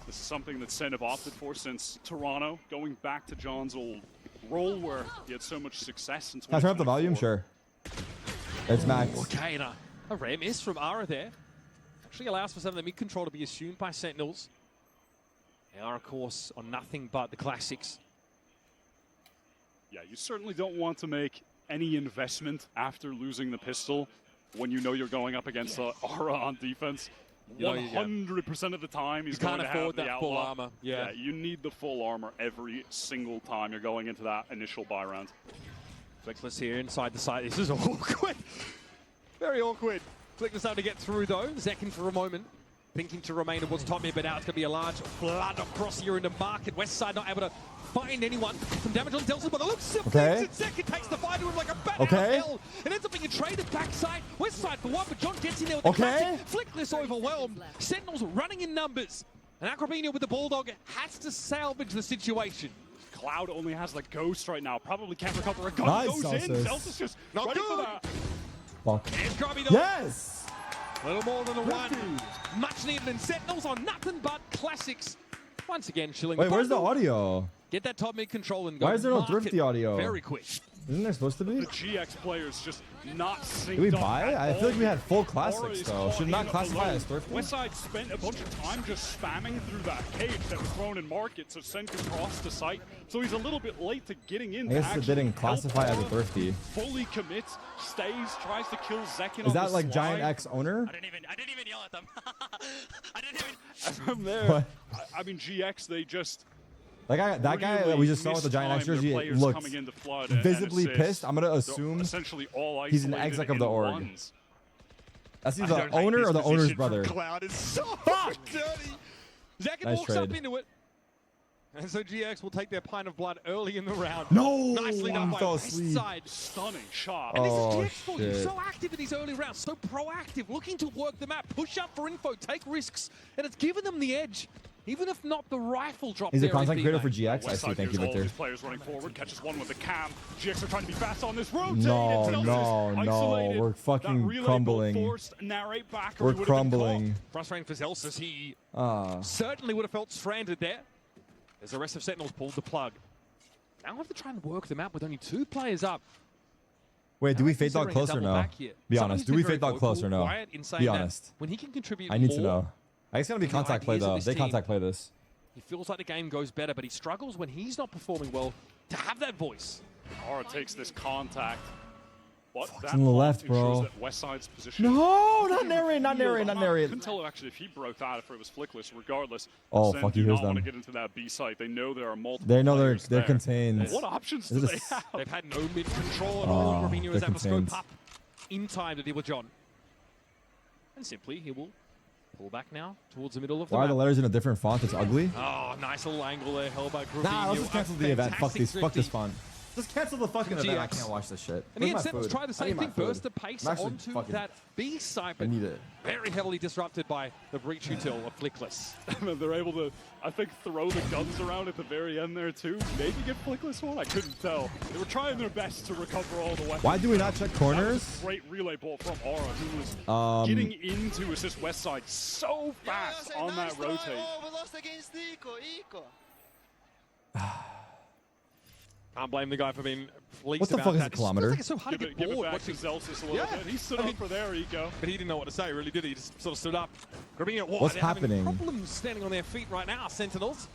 This is something that Sen have opted for since Toronto, going back to John's old role where he had so much success in Can I turn up the 2024. volume? Sure. It's max. Okay, and a rare miss from Ara there. Actually allows for some of the mid-control to be assumed by Sentinels. They are, of course, on nothing but the classics. Yeah, you certainly don't want to make any investment after losing the pistol when you know you're going up against Aura on defense. You know, 100% of the time he's You can't going to afford have the that full outlaw. armor. Yeah. You need the full armor every single time you're going into that initial buy round. Flickless here inside the site. This is awkward. Very awkward. Flickless able to get through though. Zekin for a moment. Thinking to remain in what's top mid, but now it's going to be a large flood across here in the market. West side not able to find anyone. Some damage on Delta, but it looks Okay. Zekin takes the fight to him like a bat Okay. out of hell. It ends up being a traded backside. West side for one, but John gets in there with Okay. the classic. Flickless overwhelmed. Sentinels running in numbers. And Acrobenia with the Bulldog has to salvage the situation. Cloud only has the ghost right now. Probably can't recover. A gun Nice, goes in. Celsius. Celsius just Not ready for good. that. Fuck. Here's Grubby though. Yes! A little more than a one. Much needed, and Sentinels on nothing but classics. Once again, chilling. Wait, where's the bundle. audio? Get that top mid control and go. Why is there no market thrifty audio? Very quick. Isn't there supposed to be? The GX players just not synced Did we up buy? at I feel all. like we had full Aura classics is though. caught Should not in classify alone. as thrifty. Westside spent a bunch of time just spamming through that cage that was thrown in market so Sen could cross the site. So he's a little bit late to getting in. I guess to it actually didn't classify help as a Aura. thrifty. Fully commits, stays, tries to kill Zekin Is on that the like slide. Giant X owner? I didn't even yell at them. I didn't even. From there, What? I mean, GX, they just That guy that we just saw with the Giant X jersey looked visibly pissed. I'm gonna assume essentially all he's an isolated exec of in the org. ones. That's I either don't the like owner this or the owner's position brother. from Cloud is so dirty. Zekin Nice walks up trade. into it. And so GX will take their pint of blood early in the round. No! Nicely done by Fell West asleep. side. Stunning shot. And this Oh, is GX for you. shit. So active in these early rounds, so proactive, looking to work the map, push up for info, take risks, and it's given them the edge, even if not the rifle drop. He's a there in content creator B-Main. for GX. I West see. side Thank you, here's all Victor. these players running forward, catches one with the cam. GX are trying to be fast on this rotate. No, and Celsius no, no. isolated. We're That fucking relay crumbling. forced narrate back or We're he would have been crumbling. Frustrating for Zelsis. He Ah. certainly would have felt stranded there, as the rest of Sentinels pulled the plug. Now we have to try and work the map with only 2 players up. Wait, do we fade dog Considering a close or double no? back here. Be Someone honest. who's Do been we very fade dog close or vocal, no? quiet in saying Be that honest. when he can contribute I need to more know. I guess it's gonna be to the contact play ideas of though. this They team, contact play this. He feels like the game goes better, but he struggles when he's not performing well to have that voice. Aura takes this contact. What? Fuck, on the left, ensures bro. that West Side's position. No, not narrate, not narrate, not I narrate. couldn't tell actually if he broke that, if it was flickless. Regardless, Oh, Sen fuck, do he hears not want to them. get into that B site. They know there are multiple. They know players they're there. contained. What options Is do it a they s- have? They've had no mid control, and Oh, all Robinho is they're able to scope contained. up in time to deal with John. And simply, he will pull back now towards the middle of the Why are the map. letters in a different font? It's ugly. Oh, nice little angle there, held by Grubinho. Nah, let's just cancel the event. Fuck this font. Just cancel the fucking event. I can't watch this shit. And again, Sentinels try the same thing. Burst the pace onto that B side. I need it. Very heavily disrupted by the breach util of Flickless. They're able to, I think, throw the guns around at the very end there too. Maybe get Flickless one? I couldn't tell. They were trying their best to recover all the weapons. Why do we not check corners? Great relay ball from Aura, who was getting into assist west side so fast on that rotate. Oh, we lost against Eco. Can't blame the guy for being fleeked. What the fuck is a kilometer? It's so hard to get Give it bored back watching to Zelsis a little bit. He stood up for their Eco. But he didn't know what to say, really, did he? He just sort of stood up. Grabinho, what's happening? Problems standing on their feet right now, Sentinels.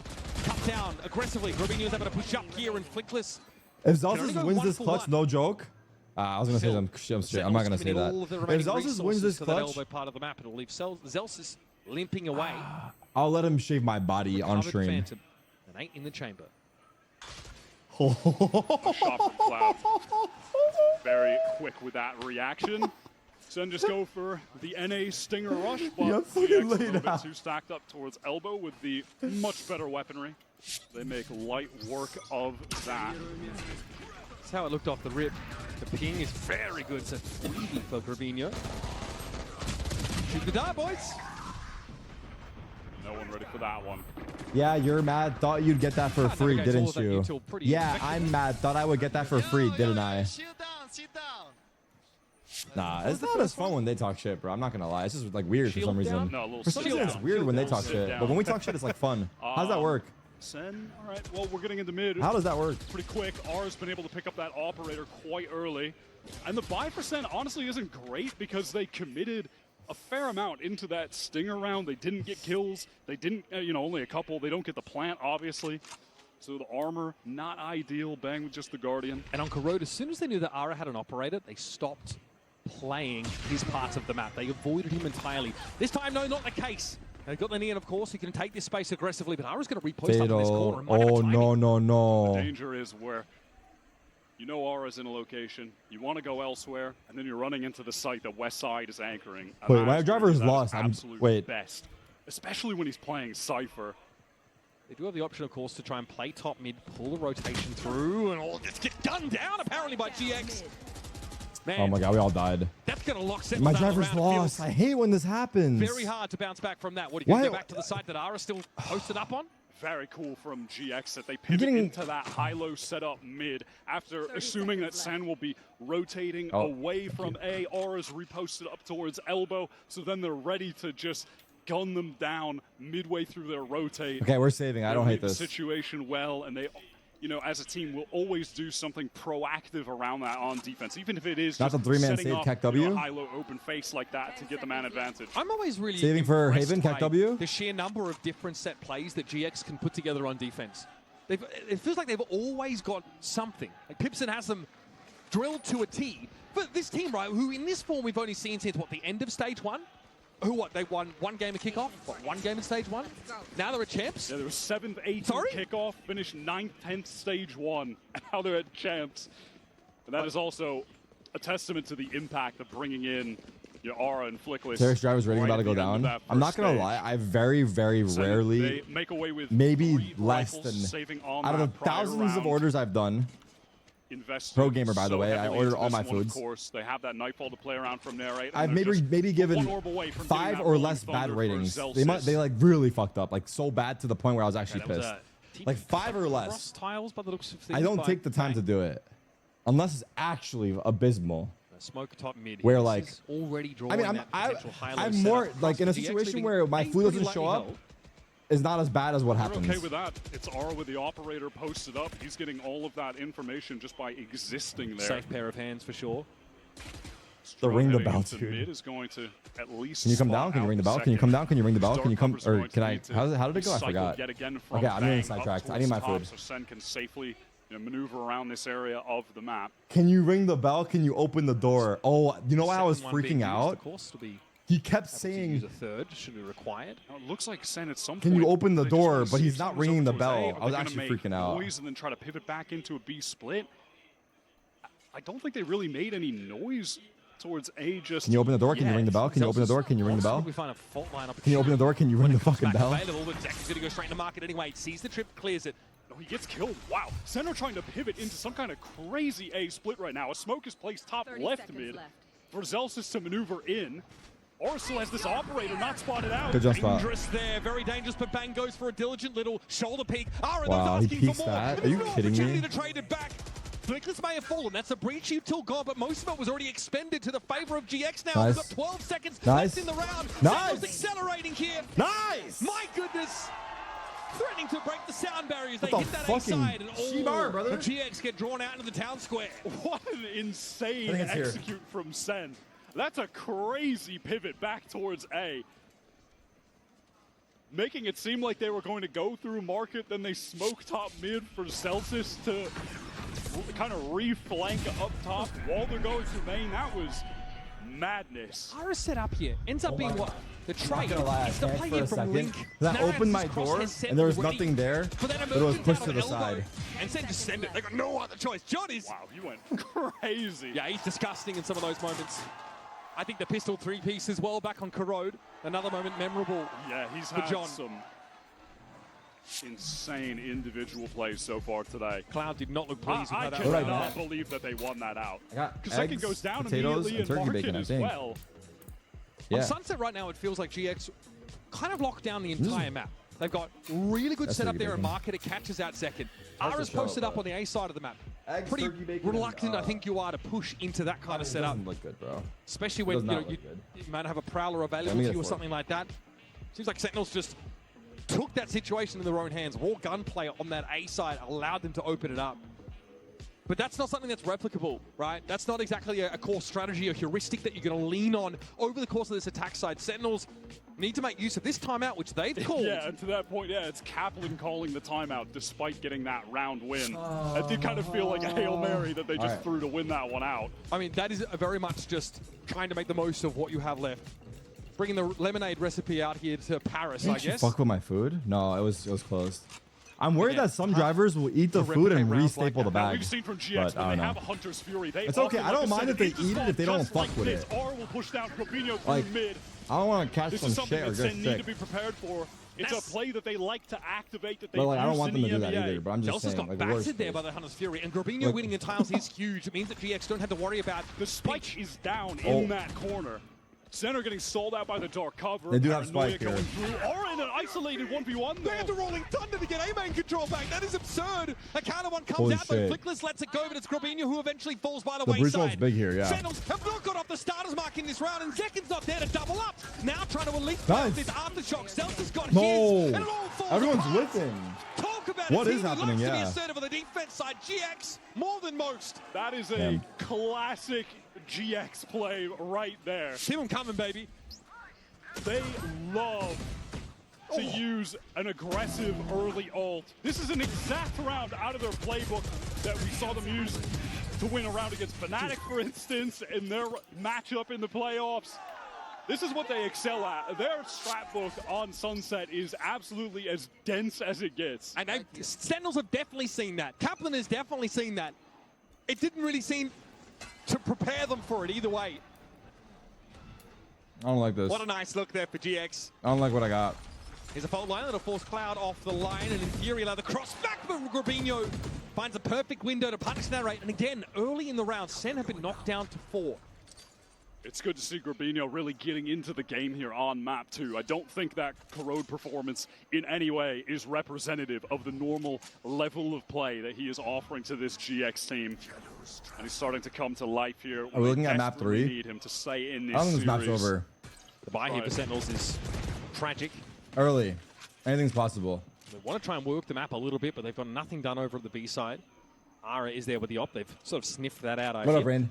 Cut down aggressively. Grabinho's able to push up here and Flickless. If Zelsis wins this clutch, no joke. I was going to say I'm not going to say that. If Zelsis wins this clutch, part of the map, it'll leave Zelsis limping away. I'll let him shave my body on stream. Phantom. An 8 in the chamber. A shot from Cloud. Very quick with that reaction. Sen just go for the NA Stinger Rush, but GX a little bit too stacked up towards Elbow with the much better weaponry. They make light work of that. That's how it looked off the rip. The ping is very good. It's a freebie for Grabinho. Shoot the dart, boys. No one ready for that one. Yeah, you're mad. Thought you'd get that for free, didn't you? Yeah, I'm mad. Thought I would get that for free, didn't I? Sit down. Nah, it's not as fun when they talk shit, bro. I'm not gonna lie. It's just like weird for some reason. No, For some reason, it's weird when they talk shit. But when we talk shit, it's like fun. How does that work? Sen, all right, well, we're getting into mid. How does that work? Pretty quick. R's been able to pick up that operator quite early. And the buy for Sen honestly isn't great because they committed a fair amount into that Stinger round. They didn't get kills. They didn't, only a couple. They don't get the plant, obviously. So the armor, not ideal. Bang with just the Guardian. And on Corrode, as soon as they knew that Ara had an operator, they stopped playing his part of the map. They avoided him entirely. This time, no, not the case. They've got the Neon, of course. He can take this space aggressively, but Ara's going to repost up in this corner. Oh, no. The danger is where Aura's in a location, you want to go elsewhere, and then you're running into the site that West Side is anchoring. Wait, my driver is lost. Wait. Best, especially when he's playing Cypher. They do have the option, of course, to try and play top mid, pull the rotation through, and all this gets gunned down, apparently, by GX. Man, oh my god, we all died. That's going to lock Sentinels my out driver's lost. I hate when this happens. Very hard to bounce back from that. What, are you going to go back to the side that Ara's still posted up on? Very cool from GX that they pivot into that high-low setup mid after assuming that Sen will be rotating away from A. Aura's reposted up towards Elbow, so then they're ready to just gun them down midway through their rotate. Okay, we're saving. I don't hate this. Situation well, and they, as a team, will always do something proactive around that on defense, even if it is not just the 3-man setting save up, KEKW. A high-low open face like that to get the man advantage. I'm always really saving for Haven KEKW. The sheer number of different set plays that GX can put together on defense. It feels like they've always got something. Like Pipson has them drilled to a T. But this team, right, who in this form we've only seen since the end of stage 1. They won one game of kickoff? One game in stage 1? Now they're at champs? Yeah, they were 7th, 8th kickoff, finished 9th, 10th stage 1, and now they're at champs. And that is also a testament to the impact of bringing in Aura and Flickless. Terrace Driver's rating about to go down. I'm not going to lie, I very, very rarely, make away with maybe less than, out of the thousands of orders I've done, pro gamer, by the way. I ordered all my foods. Of course, they have that Nightfall to play around from there, right? I've maybe given 5 or less bad ratings. They like really fucked up, like so bad to the point where I was actually pissed. Like 5 or less. Tiles by the looks of things. I don't take the time to do it unless it's actually abysmal. Smoke top mid. Where like already I mean, I'm more like in a situation where my flu doesn't show up. Is not as bad as what happens. Okay with that. It's Aura with the operator posted up. He's getting all of that information just by existing there. Safe pair of hands for sure. The ring the bell, dude. Mid is going to at least can you come down? Can you ring the bell? Can you come down? Can you ring the bell? Can you come? Or can I? How did it go? I forgot. Okay, I'm getting sidetracked. I need my food. So Sen can safely maneuver around this area of the map. Can you ring the bell? Can you open the door? Oh, you know why I was freaking out? He kept saying use a third should be required. Now, it looks like Sen at some point. Can you open the door? But he's not ringing the bell. I was actually freaking out. Noise and then try to pivot back into a B split. I don't think they really made any noise towards A. Just can you open the door? Can you ring the bell? Can you open the door? Can you ring the bell? We find a fault line can you open the door? Can you ring the fucking bell? Available, but Zach is going to go straight into market anyway. Sees the trip, clears it. No, he gets killed. Wow. Center trying to pivot into some kind of crazy A split right now. A smoke is placed top left mid for Zelsis to maneuver in. Orsil has this operator not spotted out. Good jump spot. Dangerous there, very dangerous, but Bang goes for a diligent little shoulder peek. Ara Wow, he asking peeks for more. that? Are you kidding me? To trade it back. Flickless may have fallen. That's a breach util gone, but most of it was already expended to the favor of GX now. Nice. We've got 12 seconds Nice. left in the round. Nice. Sentinels accelerating here. Nice. My goodness. Threatening to break the sound barriers. They What hit the that fucking A side and all She-bar, brother? the GX get drawn out into the town square. What an insane I think it's here. execute from Sen. That's a crazy pivot back towards A. Making it seem like they were going to go through market, then they smoke top mid for Celsius to kind of re-flank up top while they're going through main. That was madness. Ara's set up here ends up being what? The trade I'm not gonna lie, I is to tanked play for here a from second. Link. Then I Now opened my it's door crosshair set and there was ready nothing there, for that but it was emergence pushed out to of the elbow. side. And Sen just send it. They got no other choice. Johnny's. Wow, he went crazy. Yeah, he's disgusting in some of those moments. I think the pistol three-piece as well back on Corrode. Another moment memorable. Yeah, he's for had John. some insane individual plays so far today. Cloud did not look pleased with I how that cannot believe that they won that out. I got Kaseki eggs, goes down potatoes, immediately and turkey Market bacon, I as think. well. Yeah. On Sunset right now, it feels like GX kind of locked down the entire map. They've got really good That's setup turkey there, and bacon. Market it catches out second. How's the Ara's show, posted up bro? on the A side of the map. Eggs, Pretty turkey bacon, and, reluctant, I think you are, to push into that kind of It setup. doesn't look good, bro. Especially It when does you not know look you good. might have a prowler available Let me to get you or a fork. something like that. Seems like Sentinels just took that situation in their own hands. Raw gunplay on that A side allowed them to open it up. But that's not something that's replicable, right? That's not exactly a core strategy or heuristic that you're going to lean on over the course of this attack side. Sentinels need to make use of this timeout, which they've called. Yeah, and to that point, yeah, it's Kaplan calling the timeout despite getting that round win. It did kind of feel like a Hail Mary that they just threw to win that one out. I mean, that is very much just trying to make the most of what you have left. Bringing the lemonade recipe out here to Paris, I Didn't you guess. fuck with my food? No, it was closed. I'm worried that some drivers will eat the food and re-staple the Now, bag. we've seen from GX But when I they don't have know. a Hunter's Fury. They It's okay. often, I don't like mind if said, they eat it if they don't just fuck like with this. it. R will push down Robinho through Like, mid. I don't want to catch This some is something shit or that get Sen need to sick. be prepared for. It's a play that they like to activate, that they But like, I don't use want in them to the do that NBA. either. But I'm just Delta's saying, got like, worst battered there case. by the Hunter's Fury, and Grabinho Like- winning in tiles is huge. It means that GX don't have to worry about The spike is down Oh. in that corner. Center getting sold out by the dark cover. They do have Paranoia spike here. going through. Or in an isolated 1v1 They have the though. Rolling Thunder to get A-main control back. That is absurd. A counter one comes Holy out, but shit. Flickless lets it go, but it's Grabinho who eventually falls by the The breach wayside. wall's big here, yeah. Sentinels have not got off the starter's mark in this round, and Zekin's not there to double up. Now trying to elite Nice. this aftershock. Zelta's got No. his, and it all falls Everyone's apart. with him. Talk about What a is team who happening? likes to be Yeah. assertive on the defense side. GX, more than most. That is a Damn. classic GX play right there. Keep them coming, baby. They love to use an aggressive early ult. This is an exact round out of their playbook that we saw them use to win a round against Fnatic, for instance, in their matchup in the playoffs. This is what they excel at. Their strat book on Sunset is absolutely as dense as it gets. And Sentinels have definitely seen that. Kaplan has definitely seen that. It didn't really seem to prepare them for it either way. I don't like this. What a nice look there for GX. I don't like what I got. Here's a fault line that'll force Cloud off the line, and in theory allow the cross back, but Grabinho finds a perfect window to punish that rate. And again, early in the round, Sen have been knocked down to 4. It's good to see Grabinho really getting into the game here on map 2. I don't think that Corrode performance in any way is representative of the normal level of play that he is offering to this GX team. And he's starting to come to life here. Are we looking at map desperately 3? Need him to stay in this I don't think this map's series. over. The buy here for Sentinels is tragic. Early. Anything's possible. They want to try and work the map a little bit, but they've got nothing done over at the B side. Ara is there with the op. They've sort of sniffed that out, I What up, think. Rain?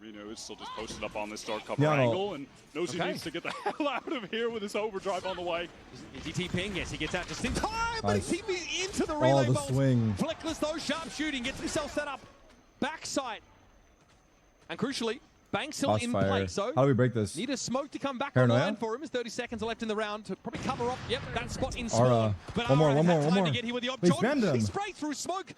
Reno is still just posted up on this dark cover Yeah, no. angle and knows Okay. he needs to get the hell out of here with his overdrive on the way. Is he TPing? Yes, he gets out just in time, but Nice. he's TPing into the relay the bolt. swing. Flickless though, sharp shooting, gets himself set up. Backside. And crucially, Bang's still in Crossfire. play, so How do we break this? need a smoke to come back Paranoia? online for him. As 30 seconds left in the round to probably cover up. Yep, that spot in Ara. small. But One more, Ara one has more, had one time more. to get here with the op. They John, spammed him. he sprayed through smoke.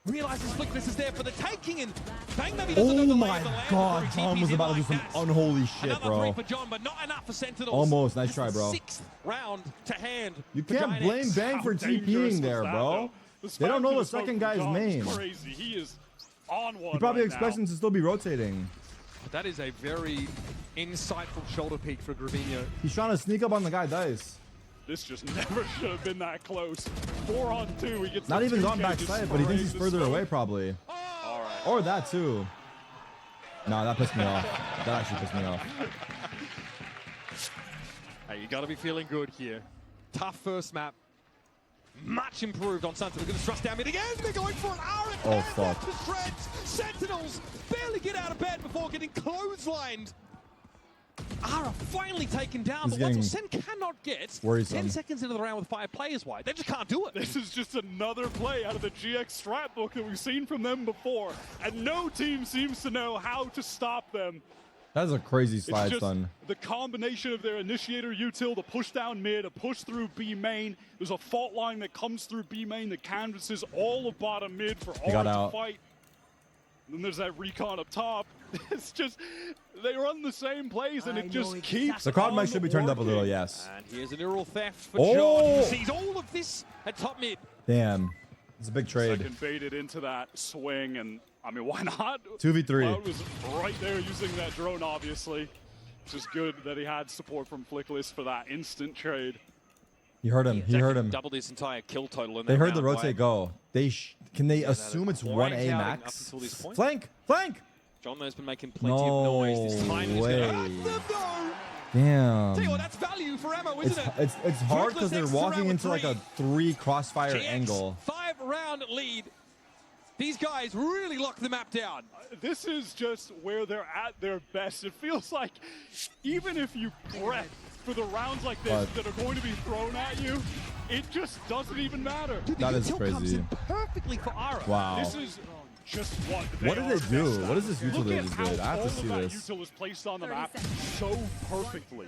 realizes Flickless is there for the taking, and Bang maybe doesn't know the lay of the land. Oh my god, Tom was about to do some unholy shit, Another bro. 3 for John, but not enough for Sentinels. Almost, nice try, bro. 6th round to hand. You can't blame Bang for TPing there, bro. They don't know the second guy's name. Crazy. He is on one. He probably right expects now. him to still be rotating. That is a very insightful shoulder peek for Gravino. He's trying to sneak up on the guy Dice. This just never should have been that close. 4 on 2. He gets Not even gone 2K, backside, but he thinks he's further away probably. All right. Or that too. No, that pissed me off. That actually pissed me off. Hey, you got to be feeling good here. Tough first map. Much improved on Sentinels. Going to thrust down mid again. They're going for an R. Oh, fuck. The shreds. Sentinels barely get out of bed before getting clotheslined. Ara finally taken down, He's but once Sen cannot get worrisome. 10 seconds into the round with 5 players wide, they just can't do it. This is just another play out of the GX strat book that we've seen from them before, and no team seems to know how to stop them. That is a crazy slide It's just stun. the combination of their initiator util, the push down mid, a push through B main. There's a fault line that comes through B main that canvases all of bottom mid for all got to out. fight. And then there's that recon up top. It's just, they run the same plays and it just keeps The crowd mic on should be turned up a little, working. yes. And here's a neural theft for Oh! John, who sees all of this at top mid. Damn. It's a big trade. Second baited into that swing, and I mean, why not? 2v3. Cloud was right there using that drone, obviously. Which is good that he had support from Flickless for that instant trade. He heard him. He heard him. Doubled his entire kill total in They that heard the round. rotate go. Can they assume it's pouring 1A out max? up until this point. Flank! Flank! John has been making plenty of No noise this time. way. Damn. Tell you what, that's value for ammo, isn't it? It's hard because Flickless they're exits walking around into with like a 3 crossfire angle. 5-round lead. These guys really lock the map down. This is just where they're at their best. It feels like even if you prep for the rounds like this that are going to be thrown at you, it just doesn't even matter. Dude, That is util comes crazy. in perfectly for Ara. Wow. This is just what What did they do? What is this util Look they at just how did? I have all to see of that this. util is placed on the map so perfectly.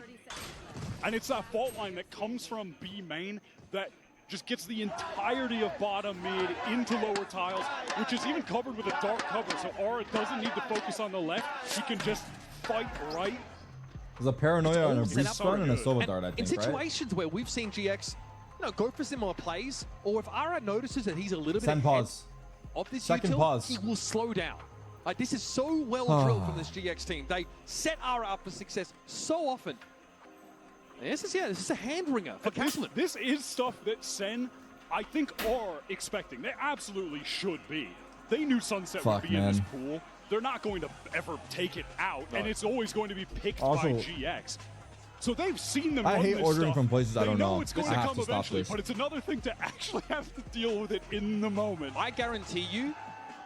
And it's that fault line that comes from B main that just gets the entirety of bottom mid into lower tiles, which is even covered with a dark cover. So Aura doesn't need to focus on the left. He can just fight right. There's a paranoia and a Set breach up stun and a Sova And dart, I in think, right? situations where we've seen GX go for similar plays, or if Ara notices that he's a little bit Send ahead pause. of this Second util, pause. he will slow down. Like, this is so well drilled from this GX team. They set Ara up for success so often. And this is a hand wringer for Kaplan. This is stuff that Sen, I think, are expecting. They absolutely should be. They knew Sunset Fuck, would be in this man. pool. They're not going to ever take it out, No. and it's always going to be picked Also- by GX. So they've seen them I run hate this ordering stuff. from places I They don't know. It's going I to have come to stop eventually, this. but it's another thing to actually have to deal with it in the moment. I guarantee you,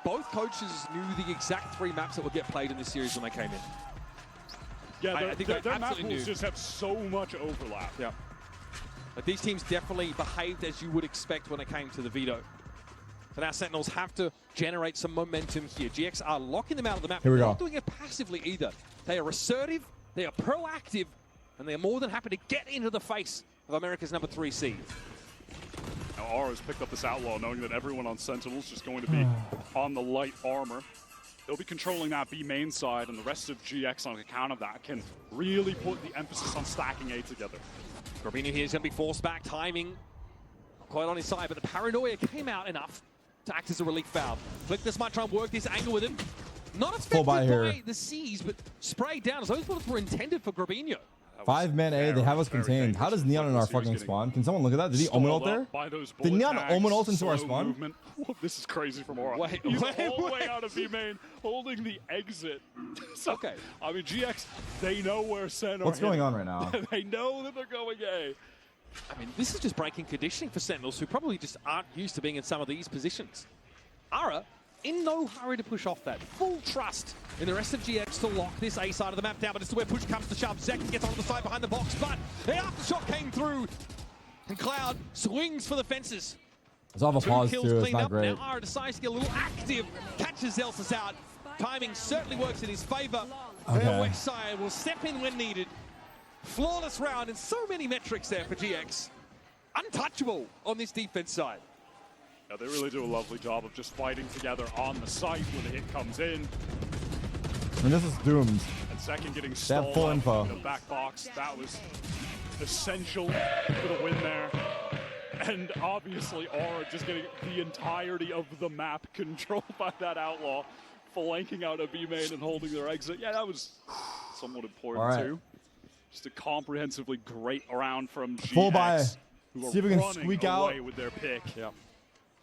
both coaches knew the exact 3 maps that would get played in this series when they came in. Yeah, I think their they map absolutely pools knew. just have so much overlap. Yeah. But these teams definitely behaved as you would expect when it came to the veto. So now Sentinels have to generate some momentum here. GX are locking them out of the map. Here we They're go. not doing it passively either. They are assertive, they are proactive, and they are more than happy to get into the face of America's number 3 seed. Now Aura's picked up this Outlaw, knowing that everyone on Sentinel's just going to be on the light armor. They'll be controlling that B main side, and the rest of GX on account of that can really put the emphasis on stacking A together. Gravino here is going to be forced back, timing not quite on his side, but the paranoia came out enough to act as a relief valve. Flickless might try and work this angle with him. Not Full affected buy by here. the C's, but sprayed down as those bullets were intended for Gravino. 5-man A, they have us contained. How does Neon in our fucking spawn? Can someone look at that? Did he omen ult there? Did Neon omen ult into our spawn? Movement. Whoa, this is crazy from Aura. Wait, He's wait, all the way wait. out of B main, holding the exit. So, Okay. I mean, GX, they know where Sen are What's going hitting. on right now? They know that they're going A. I mean, this is just breaking conditioning for Sentinels, who probably just aren't used to being in some of these positions. Ara, in no hurry to push off that. Full trust in the rest of GX to lock this A side of the map down, but it's to where push comes to shove. Zek gets onto the side behind the box, but the aftershock came through, and Cloud swings for the fences. It's off a 2 pause kills too. It's cleaned not up. great. Now Ara decides to get a little active, catches Zelsis out. Timing certainly works in his favor. Okay. Their west side will step in when needed. Flawless round, and so many metrics there for GX. Untouchable on this defense side. Yeah, they really do a lovely job of just fighting together on the site when the hit comes in. And this is doomed. And second getting stalled full up info. in the back box. That was essential for the win there. And obviously Aura just getting the entirety of the map controlled by that Outlaw, flanking out a B main and holding their exit. Yeah, that was somewhat important too. Just a comprehensively great round from GX. Full buy. Who See if we are can running squeak away out. with their pick. Yeah.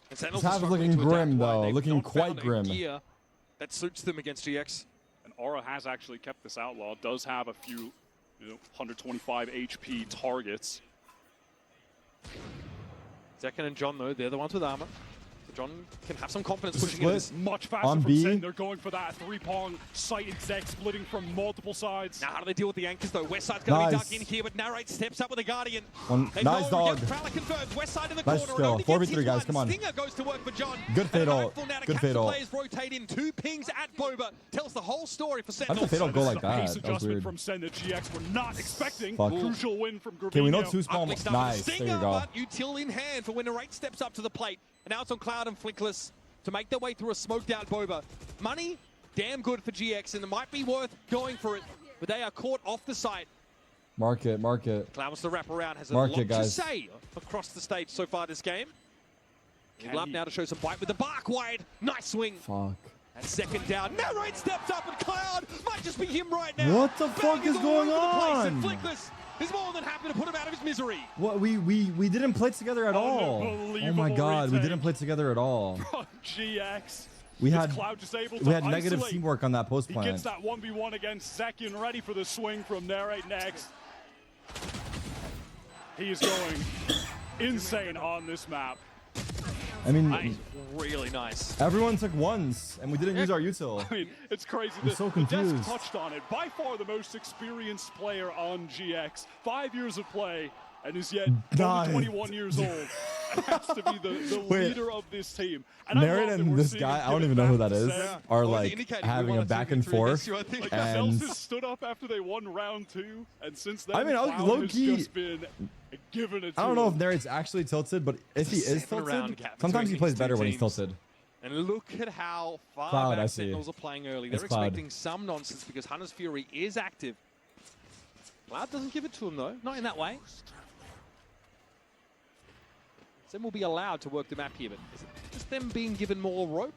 This half is looking grim though, looking quite grim. Gear that suits them against GX. And Aura has actually kept this Outlaw, does have a few 125 HP targets. Zekken and John, though, they're the ones with armor. So John can have some confidence pushing Split. it. Much faster On from B. Sen. They're going for that three-prong sighted Zek splitting from multiple sides. Now, how do they deal with the anchors, though? West side's going to Nice. be dug in here, but Narrate steps up with the Guardian. Nice dog. Prowler confirms. West side in the Nice corner. skill. And only 4v3 gets hit guys, once. come on. Stinger goes to work for John. Good fade ult. Now to Good catch fade the ult. players rotate in. 2 pings at Boba. Tells the whole story for How did Sentinels. the fade ult go like Pace that? That was adjustment weird. from Sen that GX were not expecting. Fuck. Crucial win from Gravino. Okay, we know two small. Ugly stuff with Nice. the There Stinger, you go. but util in hand for when Narrate steps up to the plate. And now it's on Cloud and Flinkless to make their way through a smoked out Boba. Money, damn good for GX, and it might be worth going for it, but they are caught off the site. Mark it, mark it. Cloud wants to wrap around, has a Mark lot it, guys. to say across the stage so far this game. He'd love he- now to show some bite with the bark wide. Nice swing. Fuck. And second down. Narrate steps up and Cloud might just be him right now. What the fuck Banging is all going over the place, on? and Flinkless is more than happy to put him out of his misery. What we didn't play together at all. Oh my god, we didn't play together at all. GX. We Is had Cloud just able to negative isolate? teamwork on that post He plant. gets that 1v1 against Zekin, ready for the swing from Narrate next. He is going insane on this map. I mean, Nice. Really nice. everyone took ones, and we didn't use our util. I mean, it's crazy. I'm The so desk confused. touched on it. By far the most experienced player on GX. 5 years of play, and is yet Nice. only 21 years old. And has to be the Wait. leader of this team. And I Narrate love that and we're this seeing guy, him I don't give even it know who back that to is, Sen. are Oh, like indicating we having a want a back and 2v3 forth. issue, I think. Like, And Celsius stood up after they won round 2, and since then, I mean, Cloud has low-key- just been given it to I don't know him. if Narrate's actually tilted, but if he is 7 round tilted, gap sometimes he between plays these better two when he's teams. tilted. And look at how far Cloud, I back see. Sentinels are playing early. They're It's Cloud. expecting some nonsense because Hunter's Fury is active. Cloud doesn't give it to him, though. Not in that way. Zen will be allowed to work the map here, but is it just them being given more rope?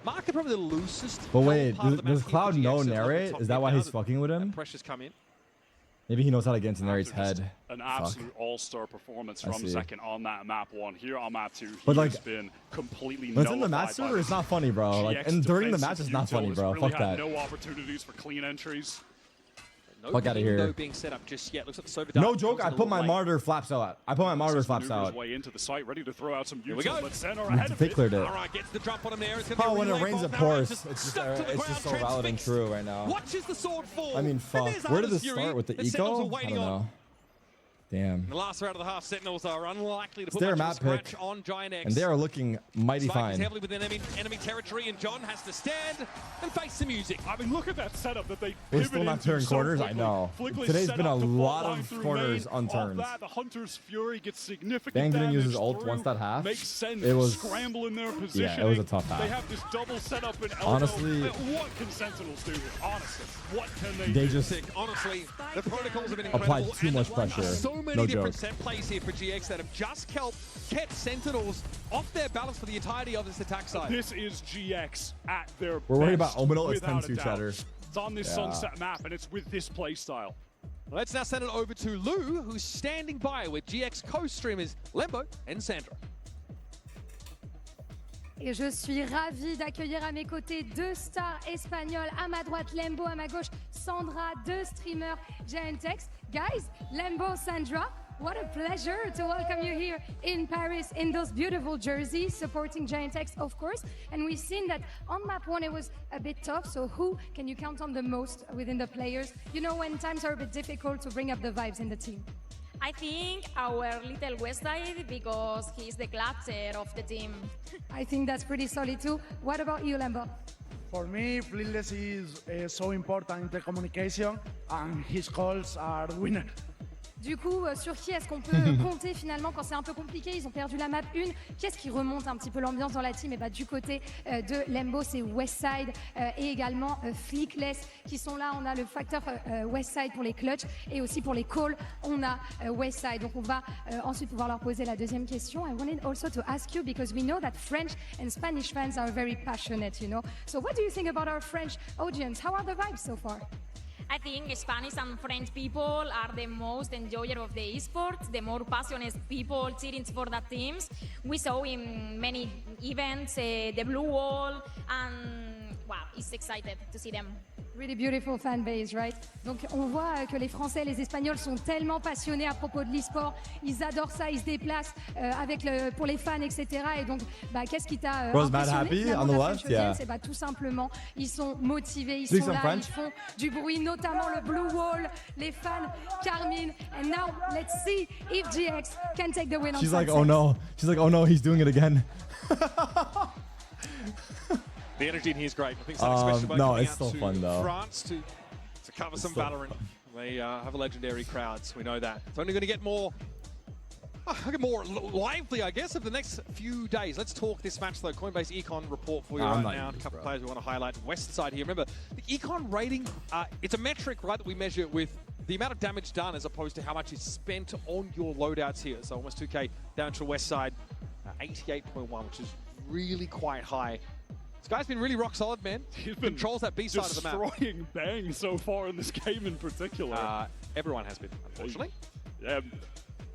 Mark is probably the loosest. But held wait, part of the map does here for Cloud GX, know so like the Narrate? top Is that mid why now he's that- fucking with that him? Pressure's come in. Maybe he knows how to get into Narrate's Just head. An Fuck. absolute all-star performance I from see. Zekin on that map 1. Here on map 2, But, he's like, been completely But it's in the nullified match by server, it's not funny, bro. Like, GX and during the defensive match, it's not util funny, has bro. really Fuck had that. no opportunities for clean entries. No Fuck outta beam, here. though, being set up just yet. Looks like the Sober No Dark joke, comes I in a put my little late. monitor flaps out. I put my monitor flaps Maneuvers out. way into the site, ready to throw out some Here we util, go. but Sen are ahead of They it. cleared it. All right, gets the drop on him there. It's gonna be Oh, a when it relay rains, ball. of Narrate course. just It's stuck to the just ground, so valid and transfixed. true right now. Watches the sword fall. I mean, And fuck. there's Where did Hunter's this Fury start with the that Sentinels eco? are I waiting don't on. know. Damn. In the last round of the half, Sentinels are unlikely to put their much of a map pick, scratch on Giant X. And they are looking mighty Spike is fine. heavily within enemy territory, and John has to stand and face the music. I mean, look at that setup that they We're pivot still not into turning so corners, I quickly. know. Flickless Today's set been up a the fault lot line of through corners main. unturned. Off that, the Hunter's Fury gets significant Bang didn't use his damage ult through, once that half. Makes sense. It was Scramble in their position. Yeah, it was a tough half. They have this double setup in elbow. Honestly, What can Sentinels do? Honestly, what can they They do? just Honestly, the protocols have been applied incredible. too and much pressure. So many No different joke. set plays here for GX that have just kept Sentinels off their balance for the entirety of this attack side. This is GX at their We're worried best, about Ominal. It's without 10-2 a doubt. chatter. It's on this Yeah. sunset map, and it's with this play style. Let's now send it over to Lou, who's standing by with GX co-streamers Lembo and Sandra. Et je suis ravie d'accueillir à mes côtés deux stars espagnoles. À ma droite, Lembo. À ma gauche, Sandra, deux streamers Giantex. Guys, Lembo, Sandra, what a pleasure to welcome you here in Paris in those beautiful jerseys, supporting Giantex, of course. And we've seen that on map 1 it was a bit tough, so who can you count on the most within the players? You know, when times are a bit difficult, to bring up the vibes in the team. I think our little West Side, because he's the clutcher of the team. I think that's pretty solid too. What about you, Lembo? For me, Flintless is so important in the communication, and his calls are winner. Du coup, sur qui est-ce qu'on peut compter finalement quand c'est un peu compliqué? Ils ont perdu la map 1. Qu'est-ce qui remonte un petit peu l'ambiance dans la team? Et bah, du côté de Lembo, c'est Westside et également Flickless qui sont là. On a le facteur Westside pour les clutch et aussi pour les calls, on a Westside. Donc on va ensuite pouvoir leur poser la deuxième question. I wanted also to ask you because we know that French and Spanish fans are very passionate, you know. So what do you think about our French audience? How are the vibes so far? I think Spanish and French people are the most enjoyer of the esports, the more passionate people cheering for the teams. We saw in many events the blue wall, and wow, it's excited to see them. Really beautiful fan base, right? Donc on voit que les Français et les Espagnols sont tellement passionnés à propos de l'e-sport. Ils adorent ça, ils se déplacent pour les fans, etc. Et donc, bah, qu'est-ce qui t'a impressionné on the left? Yeah. C'est tout simplement, ils sont motivés, ils sont là, ils font du bruit, notamment le Blue Wall, les fans, Carmine. And now, let's see if GX can take the win on She's like, oh no. She's like, oh no, he's doing it again. The energy in here is great. I think something special about coming it's out still to fun, though. France to cover some Valorant. They have a legendary crowds. We know that. It's only going to get more lively, I guess, over the next few days. Let's talk this match, though. Coinbase Econ report for you right now. A couple of players we want to highlight. West side here. Remember, the Econ rating, it's a metric, right, that we measure with the amount of damage done as opposed to how much is spent on your loadouts here. So almost 2K down to West side, 88.1, which is really quite high. This guy's been really rock solid, man. He controls that B side of the map. Destroying Bang so far in this game in particular. Everyone has been, unfortunately. Yeah,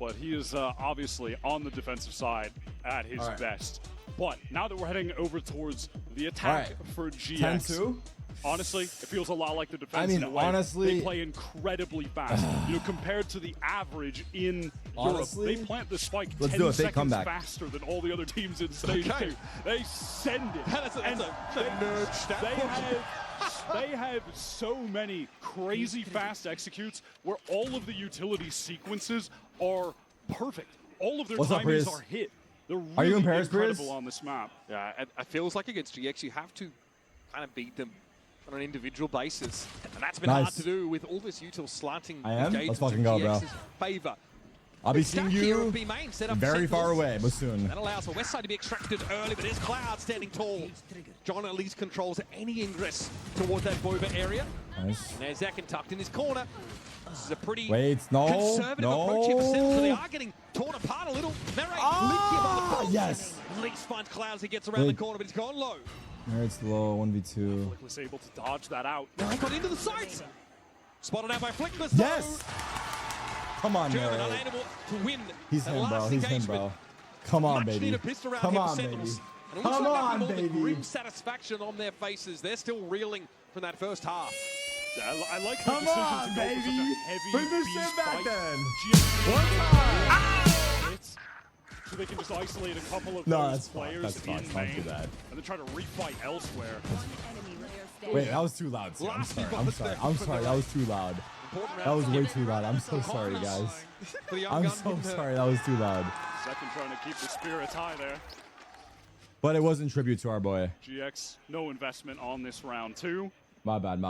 but he is obviously on the defensive side at his best. But now that we're heading over towards the attack for GX, 10-2? honestly, it feels a lot like the defense in a way. Honestly, they play incredibly fast. Compared to the average in Europe, they plant the spike 10 seconds faster than all the other teams in stage 2. They send it. That's a nerd stat. They have so many crazy fast executes where all of the utility sequences are perfect. All of their timings are hit. They're really incredible on this map. Yeah, it feels like against GX you have to kind of beat them on an individual basis. And that's been hard to do with all this util slanting Let's fucking go, bro. Favor. I'll be seeing you very far away, but soon. That allows for West side to be extracted early, but there's Cloud standing tall. John at least controls any ingress towards that Bova area. Nice. And there's Zakin tucked in his corner. This is a pretty conservative approach here for Sentinels, so they are getting torn apart a little. Yes. At least finds Cloud as he gets around the corner, but he's gone low. It's low, 1v2. Flick was able to dodge that out. Now he got into the sights. Spotted out by Flickless. Yes. Come on, German unable to win. He's him, bro. He's him, bro. Come on, baby. Come on, baby. Come on, baby. Grim satisfaction on their faces. They're still reeling from that first half. Yeah, I like the decision to go for such a heavy Bring this shit back then. One time. So they can just isolate a couple of those players in main and then try to refight elsewhere. Wait, that was too loud. I'm sorry. That was too loud. That was way too loud. I'm so sorry, guys. I'm so sorry. That was too loud. Second trying to keep the spirits high there. But it wasn't tribute to our boy. GX, no investment on this round 2. My bad.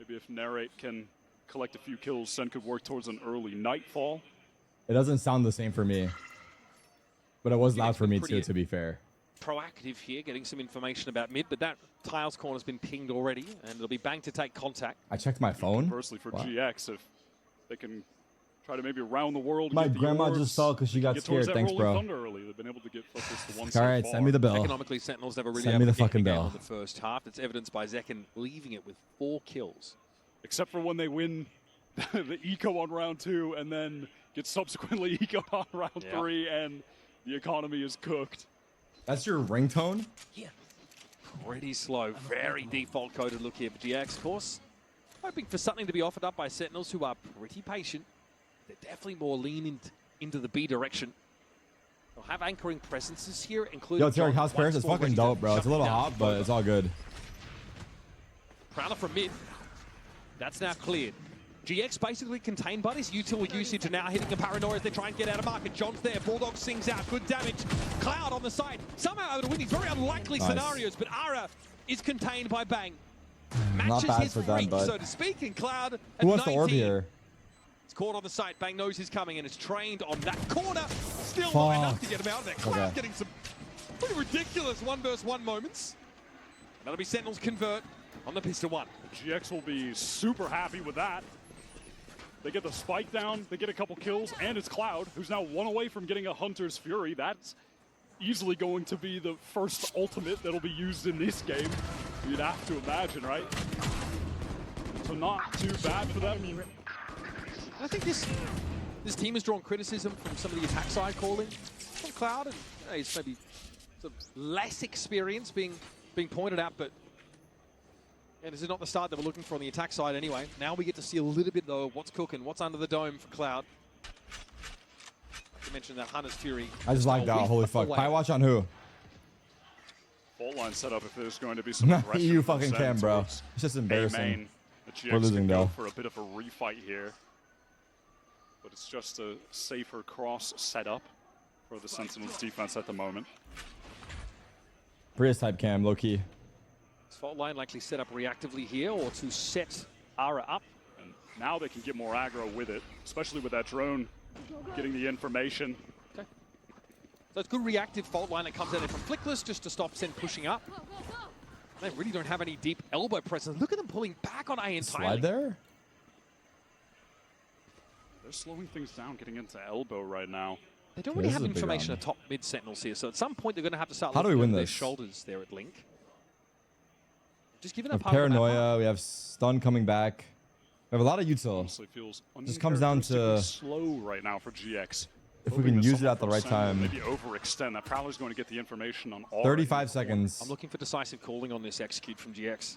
Maybe if Narrate can collect a few kills, Sen could work towards an early nightfall. It doesn't sound the same for me. But it was loud for me too, to be fair. Proactive here, getting some information about mid, but that Tiles corner's been pinged already, and it'll be Bang to take contact. I checked my phone. Conversely for GX, if they can try to maybe round the world. My grandma just saw because she got scared. Thanks, bro. Early. They've been able to get focused to one All right, send me the bill. Economically, Sentinels never really send me the fucking bill in the first half. It's evidenced by Zekin leaving it with 4 kills. Except for when they win the eco on round 2 and then get subsequently eco on round 3 and the economy is cooked. That's your ringtone? Yeah. Pretty slow. Very default coded look here for GX, of course. Hoping for something to be offered up by Sentinels, who are pretty patient. They're definitely more leaned into the B direction. They'll have anchoring presences here, including... Yo, Tarek, how's Paris? It's fucking dope, bro. It's a little hot, but it's all good. Prowler from mid. That's now cleared. GX basically contained buddies. Util usage are now hitting the paranoia as they try and get out of market. John's there. Bulldog sings out. Good damage. Cloud on the side. Somehow able to win these very unlikely scenarios, but Ara is contained by Bang. Matches his freak, so to speak, and Cloud at Who wants the orb here? It's caught on the site. Bang knows he's coming and is trained on that corner. Still not enough to get him out of there. Cloud getting some pretty ridiculous 1v1 moments. That'll be Sentinels convert on the pistol one. GX will be super happy with that. They get the spike down, they get a couple kills, and it's Cloud, who's now one away from getting a Hunter's Fury. That's easily going to be the first ultimate that'll be used in this game. You'd have to imagine, right? So not too bad for them. I think this team has drawn criticism from some of the attack side calling from Cloud, and he's maybe sort of less experience being pointed out, but yeah, this is not the start that we're looking for on the attack side anyway. Now we get to see a little bit though of what's cooking, what's under the dome for Cloud. You mentioned that Hunter's Fury. I just like that. Holy fuck. Pie watch on who? Fault line set up if there's going to be some aggression. You fucking can, bro. It's just embarrassing. We're losing though. For a bit of a refight here. But it's just a safer cross setup for the Sentinels defense at the moment. Prius type cam, low key. Fault line likely set up reactively here or to set Ara up. And now they can get more aggro with it, especially with that drone getting the information. Okay. So it's good reactive fault line that comes out there from Flickless just to stop Sen pushing up. They really don't have any deep elbow presence. Look at them pulling back on A entirely. Slide there? They're slowing things down, getting into elbow right now. They don't really have information of top mid Sentinels here, so at some point they're going to have to start looking at win their this? shoulders there at Link. Just giving We up have Paranoia, we have Stun coming back. We have a lot of util. Feels Just comes down to slow right now for GX. if we can use it at the right time. Maybe overextend. That Prowler's going to get the information on all. 35 seconds. I'm looking for decisive calling on this execute from GX.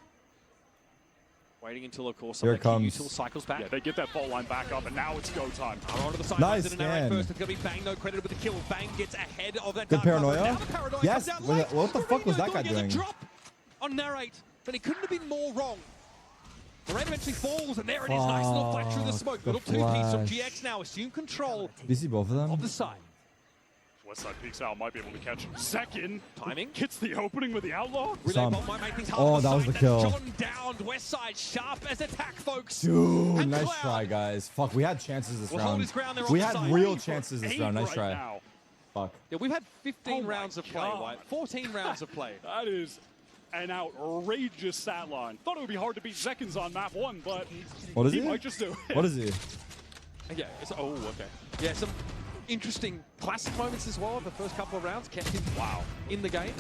Waiting until, of course, Here it comes. util cycles back. Yeah, they get that fault line back up, and now it's go time. Onto the side. Nice First, scan. it's going to be Bang, no credit with the kill. Bang gets ahead of that. Good dark cover. Paranoia. Now the Paranoia Yes. comes out late. What the fuck was that guy Marino's going doing? to get the drop on Narrate, but he couldn't have been more wrong. The red eventually falls, and there it is. Nice little flash through the smoke. The Little two-piece from flash. GX now. Assume control Did you see both of them? of the side. Westside peeks out, might be able to catch him. Second. Timing. Gets the opening with the Outlaw. Relay bomb might make things hard Oh, on the that was side. the kill. That's John downed. Westside sharp as attack, folks. Dude, And nice Cloud try, guys. Fuck, we had chances this will hold round. his ground there We on had the side. real chances this round. Nice right try. now. Fuck. Yeah, we've had 15 Oh rounds my of play, God. White. 14 rounds of play. That is an outrageous stat line. Thought it would be hard to beat Zekins on map 1, but What is he he? might just do it. What is he? Yeah, oh, okay. Yeah, some interesting classic moments as well. The first couple of rounds kept him in the game.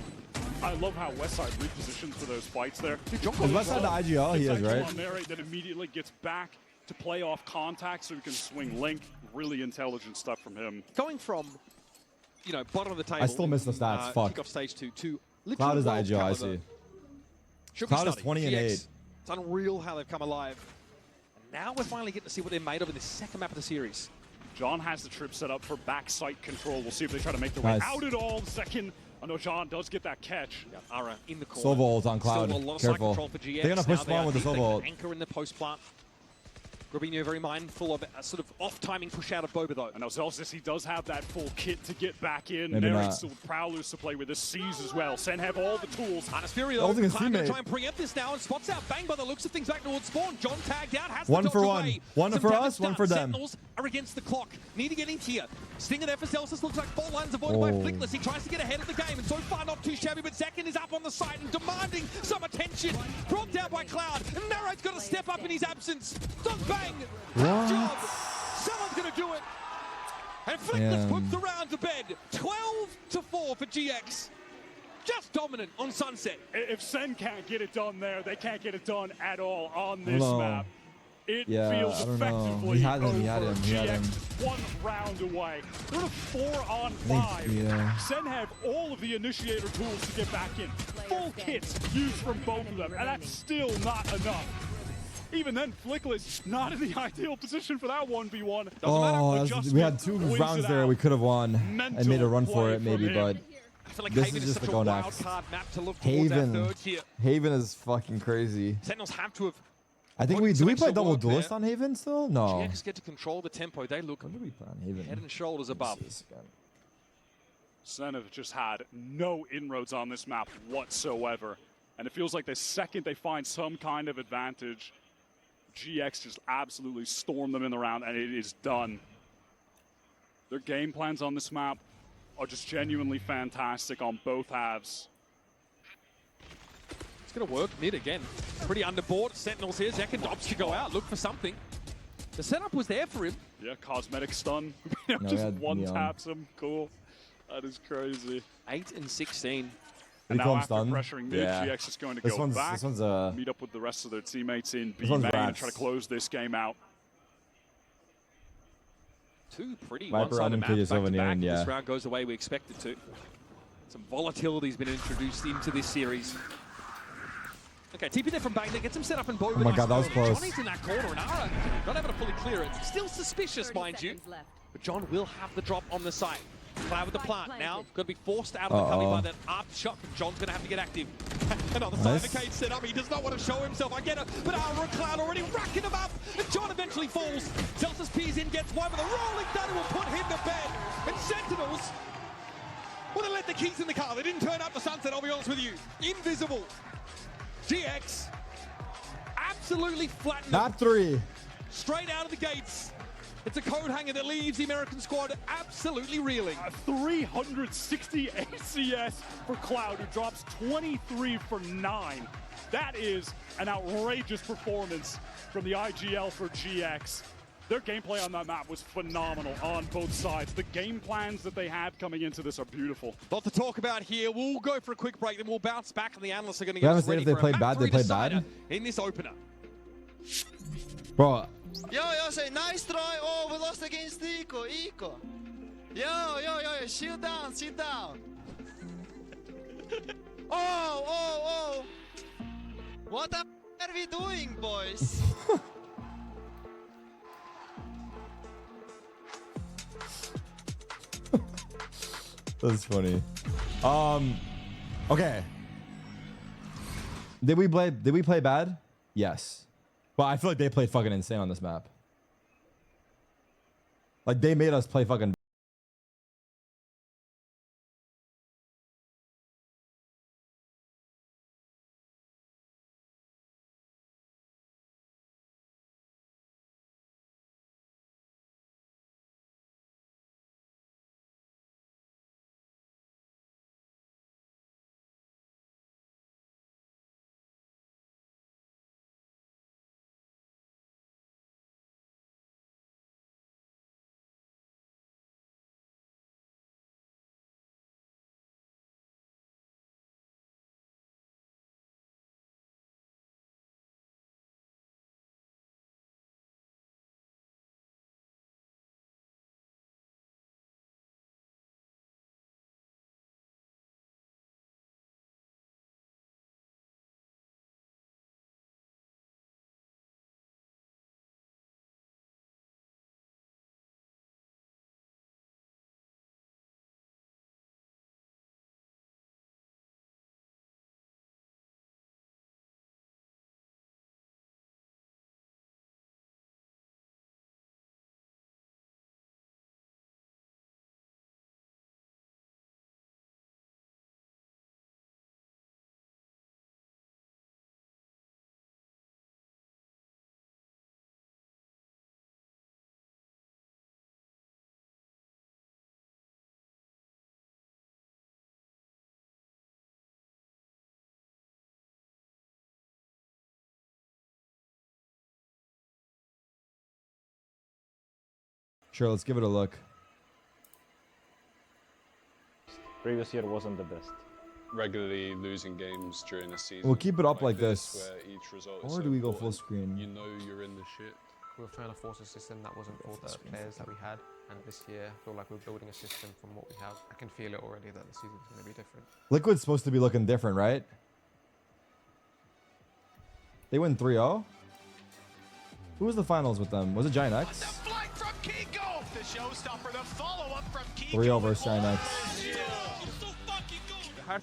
I love how Westside repositions for those fights there. Is Westside the IGL? He is, right? On Narrate that immediately gets back to play off contact so he can swing Link. Really intelligent stuff from him. Going from, bottom of the table. I still miss the stats. Fuck. Kickoff stage 2 to Cloud is the world IGL, I caliber. see. Should be Cloud is stunning. 20 and GX, 8. It's unreal how they've come alive. And now we're finally getting to see what they're made of in the second map of the series. John has the trip set up for backside control. We'll see if they try to make their way out at all. Second, I know John does get that catch. Yeah, Ara in the corner. Sova ult on Cloud. Still a lot of side Careful. control for GX. They're gonna push Now spawn with the they Sova ult. anchor in the post plant. Robinho very mindful of a sort of off-timing push out of Boba though. And now Zelsis, he does have that full kit to get back in. Maybe Narrate not. still with Prowlers to play with. The Seas as well. Sen have all the tools. Hunter's Fury though. Holding his Cloud gonna teammate. try and preempt this now and spots out Bang by the looks of things back towards spawn. John tagged out, has One to for dodge one. away. One Some for damage us, one done. for them. Sentinels are against the clock. Need to get in here. Stinger there for Zelsis. Looks like fault lines avoided by Flickless. He tries to get ahead of the game and so far not too shabby, but Zekin is up on the site and demanding some attention. Brought down by Cloud. And Narrate's got to step up in his absence. Does Bang. Good job. Someone's going to do it. And Flickless puts the round to bed. 12-4 for GX. Just dominant on Sunset. If Sen can't get it done there, they can't get it done at all on this map. It Yeah, feels I don't know. effectively He had him, over. he had him, he had him. GX 1 round away. They're in a 4-on-5. Yeah. Sen have all of the initiator tools to get back in. Full kits used from both of them, and that's still not enough. Even then, Flickless not in the ideal position for that 1v1. We had 2 rounds there we could have won and made a run for it maybe, but I feel like this Haven is is just such the a go wild next. card map to look towards our Haven. third here. Haven is fucking crazy. Sentinels have to have. I think put in do some we play extra double work duelist there. on Haven still? No. GX get to control the tempo. They look When did we play on Haven? head and shoulders above. Sen have just had no inroads on this map whatsoever. And it feels like the second they find some kind of advantage, GX just absolutely stormed them in the round, and it is done. Their game plans on this map are just genuinely fantastic on both halves. It's going to work mid again. Pretty underboard. Sentinels here. Zek and Dobbs to go out, look for something. The setup was there for him. Yeah, cosmetic stun. Just one taps him. Cool. That is crazy. 8 and 16. And now after pressuring mid, GX is going to go back, meet up with the rest of their teammates in B main and try to close this game out. Two pretty one-sided maps back to back. Yeah. This round goes the way we expect it to. Some volatility has been introduced into this series. Okay, TP there from Bang. They get some set up and boy. Oh my god, that was close. Johnny's in that corner, and Ara not able to fully clear it. Still suspicious, mind you. But John will have the drop on the site. Cloud with the plant now. Going to be forced out of the Cully by that after shot. John's going to have to get active. Another side of the cage set up. He does not want to show himself. I get it. But Ara and Cloud already racking him up. And John eventually falls. Delta's pees in, gets one, but the rolling thunder will put him to bed. And Sentinels, well, they let the keys in the car. They didn't turn up the sunset, I'll be honest with you. Invisible. GX absolutely flattened. Map 3. Straight out of the gates. It's a code hanger that leaves the American squad absolutely reeling. 360 ACS for Cloud, who drops 23 for 9. That is an outrageous performance from the IGL for GX. Their gameplay on that map was phenomenal on both sides. The game plans that they had coming into this are beautiful. Lot to talk about here. We'll go for a quick break, then we'll bounce back, and the analysts are going to get us ready if they played bad, they played bad in this opener. Bro. Yo, say nice try. Oh, we lost against Eco. Yo, shield down, sit down. Oh. What are we doing, boys? That's funny. Okay. Did we play bad? Yes. But I feel like they played fucking insane on this map. Like they made us play fucking Sure, let's give it a look. Previous year wasn't the best. Regularly losing games during a season. We'll keep it up like this. Where each result or do we go full screen? You know you're in the shit. We were trying to force a system that wasn't for the players that we had, and this year I feel like we're building a system from what we have. I can feel it already that the season's going to be different. Liquid's supposed to be looking different, right? They win 3-0? Who was the finals with them? Was it Giant X? The showstopper, the follow-up from Kiko. 3-0 versus Giant X.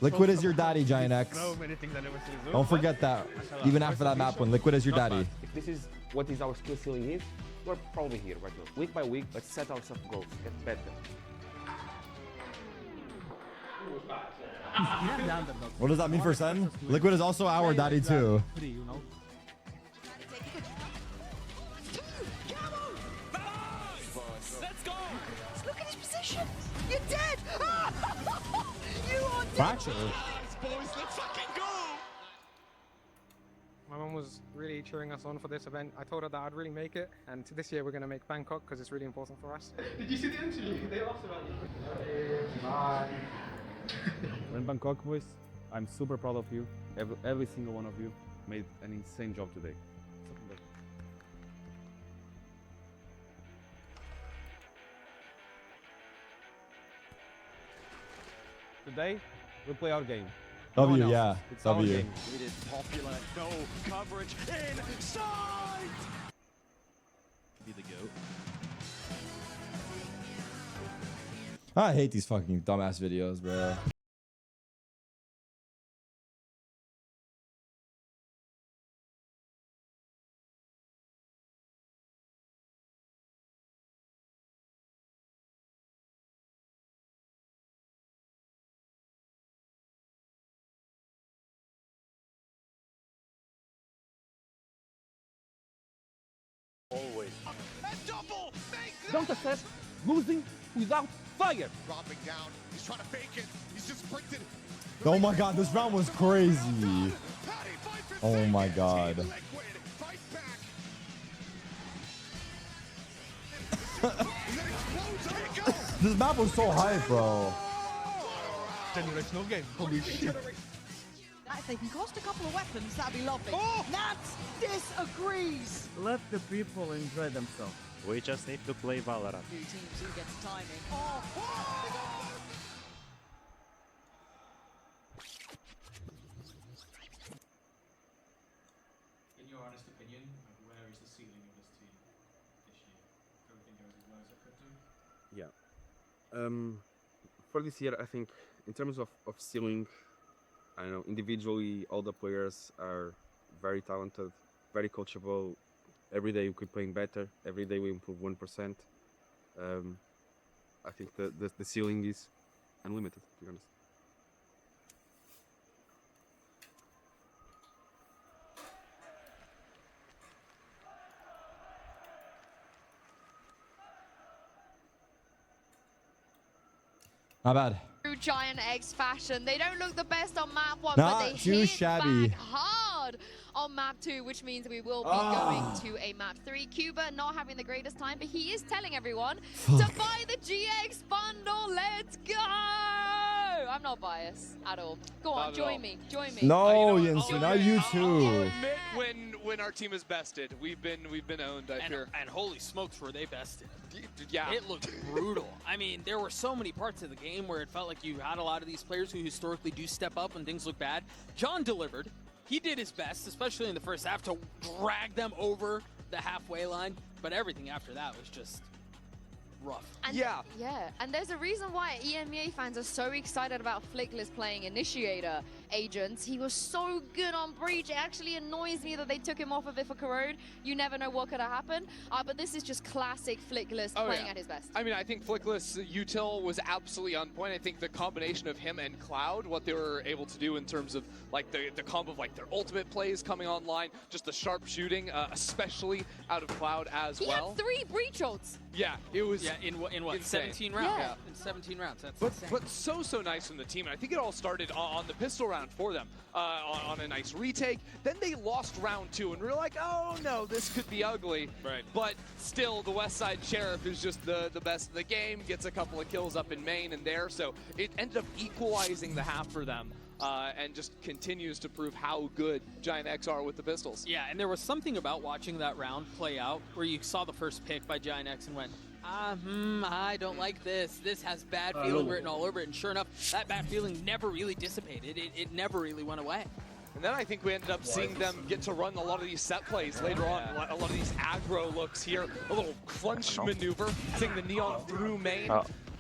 Liquid is your daddy, Giant X. Don't forget that. Even after that map win, Liquid is your daddy. If this is what is our skill ceiling is, we're probably here right now. Week by week, let's set ourselves goals, get better. What does that mean for Sen? Liquid is also our daddy too. dead! You are dead! Fracture. Boys, let's fucking go! My mom was really cheering us on for this event. I told her that I'd really make it, and this year we're going to make Bangkok because it's really important for us. Did you see the interview? They asked about you. Bye. We're in Bangkok, boys. I'm super proud of you. Every single one of you made an insane job today. Today, we play our game. W, yeah. It's our W. game. It is popular. No coverage inside. Be the GOAT. I hate these fucking dumbass videos, bro. Always. And double! Don't accept losing without fire. Dropping down. He's trying to fake it. He's just sprinted. Oh my god, this round was crazy. Oh my god. This map was so hype, bro. Generational game. Holy shit. If they can cost a couple of weapons, that'd be lovely. Nats disagrees. Let the people enjoy themselves. We just need to play Valorant. Two teams, who gets timing? In your honest opinion, where is the ceiling of this team this year? Everything goes as well as it could do? Yeah. For this year, I think in terms of ceiling, I don't know, individually, all the players are very talented, very coachable. Every day we keep playing better. Every day we improve 1%. I think the ceiling is unlimited, to be honest. Not bad. True Giant X fashion. They don't look the best on map 1, Not but they too hit shabby. back hard on map 2, which means we will be going to a map 3. Cuba not having the greatest time, but he is telling everyone to buy the GX bundle. Let's go! I'm not biased at all. Go on, join me. Join me. No, Yensu, not you too. I'll admit when our team is bested, we've been owned. I fear. And holy smokes, were they bested? Yeah. It looked brutal. I mean, there were so many parts of the game where it felt like you had a lot of these players who historically do step up when things look bad. John delivered. He did his best, especially in the first half, to drag them over the halfway line. But everything after that was just rough. And yeah, and there's a reason why EMEA fans are so excited about Flickless playing Initiator agents. He was so good on Breach. It actually annoys me that they took him off of it for Corrode. You never know what could have happened. But this is just classic Flickless playing at his best. I mean, I think Flickless util was absolutely on point. I think the combination of him and Cloud, what they were able to do in terms of like the combo of like their ultimate plays coming online, just the sharp shooting, especially out of Cloud as well. He had 3 Breach ults. Yeah, it was. Yeah, in what, insane. 17 rounds? Yeah. In 17 rounds. That's but so nice from the team. And I think it all started on the pistol round for them, on a nice retake. Then they lost round 2, and we were like, oh no, this could be ugly. Right. But still, the Westside Sheriff is just the best of the game. Gets a couple of kills up in main and there, so it ended up equalizing the half for them. And just continues to prove how good Giant X are with the pistols. Yeah, and there was something about watching that round play out where you saw the first pick by Giant X and went, I don't like this. This has bad feeling written all over it. And sure enough, that bad feeling never really dissipated. It never really went away. And then I think we ended up seeing them get to run a lot of these set plays later on. A lot of these aggro looks here. A little crunch maneuver, seeing the Neon through main.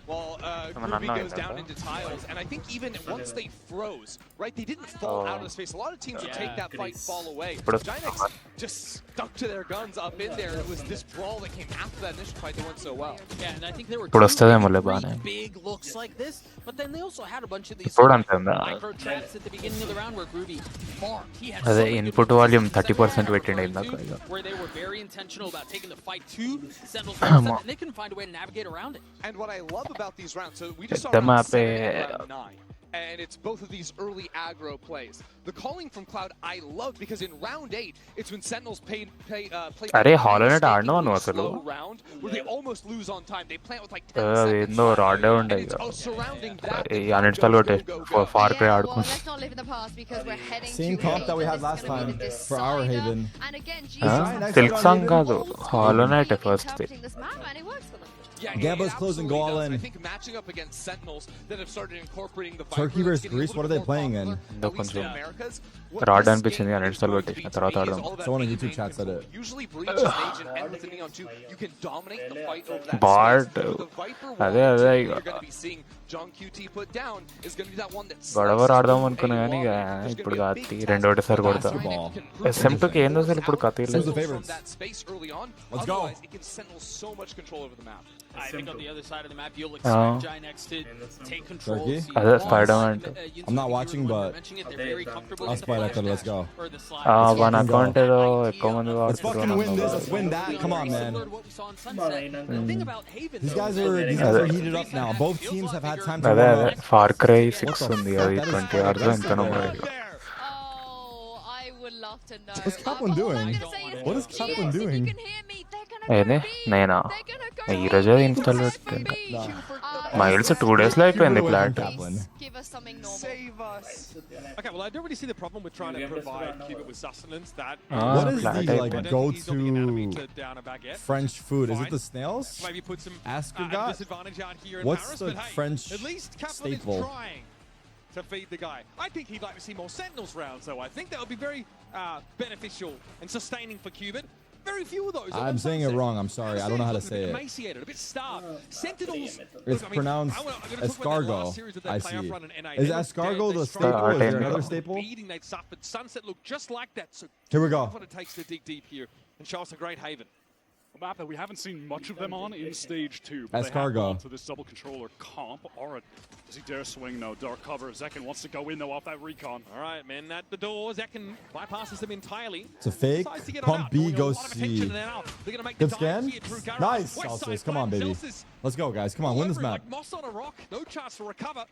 While Groovy goes down into tiles, and I think even once they froze, right, they didn't fall out of the space. A lot of teams would take that fight, fall away. Giant X just stuck to their guns up in there. It was this brawl that came after that initial fight that went so well. Yeah, and I think there were ఇప్పుడు two వస్తుందేమో really బానే. big looks like this, but then they also had a bunch of these ఇప్పుడు అంతే ఉందా? micro traps at the beginning of the round where Groovy farmed. He had అదే so many good input looks volume in the second 30% round పెట్టిండు referring ఇందాక to, ఇక. where they were very intentional about taking the fight to Sentinel's Come doorstep, on. and they couldn't find a way to navigate around it. And what I love about these rounds, so we just saw The round map, 7 and round 9. And it's both of these early aggro plays. The calling from Cloud I love because in round 8, it's when Sentinels play అరే హాలోనెట్ ఆడినావా నువ్వు అసలు? slow round where they almost lose on time. They plant with like 10 seconds. ఏందో రాడే ఉండే ఇక. Uninstall కొట్టే far cry ఆడుకుంటా. Same comp that we had last time for our Haven. Silk song కాదు హాలోనెట్ first Yeah, Gambo's closing, go all in. I think matching up against Sentinels that have started incorporating the Turkey versus Greece, what are they playing in? కొంచెం rod అనిపించింది uninstall కొట్టేసిన తర్వాత ఆడదాం. Someone on YouTube chat said it. Usually Breach is agent and with the Neon 2, you can dominate the fight over that Bard. అదే you're ఇక going to be seeing John QT put down is going to be that one that's గొడవ ఆడదాం అనుకున్నా కానీ ఇక ఇప్పుడు కత్తి రెండు ఒకటిసారి కొడతా. SM2కి ఏందో అసలు ఇప్పుడు కత్తి లేదు. Let's go. It gives Sentinels so much control over the map. I think on the other side of the map, you'll expect Ginex to take control. Turkey? అదే Spider-Man. I'm not watching, but I'll Spider-Man. Let's go. One account ఏదో ఎక్కువ మంది Let's fucking win this. Let's win that. Come on, man. These guys are heated up now. Both teams have had time to అదే warm అదే up. Far cry 6 ఉంది అది 20 hours ఎంతనో మరి. What's Kaplan doing? What is Kaplan doing? ఏది నేనా ఈరోజే install పెట్టింది. మైల్స్ 2 days లో అయిపోయింది plot. Save us. Okay, well, I don't really see the problem with trying to provide Cubit with sustenance. That What is the like He's go-to not being enemy to down a baguette. French food? Is it Fine. the snails? Maybe put some Ascargot? disadvantage out here in What's Paris, the but hey, French at least Kaplan staple? is trying to feed the guy. I think he'd like to see more Sentinels rounds, though. I think that would be very beneficial and sustaining for Cubit. Very few of those. I'm saying it wrong. I'm sorry. I don't know how to say it. Emaciated, a bit starved. Sentinels. It's pronounced escargot. I see. Is escargot the staple? Is there another staple? They'd suffered. Sunset looked just like that. So Here we go. what it takes to dig deep here and show us a great haven. A map that we haven't seen much of them on in stage 2. But Escargot. they have gone to this double controller comp. Aura, does he dare swing? No. Dark cover. Zekken wants to go in though off that recon. All right, man, at the door. Zekken bypasses them entirely. It's a fake. Pump B goes C. Good scan. Nice, Celsius. Come on, baby. Let's go, guys. Come on, win this map. Like moss on a rock. No chance to recover.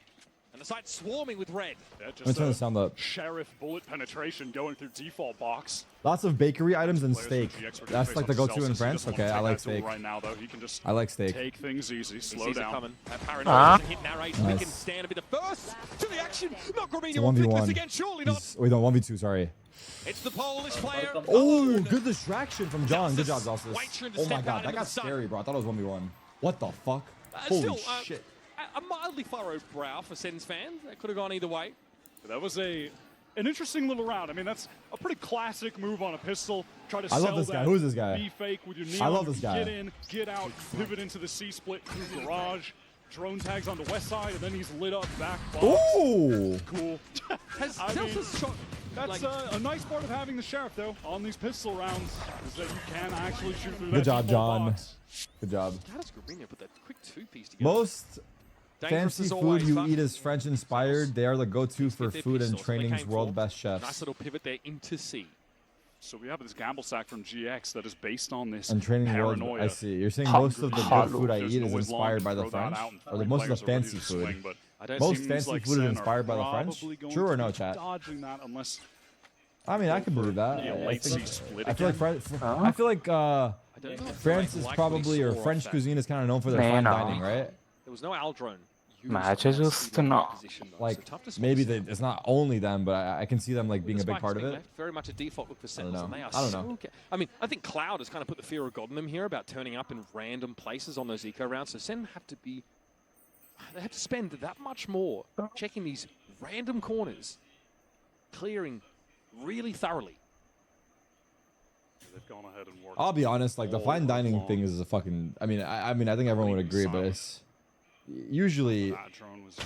And the site's swarming with red. Yeah, Let me just turn the sound up. Sheriff bullet penetration going through default box. Lots of bakery items and Players steak. from GX are That's gonna like face the on go-to in Celsius. He France. doesn't Okay, wanna I take like that duel steak. right now, though. He can just I like steak. take things easy, He slow sees it down. coming. Paranoia doesn't hit narrate. We can stand and be the first to the action. Not It's Gromino a or Flickless 1v1. again, surely not. Wait, no, 1v2, sorry. It's the Polish player. Oh, good distraction from John. Good job, Celsius. Waiting to Oh my step god, out that into got the sun. scary, bro. I thought it was 1v1. What the fuck? Holy Still, shit. a mildly furrowed brow for Sens fans. That could have gone either way. That was an interesting little round. I mean, that's a pretty classic move on a pistol. Try to I sell love this guy. that Who's this guy? Be fake with your neon. I love this guy. Get in, get out, pivot into the C split through garage. Drone tags on the west side, and then he's lit up back box. Ooh! Cool. Has I mean, Delta's shot. that's a nice part of having the Sheriff, though, on these pistol rounds, is that you can actually shoot through Good that job, default John. box. Good job. How does Gromino put that quick two-piece together? Most Dangerous fancy as food always, you but eat is French inspired. They are the go-to for their food and pistols. They training's came world for best chefs. Nice little pivot there into C. So we have this gamble sack from GX that is based on this And training world, paranoia. I see. You're saying most of the good food I eat is inspired by the French? Or most of the fancy food? Most fancy food is inspired by the French? True or no, chat? Dodging that unless I mean, I can believe that. I feel like France is probably, or French cuisine is kind of known for their fine dining, right? There was no Aldrone. Matches చూస్తున్నా. Like maybe it's not only them, but I can see them like being a big part of it. Very much a default look for Sentinels, and they are I don't know. I mean, I think Cloud has kind of put the fear of God in them here about turning up in random places on those eco rounds. So Sen they have to spend that much more checking these random corners, clearing really thoroughly. They've gone ahead and worked. I'll be honest, like the fine dining thing is a fucking. I mean, I think everyone would agree, but it's usually. That drone was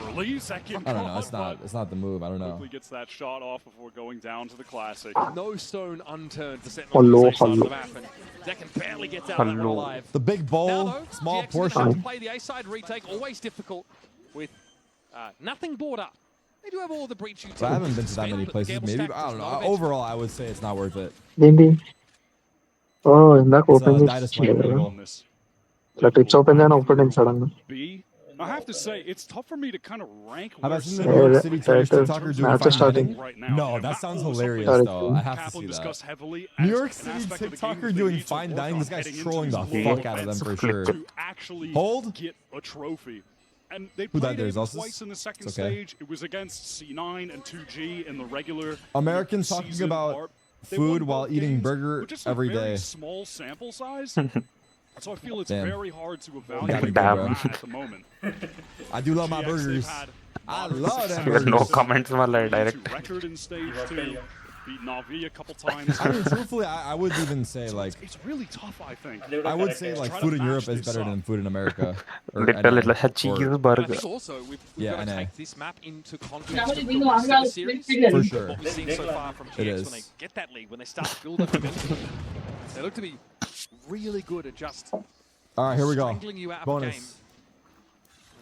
early. Second. I don't know. It's not the move. I don't know. Quickly gets that shot off before going down to the classic. No stone unturned to set Hello, on the side of hello. the map, and Zekken barely gets out of that one Hello. alive. The big bowl, Now, though, small GX are gonna portion. have to play the A side retake, always difficult with nothing bought up. They do have all the breach utilities. But I haven't been to that many places. Maybe I don't know. Overall, I would say it's not worth it. ఇందాక It's open a చేసి display కదా on this. ఇట్లా trips open చేయని open sudden గా B. I have to say, it's tough for me to kind of rank How where about the some New York of City the Turkish players TikToker in doing terms of fine dining? right now. No, You know, that Matt sounds Wolf, hilarious something though. I have to Kaplan see that. discussed heavily New as York an City aspect of the game TikToker they doing need to fine work dining. on This guy's heading trolling into the these fuck out of them for sure. to actually Hold. get a trophy. And they Who played that there is it also? twice in the second It's okay. stage. It was against C9 and 2G in the regular Americans talking season about part. They food won while both eating games burger with just a every very day. small sample size. So I feel it's Damn. very hard to Gotta evaluate be good, where bro. we're at the moment. I do love my GX, they've burgers. had I love them You got no burgers. comments mala direct. record in stage 2, beat Navi a couple times. I mean, truthfully, I would even say like It's really tough, I think. I would say like food in Europe is better than food in America. Or Literally NA, like cheese or- I burger. think also we've Yeah, got to NA. take this map into context of the rest of the series. For sure. What we've seen so far from It GX is. when they get that lead, when they start to build up momentum, they look to be really good at just All right, here we go. strangling you out of the game. Bonus.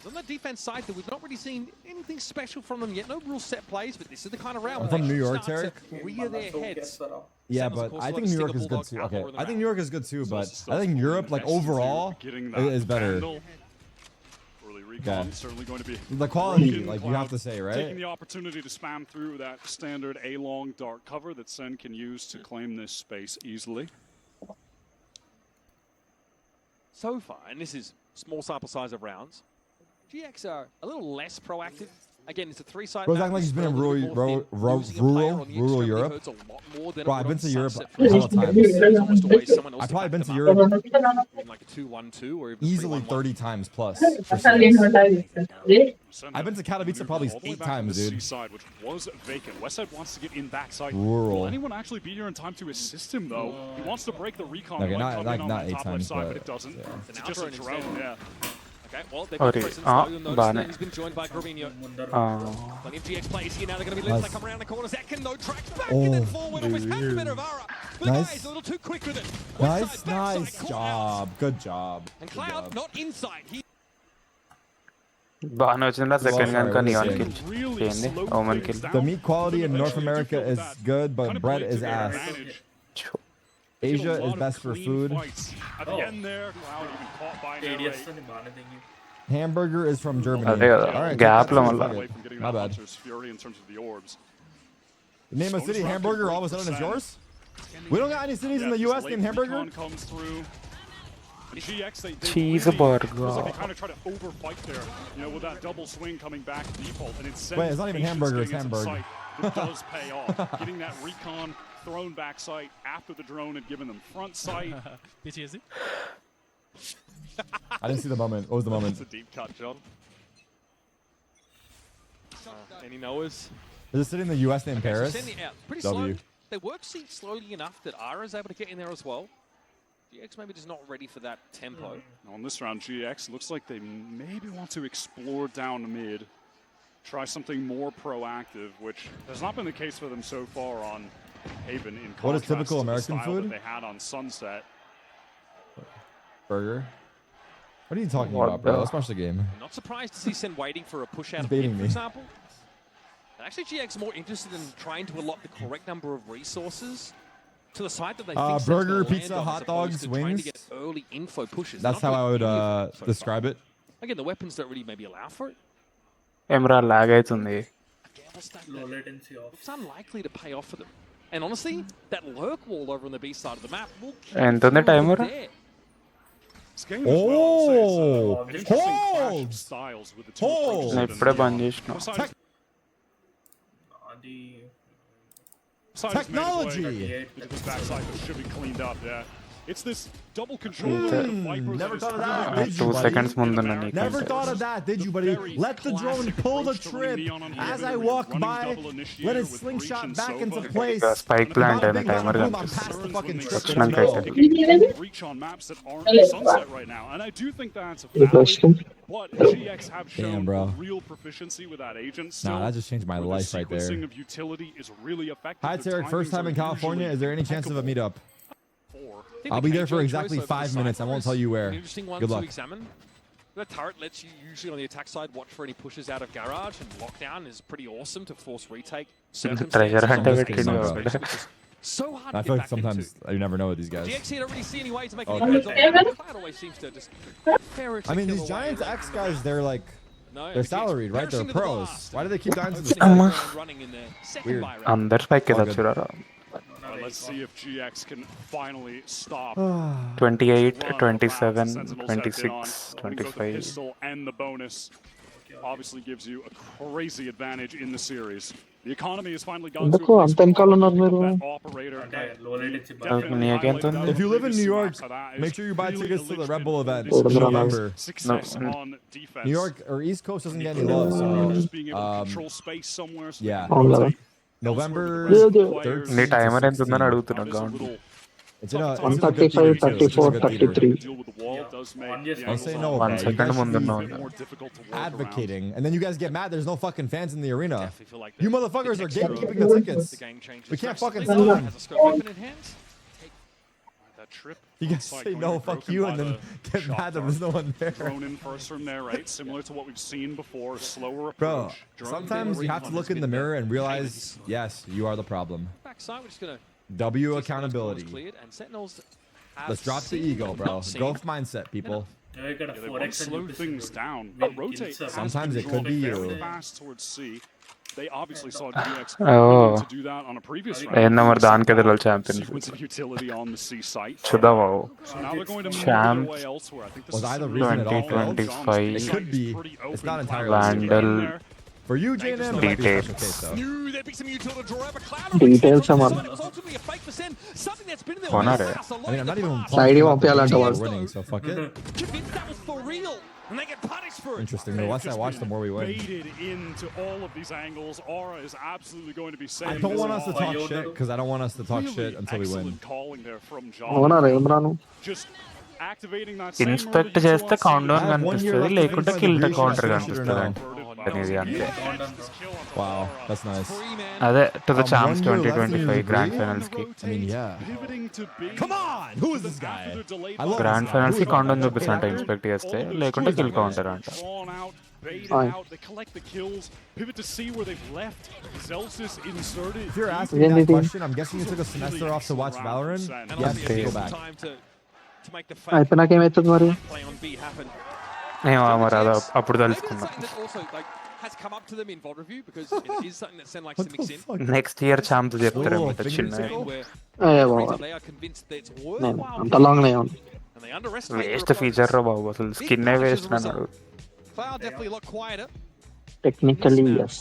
On the defense side, that we've not really seen anything special from them yet. No real set plays, but this is the kind of round I'm where from they New York, start Tarek. to rear their heads. Yeah, Sentinels, but of course, I like think New York Stinger is good Bulldog too. out Okay, more in the I think map. New York is good too, but So I think Europe, like Next overall, to getting that is better. vandal. Early recon, Okay. certainly going to be The quality, broken. like you have to say, Taking right? the opportunity to spam through that standard A-long dark cover that Sen can use to claim this space easily. So far, and this is small sample size of rounds, GX are a little less proactive. Again, it's a three-side Bro's map. acting like he's been in It's a little rural, bit more thin. Losing a player on the rural extremity Europe. hurts a lot more than it Bro, would I've been on to Europe Sunset, a for hell of example. times. It's almost always someone else I've to probably back been them to up. Europe In like a 2-1-2 or even easily 3-1-1. 30 times plus. for CS. Sen I've been to Katowice probably all the way 8 back from times, the dude. seaside, which was vacant. Westside wants to get in backside. Rural. Will anyone actually be here in time to assist him, though? He wants to break the recon. Okay, He might not- come in on not that 8 top left times, side, but but, it doesn't. yeah. It's An just a outro drone, instead. yeah. Okay, well, they've Sorry. got presence now. You'll notice Bane. that he's been joined by Gravino. Plenty of GX players here now. They're going to be lit. They come around the corner. Zekken, no tracks back and then forward. Almost had a bit of Vara. But the Nice. guy's a little too quick with it. Nice, Westside, backside, nice caught job. Good job. out. And Good Cloud job. not inside. He బాగానే వచ్చిందా second కనుక Well, neon sorry, kill ఏంది ఓమన్ kill The meat quality in North America is good, but bread is ass. Asia is best for food. At the end there, Cloud even caught by an air raid. Hamburger is from Germany. అదే కదా All right, gap take లో that మళ్ళా too. Away from getting My that bad. Hunter's Fury in terms of the orbs. Name a city, hamburger, all of a sudden it's yours? We don't got any cities in the US named hamburger? Comes through. GX, they Cheese really, burger. feels like they kind of try to overfight there, you know, with that double swing coming back default, and it's Wait, it's not even hamburger, it's Hamburg. It does pay off. Getting that recon thrown back sight after the drone had given them front sight. PTSD? I didn't see the moment. What was the moment? That's a deep cut, John. Any knowers? Is it city in the US named Okay, so Paris? sending it out. Pretty W. slow. They work seat slowly enough that Ara's able to get in there as well. GX maybe just not ready for that tempo. On this round, GX looks like they maybe want to explore down mid, try something more proactive, which has not been the case for them so far on Haven. In What is contrast typical to the American style food? that they had on Sunset. Burger. What are you talking What about, bro? the- Let's watch the game. Not surprised to see Sen waiting for a push out He's of mid, baiting for me. example. And actually, GX more interested in trying to allot the correct number of resources to the side that they think Sen's Burger, gonna land pizza, on, as hot opposed dogs, to trying wings. to get early info pushes. That's Not how I doing would any of that so describe far. it. Again, the weapons don't really maybe allow for it. ఏమరా log అవుతుంది It's unlikely to pay off for them. And honestly, that lurk wall over on the B side of the map will keep ఎంత ఉంది them timer? there. This game as well, I'll say, is, Oh! an interesting clash of Hold! styles with the two Hold! approaches నేను that ఇప్పుడే they bandh are. చేసిన Westside Side has made his way Technology! into this backside, but should be cleaned up, yeah. It's this double control of Viper. Never thought of that, did you, 2 buddy? seconds ముందున్నా Never నీకంటే. thought of that, did you, buddy? Let the drone pull the trip as I walk by. Let it slingshot back into place. Spike plant and timer Boom, gun. I'm past the fucking trip. వచ్చినాకైతే Reach on maps that aren't sunset right now, and I do think that's valid. But GX have shown real proficiency with that agent. Nah, that just changed my life right there. Sequencing of utility is really effective. Hi, Tarek. First time in California. Is there any chance of a meetup? I'll be there for exactly 5 minutes. I won't tell you where. Good luck. The turret lets you usually on the attack side watch for any pushes out of garage, and lockdown is pretty awesome to force retake. Treasure hunt So hard I to feel get like back sometimes into. you never know with these guys. GX here don't really see any way to make any games on the Cloud always seems to just I mean, these Giants X guys, they're like, they're salaried, right? They're pros. Why do they keep dying to the Weird. అందరు spike కదా చూడరా. Let's see if GX can finally stop. 28, 27, 26, The 25. pistol and the bonus obviously gives you a crazy advantage in the series. The economy has finally gone ఎందుకు to a అంత place వెనకాల ఉన్నారు where మీరు? that operator If you live in New York, make sure you buy tickets to the Red Bull event in November. New York or East Coast doesn't get any love, so yeah. November 3rd. నీ timer ఎంత ఉందని అడుగుతున్నాను ground. It's in a 135, 34, 33. Don't say no. 1 second ముందున్నా. Advocating, and then you guys get mad. There's no fucking fans in the arena. You motherfuckers are gatekeeping the tickets. We can't fucking sell them. You guys say no, fuck you, and then get mad that there's no one there. Thrown in first from there, right? Similar to what we've seen before, slower Bro, approach. sometimes you have to look in the mirror and realize, yes, you are the problem. Backside, we're just gonna W accountability. Let's drop the ego, bro. Growth mindset, people. They want to slow things down, rotate. Sometimes it could be you. Fast towards C. They obviously saw GX to do that on a previous round. ఏందో మరి దానికి ఎదురు champions. Sequence of utility on the C site. చూద్దాము. So now they're going to move Champ. away elsewhere. I think this Was is either reason at all failed? 2025. It could be. It's not entirely. Vandal. For you, J&M, it might be a special case, though. Details man. కొనారే. I mean, I'm not even Side పంపించాలంట we're వాళ్ళు. winning, so fuck it. Interesting. The less I watch, the more we win. Baited into all of these angles. Aura is absolutely going to be safe. I don't want us to talk shit because I don't want us to talk shit until we win. Calling there from అవునా John. ఏం రాను? Just activating that same inspect murder చేస్తే you count down I have 1 year కనిపిస్తుంది, left to లేకుంటే finish kill my counter degree, కనిపిస్తుంది should అంతే. అనేది అంతే. Wow, that's nice. అదే to the 1 champs year left in your 2025 grand degree? Finals కి. I mean, yeah. Come on! Who is this guy? I love grand this guy. Finals Who కి is count this down guy? చూపిస్తాంట inspect చేస్తే, లేకుంటే kill counter అంట. Baited Fine. out, they collect the kills, pivot to see where they've left. Zelsis inserted. If you're asking that question, I'm guessing you took a semester off to watch Valorant. Yes, go back. అయిపోయినాక ఏమవుతుంది మరి? ఏమో మరి అది అప్పుడు తెలుసుకున్నా. has come up to them in VOD review because it is something that Sen likes to mix in. Next year champ చెప్తారేమో చిన్న. ఏ బాబా They are convinced that it's నేను worthwhile. అంత లాంగ్ నే ఉంది. And they underestimate waste feature రా బాబు, అసలు స్కిన్నే waste అన్నాడు. Cloud definitely a lot quieter. Technically yes.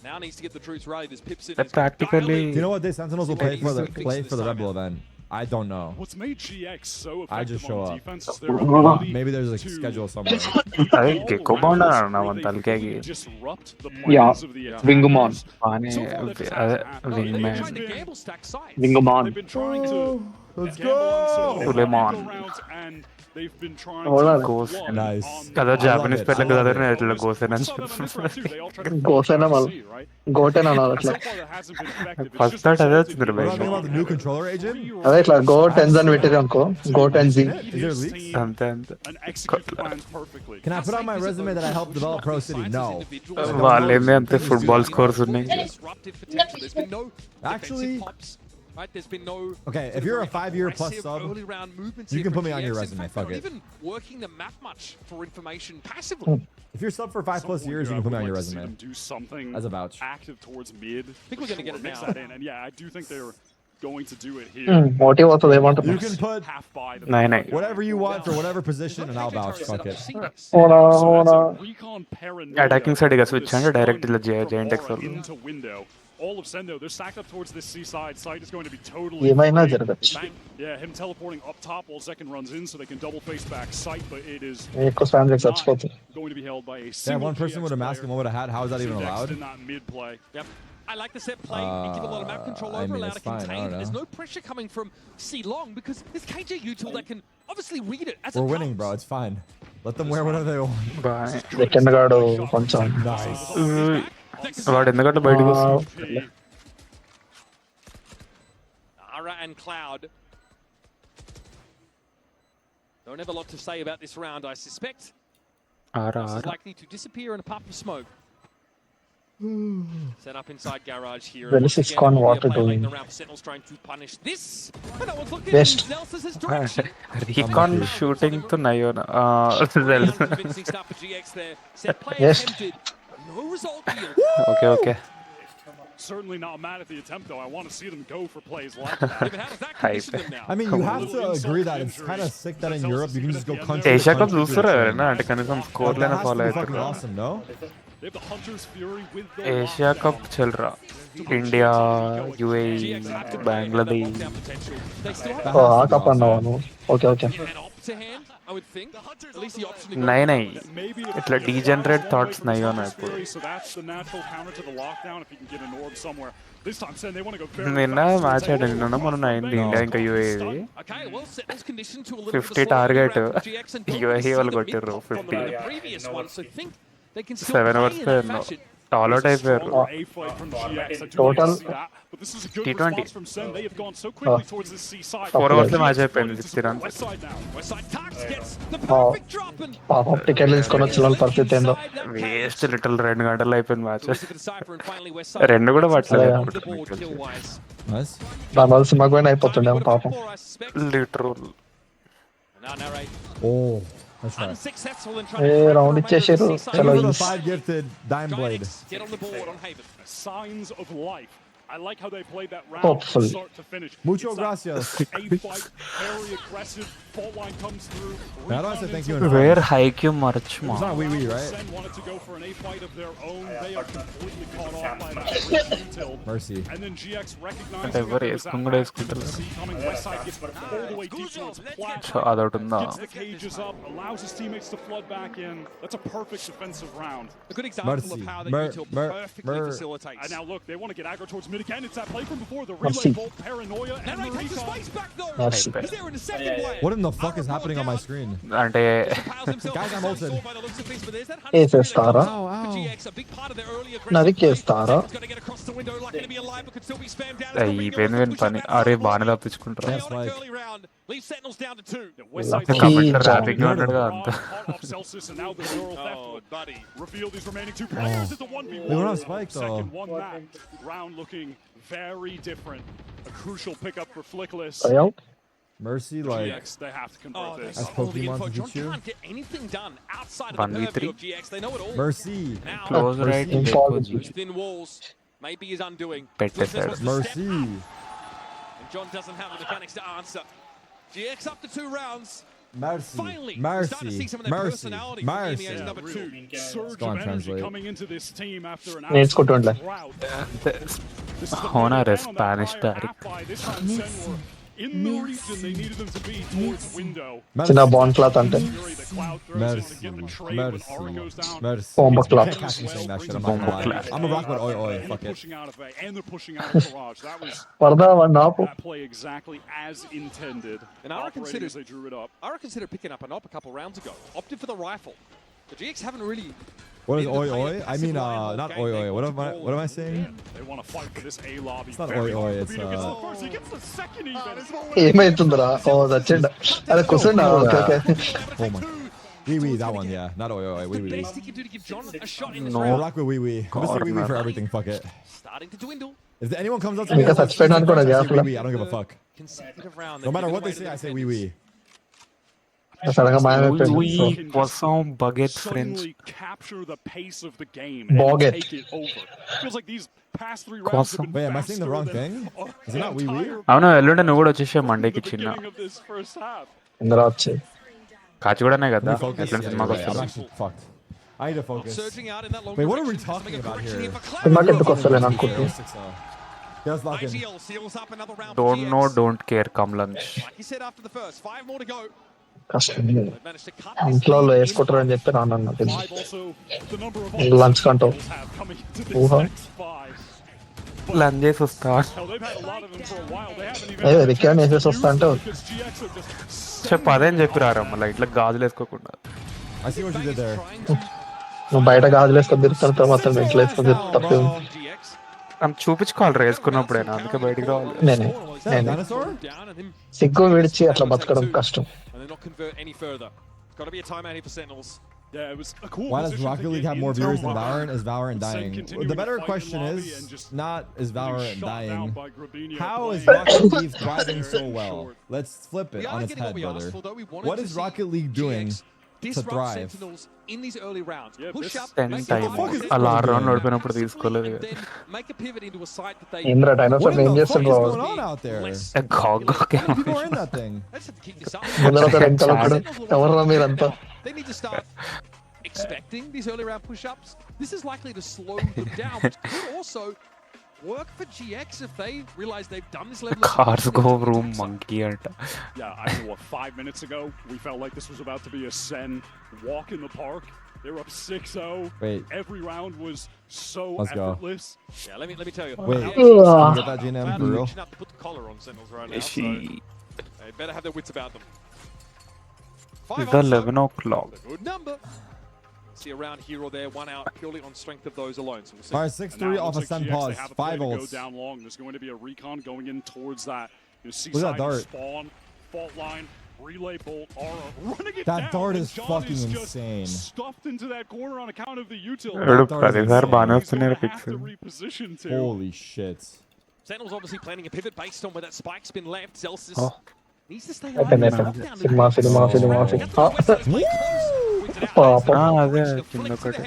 Now needs to get the troops rallied as Pips in. Practically, Do you know what day Sentinels will play for the Rebel event? I don't know. What's made GX so I just effective show on up. defense is their ability Maybe there's a schedule somewhere. అది ఎక్కువ బాగుండదు అన్న మన తలకాయకి. disrupt the యా plans of the attack. Wingman బాగానే అదే wingman wingman They've been trying to Let's gamble on go! some Suleiman. rounds, and they've been trying Hola. to Ghost. plug Nice. on కదా I Japanese love it. పేర్లు I love కదా it. ఇట్లా గోసెన్ అని Saw that on this round too. They all tried to గోసెన plug వాళ్ళు C, right? గోటెన్ అన్నారు అట్లా. So far that hasn't been effective. It's first just thought అదే resulted వచ్చింది in What బయట. about the new controller agent? అదే ఇట్లా go tense అని పెట్టారు అనుకో, go ten G. Is there leaks? అంతే అంతే. and execute plans perfectly. Can I put on my resume that I helped develop Pro City? No. వాళ్ళేంది అంతే football scores ఉన్నాయి. Disruptive potential. There's been no Actually, defensive pops. Right, there's been no. Okay, if you're a 5-year plus aggressive sub, early round movements you here can from put me on your GX. In resume, fact, fuck they're it. not even working the map much for information passively. if you're sub for 5+ years, you can put me on your resume. Do something As a vouch. active towards mid. I think we're going to get it Mix now. that in, and yeah, I do think they're going to do it here. Motive అవుతుంది ఏమంటారు? You can put Half by the Nine, nine. whatever you want for whatever position, and I'll vouch. Fuck it. అవునా So అవునా. that's a recon paranoia attacking side ఇక for switch this అంటే direct ఇలా from giant X Aura into window. all of Sendo, they're stacked up towards this C side. Side is going to be totally ఏమైనా free. జరగచ్చు. Yeah, him teleporting up top while Zekin runs in so they can double face back sight, but it is ఎక్కువ spam చేసి not చచ్చిపోతుంది. going to be held by a Yeah, single one person with a mask and one with a hat. How is that even allowed? in that mid play. Yep. I like the set play. You give a lot of map control I over, mean, allow it's to fine, I contain. don't There's know. no pressure coming from C Long because there's KJ util that can obviously read it as We're it winning, comes. bro. It's fine. Let them wear whatever they want. Second గాడు కొంచెం వాడు ఎందుకంటే బయటకు వస్తుంది. Ara and Cloud. Don't have a lot to say about this round, I suspect. Ara, This is Ara. likely to disappear in a puff of smoke. Set up inside garage here. Well, this is con water doing. Sentinel's trying to punish this. But no one's looking Best. in Zelsa's direction. Recon shooting to Nayon. Convincing start for GX there. Set play Yes. attempted. No result here. Okay. Certainly not mad at the attempt, though. I want to see them go for plays like that. But how does that condition them now? I mean, you have to agree that it's kind of sick that in Europe you can just go country. Asia cup చూస్తారా ఎవరైనా? అంటే కనీసం score లైనా follow Fucking అవుతారు. awesome, no? They have the Hunter's Fury with the Asia cup చెల్రా. India, UAE, Bangladesh. ఆ cup అన్నావా నువ్వు? Okay To hand, I would think. At least the option to నై ఇట్లా డీజనరేట్ థాట్స్ నై ఉన్నాయి ఇప్పుడు. So that's the natural counter to the lockdown if you can get an orb somewhere. This time Sen, they want to go very నిన్న fast. Match ఆడిన మొన్న 9 India ఇంకా UAE Okay, well, Sentinel's conditioned to a little 50 bit of a slower target round from GX and don't UAE వాళ్ళు see the కొట్టిర్రు mid-pop from 50. the previous one, so I think they can still 7 play hours in that no. fashion. All out అయిపోయారు. A fight from GX. I do Total like to see that, but this is a good T20. response from Sen. They have gone so quickly towards this C side. 4 hours Okay. Match అయిపోయింది 60 runs. West side now. West side Tarks gets the perfect drop and పాపం టికెట్లు తీసుకొని వచ్చిన వాళ్ళ పరిస్థితి ఏందో. Waste little 2 గంటలు అయిపోయింది match. Lose a decipher and finally West side. రెండు కూడా పట్టలేదు Yeah. On the board kill-wise. Nice. దాని వల్ల సినిమాకి పోయినా అయిపోతుండే పాపం. Four, I suspect. Literal. Now narrate. Oh, that's right. Unsuccessful in A trying to round ఇచ్చేసారు. Thank చలో you for the is. 5 gifted dime blade. get on the board on Haven. Signs of life. I like how they played that round Hopefully. from start to finish. Mucho It's that gracias. A fight, very aggressive. Fault line comes through. How do I say Recon thank into you in the where హైక్యూ మర్చిమా. It's not wee wee, right? Sen wanted to go for an A fight of their own. They are completely caught off by that detail. Mercy. And then GX recognizing అంటే that ఎవరు there was that వేసుకుని కూడా back వేసుకుంటారు. to C coming. West side gets all the way deep towards so platform. అదొకటి ఉందా? Gets the cages up, allows his teammates to flood back in. That's a perfect defensive round. A good example Mercy. of how the util perfectly facilitates. And now look, they want to get aggro towards mid again. It's that play from before, the relay Mercy. bolt, paranoia, and Narrate takes the Marika. space back though. Mercy. He's there in the second wave. What in the fuck is happening on my screen? అంటే Guys, I'm ulted. వేసేస్తారా? నరికేస్తారా? అయిపోయింది వీని పని. అరే బాగానే తప్పించుకుంటారు. Yes, like. Leave Sentinels down to 2. Comment rapping ఉన్నాడు కదా అంతా. Off Celsius and now the neural theft Oh, would buddy. reveal these remaining two players. It's a 1v1. They don't have spike, though. Second one map. Round looking very different. A crucial pickup for Flickless. అయ్యో. Mercy, like. GX, they have to convert this. That's All the Pokemon info. to John get you. can't get anything done outside of the 1v3. purview of GX. They know it all. Mercy. Now, close right Mercy. ఎక్కువ those thin walls maybe is undoing. పెట్టేశాడు. Flickless wants to step Mercy. up, and John doesn't have the mechanics to answer. GX up to 2 rounds. Mercy. Finally, we're starting to see some of that Mercy. personality Mercy. from EMEA's number 2. Surge Go on, of energy translate. coming into this team after an నేర్చుకుంటుండలే. absolute drought. అంతే. This is the Honor third is down on that Spanish prior taric. half by. This time Sen were in the region they needed them to be towards window. చిన్న bond cloth అంటే Fury, the cloud throws on to Mercy. get the trade when Aura goes down. Mercy. Bomba You clap. can't catch me saying that shit. I'm not gonna lie. I'm a rock with oi oi. And Fuck they're it. pushing out of A, and they're pushing out of Garage. That was పరదా వాడిని ఆపు. that play exactly as intended. And Aura Operating considers- as they drew it up. Aura considered picking up an op a couple rounds ago. Opted for the rifle. The GX haven't really. What is been the oi kind oi? of I passive mean, rival not game oi they oi. What am I saying? They want to fight for this A lobby. It's not Very oi oi, hard. it's, Vito gets the first. He gets the second even. ఏమైతుందిరా? ఓ చచ్చిండ. అదే కూర్చుండా. Okay okay. Oh my. Wee wee, that one, yeah. Not oi oi. Wee wee. Best he can do to give John a shot in this No, round. rock with wee wee. I'm just say wee wee for everything. Fuck it. Starting to dwindle. If anyone comes up to me, ఇంకా చచ్చిపోయినాను కూడా I say గ్యాప్లో. wee wee. I don't give a fuck. Consecutive round. No matter what they say, I say wee wee. సడన్గా మాయమైపోయింది. So we కోసం baguette friends. Suddenly capture the pace of the game Boget. and take it over. Feels like these past 3 rounds have been Wait, am I saying the faster wrong than thing? Is it not wee wee? అవును ఎల్లుండి నువ్వు కూడా వచ్చేసే మండేకి the చిన్న. beginning of this first half. ఇందులో వచ్చి కాచిగూడనే కదా Let me focus. ఎట్లా Yeah, సినిమాకి you're right. I'm వస్తుంది. actually fucked. I need to focus. Surging out in that long Wait, what are we direction, talking about here? Just like IGL seals up another round for Don't know, GX. don't care, come lunch. Like he said after the first, 5 more to go. కష్టం They've managed to cut this ఇంట్లో lead in వేసుకుంటారు అని చెప్పి రాను అన్నట్టు Five also the number of lunch కంటావు opportunities have coming into this ఊహ next 5. Lunch చేసి వస్తా Hell, they've had a lot of them for a while. They haven't even A had a record chance to వేసేసి use వస్తా them అంటావు because GX are just చెప్పు అదేం చెప్పిరారా మళ్ళీ ఇట్లా గాజులు వేసుకోకుండా I see what you did there. నువ్వు బయట గాజులు వేసుకొని తిరుగుతాను తర్వాత ఇంట్లో వేసుకొని తిరుగుతా తప్పే ఆమె చూపించుకోవాలి వేసుకున్నప్పుడైనా అందుకే బయటికి రావాలి నేనే సిగ్గు విడిచి అట్లా బతకడం కష్టం And they're not convert any further. Got to be a timeout here for Sentinels. Yeah, it was a cool Why does Rocket League have more viewers than Valorant? Is Valorant dying? The better question is not is Valorant dying. How is Rocket League thriving so well? Let's flip it on its head, brother. What is Rocket League doing to thrive? Sentinels in these early rounds. Push up, 10 time అలా round ఓడిపోయినప్పుడు తీసుకోలేదు కదా make a pivot into a site that they ఏంద్రా dinosaur ఏం చేస్తుండ్రు What's going on out there? People are in that thing. ముందర ఒక వెనకాల ఒకడు ఎవర్రా మీరంతా They need to start expecting these early round push-ups. This is likely to slow them down, which could also work for GX if they realize they've done this level of cars go room monkey అంట Yeah, I know what 5 minutes ago we felt like this was about to be a Sen walk in the park. They were up 6-0. Wait. Every round was so Let's go. effortless. Yeah, let me tell you. Wait, can you get that GNM for real? Put the collar on Sentinels right now. So they better have their wits about them. It's 11 o'clock. Good number. See a round here or there, one out purely on strength of those alone. So we'll see. All right, 6-3 off a sun pause. 5 Go ults. down long. There's going to be a recon going in towards that. You see Look at that dart. spawn, fault line, relay bolt, Aura running it That down. dart and is John fucking is just insane. stuffed into that corner on account of the util. ప్రతిసారి బాగానే వస్తున్నారు Have to pixel reposition to. Holy shit. Sentinels obviously planning a pivot based on where that spike's been left. Zelsis needs to stay అయిపోయింది alive. అయిపోయింది cinema పాపం అదే కింద ఒకటి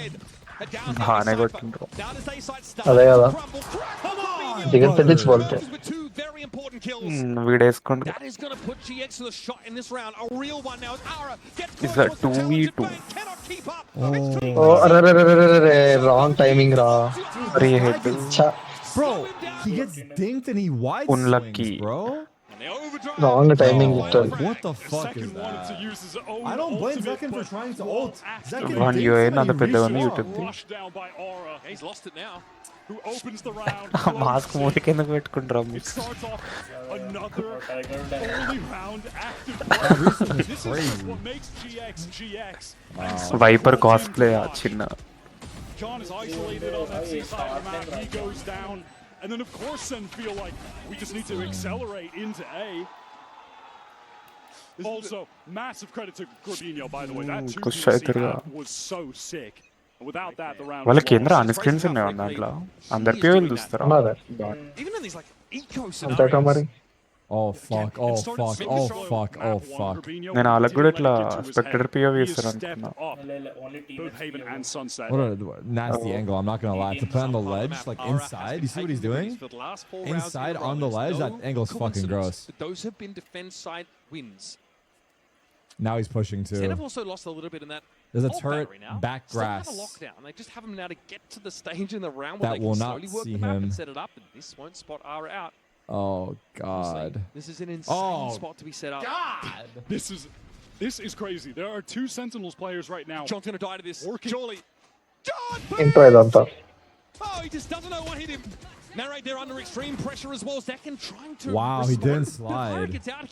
బాగానే కొట్టిండ్రు అదే కదా దిగని తెచ్చుకోవాలి వీడేసుకోండి That is going to put GX to the shot in this round. A real one now. Aura gets It's a 2v2. cannot keep up. ఓ అరే రాంగ్ టైమింగ్ రా Free hit. Bro, he gets dinked and he wide Unlucky. swings, bro. Wrong timing What the fuck is that? I don't blame Zekin for trying to ult. Zekin One dinks UA him na and he పెద్దగా reaches YouTube. Rushed down by Aura. He's lost it now. Who opens the round. Mask మూతికి ఎందుకు పెట్టుకుంటారు It starts off another early round active. This is what makes GX GX. Viper cast play చిన్న John is isolated on that C side of the map. He goes down. And then, of course, Sen feel like we just need to accelerate into A. Also, massive credit to Gorbino, by the way. That 2 was so sick. Without that, the round వాళ్ళకి ఏంద్రా అన్ని screens ఉన్నాయి దాంట్లో అందరి పేర్లు చూస్తారా Even in these like eco అంతేకా scenarios. మరి Oh fuck, oh fuck, oh fuck, oh fuck. నేను వాళ్ళకి కూడా ఇట్లా స్పెక్టేటర్ పిఓవి ఇస్తారు అనుకున్నా Both Haven and Sunset. What a nasty angle, I'm not gonna lie. To put on the ledge, like inside, you see what he's doing? Inside on the ledge, that angle's fucking gross. Those have been defense side wins. Now he's pushing Sen have too. also lost a little bit in that. There's a ult turret battery now. back Still have grass. a lockdown. They just have him now to get to the stage in the round That where they will can not slowly work see the map him. and set it up. And this won't spot Aura out. Oh god. This is an insane spot to be set up. God! This is crazy. There are 2 Sentinels players right now. John's going to die to this. Surely. John! Intro ఇదంతా Oh, he just doesn't know what hit him. Narrate, they're under extreme pressure as well. Zekin trying to. Wow, he didn't slide.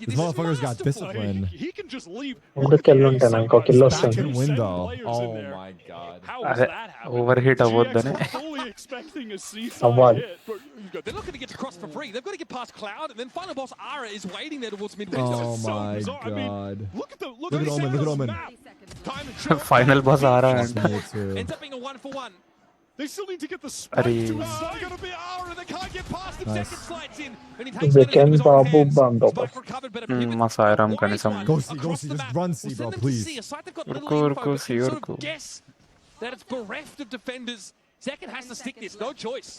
This motherfucker's got discipline. He can just leave. ఎందుకు వెళ్ళి ఉంటాను ఇంకో kill Back వస్తుంది in window. Oh my god. How does అదే that happen? Overheat అవ్వద్దని GX were fully expecting a C-side అవ్వాలి hit. They're not going to get across for free. They've got to get past Cloud, and then final boss Aura is waiting there towards mid window. Oh so my bizarre. I mean, god. look at Look at Omen, look at Omen. Time and shot. Final boss aura అంట Ends up being a 1-for-1. they still need to get the spike Are to you- his side. Going to be Aura, they can't get past him. Nice. Zekin slides in, and he They takes it can into his own babu hands. bando. Spike recovered, but a pivot. మా Sairam Wise కనీసం one Go see, across the just map. run We'll C, send bro, them to please. C, a site they've got little Urku, info, urku, but see, can sort urku. of guess that it's bereft of defenders. Zekin has to stick this, no choice.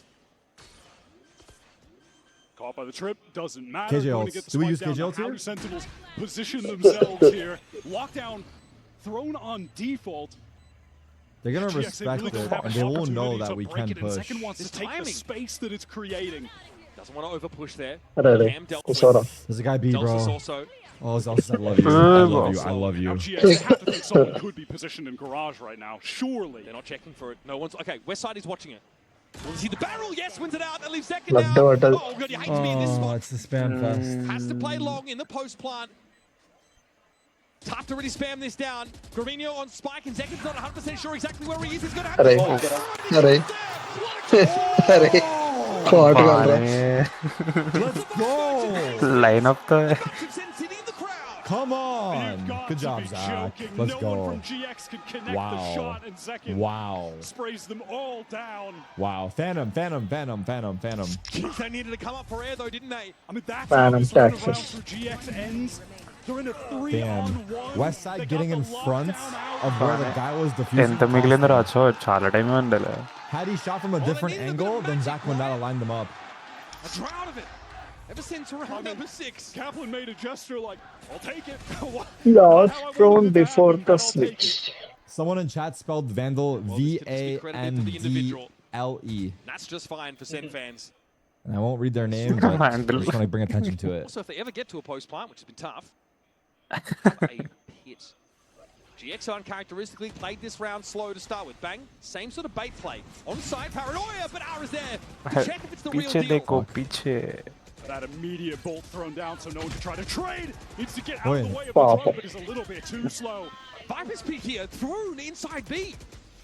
Caught by the trip, doesn't matter. KJ Going ults. to get the Do we spike use down. KJ Now, ults how here? do Sentinels position themselves here? Lockdown thrown on default. They're gonna respect it, and they will know that we can push. Second wants to take the space that it's creating. Doesn't want to over push there. There's a guy B, bro. Oh, Zelsa said, love you. I love you. I love you. Now GX have to think someone could be positioned in garage right now. Surely. They're not checking for it. No one's... Okay, West Side is watching it. Will see the barrel? Yes, wins it out. That leaves second now. Oh, God, he hates me in this spot. It's the spam fest. Has to play long in the post plant. Tough to really spam this down. Gravino on spike, and Zekin's not 100% sure exactly where he is. He's going to have Let's go. Line up the. Come on. Good job, Zach. Let's go. Wow. Wow. Sprays them all down. Wow. Phantom. They needed to come up for air, though, didn't they? I mean, that's Phantom how this round for Texas. GX ends. They're in a 3-on-1. Damn. West Side getting in front of where the guy was defusing. Had he shot from a different angle, then Zach would not have lined them up. A drought of it. Ever since round number 6. Kaplan made a gesture like, I'll take it. Lord thrown before the switch. Someone in chat spelled Vandal V-A-N-D-L-E. That's just fine for Sen fans. And I won't read their name, but I just want to bring attention to it. Also, if they ever get to a post plant, which has been tough, a hit. GX uncharacteristically played this round slow to start with. Bang, same sort of bait play. Onside paranoia, but Ara's there to check if it's the real deal. That immediate bolt thrown down so no one can try to trade. Needs to get out of the way of the drone, but is a little bit too slow. Viper's peak here, thrown inside B.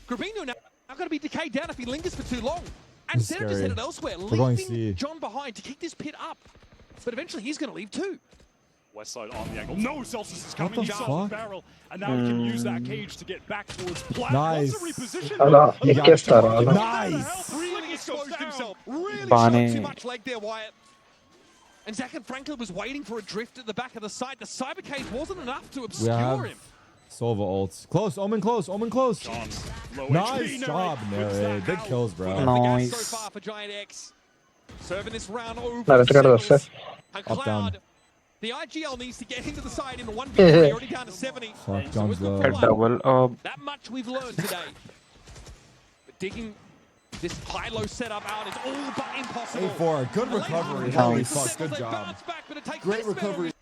Gravino now going to be decayed down if he lingers for too long. And instead of just headed elsewhere, leaving John behind to kick this pit up. But eventually he's going to leave too. West Side on the angle. No, Celsius is coming. He got the barrel. And now he can use that cage to get back towards Plat. Nice. Nice. Really exposed himself. Really showed too much leg there, Wyatt. And Zach and Franklin was waiting for a drift at the back of the side. The cyber cage wasn't enough to obscure him. Sova ults. Close, Omen close, Omen close. Nice job, Nary. Big kills, bro. Nice. So far for Giant X. Serving this round over. Up, down. The IGL needs to get into the side in the 1v3, already down to 70. Fuck, John's low. That much we've learned today. But digging this high-low setup out is all but impossible. A4, good recovery. Holy fuck, good job. Great recovery.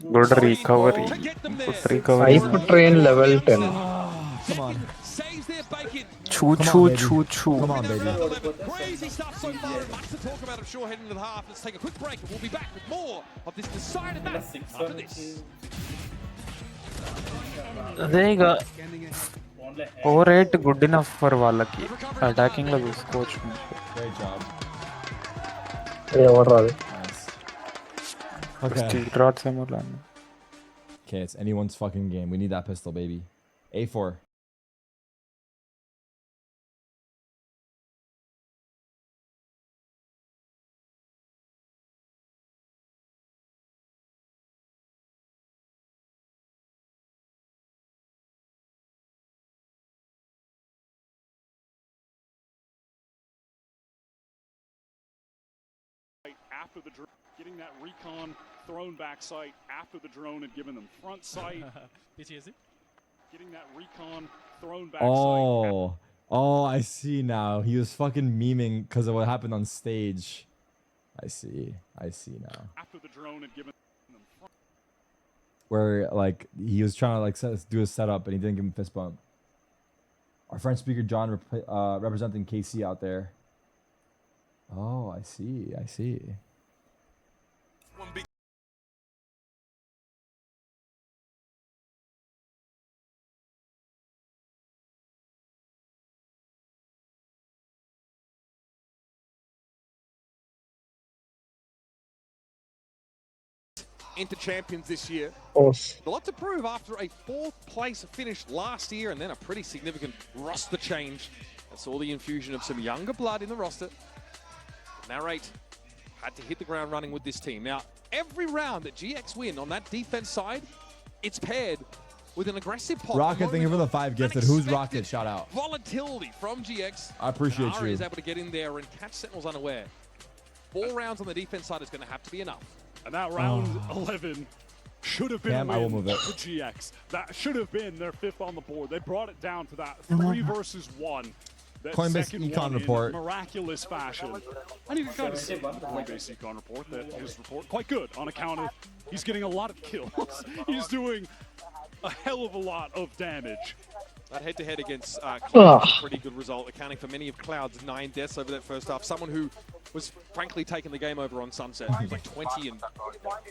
Good recovery. Good recovery. Hype train level 10. Come on. Saves their bacon. Choo. Come on, baby. Crazy stuff so far. Much to talk about, I'm sure, heading into the half. Let's take a quick break and we'll be back with more of this decided match after this. There 4-8 good enough for వాళ్ళకి attacking లో చూసుకోవచ్చు. Great job. Nice. Okay. Okay, it's anyone's fucking game. We need that pistol, baby. A4. After the drone, getting that recon thrown back sight after the drone had given them front sight. Getting that recon thrown back sight. Oh, I see now. He was fucking memeing because of what happened on stage. I see now. After the drone had given them front. Where like he was trying to like do a setup and he didn't give him fist bump. Our French speaker John representing KC out there. Oh, I see. Into champions this year. A lot to prove after a 4th place finish last year and then a pretty significant roster change. That's all the infusion of some younger blood in the roster. Narrate had to hit the ground running with this team. Now, every round that GX win on that defense side, it's paired with an aggressive pop. Rocket, thank you for the 5 gifted. Who's Rocket? Shout out. Volatility from GX. I appreciate Ari you. is able to get in there and catch Sentinels unaware. 4 rounds on the defense side is going to have to be enough. And that round 11 should have been Cam, a I will win move it. for GX. That should have been their 5th on the board. They brought it down to that 3 versus 1. That Coinbase second econ one report. in miraculous fashion. And you can kind of see the Coinbase econ report that his report quite good on account of he's getting a lot of kills. He's doing a hell of a lot of damage. That head-to-head against Cloud was a pretty good result, accounting for many of Cloud's 9 deaths over that first half. Someone who was frankly taking the game over on Sunset. It was like 20 and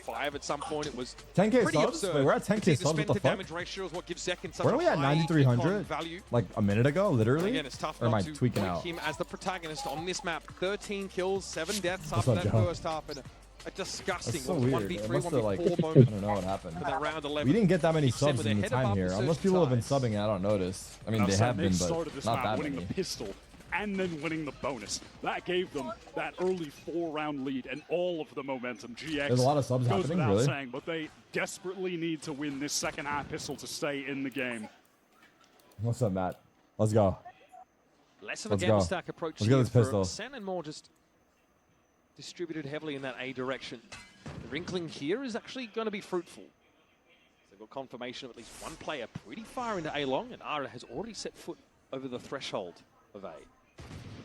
5 at some point. It was 10K pretty subs? absurd. Wait, we're at 10K The subs, what the fuck? damage ratio is what gives Zek such Weren't we at high 9,300 value. like a minute ago, literally? Again, it's tough or am I not to tweaking point out? him as the protagonist on this map. 13 kills, 7 deaths What's after up, that Joe? first half. And a disgusting That's so weird. 1v3, It must have, like, 1v4 I moment. don't know what happened. For that round 11. We didn't get that many Keeps them subs with in their the head time above here. the Unless search people have been size. subbing and I don't notice. I mean, Now, they Sam, have been, started but this not map that winning many. the pistol and then winning the bonus. That gave them that early 4-round lead and all of the momentum. GX There's a lot of subs goes happening, without really? saying, but they desperately need to win this second half pistol to stay in the game. What's up, Matt? Let's go. Less of a Let's gamble go. stack approach Let's get here this for pistol. Sen and more just distributed heavily in that A direction. The wrinkling here is actually going to be fruitful. They've got confirmation of at least one player pretty far into A long, and Ara has already set foot over the threshold of A.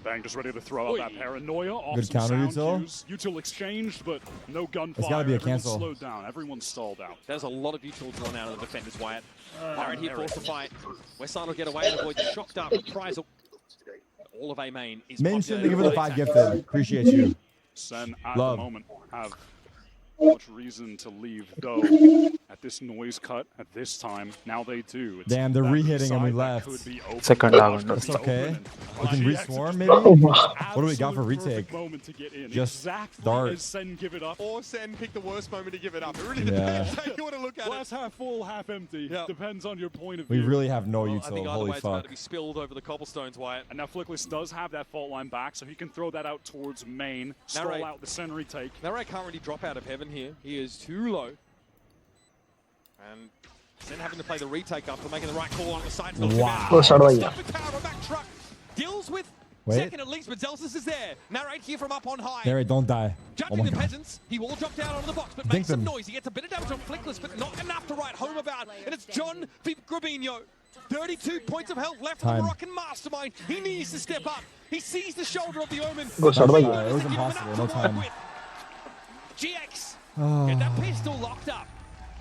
Bang just ready to throw out that paranoia off Good some counter sound util. cues. Util exchanged, but no gunfire. It's gotta be a Everyone's cancel. slowed down. Everyone's stalled out. There's a lot of utils drawn out of the defenders, Wyatt. Byron here forced to fight. Westside will get away and avoid the shocked up reprisal. All of A main is Mention, popular. thank you for the 5 gifted. Appreciate you. Sen at Love. the moment have much reason to leave, though. At this noise cut, at this time, now they do. It's Damn, they're that re-hitting and we side that left. could be open. Second round. That's okay. We can GX reswarm, just maybe? found the What do we got for absolute retake? perfect moment to get in. Just exactly start. as Sen give it up. Or Sen pick the worst moment to give it up. It really Yeah. depends how you want to look at Glass half full, half empty. Yep. Depends on your point of We view. really have no Well, I think util. either Holy way it's about fuck. to be spilled over the cobblestones, Wyatt. And now Flickless does have that fault line back, so he can throw that out towards main, stall Narrate. out the Sen retake. Narrate can't really drop out of heaven here. He is too low. And Sen having to play the retake after making the right call on the side. Wow. Oh, shot away. Stuff the tower, back truck. Deals with Wait. second at least, but Zelsis is there. Narrate here from up on high. Narrate, don't die. Oh Judging my the god. peasants, he will drop down onto the box, but Dink makes some them. noise. He gets a bit of damage on Flickless, but not enough to write home about. And it's John Grabinho. 32 points of health left for the Time. Moroccan mastermind. He needs to step up. He sees the shoulder of the Omen. Go shot away. It was impossible. No time. GX, Oh. get that pistol locked up.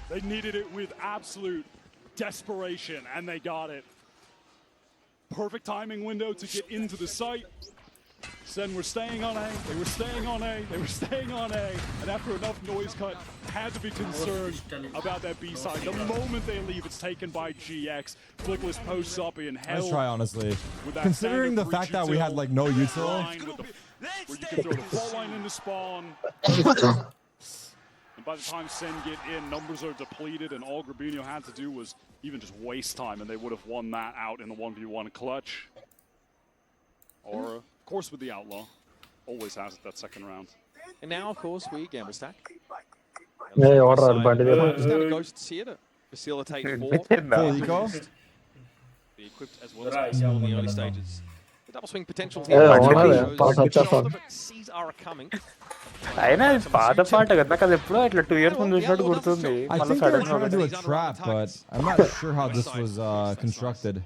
They needed it with absolute desperation, and they got it. Perfect timing window to get into the site. Sen were staying on A, they were staying on A, they were staying on A, and after enough noise cut, had to be concerned about that B side. The moment they leave, it's taken by GX. Flickless posts up in hell. Let's try, honestly. with that Considering the standard fact that we had, like, no line util. with the- where you can throw the fault line into spawn. And by the time Sen get in, numbers are depleted, and all Grabinho had to do was even just waste time, and they would have won that out in the 1v1 clutch. Or, of course, with the Outlaw. Always has it that second round. And now, of course, we gamble stack. Yeah, order advantage. Just down to Ghosts here to facilitate four. Full eco. Be equipped as well as possible in the early stages. The double swing potential Yeah, here. order Shows pass good వచ్చేస్తాను. shoulder, but sees Ara coming. అయినా ఇది పాత పాట కదా నాకు అది ఎప్పుడో ఇట్లా 2 years ముందు చూసినట్టు గుర్తుంది I మళ్ళీ think they were sudden trying to do a trap, but I'm not sure how this was constructed.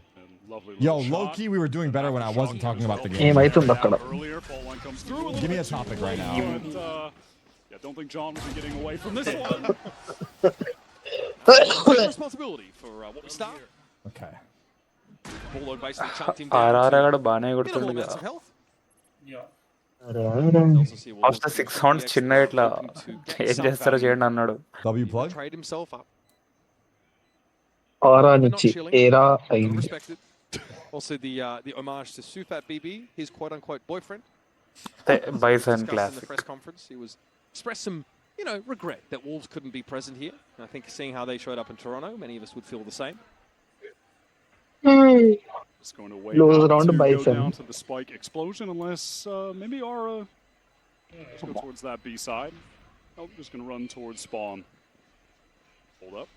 Yo, low-key, we were doing better when I wasn't talking about the game. ఏమైతుంది అక్కడ? Earlier, fault line comes through a little Give me a bit topic too right now. early, but, yeah, don't think John will be getting away from this one. Take responsibility for what we start. Okay. Bulldog basically chunked him down. RR కూడా బాగానే Minimal కొడుతుండు amounts of health. First 6 sounds చిన్న ఇట్లా ఏం చేస్తారో చేయండి అన్నాడు W plug. Trade himself up. ఆరా నుంచి ఏరా అయింది. Respected. Also the homage to Sufat BB, his quote-unquote boyfriend. Bison Discussed in the classic press conference, he was expressed some, regret that Wolves couldn't be present here. And I think seeing how they showed up in Toronto, many of us would feel the same. Just going to wait Lose out round to by go seven. down to the spike explosion, unless maybe Aura just go towards that B side. Oh, just going to run towards spawn. Hold up,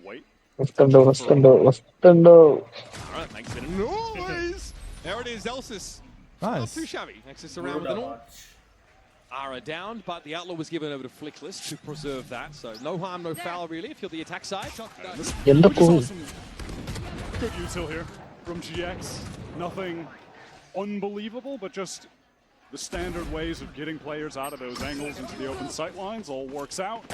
wait. వస్తుండు. All right, makes a bit of noise. There it is, Elsis. Not Nice. too shabby. Nexus around with an all. Ara down, but the Outlaw was given over to Flickless to preserve that. So no harm, no foul, really, if you're the attack side. We saw some good util here from GX. Nothing unbelievable, but just the standard ways of getting players out of those angles into the open sight lines all works out.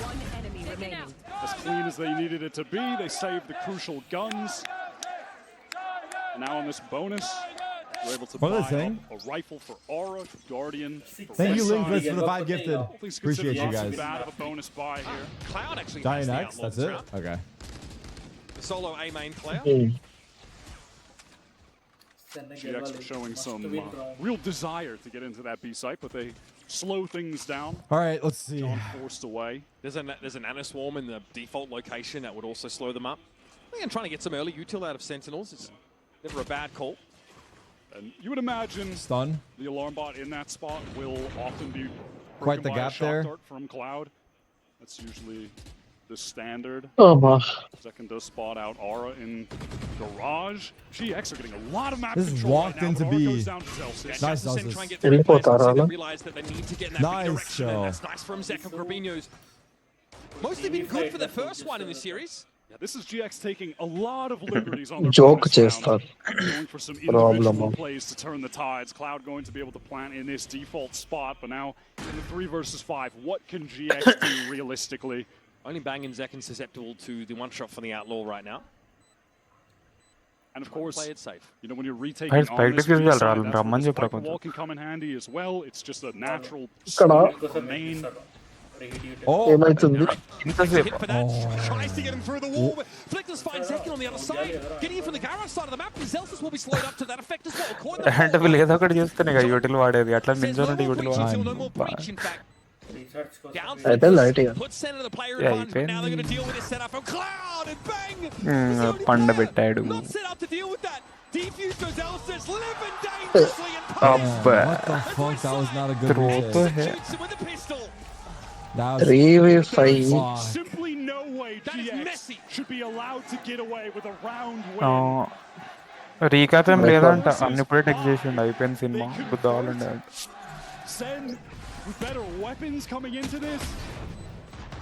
As clean as they needed it to be, they saved the crucial guns. And now on this bonus, we're able to buy up a rifle for Aura, for Guardian. Thank you, Linkless, for the 5 gifted. Appreciate you guys. Bad of a bonus buy here. Cloud actually Giant has the X, Outlaw that's this it? round. Okay. The solo A main Cloud. GX are showing some real desire to get into that B site, but they slow things down. All right, let's see. Forced away. There's an Anna Swarm in the default location that would also slow them up. I think I'm trying to get some early util out of Sentinels. It's never a bad call. And you would imagine Stun. The alarm bot in that spot will often be Quite the by gap a shot there. dart from Cloud. That's usually the standard. Second does spot out Aura in Garage. GX are getting a lot of map This is control walked right now, into but Aura B. goes down to Celsius. Nice, Try and Celsius. get the replays. They realize that they need to get in that big Nice, direction, and Joe. that's nice from Zek and Grabinho's. Mostly been good for the first one in the series. Yeah, this is GX taking a lot of liberties on their Joke bonus round. chestar. Going for some Problem. individual plays to turn the tides. Cloud going to be able to plant in this default spot, but now in the 3 versus 5, what can GX do realistically? Only Bang and Zek and susceptible to the one shot from the Outlaw right now. And of course, play it safe. You know, when you're retaking Guys, on practice this is B side, well, that's where Raman the jo spike prakoncha. wall can come in handy as well. It's just a natural Ikkada. sweep for main. ఏమైతుంది Hit for that. Tries to get him through the wall. But Flickless finds Zekin on the other side. Getting in from the garage side of the map. Zelsus will be slowed up to that effect as well. Coin the అంటే వీళ్ళు ఏదో ఒకటి చేస్తేనే కదా util వాడేది అట్లా Says no నించోనంటే more util breach until no వాడేది more breach, in fact. Down అయితే లైట్ ఇక Put center the player Yeah, advantage, but now they're going to deal with this setup from Cloud and Bang. పండబెట్టాడు Not set up to deal with that. Defuse goes Zelsus, living dangerously and అబ్బా What the fuck? That was not a good త్రోతో replay. shoots him with a pistol. That was 3v5 fuck. Simply no way That is GX messy. should be allowed to get away with a round win. Recap ఏం లేదంట అన్ని ఇప్పుడే tech చేసిండు అయిపోయింది cinema బుద్ధాలు Sen with better weapons coming into this.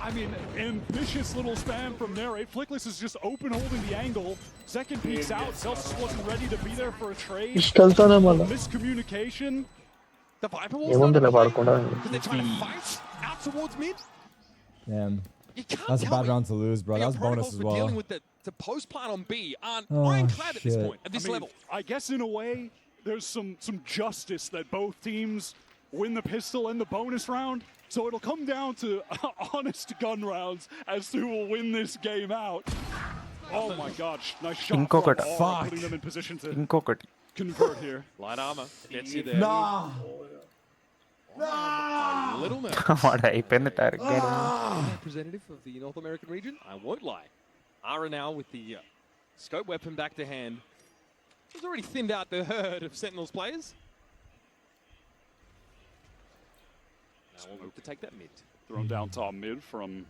I mean, ambitious little spam from there. Flickless is just open holding the angle. Second peeks out. Celsius wasn't ready to be there for a trade. ఇష్టంతోనే మళ్ళా Miscommunication. The Viper Wall's ఏముందిలే not పడకుండా because they're trying to fight out towards mid. Damn. You can't That's a tell bad me round to lose, bro. the That was bonus protocols as we're dealing well. with the post plan on B aren't Oh, ironclad at this shit. point, at this level. I guess in a way, there's some justice that both teams win the pistol and the bonus round. So it'll come down to honest gun rounds as to who will win this game out. Oh my gosh, nice shot Inkokata. from Aura, Fuck. putting them in position to ఇంకొకటి convert here. Light armor gets you there. Nah. A little nervous. వాడు అయిపోయింది target Representative of the North American region, I won't lie. Ara now with the scope weapon back to hand. He's already thinned out the herd of Sentinels players. Now we'll look to take that mid. Thrown down top mid from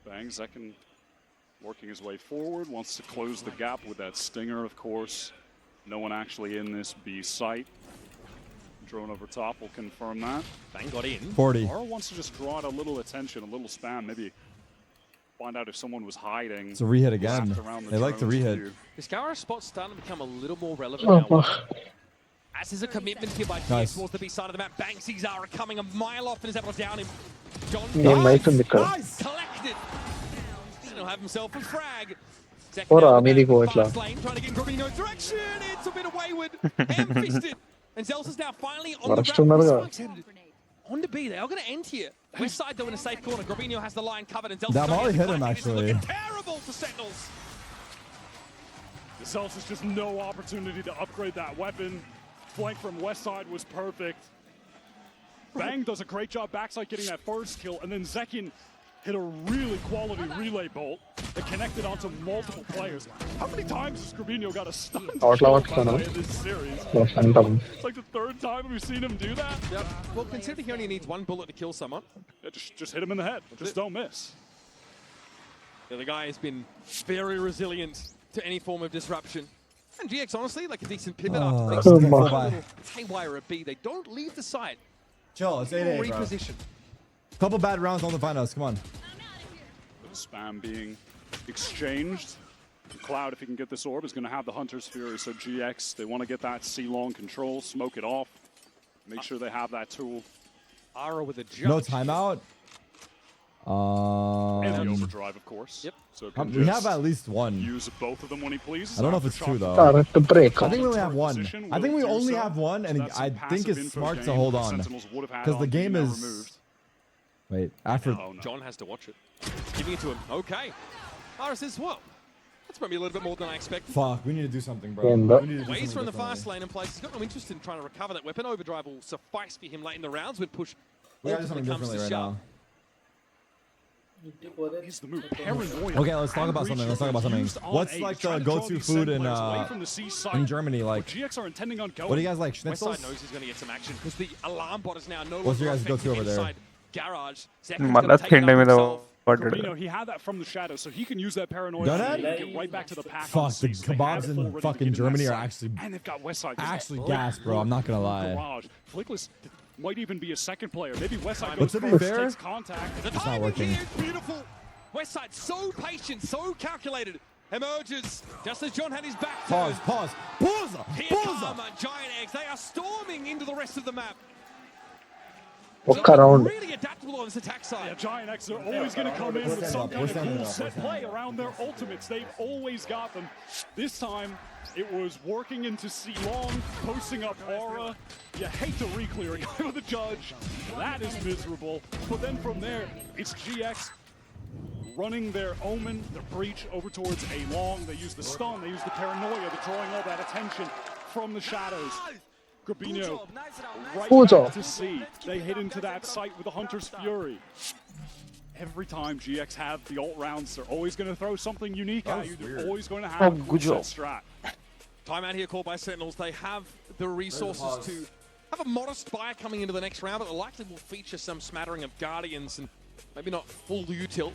Bang. Zekin working his way forward, wants to close the gap with that stinger, of course. No one actually in this B site. Drone over top will confirm that. Bang got in. 40. Aura wants to just draw out a little attention, a little spam, maybe find out if someone was hiding. It's a rehit again. Wrapped around the They like the drone's rehit. view. The Scour spot's starting to become a little more relevant Oh, now. fuck. As is a commitment here by GX Nice. towards the B side of the map. Bang sees Ara coming a mile off and is able to down him. John ఏమైతుంది ఇక్కడ collected. He'll have himself a frag. పోరా మీదికి పో ఇట్లా Fast lane, trying to get in Grabinho's direction. It's a bit of wayward. Ham-fisted. And Zelsus is now finally on the worst ground. ఉన్నారుగా Spike's headed on to B. They are going to end here. West side though in a safe corner. Grabinho has the line covered and Zelsus That Molly hit him This is actually. looking terrible for Sentinels. The Celsius just no opportunity to upgrade that weapon. Flank from west side was perfect. Bang does a great job backside getting that first kill, and then Zekin hit a really quality relay bolt that connected onto multiple players. How many times has Grabinho got a stun kill, Outlaw by the Tunnel. way, in this series? అంటాం It's like the third time we've seen him do that. Yep. Well, consider he only needs one bullet to kill someone. Yeah, just hit him in the head. Just don't miss. The other guy has been very resilient to any form of disruption. And GX, honestly, like a decent pivot after things Oh, go my. a little haywire at B. They don't leave the site. Chill, it's 8-8, bro. Reposition. Couple bad rounds on the find us. Come on. Spam being exchanged. Cloud, if he can get this orb, is going to have the Hunter's Fury. So GX, they want to get that C-long control, smoke it off, make sure they have that tool. Ara with a jump. No timeout. And the overdrive, of course. Yep. So We have at least one. Use both of them when he pleases. I don't know if it's two though. Start to break. I think we only have one. I think we only have one, and I think it's smart to hold on because the game is. Wait, after John has to watch it. Giving it to him. Okay. Ara says, well, that's probably a little bit more than I expected. Fuck, we need to do something, bro. We need to do Ways from the differently. fast lane in place. He's got no interest in trying to recover that weapon. Overdrive will suffice for him late in the rounds when push We gotta do something differently right now. He's the move. Paranoia. Okay, let's talk about something. Let's talk about something. What's like the go-to food in Germany? Like, what do you guys like? Schnitzels? Westside knows he's going to get some action because the alarm bot is now no What's your longer guys' go-to effective over there? inside garage. He had that from the shadows, so he can use that paranoia Done to get right back to the pack. Fuck, the kebabs in fucking Germany are actually gas, bro. I'm not gonna lie. Flickless might even be a second player. Maybe Westside But goes to be first, fair, takes contact. it's not working. Beautiful. Westside so patient, so calculated. Emerges just as John had his back turned. Pause. Pause. Here come Giant Eggs. They are storming into the rest of the map. Walk around. Really adaptable on this attack side. Yeah, Giant X are always going to come in with some kind of cool set play around their ultimates. They've always got them. This time, it was working into C-Long, posting up Aura. You hate to re-clear a guy with a judge. That is miserable. But then from there, it's GX running their Omen, their Breach, over towards A-Long. They use the stun, they use the paranoia, they're drawing all that attention from the shadows. Grabino, right back to C. They hit into that site with the Hunter's Fury. Every time GX have the ult rounds, they're always going to throw something unique at you. They're always going to have a set strat. Timeout here called by Sentinels. They have the resources to have a modest buy coming into the next round, but it likely will feature some smattering of Guardians and maybe not full util.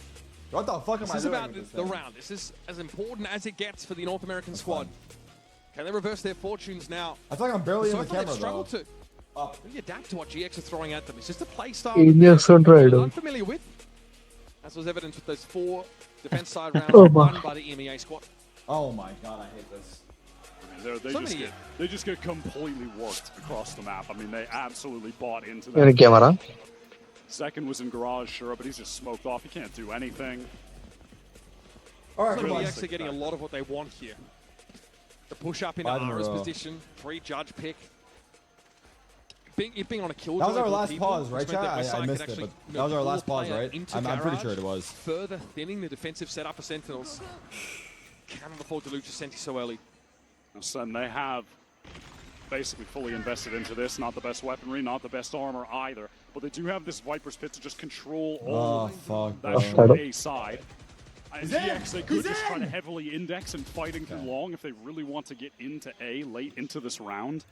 What the fuck am I doing? This is about the round. This is as important as it gets for the North American squad. Can they reverse their fortunes now? I feel like I'm barely in the camera, they've struggled though. to really adapt to what GX are throwing at them. It's just a play style Right. unfamiliar with. As was evident with those 4 defense side rounds won by the EMEA squad. Oh my god, I hate this. I mean, they just get completely worked across the map. I mean, they absolutely bought into that. Camera. Second was in garage, sure, but he's just smoked off. He can't do anything. All right, so GX are getting a lot of what they want here. The push up into Ara's position, 3 judge pick. Being on a kill. That was our last pause, right, chat? I missed it, but that was our last pause, right? I'm pretty sure it was. Further thinning the defensive setup for Sentinels. Cannot afford to lose Senti so early. And they have basically fully invested into this. Not the best weaponry, not the best armor either. But they do have this Viper's Pit to just control all that short A side. And GX, they could just try to heavily index and fighting through long if they really want to get into A late into this round.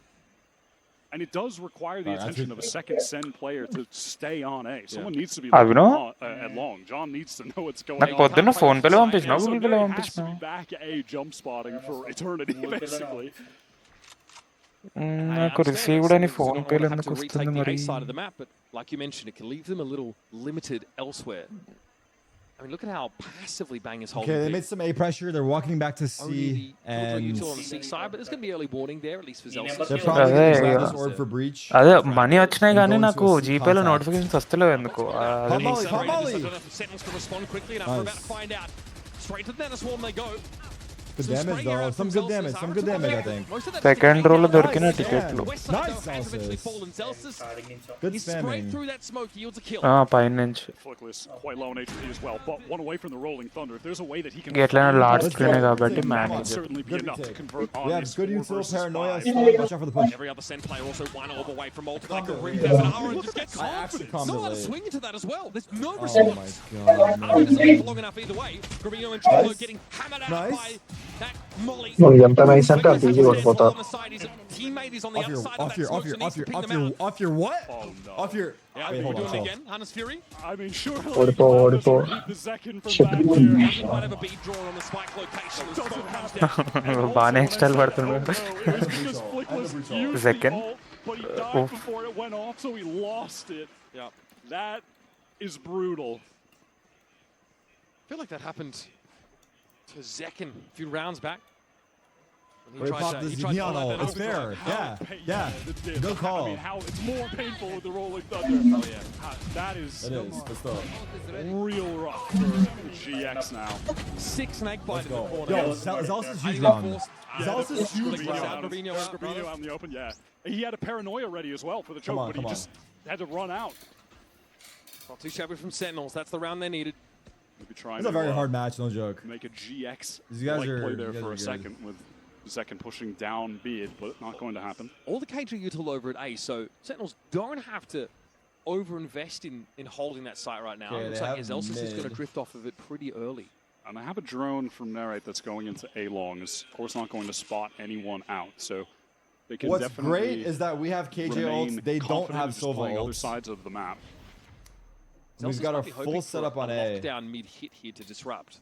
And it does require the attention of a second Sen player to stay on A. Someone needs to be at long. John needs to know what's going on. He has to be back A jump spotting for eternity, basically. నాకు received అని phone పేలో ఎందుకు వస్తుంది మరి side of the map, but like you mentioned, it can leave them a little limited elsewhere. I mean, look at how passively Bang is holding. Okay, they made some A pressure. They're walking back to C, and on the C side, but there's going to be early warning there, at least for Zelsis. They're probably going to grab this orb for breach. అదే money వచ్చినాయి కానీ నాకు జీపేలో notifications వస్తలేవు ఎందుకు Sentinels to respond quickly enough. We're about to find out. Straight to the Menace Swarm they go. Good damage though. Some good damage, I think. Second roll దొరికిన టికెట్లు Nice, Celsius. Good spamming. పైన నుంచి quite low in HP as well, but one away from the Rolling Thunder. If there's a way that he can ఎట్లైనా large screen కాబట్టి manage certainly be enough to convert on. We have good util, paranoia, watch out for the push. Every other Sen player also 1 orb away from ult. They could read that, and Aaron just gets confident. No one swing into that as well. There's no response. Oh my god. Aaron isn't even long enough either way. Gravino and Jolo getting hammered out by that molly. ఎంత nice అంటే అంత easy కొట్టుపోతారు Teammate is on the outside of that smoke, so needs to pick them out. Off your what? Oh no. Off your... Yeah, Wait, hold we're on. doing it again. Hannes Fury. I mean, sure. ఓడిపో The second from back here. Might have a beat drawn on the spike location. The smoke comes down. బాగానే style పడుతున్నాడు It was because Flick was using Second. the ult, but he died before it went off, so he lost it. Yeah. That is brutal. I feel like that happened to Zekin a few rounds back. He popped this neon ult. It's fair. Yeah. Good call. I mean, how it's more painful with the rolling thunder. Oh, yeah. That is Good stuff. real rough for GX now. 6 snake bite in the corner. Yo, Zealous' huge round. Zealous' huge Rubinho round. out in the open, yeah. He had a paranoia ready as well for the choke, but he just had to run out. Not too shabby from Sentinels. That's the round they needed. It's a very hard match, no joke. Make a GX These guys play there for a second with Zekin pushing down Beard, but not going to happen. All the KG util over at A, so Sentinels don't have to overinvest in holding that site right now. It looks like Zelsis is going to drift off of it pretty early. And I have a drone from Narrate that's going into A long. Is of course not going to spot anyone out, so they can What's definitely great is that we have KJ ults. They don't have Sova ults. Other sides of the map. We've got a full setup on A. Lockdown mid-hit here to disrupt.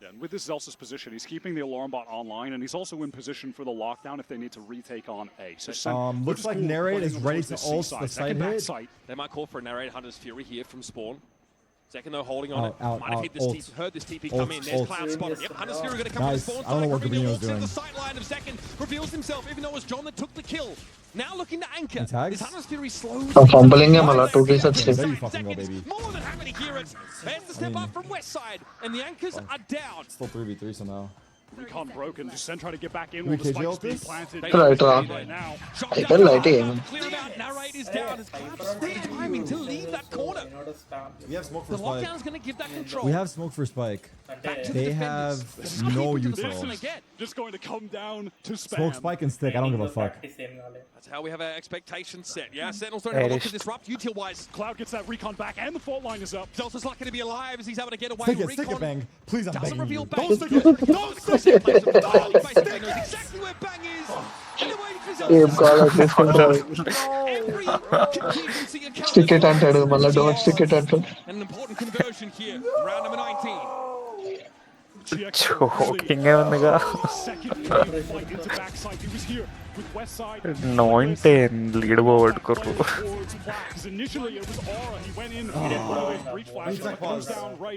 Yeah, and with this Zelsis position, he's keeping the alarm bot online, and he's also in position for the lockdown if they need to retake on A. So looks like Narrate is ready to ult the side hit. They might call for a Narrate Hunter's Fury here from spawn. Second though, holding on it. Might have hit this heard this TP come in. There's Cloud spotted. Yep, Hunter's Fury going to come from spawn. I don't know what Rubinho's doing. The sight line of Second reveals himself, even though it was John that took the kill. Now looking to anchor. This Hunter's Fury slowly. I'm fumbling him a lot. 2 kills at stake. There you fucking go, baby. More than happy to hear it. There's the step up from West Side, and the anchors are down. Still 3v3 somehow. Recon broken. Descent trying to get back in with the spikes being planted. Right now. I can light him. Clear him out. Narrate is down. It's good timing to leave that corner. We have smoke for The Spike. lockdown's going to give that control. We have smoke for Spike. They have no util. Just going to come down to spam. Smoke Spike and stick. I don't give a fuck. That's how we have our expectations set. Yeah, Sentinels don't have a lot to disrupt util-wise. Cloud gets that recon back, and the fault line is up. Zelta's lucky to be alive as he's able to get away. Stick it, Bang. Please, I'm doesn't begging reveal you. Bang. Don't stick it. Don't stick it. Basically knows exactly where Bang is. Stick it and Mala, don't stick it and an important conversion here. Round number 19. Choking him, nigga. 9-10 leaderboard karo. Initially it was Aura. He went in. We need tech pause.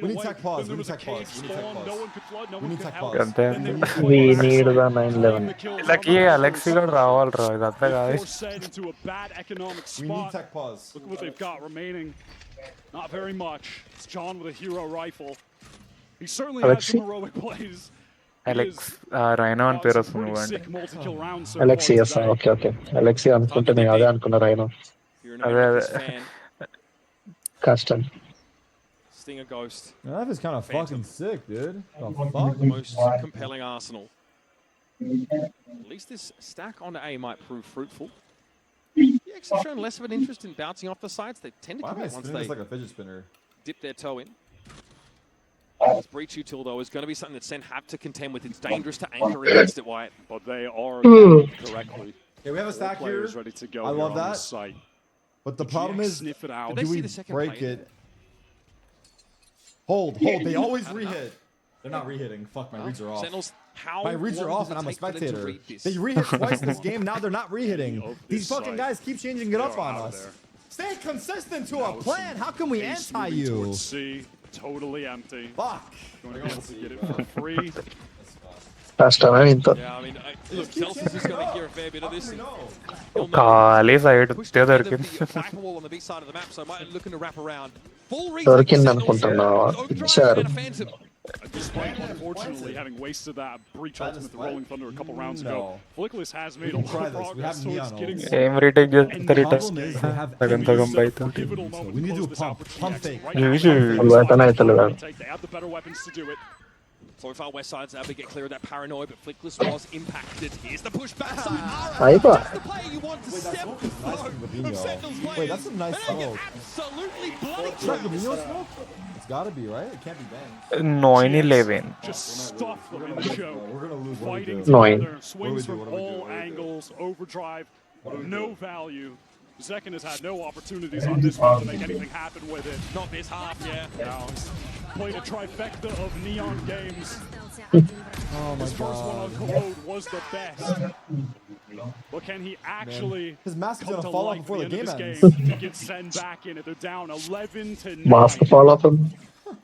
We need tech pause. We need tech pause. We need tech pause. we need the 9-11. Like, Alexi got Raval, that's the guy. Into a bad economic spot. We need tech pause. Look at what they've got remaining. Not very much. It's John with a hero rifle. He certainly has some heroic plays. Alex, Rhino and Peros nuvanti. Alexi, yes, okay. Alexi anukunte nee ade anukunna Rhino. Custom. Stinger Ghost. That is kind of fucking sick, dude. The fuck? Most compelling arsenal. At least this stack on A might prove fruitful. The X have shown less of an interest in bouncing off the sides. They tend to commit once they like a fidget spinner. Dip their toe in. This breach util though is going to be something that Sen have to contend with. It's dangerous to anchor against it, Wyatt. But they are correctly. Okay, we have a stack here. Ready to go. I love that. Site. But the problem is, sniff it out. do we break it? Hold. They always re-hit. They're not re-hitting. Fuck, my reads are off. Sentinels, my reads are off and I'm a spectator. They re-hit twice this game, now they're not re-hitting. These fucking guys keep changing it up on us. Stay consistent to a plan. How can we anti you? Totally empty. Fuck. Going to be able to get it for free. Yeah, I mean, look, Celsius is going to hear a fair bit of this. Kali side Wall on the B side of the map, so might looking to wrap around. Full Despite, unfortunately, having wasted that breach ultimate the Rolling Thunder a couple rounds ago, Flickless has made a lot of progress towards getting same retake just the problem is they have we need to do pump fake. They have the better weapons to do it. So far, West Side's able to get clear of that paranoia, but Flickless was impacted. Here's the push backside. That's the play you want to step the Wait, that's a nice smoke. Absolutely bloody smoke? It's gotta be, right? It can't be banged. 9-11. Just stuff them in the show. We're gonna lose. Fighting together, swings from all angles, overdrive, no value. Zekin has had no opportunities on this one to make anything happen with it. Not this half, yeah. Now he's played a trifecta of neon games. Oh my His first one on god. Corrode was the best. But can he actually His mask is come gonna to fall off life before at the the end of game this ends. game to get Sen back in it? They're down 11-9. Mask fall off him.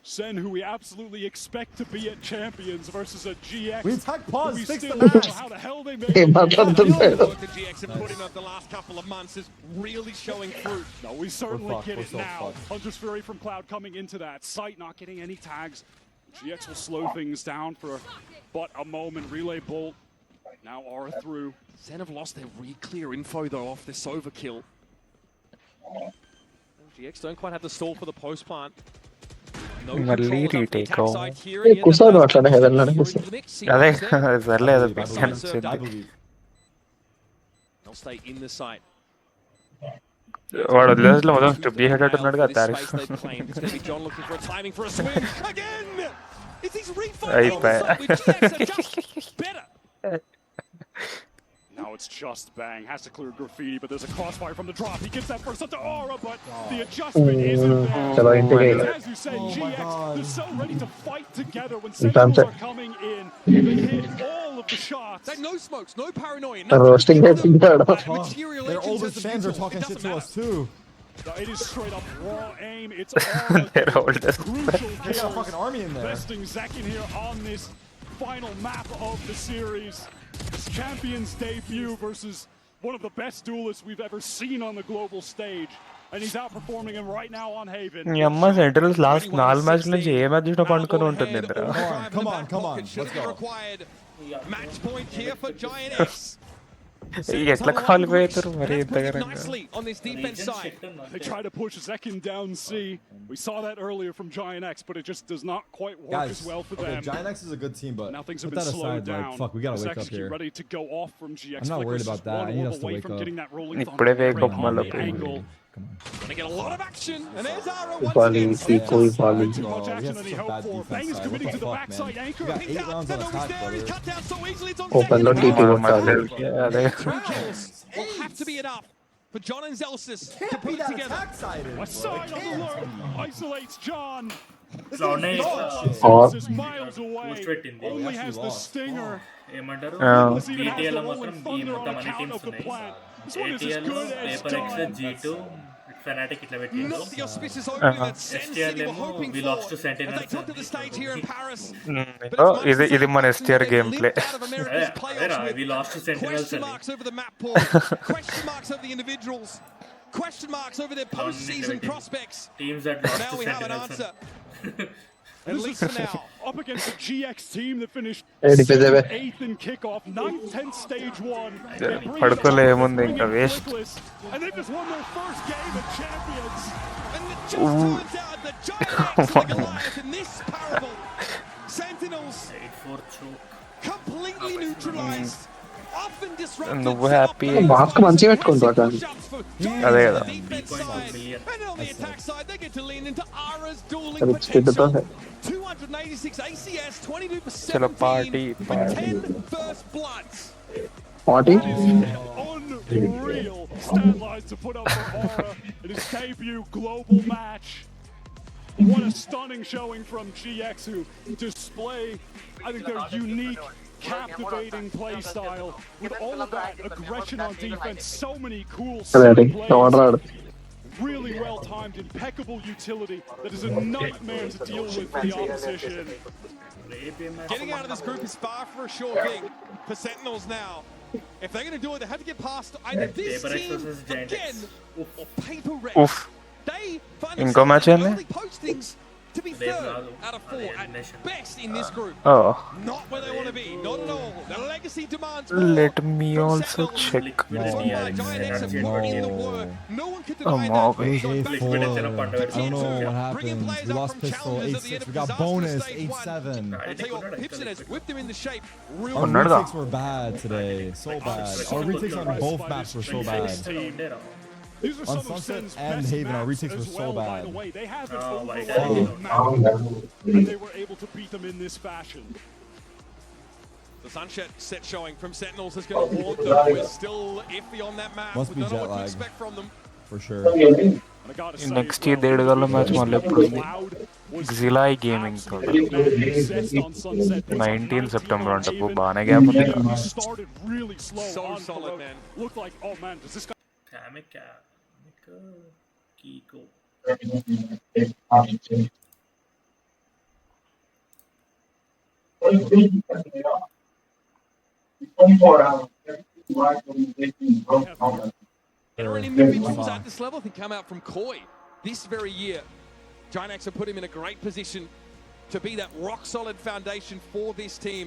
Sen, who we absolutely expect to be at Champions versus a GX. We attack pause, we fix still the don't know mask. how the hell they made Hey, it. man, here. don't do that. The work that GX have put in over the last couple of months is really showing fruit. No, we certainly fucked. get We're it so now. fucked. Hunter's Fury from Cloud coming into that. Sight not getting any tags. GX will slow things down for but a moment. Relay Bolt. Now Aura through. Sen have lost their really clear info though off this overkill. GX don't quite have the stall for the post plant. No మళ్ళీ control enough from retake attack side here A in the కుసాడు first అట్లానే haven లోనే Fury కుసాడు into the mix. అదే C-Max there. సర్లే అది I big believe. వచ్చింది I believe. They'll stay in the site. వాడు వదిలేసిన మొత్తం స్టెప్ చేసేటట్టు ఉన్నాడు కదా This tariff space they've claimed. It's going to be John looking for a timing for a swing again. Is his refund అయిపోయా with GX are just better? Now it's just Bang. Has to clear Graffiti, but there's a crossfire from the drop. He gets that first up to Aura, but the adjustment isn't there. Chalo, ఇంటికి As you said, Oh my GX, God. they're so ready to fight together when Intense. Sentinels are coming in. They hit all of the shots. They no smokes, no paranoia. Roasting చేసింటాడు. Material Their engines oldest as fans are neutral. talking It shit doesn't to us too. No, it is straight up raw aim. It's Aura. Their oldest Crucial They got a fucking kills. army in there. Besting Zekin here on this final map of the series. This Champions debut versus one of the best duelists we've ever seen on the global stage. And he's outperforming him right now on Haven. మీ అమ్మ centrals last 4 మ్యాచ్ల నుంచి ఏ match చూసినా పండుకొని ఉంటుంది నిద్ర Come on. Let's go. Match point here for Giant X. ఎట్లా qualify అవుతారు మరి ఇంతగా Nicely on this defense side. They try to push Zekin down C. We saw that earlier from Giant X, but it just does not quite work Guys, as well for okay, them. Giant X is a good team, but Now things put have been that slowed aside. down. Like, fuck, we gotta wake up Zex's here. ready to go off from GX. I'm not worried Flickers about just that. one I need orb us to away wake from up. getting that rolling ఇప్పుడే thunder wake up on మళ్ళీ the angle. Gonna get a lot of action. And there's Ara once ఇవ్వాలి again. పీకో ఇవ్వాలి Bro, we have such a bad defense side. What the fuck, man? We got 8 rounds on attack, He's brother. cut down so easily. It's on open లో Zekin. TP కొట్టాలి. అదే Two kills will have to be enough for John and Zelsis to put it together. A side on the alert isolates John. Or Is miles away. Only has the stinger. ఏమంటారు Doesn't even have BTL the లో rolling మాత్రం ఈ thunder on మొత్తం అన్ని account teams of the ఉన్నాయి plant. This one is as ATL లో good as paper X done. G2 fanatic ఇట్లా పెట్టిండు Not the auspicious opening that Sen STL City were ఏమో hoping we for lost to as Sentinels they took to the stage here in Paris. ఇది మన STR game play అదేరా we lost to Sentinels Question అని marks over the map pool. Question marks over the individuals. Question marks over their postseason prospects. teams that lost Now to we have an Sentinels answer. At least for now. Up against the GX team that finished Hey, 7th, 8th in kickoff, 9th, 10th stage 1. They bring it పడుకోలే back, ఏముంది bring ఇంకా it waste flickless, and they just won their first game at Champions. And it just turns out that Giant X and the Goliath in this parable. Sentinels 8-4 choke completely neutralized. Often disrupted. నువ్వు happy mask మంచిగా పెట్టుకుంటారు కానీ అదే కదా Defense side. And then on the attack side, they get to lean into Ara's dueling రిచ్కిడ్తో potential. 286 ACS, 22 for చలో 17, party with 10 first bloods. 40 Unreal stat lines to put up for Aura in his debut global match. What a stunning showing from GX, who display, I think, their unique, captivating play style with all of that aggression on defense. So many cool ready plays. వాడరాడు. Really well timed, impeccable utility that is a nightmare to deal with for the opposition. Getting out of this group is far from a sure thing for Sentinels now. If they're going to do it, they have to get past either this Paper X team versus Giant again X. or Paper Red. Oof. They find ఇంకో match themselves ఏంది early postings to be Red third Rado. out of 4 at best in this group. ఓ Not where they want to be, not at all. The legacy demands let more. మీ from also Sentinels. Check That's why Giant X have put in the work. No one could deny అమ్మా that. Okay Going back to Liquid the is in a top, punter. I don't know what Bringing happened. players We up lost from pistol challenges at the 8-6. end of We got disaster bonus stage 8-7. I'll tell you what, Pipson has whipped them into shape real Our Nerd. retakes were bad today. So bad. Our retakes on both maps were so bad. These are On some of Sunset Sen's and best Haven, our maps retakes were as so well, by bad. the way. They have an Oh, my overlaid God. map, and they were able to beat them in this fashion. The sunset set showing from Sentinels is going to haunt them. We're still iffy on that map. Must We be don't know jet what to lag. expect from them. for sure. Next ఈ దేడుగల match మళ్ళీ ఎప్పుడు ఉంది జిలాయ్ gaming తోటి 19 September అంటే బాగానే gap ఉంది Entering individuals at this level can come out from Koi this very year. Giant X have put him in a great position to be that rock-solid foundation for this team.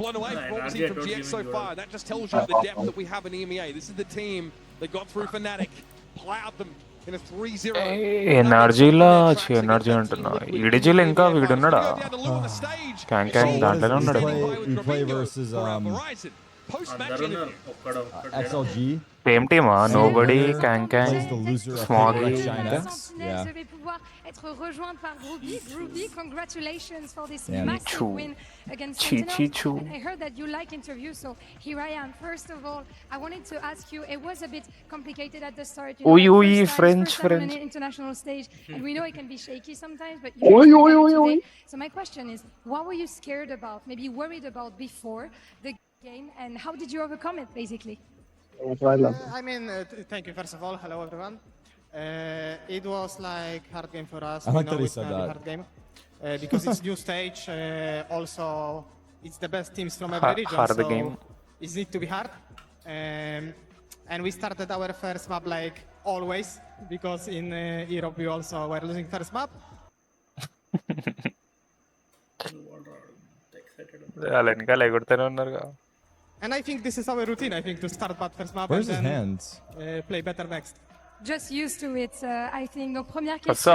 Blown away performance from GX so far. That just tells you the depth that we have in EMEA. This is the team that got through Fnatic, plowed them in a 3-0. ఎనర్జీలో energy అంటున్నా ఈడిజీలో ఇంకా వీడున్నాడా Kang దాంట్లోనే ఉన్నాడు We play versus XLG. Same team, nobody, Kang, Smoggy. Je vais pouvoir être rejointe par Groovy. Groovy, congratulations for this massive win against Sentinel. I heard that you like interviews, so here I am. First of all, I wanted to ask you, it was a bit complicated at the start. French. On an international stage, and we know it can be shaky sometimes, but today. So my question is, what were you scared about, maybe worried about before the game, and how did you overcome it, basically? Thank you first of all. Hello everyone. It was like hard game for us. I like that he said that. Hard game because it's new stage. Also, it's the best teams from every region. Hard so game. It needs to be hard. And we started our first map like always because in Europe we also were losing first map. And I think this is our routine. I think to start bad first map. Where's and his then hands? Play better next. Just used to it, I think. Donc première question.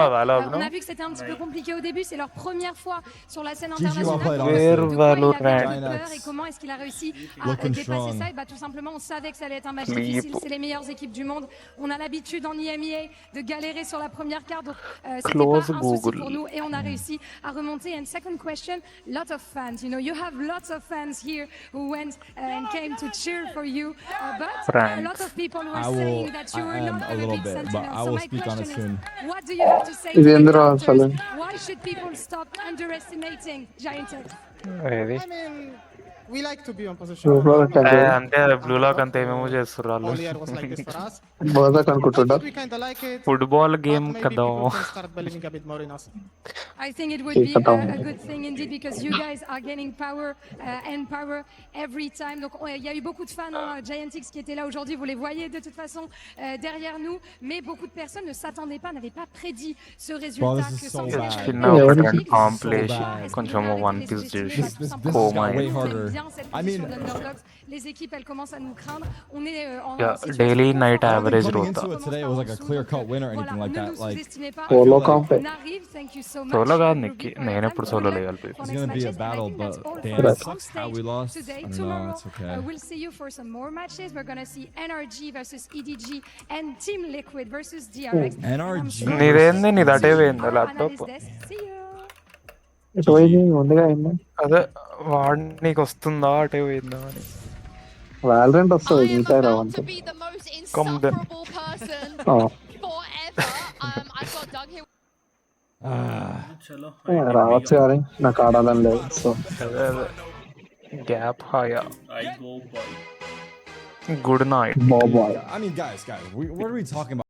On a vu que c'était un petit peu compliqué au début. C'est leur première fois sur la scène internationale. De quoi il avait peur et comment est-ce qu'il a réussi à dépasser ça? Et bah tout simplement, on savait que ça allait être un match difficile. C'est les meilleures équipes du monde. On a l'habitude en EMEA de galérer sur la première carte. Donc c'était pas un souci pour nous et on a réussi à remonter. And second question, lot of fans. You know, you have lots of fans here who went and came to cheer for you. But a lot of people were saying that you were not a bit, but I will speak on it soon. What do you have to say to the doctors? Why should people stop underestimating Giant X? I mean, we like to be on position. అంటే blue lock అంతా ఏమేమో చేస్తారు వాళ్ళు All year was like this for us. We kind of like it. Football game కదా People can start believing a bit more in us. I think it would be a good thing indeed because you guys are gaining power and power every time. Donc il y a eu beaucoup de fans Giant X qui étaient là aujourd'hui. Vous les voyez de toute façon derrière nous, mais beaucoup de personnes ne s'attendaient pas, n'avaient pas prédit ce résultat que sans కొంచెం one piece చేసి les équipes elles commencent à nous craindre. On est en daily night average rota. Today it was like a clear cut winner or anything like that. Like solo comp. Solo కాదు నిక్కి నేను ఎప్పుడు solo లేయాలి it's going to be a battle, but damn, it sucks how we lost. I don't know, it's okay. We'll see you for some more matches. We're going to see NRG versus EDG and Team Liquid versus DRX. NRG. నీదేంది నీది అటే పోయింది laptop అదే వాడు నీకు వస్తుందా అటే పోయిందా అని Valorant వస్తుంది ఇంకా రావంట రావచ్చు కానీ నాకు ఆడాలని లేదు సో గ్యాప్ హాయా good night I mean, guys, what are we talking about?